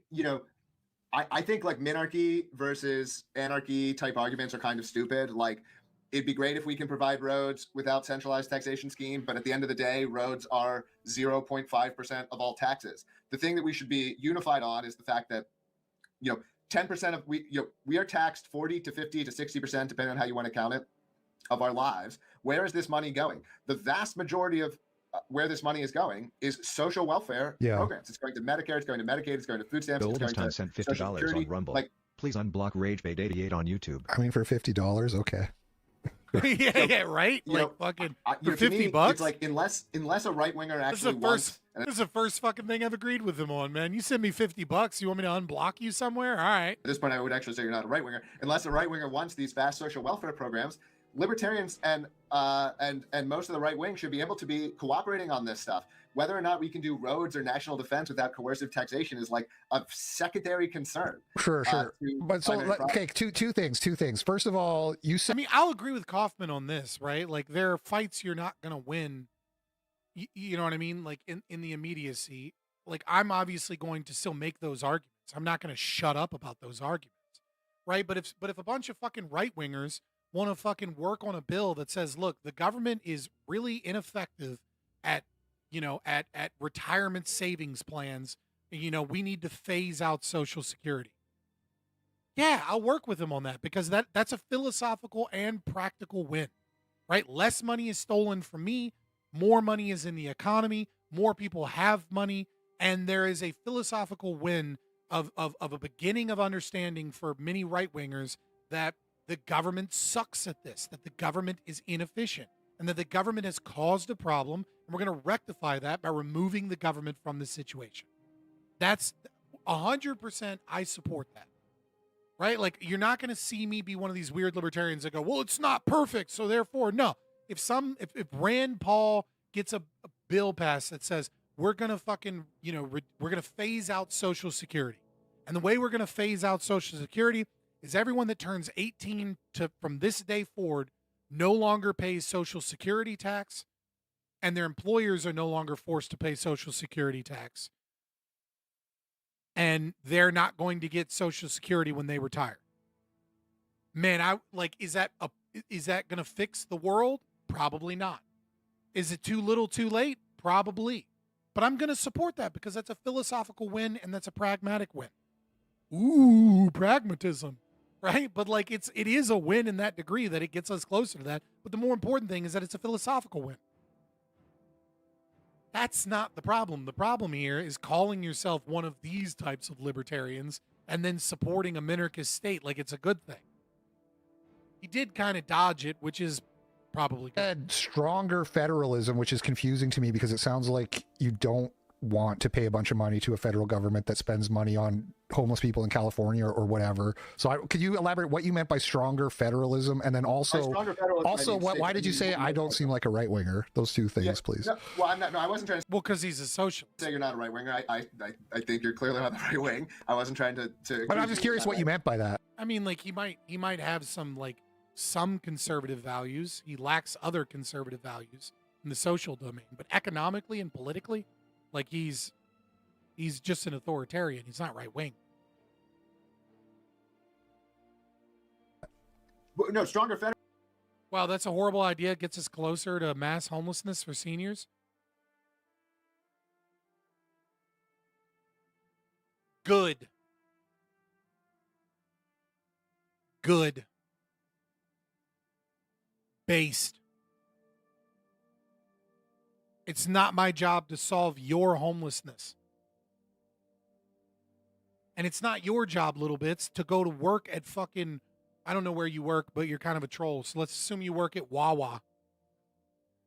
I think like minarchy versus anarchy type arguments are kind of stupid. Like, it'd be great if we can provide roads without centralized taxation scheme, but at the end of the day, roads are 0.5% of all taxes. The thing that we should be unified on is the fact that 10% of we are taxed 40 to 50 to 60%, depending on how you want to count it, of our lives. Where is this money going? The vast majority of where this money is going is social welfare programs. It's going to Medicare, it's going to Medicaid, it's going to food stamps. The it's going oldest time to sent Social $50 Security. on Rumble. Like, please unblock RageBait88 on YouTube. I mean, for $50, okay. yeah, right. Fucking for $50. It's like unless a right winger actually this is the first fucking thing I've agreed with him on, man. You send me $50, you want me to unblock you somewhere? All right. At this point, I would actually say you're not a right winger. Unless a right winger wants these vast social welfare programs, libertarians and most of the right wing should be able to be cooperating on this stuff. Whether or not we can do roads or national defense without coercive taxation is like a secondary concern. Sure. But so, okay, two things. First of all, you said. I mean, I'll agree with Kaufman on this, right? Like, there are fights you're not going to win. You know what I mean? Like, in the immediacy. like I'm obviously going to still make those arguments. I'm not going to shut up about those arguments, right? But if a bunch of fucking right wingers want to fucking work on a bill that says, look, the government is really ineffective at, at retirement savings plans. We need to phase out Social Security. Yeah, I'll work with them on that because that's a philosophical and practical win, right? Less money is stolen from me. More money is in the economy. More people have money. And there is a philosophical win of a beginning of understanding for many right-wingers that the government sucks at this, that the government is inefficient, and that the government has caused a problem, and we're going to rectify that by removing the government from the situation. That's 100%, I support that. Right? Like, you're not going to see me be one of these weird libertarians that go, well, it's not perfect, so therefore, no. If Rand Paul gets a bill passed that says, we're going to fucking, we're going to phase out Social Security. And the way we're going to phase out Social Security is everyone that turns 18 from this day forward no longer pays Social Security tax, and their employers are no longer forced to pay Social Security tax. And they're not going to get Social Security when they retire. Man, is that going to fix the world? Probably not. Is it too little, too late? Probably. But I'm going to support that because that's a philosophical win and that's a pragmatic win. Ooh, pragmatism, right? But it is a win in that degree that it gets us closer to that. But the more important thing is that it's a philosophical win. That's not the problem. The problem here is calling yourself one of these types of libertarians and then supporting a minarchist state like it's a good thing. He did kind of dodge it, which is probably good. Stronger federalism, which is confusing to me because it sounds like you don't want to pay a bunch of money to a federal government that spends money on homeless people in California or whatever. So could you elaborate what you meant by stronger federalism? And then also why did you say I don't seem like a right winger? Those two things, please. No, well, I'm not. No, I wasn't trying to. Well, because he's a socialist. Say you're not a right winger. I think you're clearly not the right wing. I wasn't trying to. But I'm just curious what you meant by that. I mean, he might have some conservative values. He lacks other conservative values in the social domain, but economically and politically, he's just an authoritarian. He's not right wing. No, stronger federal. Wow, that's a horrible idea. It gets us closer to mass homelessness for seniors. Good. Based. It's not my job to solve your homelessness. And it's not your job, little bits, to go to work at fucking, I don't know where you work, but you're kind of a troll. So let's assume you work at Wawa.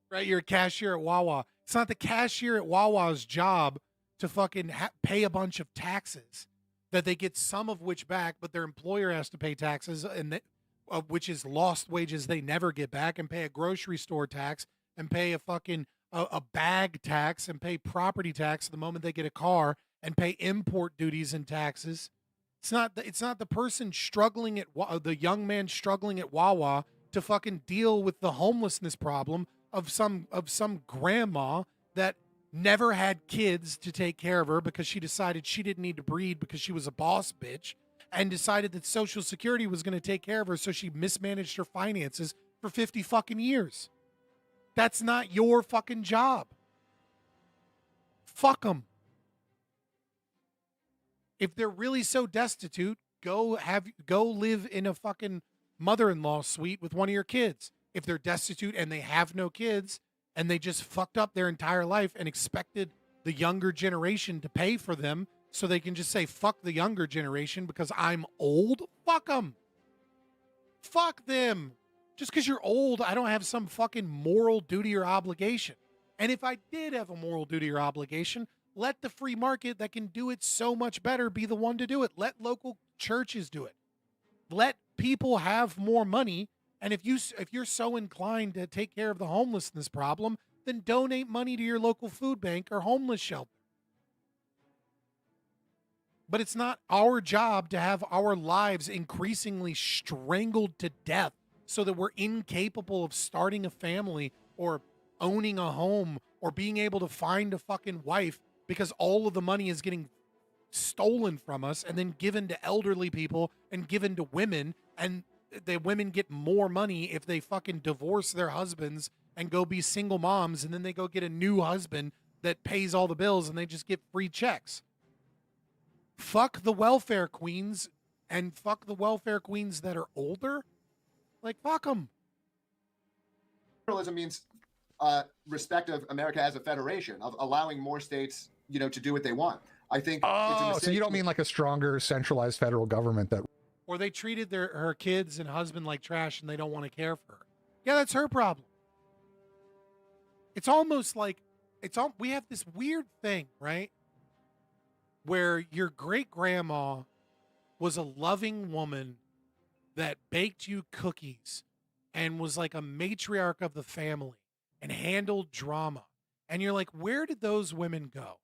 Right? You're a cashier at Wawa. It's not the cashier at Wawa's job to fucking pay a bunch of taxes that they get some of which back, but their employer has to pay taxes, and which is lost wages they never get back, and pay a grocery store tax, and pay a fucking a bag tax, and pay property tax the moment they get a car, and pay import duties and taxes. It's not the person struggling at the young man struggling at Wawa to fucking deal with the homelessness problem of some grandma that never had kids to take care of her because she decided she didn't need to breed because she was a boss bitch, and decided that Social Security was going to take care of her, so she mismanaged her finances for 50 fucking years. That's not your fucking job. Fuck them. If they're really so destitute, go live in a fucking mother-in-law suite with one of your kids. If they're destitute and they have no kids and they just fucked up their entire life and expected the younger generation to pay for them so they can just say, fuck the younger generation because I'm old, fuck them. Fuck them. Just because you're old, I don't have some fucking moral duty or obligation. And if I did have a moral duty or obligation, let the free market that can do it so much better be the one to do it. Let local churches do it. Let people have more money. And if you're so inclined to take care of the homelessness problem, then donate money to your local food bank or homeless shelter. But it's not our job to have our lives increasingly strangled to death so that we're incapable of starting a family or owning a home or being able to find a fucking wife because all of the money is getting stolen from us and then given to elderly people and given to women, and the women get more money if they fucking divorce their husbands and go be single moms, and then they go get a new husband that pays all the bills and they just get free checks. Fuck the welfare queens, and fuck the welfare queens that are older. Like, fuck them. Federalism means respect of America as a federation, of allowing more states, to do what they want. I think. Oh, so you don't mean like a stronger centralized federal government that? Or they treated her kids and husband like trash and they don't want to care for her. Yeah, that's her problem. It's almost like we have this weird thing, right? Where your great grandma was a loving woman that baked you cookies and was like a matriarch of the family and handled drama. And you're like, where did those women go?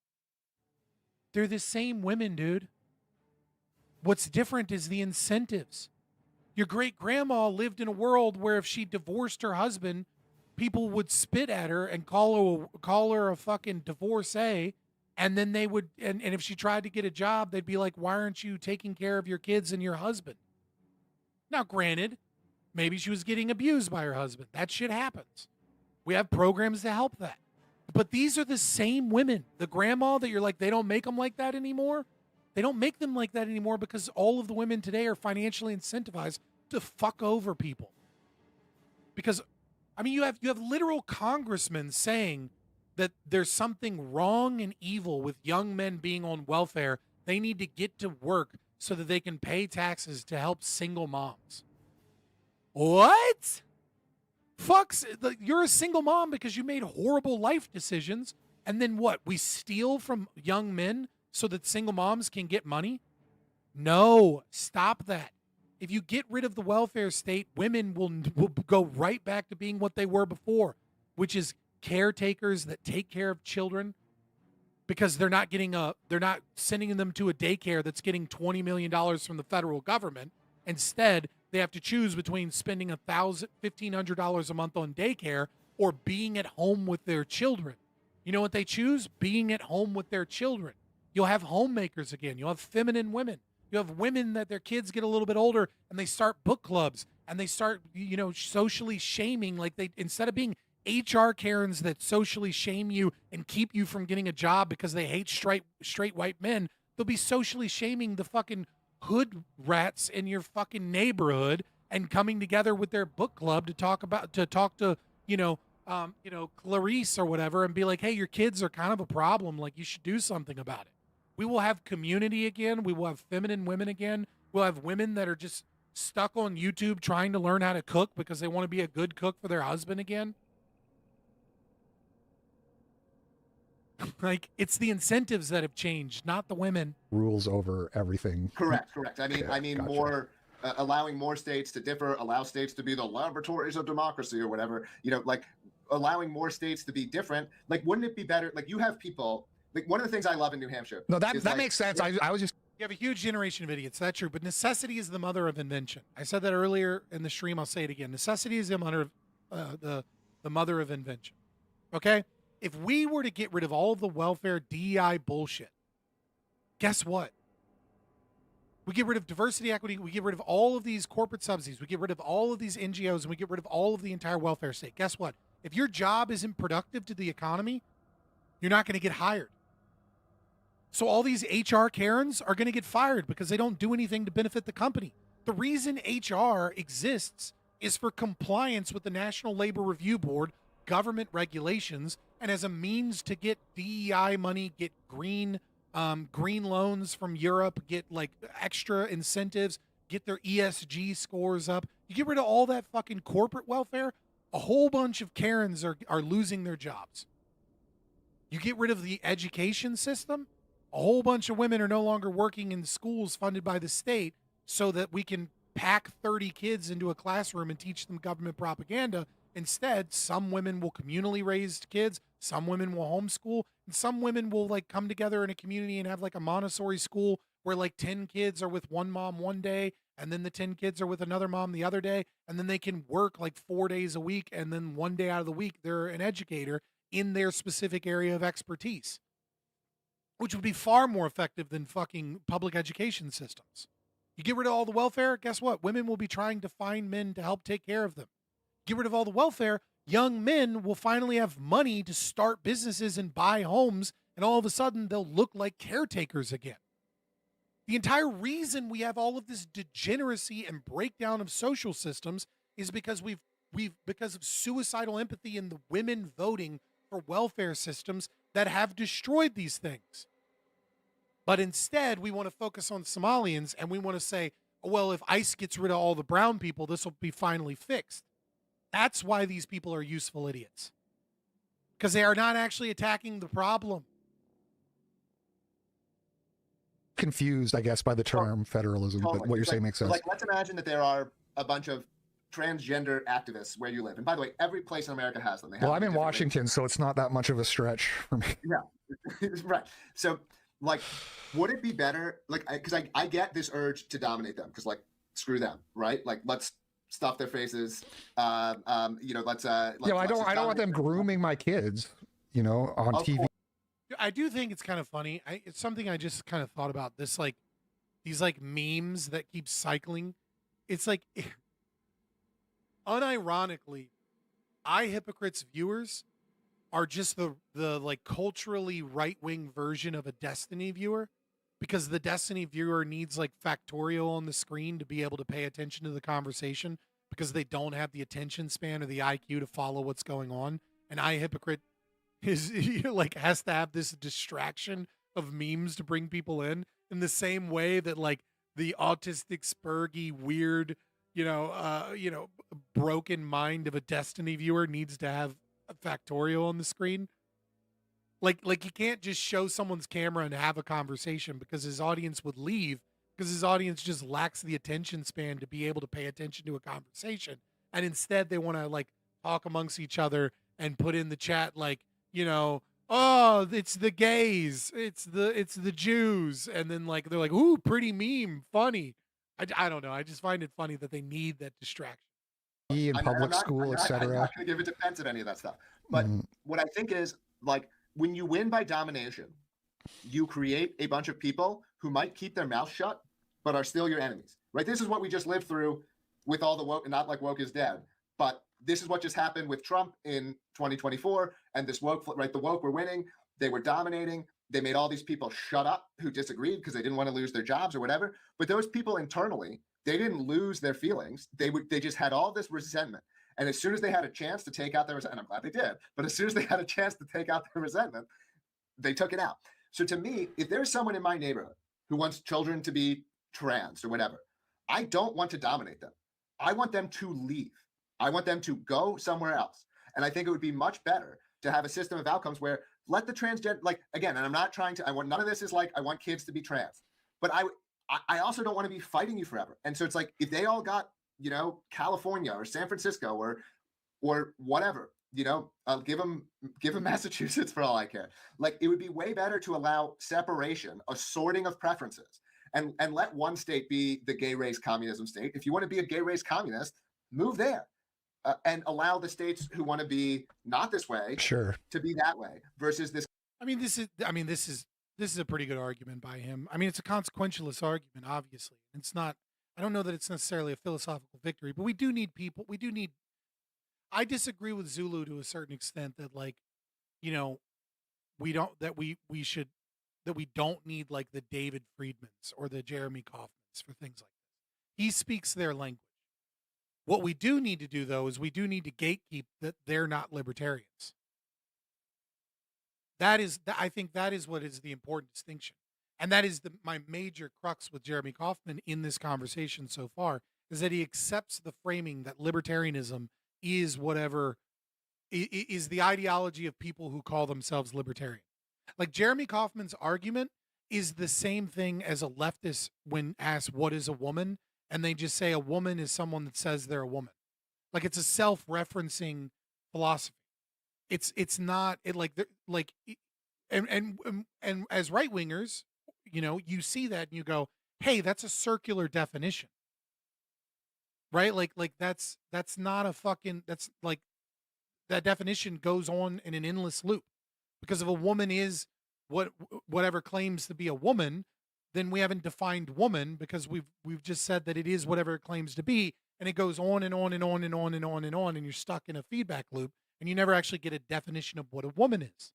They're the same women, dude. What's different is the incentives. Your great grandma lived in a world where if she divorced her husband, people would spit at her and call her a fucking divorcee. And then they would, and if she tried to get a job, they'd be like, why aren't you taking care of your kids and your husband? Now, granted, maybe she was getting abused by her husband. That shit happens. We have programs to help that. But these are the same women. The grandma that you're like, they don't make them like that anymore. They don't make them like that anymore because all of the women today are financially incentivized to fuck over people. Because, I mean, you have literal congressmen saying that there's something wrong and evil with young men being on welfare. They need to get to work so that they can pay taxes to help single moms. What? Fucks, you're a single mom because you made horrible life decisions. And then what? We steal from young men so that single moms can get money? No, stop that. If you get rid of the welfare state, women will go right back to being what they were before, which is caretakers that take care of children, because they're not sending them to a daycare that's getting $20 million from the federal government. Instead, they have to choose between spending $1,500 a month on daycare or being at home with their children. You know what they choose? Being at home with their children. You'll have homemakers again. You'll have feminine women. You have women that their kids get a little bit older and they start book clubs and they start, socially shaming. Like, they, instead of being HR Karens that socially shame you and keep you from getting a job because they hate straight white men, they'll be socially shaming the fucking hood rats in your fucking neighborhood and coming together with their book club to talk to Clarice or whatever and be like, hey, your kids are kind of a problem. Like, you should do something about it. We will have community again. We will have feminine women again. We'll have women that are just stuck on YouTube trying to learn how to cook because they want to be a good cook for their husband again. Like, it's the incentives that have changed, not the women. Rules over everything. Correct. I mean, gotcha. More allowing more states to differ, allow states to be the laboratories of democracy or whatever. Like allowing more states to be different. Like, wouldn't it be better? Like, you have people. Like, one of the things I love in New Hampshire. No, that makes sense. I was just. You have a huge generation of idiots. That's true. But necessity is the mother of invention. I said that earlier in the stream. I'll say it again. Necessity is the mother of the mother of invention. Okay. If we were to get rid of all of the welfare DEI bullshit, guess what? We get rid of diversity, equity. We get rid of all of these corporate subsidies. We get rid of all of these NGOs, and we get rid of all of the entire welfare state. Guess what? If your job isn't productive to the economy, you're not going to get hired. So all these HR Karens are going to get fired because they don't do anything to benefit the company. The reason HR exists is for compliance with the National Labor Review Board, government regulations, and as a means to get DEI money, get green loans from Europe, get like extra incentives, get their ESG scores up. You get rid of all that fucking corporate welfare, a whole bunch of Karens are losing their jobs. You get rid of the education system, a whole bunch of women are no longer working in schools funded by the state so that we can pack 30 kids into a classroom and teach them government propaganda. Instead, some women will communally raise kids, some women will homeschool, and some women will like come together in a community and have like a Montessori school where like 10 kids are with one mom one day, and then the 10 kids are with another mom the other day, and then they can work like 4 days a week, and then one day out of the week they're an educator in their specific area of expertise. which would be far more effective than fucking public education systems. You get rid of all the welfare, guess what? Women will be trying to find men to help take care of them. Get rid of all the welfare, young men will finally have money to start businesses and buy homes, and all of a sudden they'll look like caretakers again. The entire reason we have all of this degeneracy and breakdown of social systems is because because of suicidal empathy and the women voting for welfare systems that have destroyed these things. But instead, we want to focus on Somalians, and we want to say, well, if ICE gets rid of all the brown people, this will be finally fixed. That's why these people are useful idiots. Because they are not actually attacking the problem. Confused, I guess, by the term federalism, but what you're saying makes sense. Like, let's imagine that there are a bunch of transgender activists where you live. And by the way, every place in America has them. Well, I'm in Washington, so it's not that much of a stretch for me. Yeah, right. So, like, would it be better, like, because I get this urge to dominate them, because, like, screw them, right? Like, let's stuff their faces. Let's. I don't want them grooming my kids, on TV. I do think it's kind of funny. It's something I just kind of thought about. This, like, these, like, memes that keep cycling. It's like, unironically, iHypocrite's viewers are just the like culturally right-wing version of a Destiny viewer, because the Destiny viewer needs like factorial on the screen to be able to pay attention to the conversation, because they don't have the attention span or the IQ to follow what's going on. And iHypocrite is like has to have this distraction of memes to bring people in the same way that like the autistic, spurgy, weird, broken mind of a Destiny viewer needs to have a factorial on the screen. Like you can't just show someone's camera and have a conversation, because his audience would leave, because his audience just lacks the attention span to be able to pay attention to a conversation. And instead they want to like talk amongst each other and put in the chat like, oh, it's the gays, it's the Jews, and then like they're like, ooh, pretty meme, funny. I don't know. I just find it funny that they need that distraction. In public school, etc. I'm not going to give a defense of any of that stuff. But what I think is, like, when you win by domination, you create a bunch of people who might keep their mouth shut, but are still your enemies, right? This is what we just lived through with all the woke, not like woke is dead, but this is what just happened with Trump in 2024. And this woke, right? The woke were winning. They were dominating. They made all these people shut up who disagreed because they didn't want to lose their jobs or whatever. But those people internally, they didn't lose their feelings. They just had all this resentment. And as soon as they had a chance to take out their resentment, and I'm glad they did, but as soon as they had a chance to take out their resentment, they took it out. So to me, if there's someone in my neighborhood who wants children to be trans or whatever, I don't want to dominate them. I want them to leave. I want them to go somewhere else. And I think it would be much better to have a system of outcomes where let the transgender, like, again, and I'm not trying to, none of this is like, I want kids to be trans, but I also don't want to be fighting you forever. And so it's like, if they all got, California or San Francisco or whatever, I'll give them Massachusetts for all I care. Like, it would be way better to allow separation, a sorting of preferences, and let one state be the gay race communism state. If you want to be a gay race communist, move there. And allow the states who want to be not this way, sure, to be that way, versus this. This is a pretty good argument by him. I mean, it's a consequentialist argument, obviously. It's not. I don't know that it's necessarily a philosophical victory, but we do need people. We do need. I disagree with Zulu to a certain extent that, like, we don't need like the David Friedmans or the Jeremy Kaufmans for things like this. He speaks their language. What we do need to do, though, is we do need to gatekeep that they're not libertarians. I think that is what is the important distinction. And that is my major crux with Jeremy Kaufman in this conversation so far, is that he accepts the framing that libertarianism is is the ideology of people who call themselves libertarian. Like, Jeremy Kaufman's argument is the same thing as a leftist when asked, what is a woman? And they just say a woman is someone that says they're a woman. Like, it's a self-referencing philosophy. It's not and as right-wingers, you see that and you go, hey, that's a circular definition. Right? Like that's not a fucking, that's like, that definition goes on in an endless loop, because if a woman is whatever claims to be a woman, then we haven't defined woman, because we've just said that it is whatever it claims to be, and it goes on and on and on and on and on and on, and you're stuck in a feedback loop, and you never actually get a definition of what a woman is.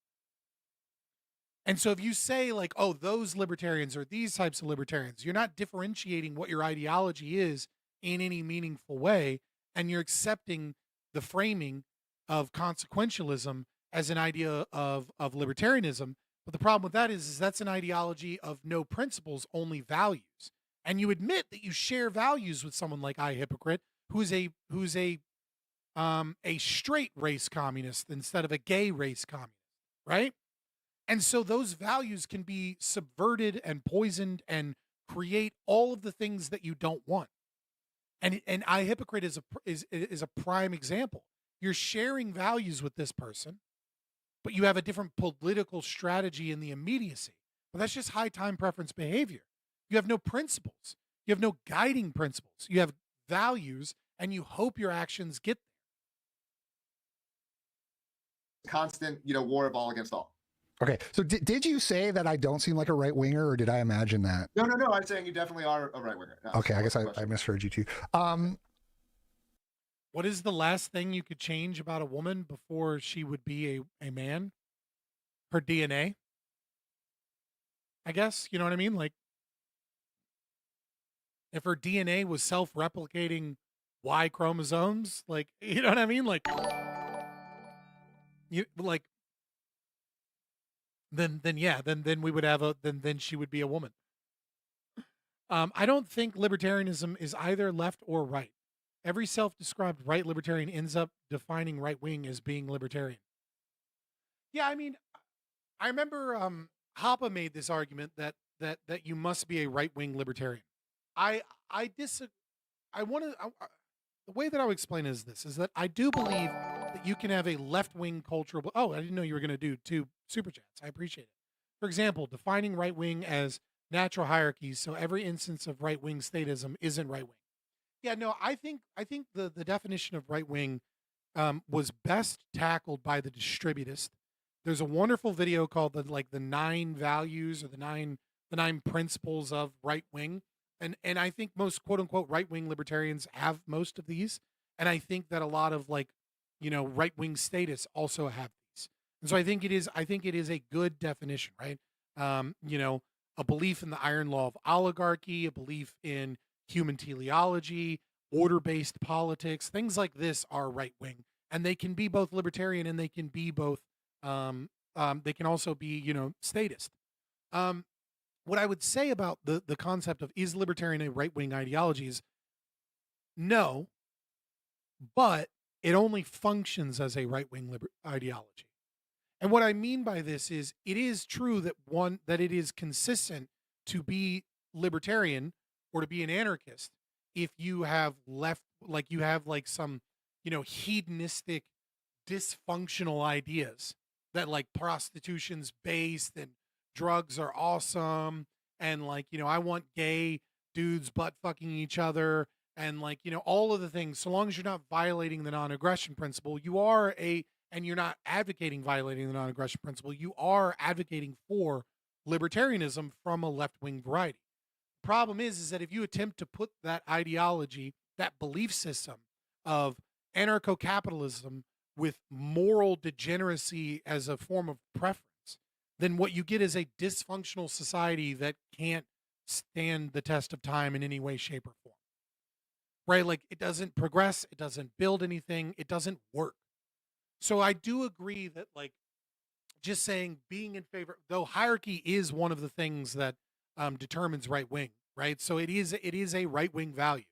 And so if you say like, oh, those libertarians or these types of libertarians, you're not differentiating what your ideology is in any meaningful way, and you're accepting the framing of consequentialism as an idea of libertarianism. But the problem with that is that's an ideology of no principles, only values. And you admit that you share values with someone like iHypocrite, who's a straight race communist instead of a gay race communist, right? And so those values can be subverted and poisoned and create all of the things that you don't want. And iHypocrite is a prime example. You're sharing values with this person, but you have a different political strategy in the immediacy. But that's just high time preference behavior. You have no principles. You have no guiding principles. You have values, and you hope your actions get there. Constant, war of all against all. Okay, so did you say that I don't seem like a right winger, or did I imagine that? No. I'm saying you definitely are a right winger. No, okay, I guess I misheard you too. What is the last thing you could change about a woman before she would be a man? Her DNA? I guess, you know what I mean? Like, if her DNA was self-replicating Y chromosomes, like, you know what I mean? Like, then we would have then she would be a woman. I don't think libertarianism is either left or right. Every self-described right libertarian ends up defining right wing as being libertarian. Yeah, I mean, I remember Hoppe made this argument that you must be a right wing libertarian. I disagree. The way that I would explain it is this: is that I do believe that you can have a left wing cultural. Oh, I didn't know you were going to do 2 super chats. I appreciate it. For example, defining right wing as natural hierarchies, so every instance of right wing statism isn't right wing. Yeah, no, I think the definition of right wing was best tackled by the distributist. There's a wonderful video called the 9 values, or the nine principles of right wing, and I think most quote unquote right wing libertarians have most of these, and I think that a lot of right wing statists also have these, and so I think it is a good definition, right? A belief in the iron law of oligarchy, a belief in human teleology, order-based politics, things like this are right-wing, and they can be both libertarian and they can be both. They can also be, statist. What I would say about the concept of is libertarian a right-wing ideology is no, but it only functions as a right-wing ideology. And what I mean by this is it is true that it is consistent to be libertarian or to be an anarchist if you have some, hedonistic, dysfunctional ideas that prostitution's based and drugs are awesome and I want gay dudes butt fucking each other and all of the things. So long as you're not violating the non-aggression principle, and you're not advocating violating the non-aggression principle, you are advocating for libertarianism from a left-wing variety. Problem is that if you attempt to put that ideology, that belief system of anarcho-capitalism with moral degeneracy as a form of preference, then what you get is a dysfunctional society that can't stand the test of time in any way, shape, or form. Right? It doesn't progress, it doesn't build anything, it doesn't work. So I do agree that just saying being in favor, though hierarchy is one of the things that determines right wing, right? So it is a right wing value,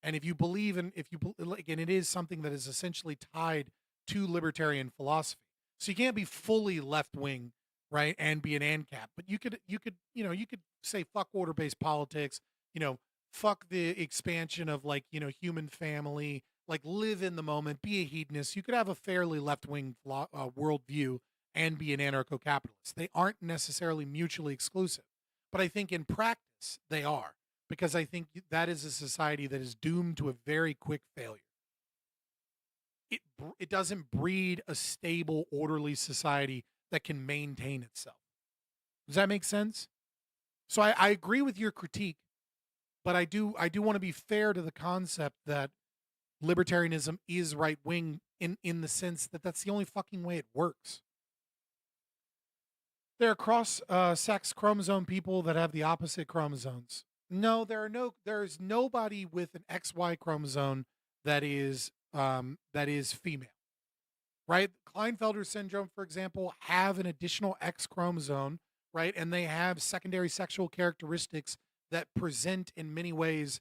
and if you believe in, and it is something that is essentially tied to libertarian philosophy. So you can't be fully left wing, right, and be an ANCAP, but you could say fuck order based politics, fuck the expansion of human family, live in the moment, be a hedonist. You could have a fairly left wing worldview and be an anarcho capitalist. They aren't necessarily mutually exclusive. But I think in practice, they are, because I think that is a society that is doomed to a very quick failure. It doesn't breed a stable, orderly society that can maintain itself. Does that make sense? So I agree with your critique, but I do want to be fair to the concept that libertarianism is right wing in the sense that that's the only fucking way it works. There are cross sex chromosome people that have the opposite chromosomes. No, there's nobody with an XY chromosome that is female. Right? Klinefelter syndrome, for example, have an additional X chromosome, right? And they have secondary sexual characteristics that present in many ways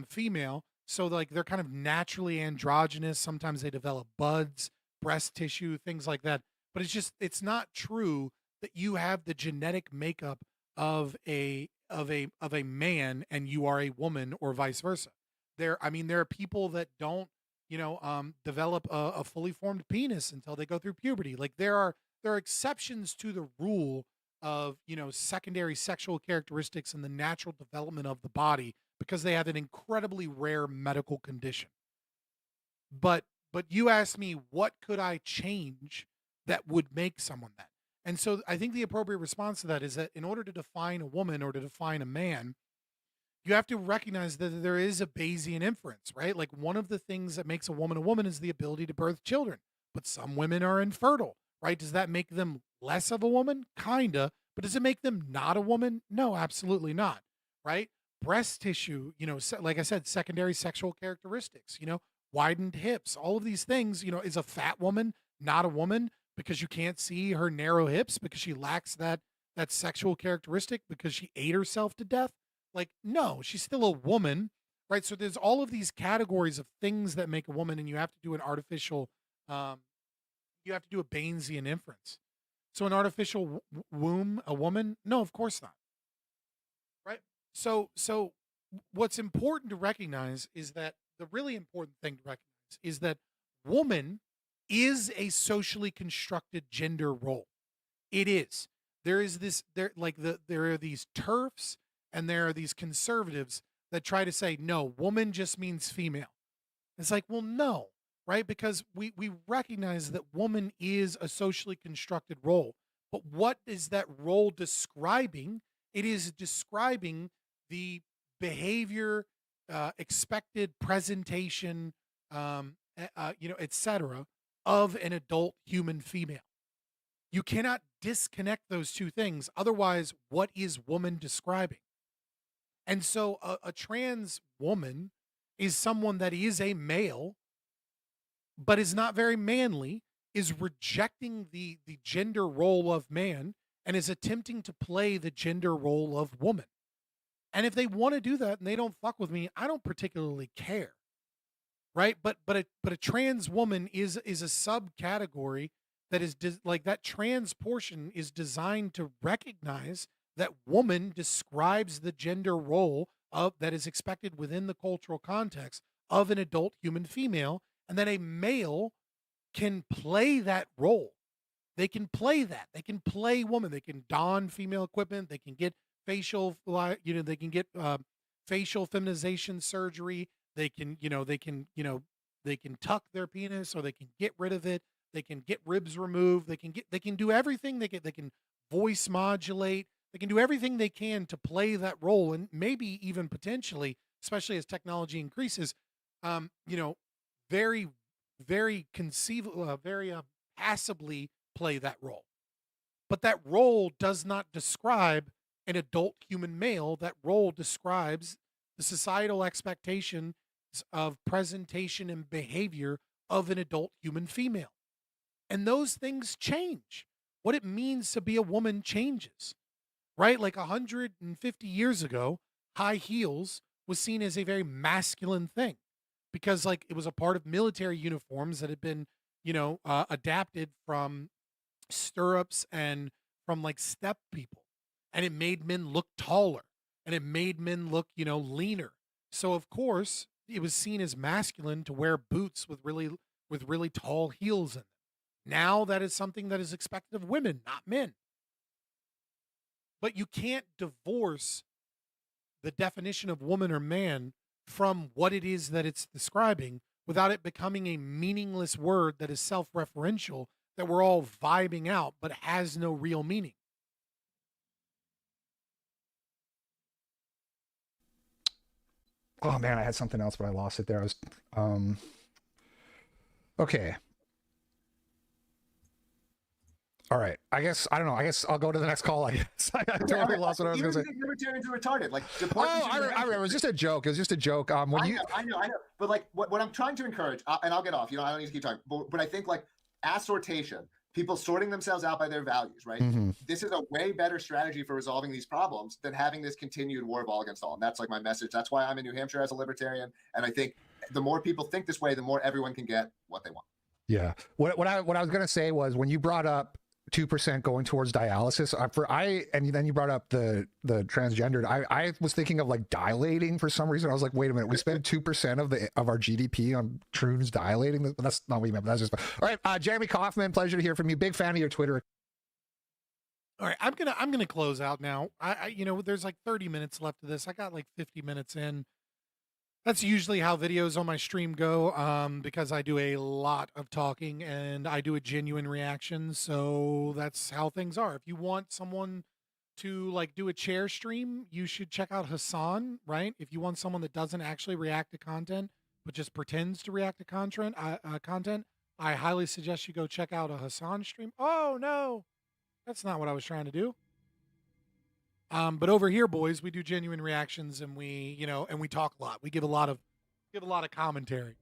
female. So like they're kind of naturally androgynous. Sometimes they develop buds, breast tissue, things like that. But it's not true that you have the genetic makeup of a man and you are a woman or vice versa. There are people that don't develop a fully formed penis until they go through puberty. Like there are exceptions to the rule of secondary sexual characteristics and the natural development of the body because they have an incredibly rare medical condition. But you asked me what could I change that would make someone that. And so I think the appropriate response to that is that in order to define a woman or to define a man, you have to recognize that there is a Bayesian inference, right? Like one of the things that makes a woman is the ability to birth children. But some women are infertile, right? Does that make them less of a woman? Kinda. But does it make them not a woman? No, absolutely not, right? Breast tissue, like I said, secondary sexual characteristics, widened hips, all of these things, is a fat woman not a woman because you can't see her narrow hips because she lacks that sexual characteristic because she ate herself to death? Like, no, she's still a woman, right? So there's all of these categories of things that make a woman, and you have to do an artificial, you have to do a Bayesian inference. So an artificial womb, a woman? No, of course not. Right? So what's important to recognize is that the really important thing to recognize is that woman is a socially constructed gender role. It is. There are these TERFs and there are these conservatives that try to say, no, woman just means female. It's like, well, no, right? Because we recognize that woman is a socially constructed role. But what is that role describing? It is describing the behavior, expected presentation, etc., of an adult human female. You cannot disconnect those two things. Otherwise, what is woman describing? And so a trans woman is someone that is a male, but is not very manly, is rejecting the gender role of man, and is attempting to play the gender role of woman. And if they want to do that and they don't fuck with me, I don't particularly care. Right? But a trans woman is a subcategory that is that trans portion is designed to recognize that woman describes the gender role of that is expected within the cultural context of an adult human female, and that a male can play that role. They can play that. They can play woman. They can don female equipment. They can get facial, they can get facial feminization surgery. They can tuck their penis or they can get rid of it. They can get ribs removed. They can do everything. They can voice modulate. They can do everything they can to play that role, and maybe even potentially, especially as technology increases, very, very conceivable, very passively play that role. But that role does not describe an adult human male. That role describes the societal expectation of presentation and behavior of an adult human female. And those things change. What it means to be a woman changes, right? Like 150 years ago, high heels was seen as a very masculine thing because like it was a part of military uniforms that had been, adapted from stirrups and from like steppe people. And it made men look taller and it made men look, leaner. So of course, it was seen as masculine to wear boots with really tall heels in them. Now that is something that is expected of women, not men. But you can't divorce the definition of woman or man from what it is that it's describing without it becoming a meaningless word that is self-referential that we're all vibing out but has no real meaning. Oh man, I had something else, but I lost it there. I was okay. All right. I guess I don't know. I guess I'll go to the next call. I guess I totally lost what I was going to say. Libertarians are retarded. Like, I remember. It was just a joke. It was just a joke. When I know. But like, what I'm trying to encourage, and I'll get off. I don't need to keep talking. But I think like assortation, people sorting themselves out by their values, right? Mhm. This is a way better strategy for resolving these problems than having this continued war of all against all. And that's like my message. That's why I'm in New Hampshire as a libertarian. And I think the more people think this way, the more everyone can get what they want. Yeah. What I was going to say was when you brought up 2% going towards dialysis and then you brought up the transgendered. I was thinking of like dilating for some reason. I was like, wait a minute, we spend 2% of our GDP on truths dilating. That's not what you meant. But that's just all right. Jeremy Kaufman, pleasure to hear from you. Big fan of your Twitter. All right, I'm gonna close out now. I there's like 30 minutes left of this. I got like 50 minutes in. That's usually how videos on my stream go, because I do a lot of talking and I do a genuine reaction. So that's how things are. If you want someone to like do a chair stream, you should check out Hassan, right? If you want someone that doesn't actually react to content but just pretends to react to content, I highly suggest you go check out a Hassan stream. Oh no, that's not what I was trying to do. But over here, boys, we do genuine reactions and we talk a lot. We give a lot of commentary.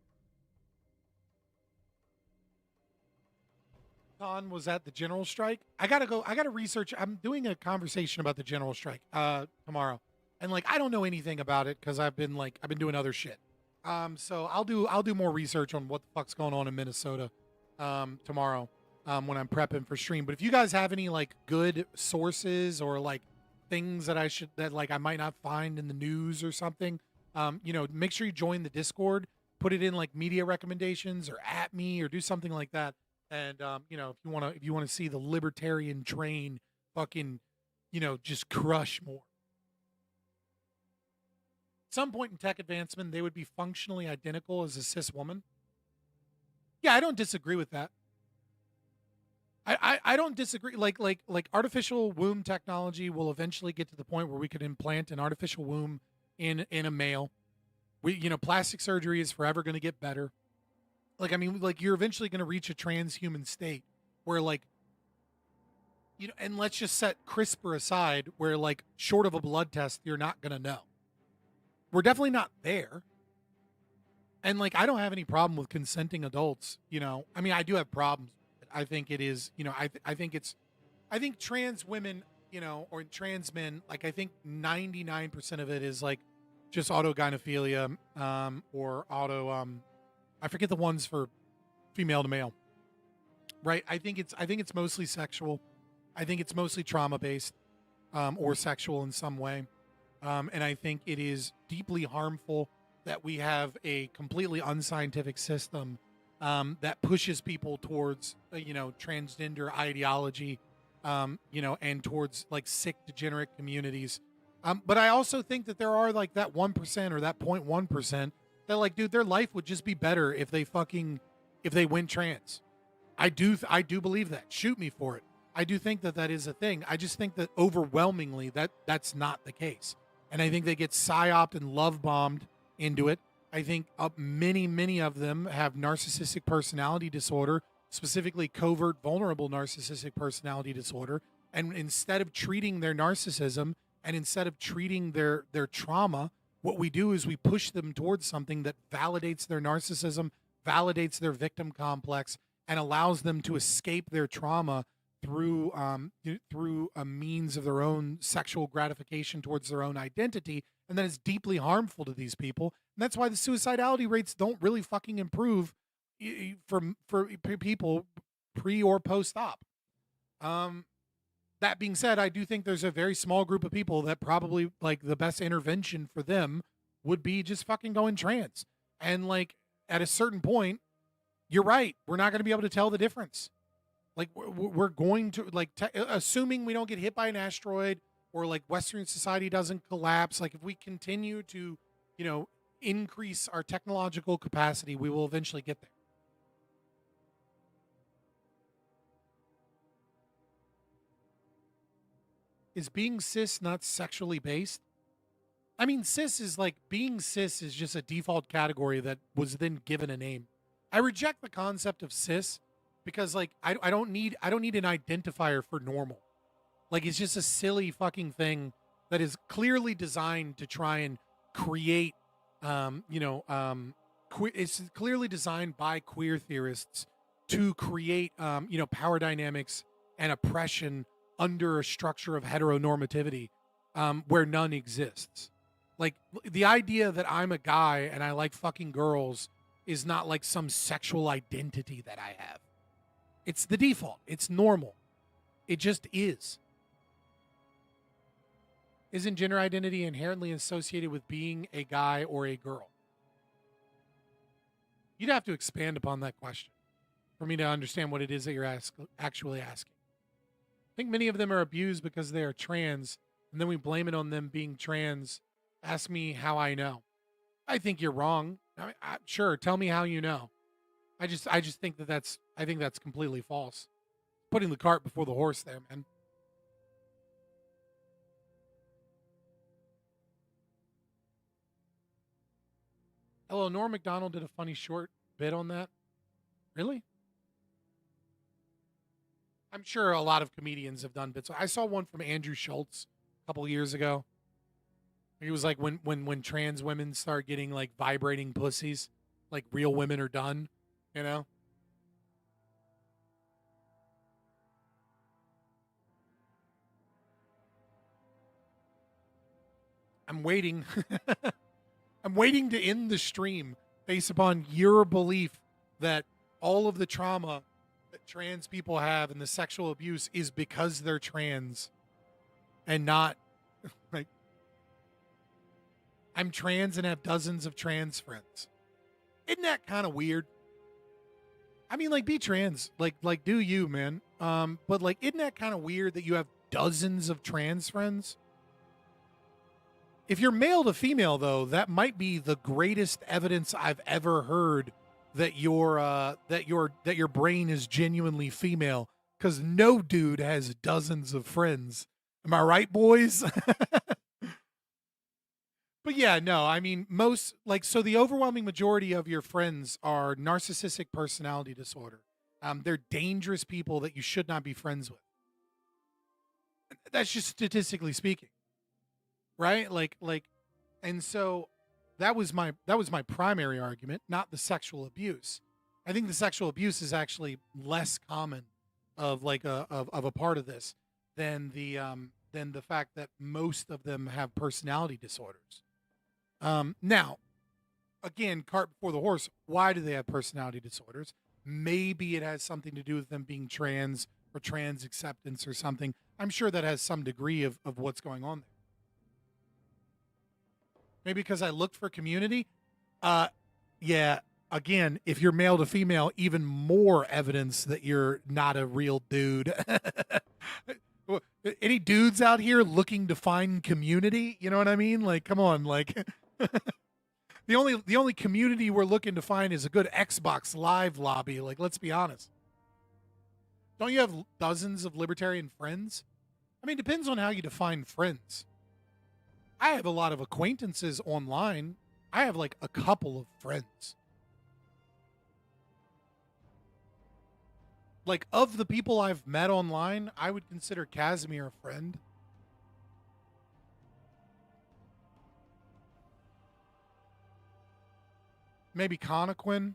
Hassan was at the general strike. I gotta research. I'm doing a conversation about the general strike tomorrow. And like I don't know anything about it because I've been doing other shit. So I'll do more research on what the fuck's going on in Minnesota tomorrow when I'm prepping for stream. But if you guys have any like good sources or like things that I might not find in the news or something, make sure you join the Discord, put it in like media recommendations or at me or do something like that. And if you want to see the libertarian train fucking, just crush more. At some point in tech advancement, they would be functionally identical as a cis woman. Yeah, I don't disagree with that. I don't disagree. Like artificial womb technology will eventually get to the point where we could implant an artificial womb in a male. Plastic surgery is forever going to get better. You're eventually going to reach a transhuman state where and let's just set CRISPR aside where short of a blood test, you're not going to know. We're definitely not there. And I don't have any problem with consenting adults, I do have problems. I think it is, I think trans women, or trans men, I think 99% of it is just autogynephilia, or I forget the ones for female to male, right? I think it's mostly sexual. I think it's mostly trauma based, or sexual in some way. And I think it is deeply harmful that we have a completely unscientific system that pushes people towards, transgender ideology, and towards sick, degenerate communities. But I also think that there are that 1% or that 0.1% that dude, their life would just be better if they went trans. I do believe that. Shoot me for it. I do think that is a thing. I just think that overwhelmingly that's not the case. And I think they get psyoped and love bombed into it. I think many of them have narcissistic personality disorder, specifically covert vulnerable narcissistic personality disorder. And instead of treating their narcissism and instead of treating their trauma, what we do is we push them towards something that validates their narcissism, validates their victim complex, and allows them to escape their trauma through a means of their own sexual gratification towards their own identity. And that is deeply harmful to these people. And that's why the suicidality rates don't really fucking improve for people pre or post-op. That being said, I do think there's a very small group of people that probably the best intervention for them would be just fucking going trans. And at a certain point, you're right. We're not going to be able to tell the difference. We're going to assuming we don't get hit by an asteroid or Western society doesn't collapse. If we continue to, increase our technological capacity, we will eventually get there. Is being cis not sexually based? I mean, cis is like being cis is just a default category that was then given a name. I reject the concept of cis because like I don't need an identifier for normal. Like it's just a silly fucking thing that is clearly designed to try and create it's clearly designed by queer theorists to create power dynamics and oppression under a structure of heteronormativity where none exists. Like the idea that I'm a guy and I like fucking girls is not like some sexual identity that I have. It's the default. It's normal. It just is. Isn't gender identity inherently associated with being a guy or a girl? You'd have to expand upon that question for me to understand what it is that you're actually asking. I think many of them are abused because they are trans, and then we blame it on them being trans. Ask me how I know. I think you're wrong. Sure, tell me how you know. I just think that's completely false. Putting the cart before the horse there, man. Hello, Norm MacDonald did a funny short bit on that. Really? I'm sure a lot of comedians have done bits. I saw one from Andrew Schultz a couple of years ago. He was like, when trans women start getting like vibrating pussies, like real women are done, you know? I'm waiting. I'm waiting to end the stream based upon your belief that all of the trauma that trans people have and the sexual abuse is because they're trans and not like I'm trans and have dozens of trans friends. Isn't that kind of weird? I mean, like, be trans, like do you, man? But like, isn't that kind of weird that you have dozens of trans friends? If you're male to female, though, that might be the greatest evidence I've ever heard that your brain is genuinely female. Because no dude has dozens of friends. Am I right, boys? But yeah, no, I mean, so the overwhelming majority of your friends are narcissistic personality disorder. They're dangerous people that you should not be friends with. That's just statistically speaking. Right? And so that was my primary argument, not the sexual abuse. I think the sexual abuse is actually less common of a part of this than the fact that most of them have personality disorders. Now, again, cart before the horse. Why do they have personality disorders? Maybe it has something to do with them being trans or trans acceptance or something. I'm sure that has some degree of what's going on there. Maybe because I looked for community. Yeah, again, if you're male to female, even more evidence that you're not a real dude. Any dudes out here looking to find community? You know what I mean? Like, come on, like the only community we're looking to find is a good Xbox Live lobby. Like, let's be honest. Don't you have dozens of libertarian friends? I mean, it depends on how you define friends. I have a lot of acquaintances online. I have like a couple of friends. Like, of the people I've met online, I would consider Casimir a friend. Maybe Conaquin.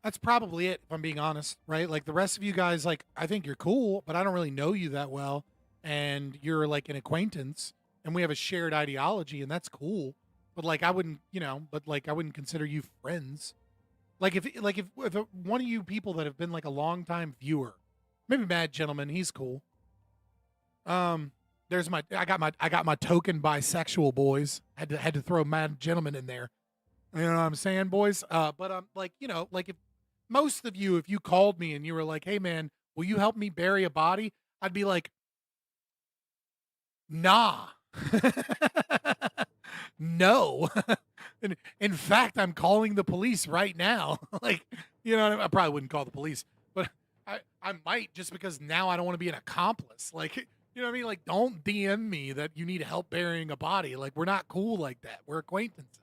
That's probably it, if I'm being honest, right? Like, the rest of you guys, like, I think you're cool, but I don't really know you that well. And you're like an acquaintance, and we have a shared ideology, and that's cool. But like, I wouldn't consider you friends. Like, if one of you people that have been like a long time viewer, maybe Mad Gentleman, he's cool. I got my token bisexual, boys. Had to throw Mad Gentleman in there. You know what I'm saying, boys? Like, you know, like, if most of you, if you called me and you were like, hey man, will you help me bury a body? I'd be like, nah. No. In fact, I'm calling the police right now. Like, you know, I probably wouldn't call the police, but I might, just because now I don't want to be an accomplice. Like, you know what I mean? Like, don't DM me that you need help burying a body. Like, we're not cool like that. We're acquaintances.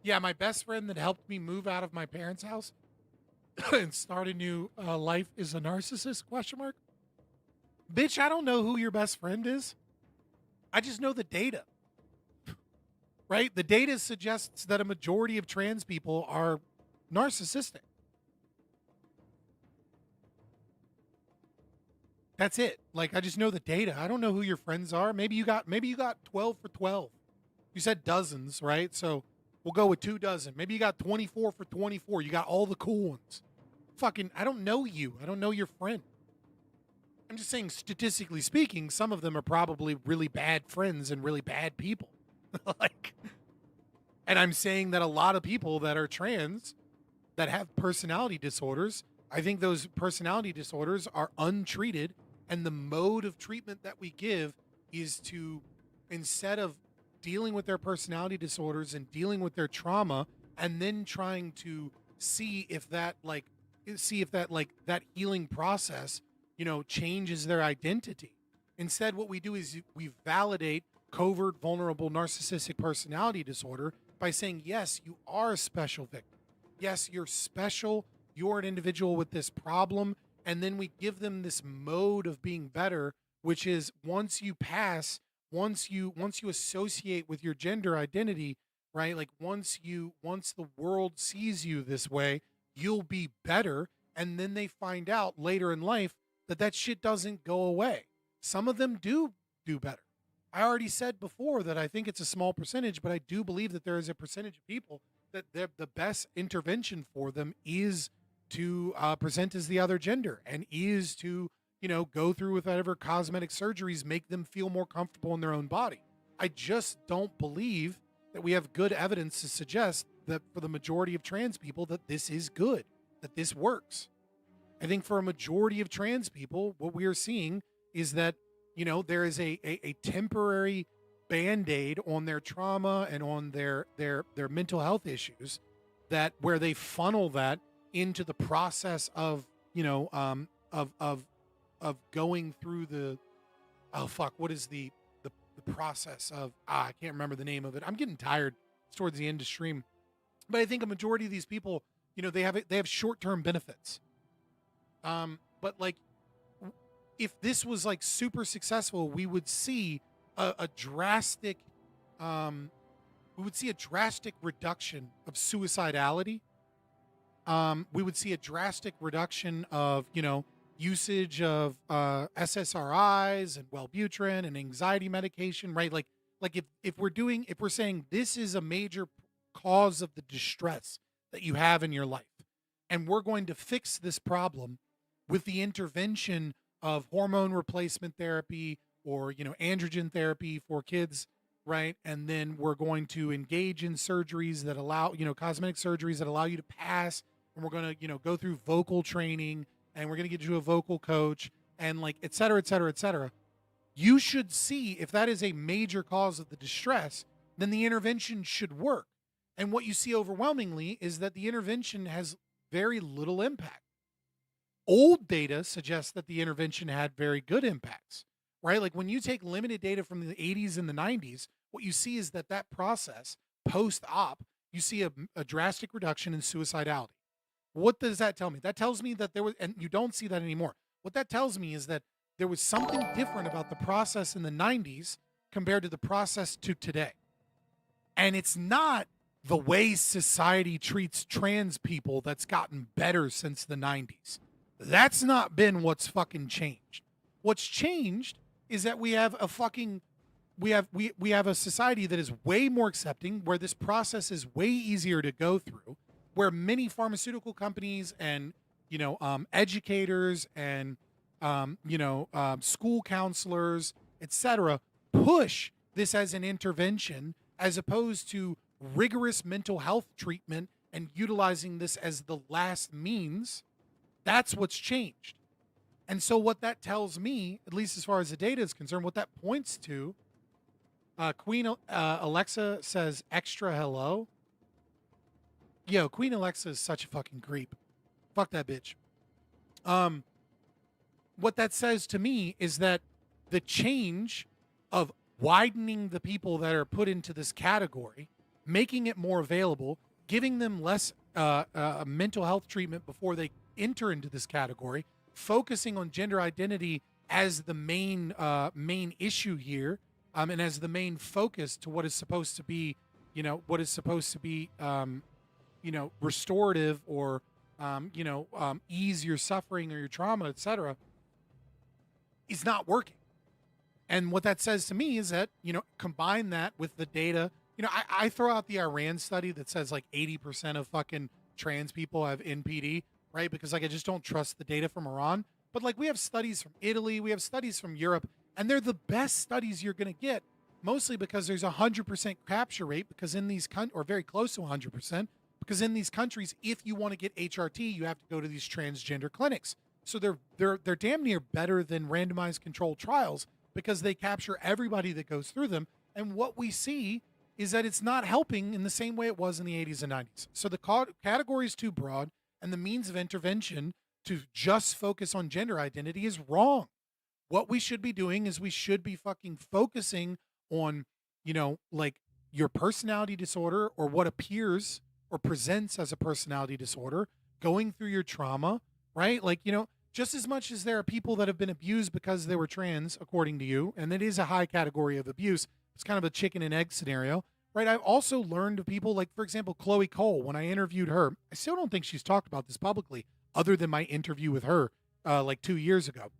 Yeah, my best friend that helped me move out of my parents' house and start a new life is a narcissist, question mark? Bitch, I don't know who your best friend is. I just know the data. Right? The data suggests that a majority of trans people are narcissistic. That's it. Like, I just know the data. I don't know who your friends are. Maybe you got 12 for 12. You said dozens, right? So we'll go with 2 dozen. Maybe you got 24 for 24. You got all the cool ones. Fucking, I don't know you. I don't know your friend. I'm just saying, statistically speaking, some of them are probably really bad friends and really bad people. Like, and I'm saying that a lot of people that are trans that have personality disorders, I think those personality disorders are untreated, and the mode of treatment that we give is to, instead of dealing with their personality disorders and dealing with their trauma and then trying to see if that that healing process, you know, changes their identity. Instead, what we do is we validate covert, vulnerable, narcissistic personality disorder by saying, yes, you are a special victim. Yes, you're special. You're an individual with this problem. And then we give them this mode of being better, which is once you associate with your gender identity, right? Like once the world sees you this way, you'll be better. And then they find out later in life that shit doesn't go away. Some of them do better. I already said before that I think it's a small percentage, but I do believe that there is a percentage of people that the best intervention for them is to present as the other gender, and is to, you know, go through with whatever cosmetic surgeries make them feel more comfortable in their own body. I just don't believe that we have good evidence to suggest that for the majority of trans people that this is good, that this works. I think for a majority of trans people, what we are seeing is that, you know, there is a temporary Band-Aid on their trauma and on their mental health issues, that where they funnel that into the process of, you know, of going through the, what is the process of, I can't remember the name of it. I'm getting tired. It's towards the end of stream. But I think a majority of these people, you know, they have short-term benefits. But like, if this was like super successful, we would see a drastic reduction of suicidality. We would see a drastic reduction of, you know, usage of SSRIs and Wellbutrin and anxiety medication, right? Like if we're saying this is a major cause of the distress that you have in your life, and we're going to fix this problem with the intervention of hormone replacement therapy, or, you know, androgen therapy for kids, right? And then we're going to engage in surgeries that allow, you know, cosmetic surgeries that allow you to pass, and we're going to, you know, go through vocal training, and we're going to get you a vocal coach, and like, et cetera, et cetera, et cetera. You should see if that is a major cause of the distress, then the intervention should work. And what you see overwhelmingly is that the intervention has very little impact. Old data suggests that the intervention had very good impacts, right? Like when you take limited data from the 80s and the 90s, what you see is that process post-op, you see a drastic reduction in suicidality. What does that tell me? That tells me that there was, and you don't see that anymore. What that tells me is that there was something different about the process in the 90s compared to the process to today. And it's not the way society treats trans people that's gotten better since the 90s. That's not been what's fucking changed. What's changed is that we have a society that is way more accepting, where this process is way easier to go through, where many pharmaceutical companies and, you know, educators and, school counselors, etc., push this as an intervention, as opposed to rigorous mental health treatment and utilizing this as the last means. That's what's changed. And so what that tells me, at least as far as the data is concerned, what that points to, Queen Alexa says extra hello. Yo, Queen Alexa is such a fucking creep. Fuck that bitch. What that says to me is that the change of widening the people that are put into this category, making it more available, giving them less mental health treatment before they enter into this category, focusing on gender identity as the main issue here, and as the main focus to what is supposed to be, restorative or, ease your suffering or your trauma, etc., is not working. And what that says to me is that, combine that with the data. I throw out the Iran study that says like 80% of fucking trans people have NPD, right? Because like I just don't trust the data from Iran. But like we have studies from Italy, we have studies from Europe, and they're the best studies you're going to get, mostly because there's 100% capture rate, because in these or very close to 100%, because in these countries, if you want to get HRT, you have to go to these transgender clinics. So they're damn near better than randomized controlled trials because they capture everybody that goes through them. And what we see is that it's not helping in the same way it was in the 80s and 90s. So the category is too broad, and the means of intervention to just focus on gender identity is wrong. What we should be doing is we should be fucking focusing on, like your personality disorder or what appears or presents as a personality disorder, going through your trauma, right? Like, just as much as there are people that have been abused because they were trans, according to you, and it is a high category of abuse, it's kind of a chicken and egg scenario, right? I've also learned of people like, for example, Chloe Cole, when I interviewed her, I still don't think she's talked about this publicly other than my interview with her like 2 years ago.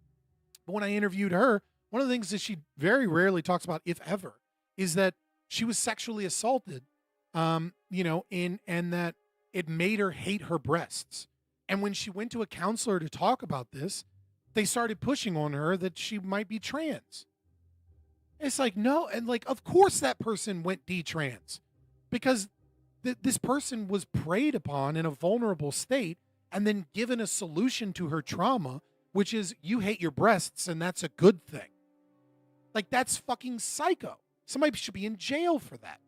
But when I interviewed her, one of the things that she very rarely talks about, if ever, is that she was sexually assaulted, and that it made her hate her breasts. And when she went to a counselor to talk about this, they started pushing on her that she might be trans. It's like, no. And like, of course that person went detrans because this person was preyed upon in a vulnerable state and then given a solution to her trauma, which is you hate your breasts and that's a good thing. Like, that's fucking psycho. Somebody should be in jail for that.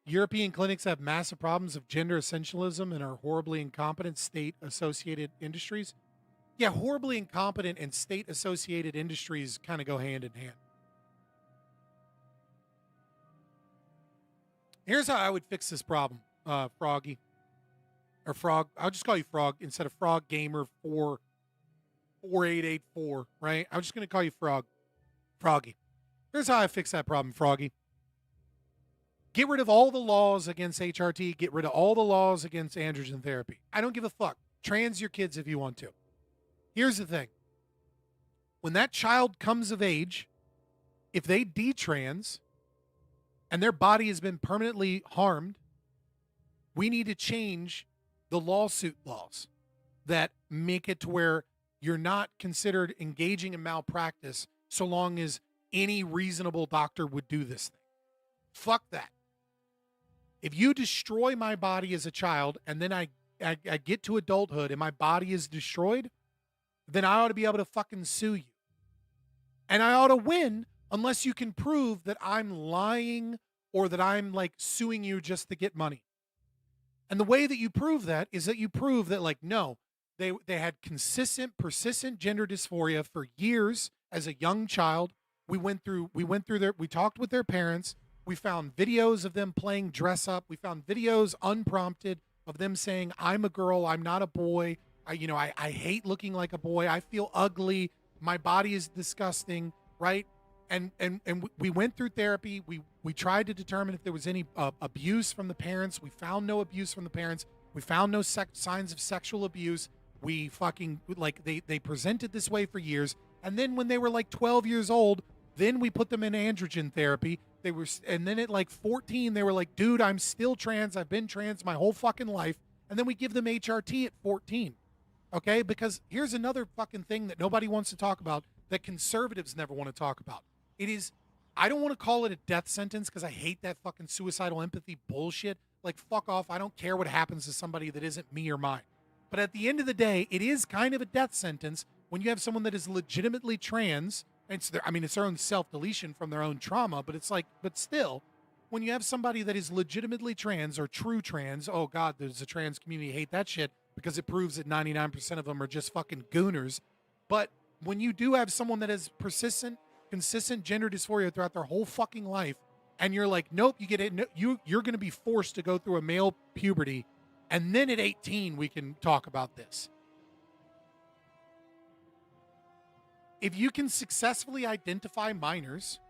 European clinics have massive problems of gender essentialism and are horribly incompetent state-associated industries. Yeah, horribly incompetent and state-associated industries kind of go hand in hand. Here's how I would fix this problem, Froggy. Or Frog. I'll just call you Frog instead of Frog Gamer 44884, right? I'm just going to call you Froggy. Here's how I fix that problem, Froggy. Get rid of all the laws against HRT. Get rid of all the laws against androgen therapy. I don't give a fuck. Trans your kids if you want to. Here's the thing. When that child comes of age, if they detrans and their body has been permanently harmed, we need to change the lawsuit laws that make it to where you're not considered engaging in malpractice so long as any reasonable doctor would do this thing. Fuck that. If you destroy my body as a child and then I get to adulthood and my body is destroyed, then I ought to be able to fucking sue you. And I ought to win unless you can prove that I'm lying or that I'm like suing you just to get money. And the way that you prove that is that you prove that, like, no, they had consistent, persistent gender dysphoria for years as a young child. We talked with their parents. We found videos of them playing dress up. We found videos unprompted of them saying, I'm a girl, I'm not a boy. I hate looking like a boy. I feel ugly. My body is disgusting, right? And we went through therapy. We tried to determine if there was any abuse from the parents. We found no abuse from the parents. We found no signs of sexual abuse. We fucking, like, they presented this way for years. And then when they were like 12 years old, then we put them in androgen therapy. And then at like 14, they were like, dude, I'm still trans. I've been trans my whole fucking life. And then we give them HRT at 14. Okay? Because here's another fucking thing that nobody wants to talk about that conservatives never want to talk about. It is, I don't want to call it a death sentence because I hate that fucking suicidal empathy bullshit. like, fuck off. I don't care what happens to somebody that isn't me or mine. But at the end of the day, it is kind of a death sentence when you have someone that is legitimately trans. It's their own self-deletion from their own trauma, but it's like, but still, when you have somebody that is legitimately trans or true trans, oh God, there's a trans community hate that shit because it proves that 99% of them are just fucking gooners. But when you do have someone that has persistent, consistent gender dysphoria throughout their whole fucking life, and you're like, nope, you get it, no, you're going to be forced to go through a male puberty, and then at 18 we can talk about this. If you can successfully identify minors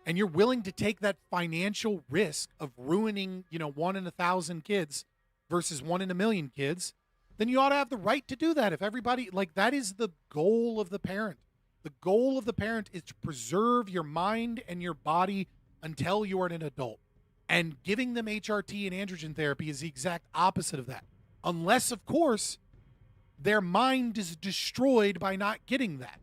and you're willing to take that financial risk of ruining, 1 in 1,000 kids versus 1 in 1,000,000 kids, then you ought to have the right to do that. If everybody, like, that is the goal of the parent. The goal of the parent is to preserve your mind and your body until you are an adult. And giving them HRT and androgen therapy is the exact opposite of that. Unless, of course, their mind is destroyed by not getting that.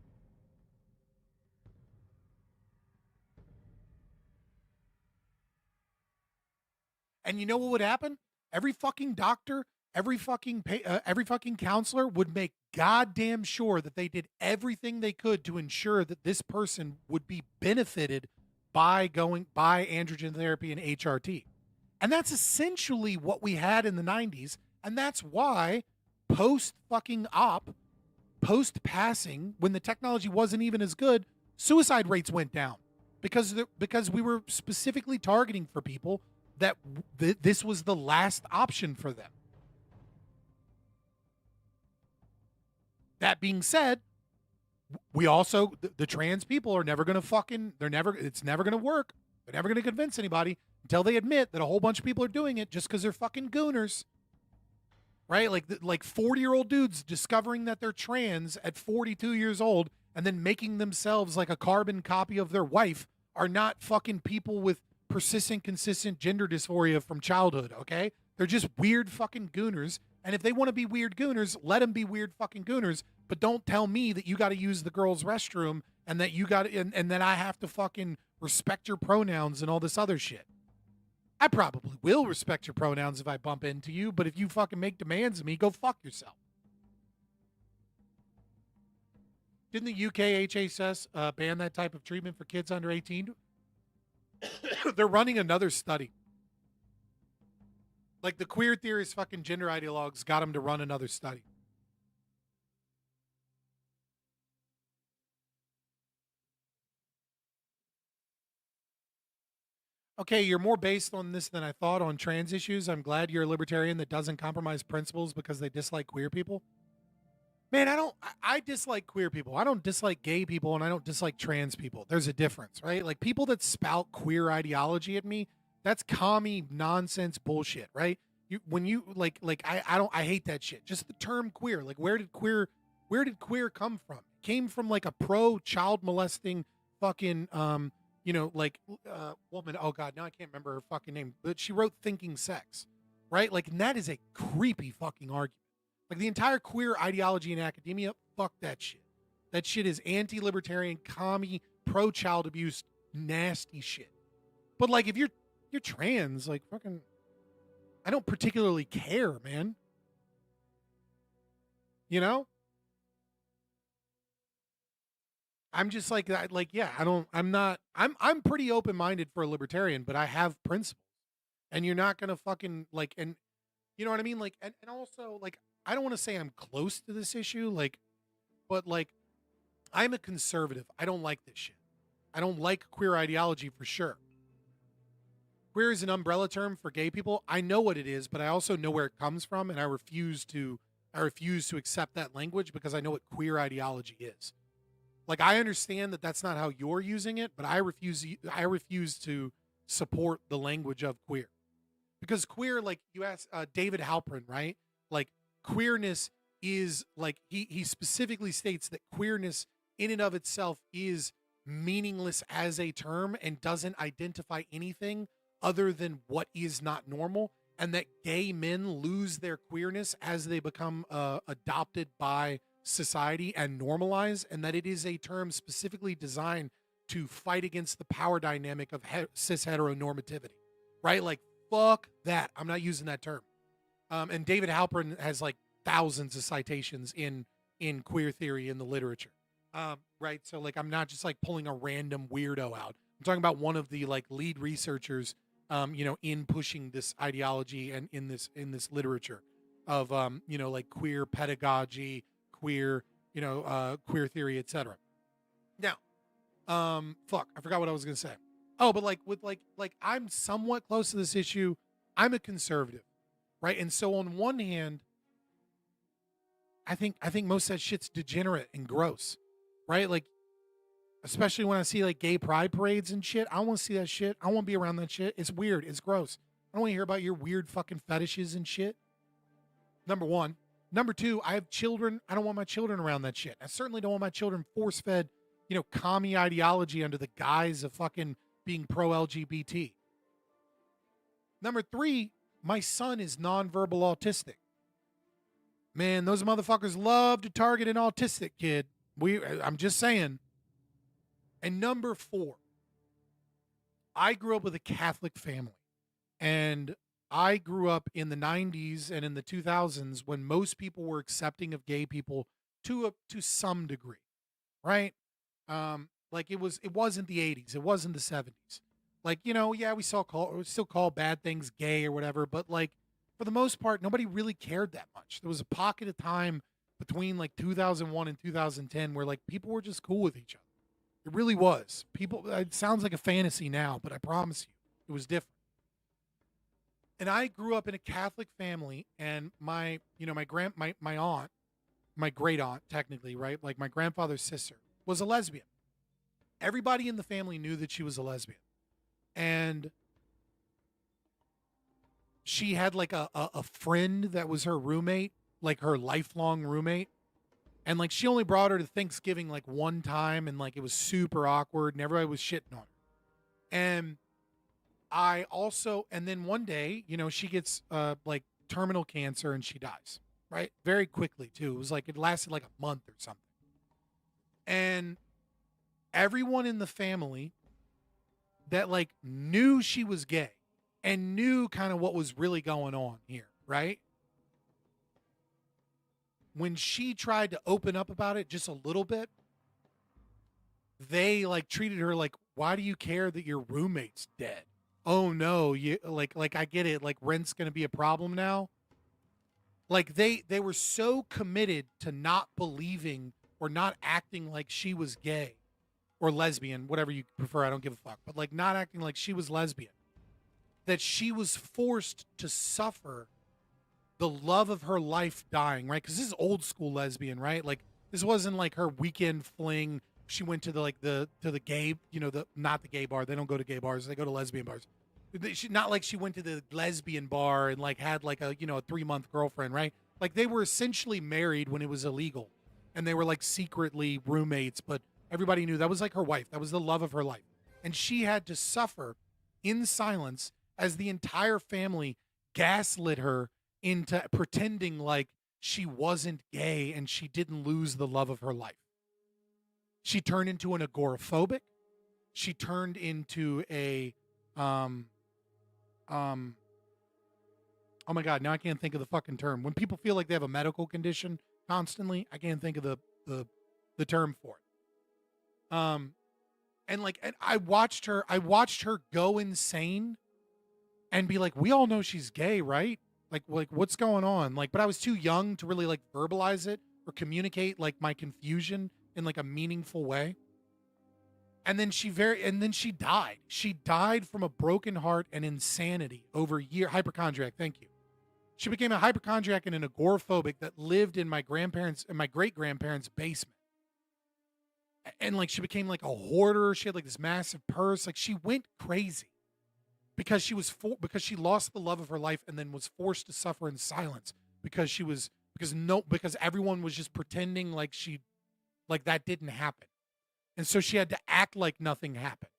And you know what would happen? Every fucking doctor, every fucking counselor would make goddamn sure that they did everything they could to ensure that this person would be benefited by androgen therapy and HRT. And that's essentially what we had in the 90s. And that's why post passing, when the technology wasn't even as good, suicide rates went down because we were specifically targeting for people that this was the last option for them. That being said, we also, the trans people are never going to it's never going to work. They're never going to convince anybody until they admit that a whole bunch of people are doing it just because they're fucking gooners. Right? Like 40-year-old dudes discovering that they're trans at 42 years old and then making themselves like a carbon copy of their wife are not fucking people with persistent, consistent gender dysphoria from childhood, okay? They're just weird fucking gooners. And if they want to be weird gooners, let them be weird fucking gooners. But don't tell me that you got to use the girls' restroom and that you got and then I have to fucking respect your pronouns and all this other shit. I probably will respect your pronouns if I bump into you, but if you fucking make demands of me, go fuck yourself. Didn't the UK HHS ban that type of treatment for kids under 18? They're running another study. Like the queer theorist fucking gender ideologues got them to run another study. Okay, you're more based on this than I thought on trans issues. I'm glad you're a libertarian that doesn't compromise principles because they dislike queer people. Man, I dislike queer people. I don't dislike gay people and I don't dislike trans people. There's a difference, right? Like people that spout queer ideology at me, that's commie nonsense bullshit, right? I hate that shit. Just the term queer. Like where did queer come from? It came from like a pro child molesting fucking woman. Oh God, now I can't remember her fucking name, but she wrote Thinking Sex, right? Like, and that is a creepy fucking argument. Like the entire queer ideology in academia, fuck that shit. That shit is anti-libertarian, commie, pro-child abuse, nasty shit. But like, if you're trans, like fucking, I don't particularly care, man. You know? I'm just like that. Like, yeah, I'm pretty open-minded for a libertarian, but I have principles. And you're not going to fucking like, and you know what I mean? Like, and also like, I don't want to say I'm close to this issue, like, but like, I'm a conservative. I don't like this shit. I don't like queer ideology for sure. Queer is an umbrella term for gay people. I know what it is, but I also know where it comes from, and I refuse to accept that language because I know what queer ideology is. Like, I understand that that's not how you're using it, but I refuse to support the language of queer. Because queer, like you asked David Halpern, right? Like, queerness is like, he specifically states that queerness in and of itself is meaningless as a term and doesn't identify anything other than what is not normal, and that gay men lose their queerness as they become adopted by society and normalize, and that it is a term specifically designed to fight against the power dynamic of cis heteronormativity, right? Like, Fuck that. I'm not using that term. And David Halpern has like thousands of citations in queer theory in the literature. Right. So like, I'm not just like pulling a random weirdo out. I'm talking about one of the like lead researchers, in pushing this ideology and in this literature of, like queer pedagogy, queer, queer theory, etc. Now, fuck, I forgot what I was going to say. Oh, but like with like I'm somewhat close to this issue. I'm a conservative, right? And so on one hand, I think most of that shit's degenerate and gross, right? Like, especially when I see like gay pride parades and shit. I don't want to see that shit. I want to be around that shit. It's weird. It's gross. I don't want to hear about your weird fucking fetishes and shit. Number one. Number two, I have children. I don't want my children around that shit. I certainly don't want my children force-fed, commie ideology under the guise of fucking being pro-LGBT. Number three, my son is nonverbal autistic. Man, those motherfuckers love to target an autistic kid. I'm just saying. And number four, I grew up with a Catholic family. And I grew up in the 90s and in the 2000s when most people were accepting of gay people to some degree, right? Like it wasn't the 80s, it wasn't the 70s. Like, we still call bad things gay or whatever, but like for the most part, nobody really cared that much. There was a pocket of time between like 2001 and 2010 where like people were just cool with each other. It really was. It sounds like a fantasy now, but I promise you, it was different. And I grew up in a Catholic family, and my aunt, my great aunt, technically, right? Like my grandfather's sister was a lesbian. Everybody in the family knew that she was a lesbian. And she had like a friend that was her roommate, like her lifelong roommate. And like she only brought her to Thanksgiving like one time, and like it was super awkward and everybody was shitting on her. And and then one day, she gets like terminal cancer and she dies, right? Very quickly too. It was like, it lasted like a month or something. And everyone in the family that like knew she was gay and knew kind of what was really going on here, right? When she tried to open up about it just a little bit, they like treated her like, why do you care that your roommate's dead? Oh no, you like I get it, like rent's gonna be a problem now. Like they were so committed to not believing or not acting like she was gay or lesbian, whatever you prefer, I don't give a fuck, but like not acting like she was lesbian, that she was forced to suffer the love of her life dying, right? Because this is old school lesbian, right? Like this wasn't like her weekend fling. She went to the gay, not the gay bar. They don't go to gay bars. They go to lesbian bars. Not like she went to the lesbian bar and like had like a 3-month girlfriend, right? Like they were essentially married when it was illegal, and they were like secretly roommates, but everybody knew that was like her wife. That was the love of her life, and she had to suffer in silence as the entire family gaslit her into pretending like she wasn't gay and she didn't lose the love of her life. She turned into an agoraphobic. She turned into a, oh my God, now I can't think of the fucking term. When people feel like they have a medical condition constantly, I can't think of the term for it. And I watched her go insane and be like, we all know she's gay, right? Like what's going on? Like, but I was too young to really like verbalize it or communicate like my confusion in like a meaningful way. And then she died. She died from a broken heart and insanity over a year. Hypochondriac, thank you. She became a hypochondriac and an agoraphobic that lived in my grandparents and my great grandparents' basement. And like she became like a hoarder. She had like this massive purse. Like she went crazy because she lost the love of her life and then was forced to suffer in silence because everyone was just pretending like that didn't happen. And so she had to act like nothing happened.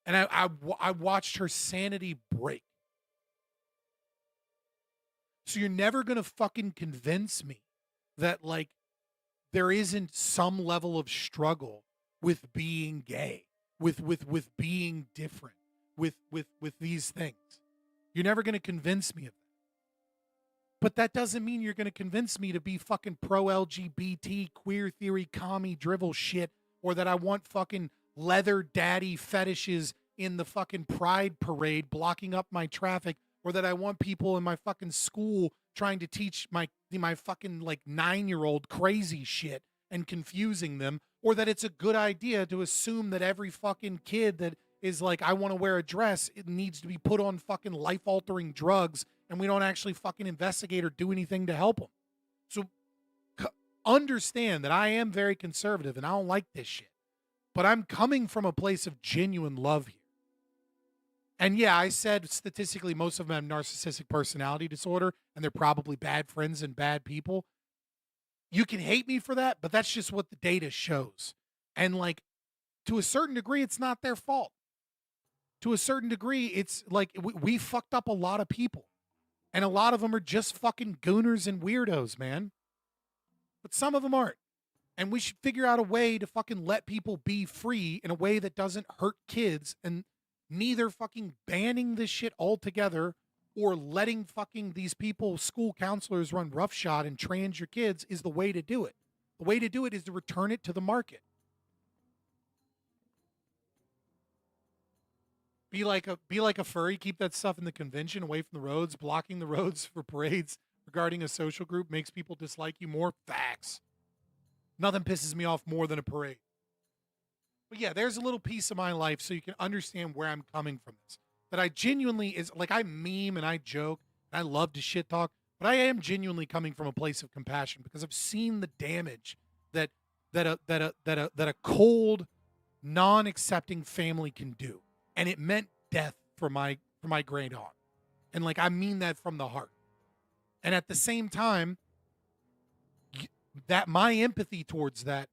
And I watched her sanity break. So you're never going to fucking convince me that like there isn't some level of struggle with being gay, with being different, with these things. You're never going to convince me of that. But that doesn't mean you're going to convince me to be fucking pro-LGBT, queer theory, commie drivel shit, or that I want fucking leather daddy fetishes in the fucking pride parade blocking up my traffic, or that I want people in my fucking school trying to teach my fucking like 9-year-old crazy shit and confusing them, or that it's a good idea to assume that every fucking kid that is like, I want to wear a dress, it needs to be put on fucking life-altering drugs, and we don't actually fucking investigate or do anything to help them. So understand that I am very conservative and I don't like this shit. But I'm coming from a place of genuine love here. And yeah, I said statistically most of them have narcissistic personality disorder and they're probably bad friends and bad people. You can hate me for that, but that's just what the data shows. And like, to a certain degree, it's not their fault. To a certain degree, it's like we fucked up a lot of people. And a lot of them are just fucking gooners and weirdos, man. But some of them aren't. And we should figure out a way to fucking let people be free in a way that doesn't hurt kids, and neither fucking banning this shit altogether or letting fucking these people, school counselors, run roughshod and trans your kids is the way to do it. The way to do it is to return it to the market. Be like a furry, keep that stuff in the convention, away from the roads. Blocking the roads for parades regarding a social group makes people dislike you more. Facts. Nothing pisses me off more than a parade. But yeah, there's a little piece of my life so you can understand where I'm coming from this. That I genuinely is like, I meme and I joke and I love to shit talk, but I am genuinely coming from a place of compassion because I've seen the damage that a cold, non-accepting family can do. And it meant death for my great aunt. And like, I mean that from the heart. And at the same time, that my empathy towards that,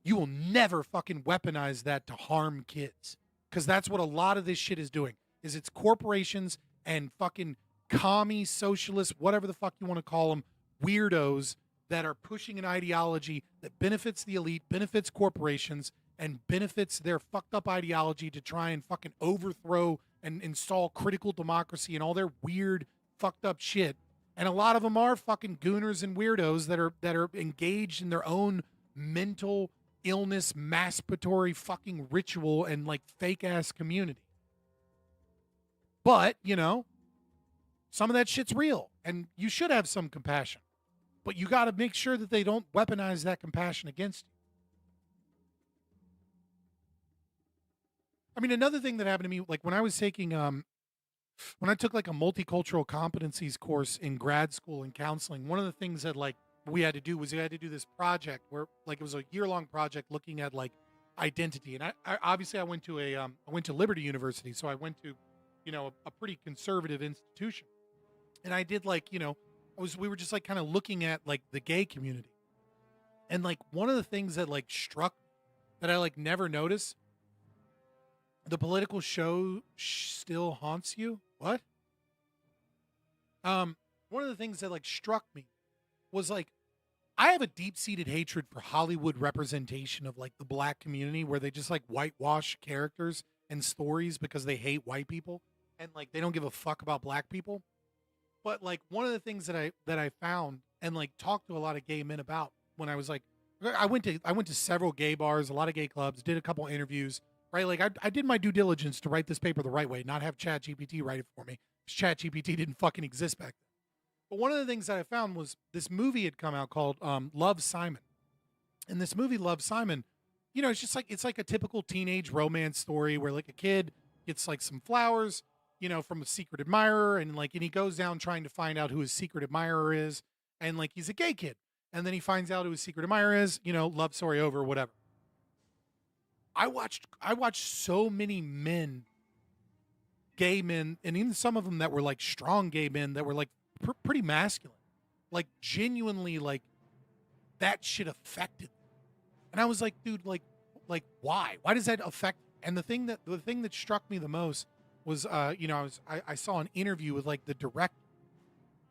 you will never fucking weaponize that to harm kids. Because that's what a lot of this shit is doing. Is it's corporations and fucking commie, socialists, whatever the fuck you want to call them, weirdos that are pushing an ideology that benefits the elite, benefits corporations, and benefits their fucked up ideology to try and fucking overthrow and install critical democracy and all their weird fucked up shit. And a lot of them are fucking gooners and weirdos that are engaged in their own mental illness, masturbatory fucking ritual and like fake ass community. But, you know, some of that shit's real and you should have some compassion. But you got to make sure that they don't weaponize that compassion against you. I mean, another thing that happened to me, like when I was taking, when I took like a multicultural competencies course in grad school in counseling, one of the things that like we had to do was we had to do this project where like it was a year-long project looking at like identity. And I obviously I went to Liberty University, so I went to, you know, a pretty conservative institution. And I did like, you know, we were just like kind of looking at like the gay community. And like one of the things that like struck that I like never noticed, the political show still haunts you. What? One of the things that like struck me was like, I have a deep-seated hatred for Hollywood representation of like the black community where they just like whitewash characters and stories because they hate white people and like they don't give a fuck about black people. But like one of the things that I found and like talked to a lot of gay men about when I was like, I went to several gay bars, a lot of gay clubs, did a couple interviews, right? Like I did my due diligence to write this paper the right way, not have ChatGPT write it for me. ChatGPT didn't fucking exist back then. But one of the things that I found was this movie had come out called Love, Simon. And this movie, Love, Simon, you know, it's like a typical teenage romance story where like a kid gets like some flowers, you know, from a secret admirer, and he goes down trying to find out who his secret admirer is, and like he's a gay kid. And then he finds out who his secret admirer is, you know, love story over, whatever. I watched so many men, gay men, and even some of them that were like strong gay men that were like pretty masculine, like genuinely like that shit affected them. And I was like, dude, like why does that affect? And the thing that struck me the most was, you know, I saw an interview with like the director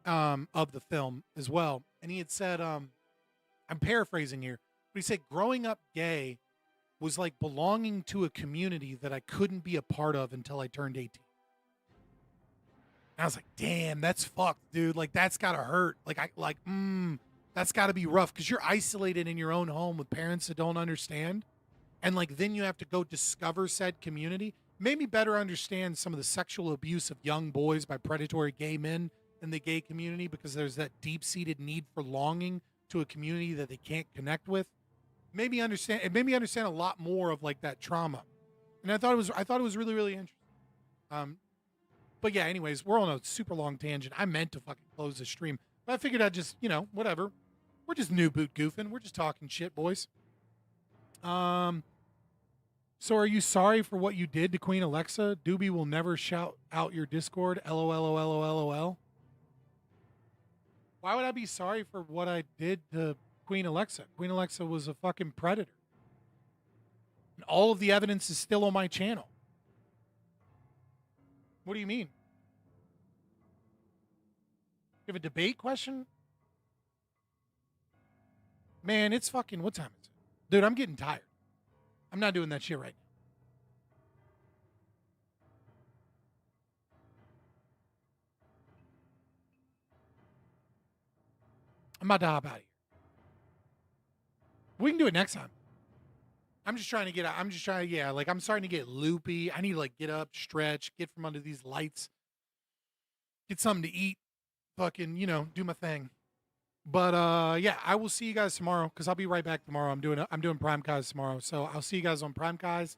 of the film as well, and he had said, I'm paraphrasing here, but he said growing up gay was like belonging to a community that I couldn't be a part of until I turned 18. And I was like, damn, that's fucked, dude. Like, that's gotta hurt. That's gotta be rough because you're isolated in your own home with parents that don't understand. And like, then you have to go discover said community. Made me better understand some of the sexual abuse of young boys by predatory gay men in the gay community because there's that deep-seated need for longing to a community that they can't connect with. It made me understand a lot more of like that trauma. And I thought it was really, really interesting. But yeah, anyways, we're on a super long tangent. I meant to fucking close the stream, but I figured I'd just, whatever. We're just new boot goofing. We're just talking shit, boys. So are you sorry for what you did to Queen Alexa? Doobie will never shout out your Discord. LOL. Why would I be sorry for what I did to Queen Alexa? Queen Alexa was a fucking predator. And all of the evidence is still on my channel. What do you mean? You have a debate question? Man, it's fucking, what time is it? Dude, I'm getting tired. I'm not doing that shit right now. I'm about to hop out of here. We can do it next time. I'm starting to get loopy. I need to like get up, stretch, get from under these lights, get something to eat, fucking, do my thing. But yeah, I will see you guys tomorrow because I'll be right back tomorrow. I'm doing Prime Guys tomorrow, so I'll see you guys on Prime Guys,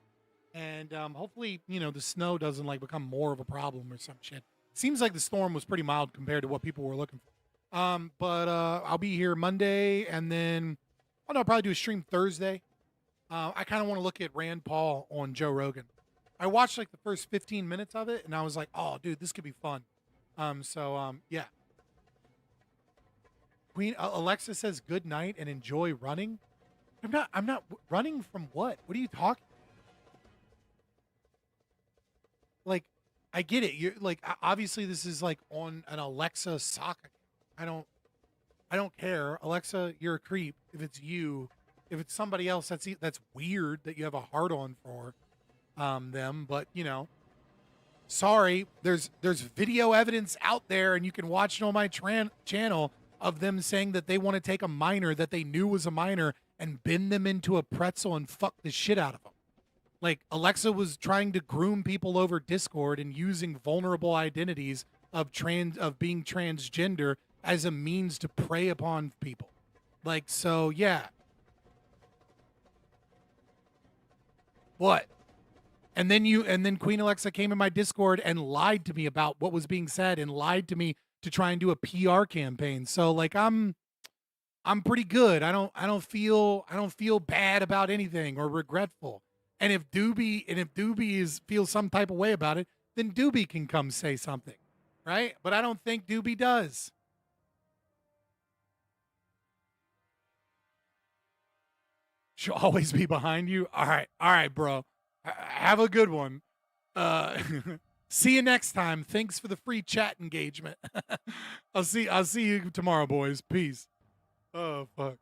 and hopefully the snow doesn't like become more of a problem or some shit. Seems like the storm was pretty mild compared to what people were looking for. But I'll be here Monday, and then I'll probably do a stream Thursday. I kind of want to look at Rand Paul on Joe Rogan. I watched like the first 15 minutes of it, and I was like, oh, dude, this could be fun. Yeah. Queen Alexa says good night and enjoy running. I'm not running from what? What are you talking? Like, I get it. You're like, obviously this is like on an Alexa socket. I don't care. Alexa, you're a creep. If it's you, if it's somebody else, that's weird that you have a heart on for them. But sorry, there's video evidence out there, and you can watch it on my channel of them saying that they want to take a minor that they knew was a minor and bend them into a pretzel and fuck the shit out of them. Like, Alexa was trying to groom people over Discord and using vulnerable identities of being transgender as a means to prey upon people. Like, so yeah. What? And then Queen Alexa came in my Discord and lied to me about what was being said and lied to me to try and do a PR campaign. So like I'm pretty good. I don't feel bad about anything or regretful. And if Doobie feels some type of way about it, then Doobie can come say something, right? But I don't think Doobie does. She'll always be behind you. All right, bro. Have a good one. See you next time. Thanks for the free chat engagement. I'll see you tomorrow, boys. Peace. Oh fuck.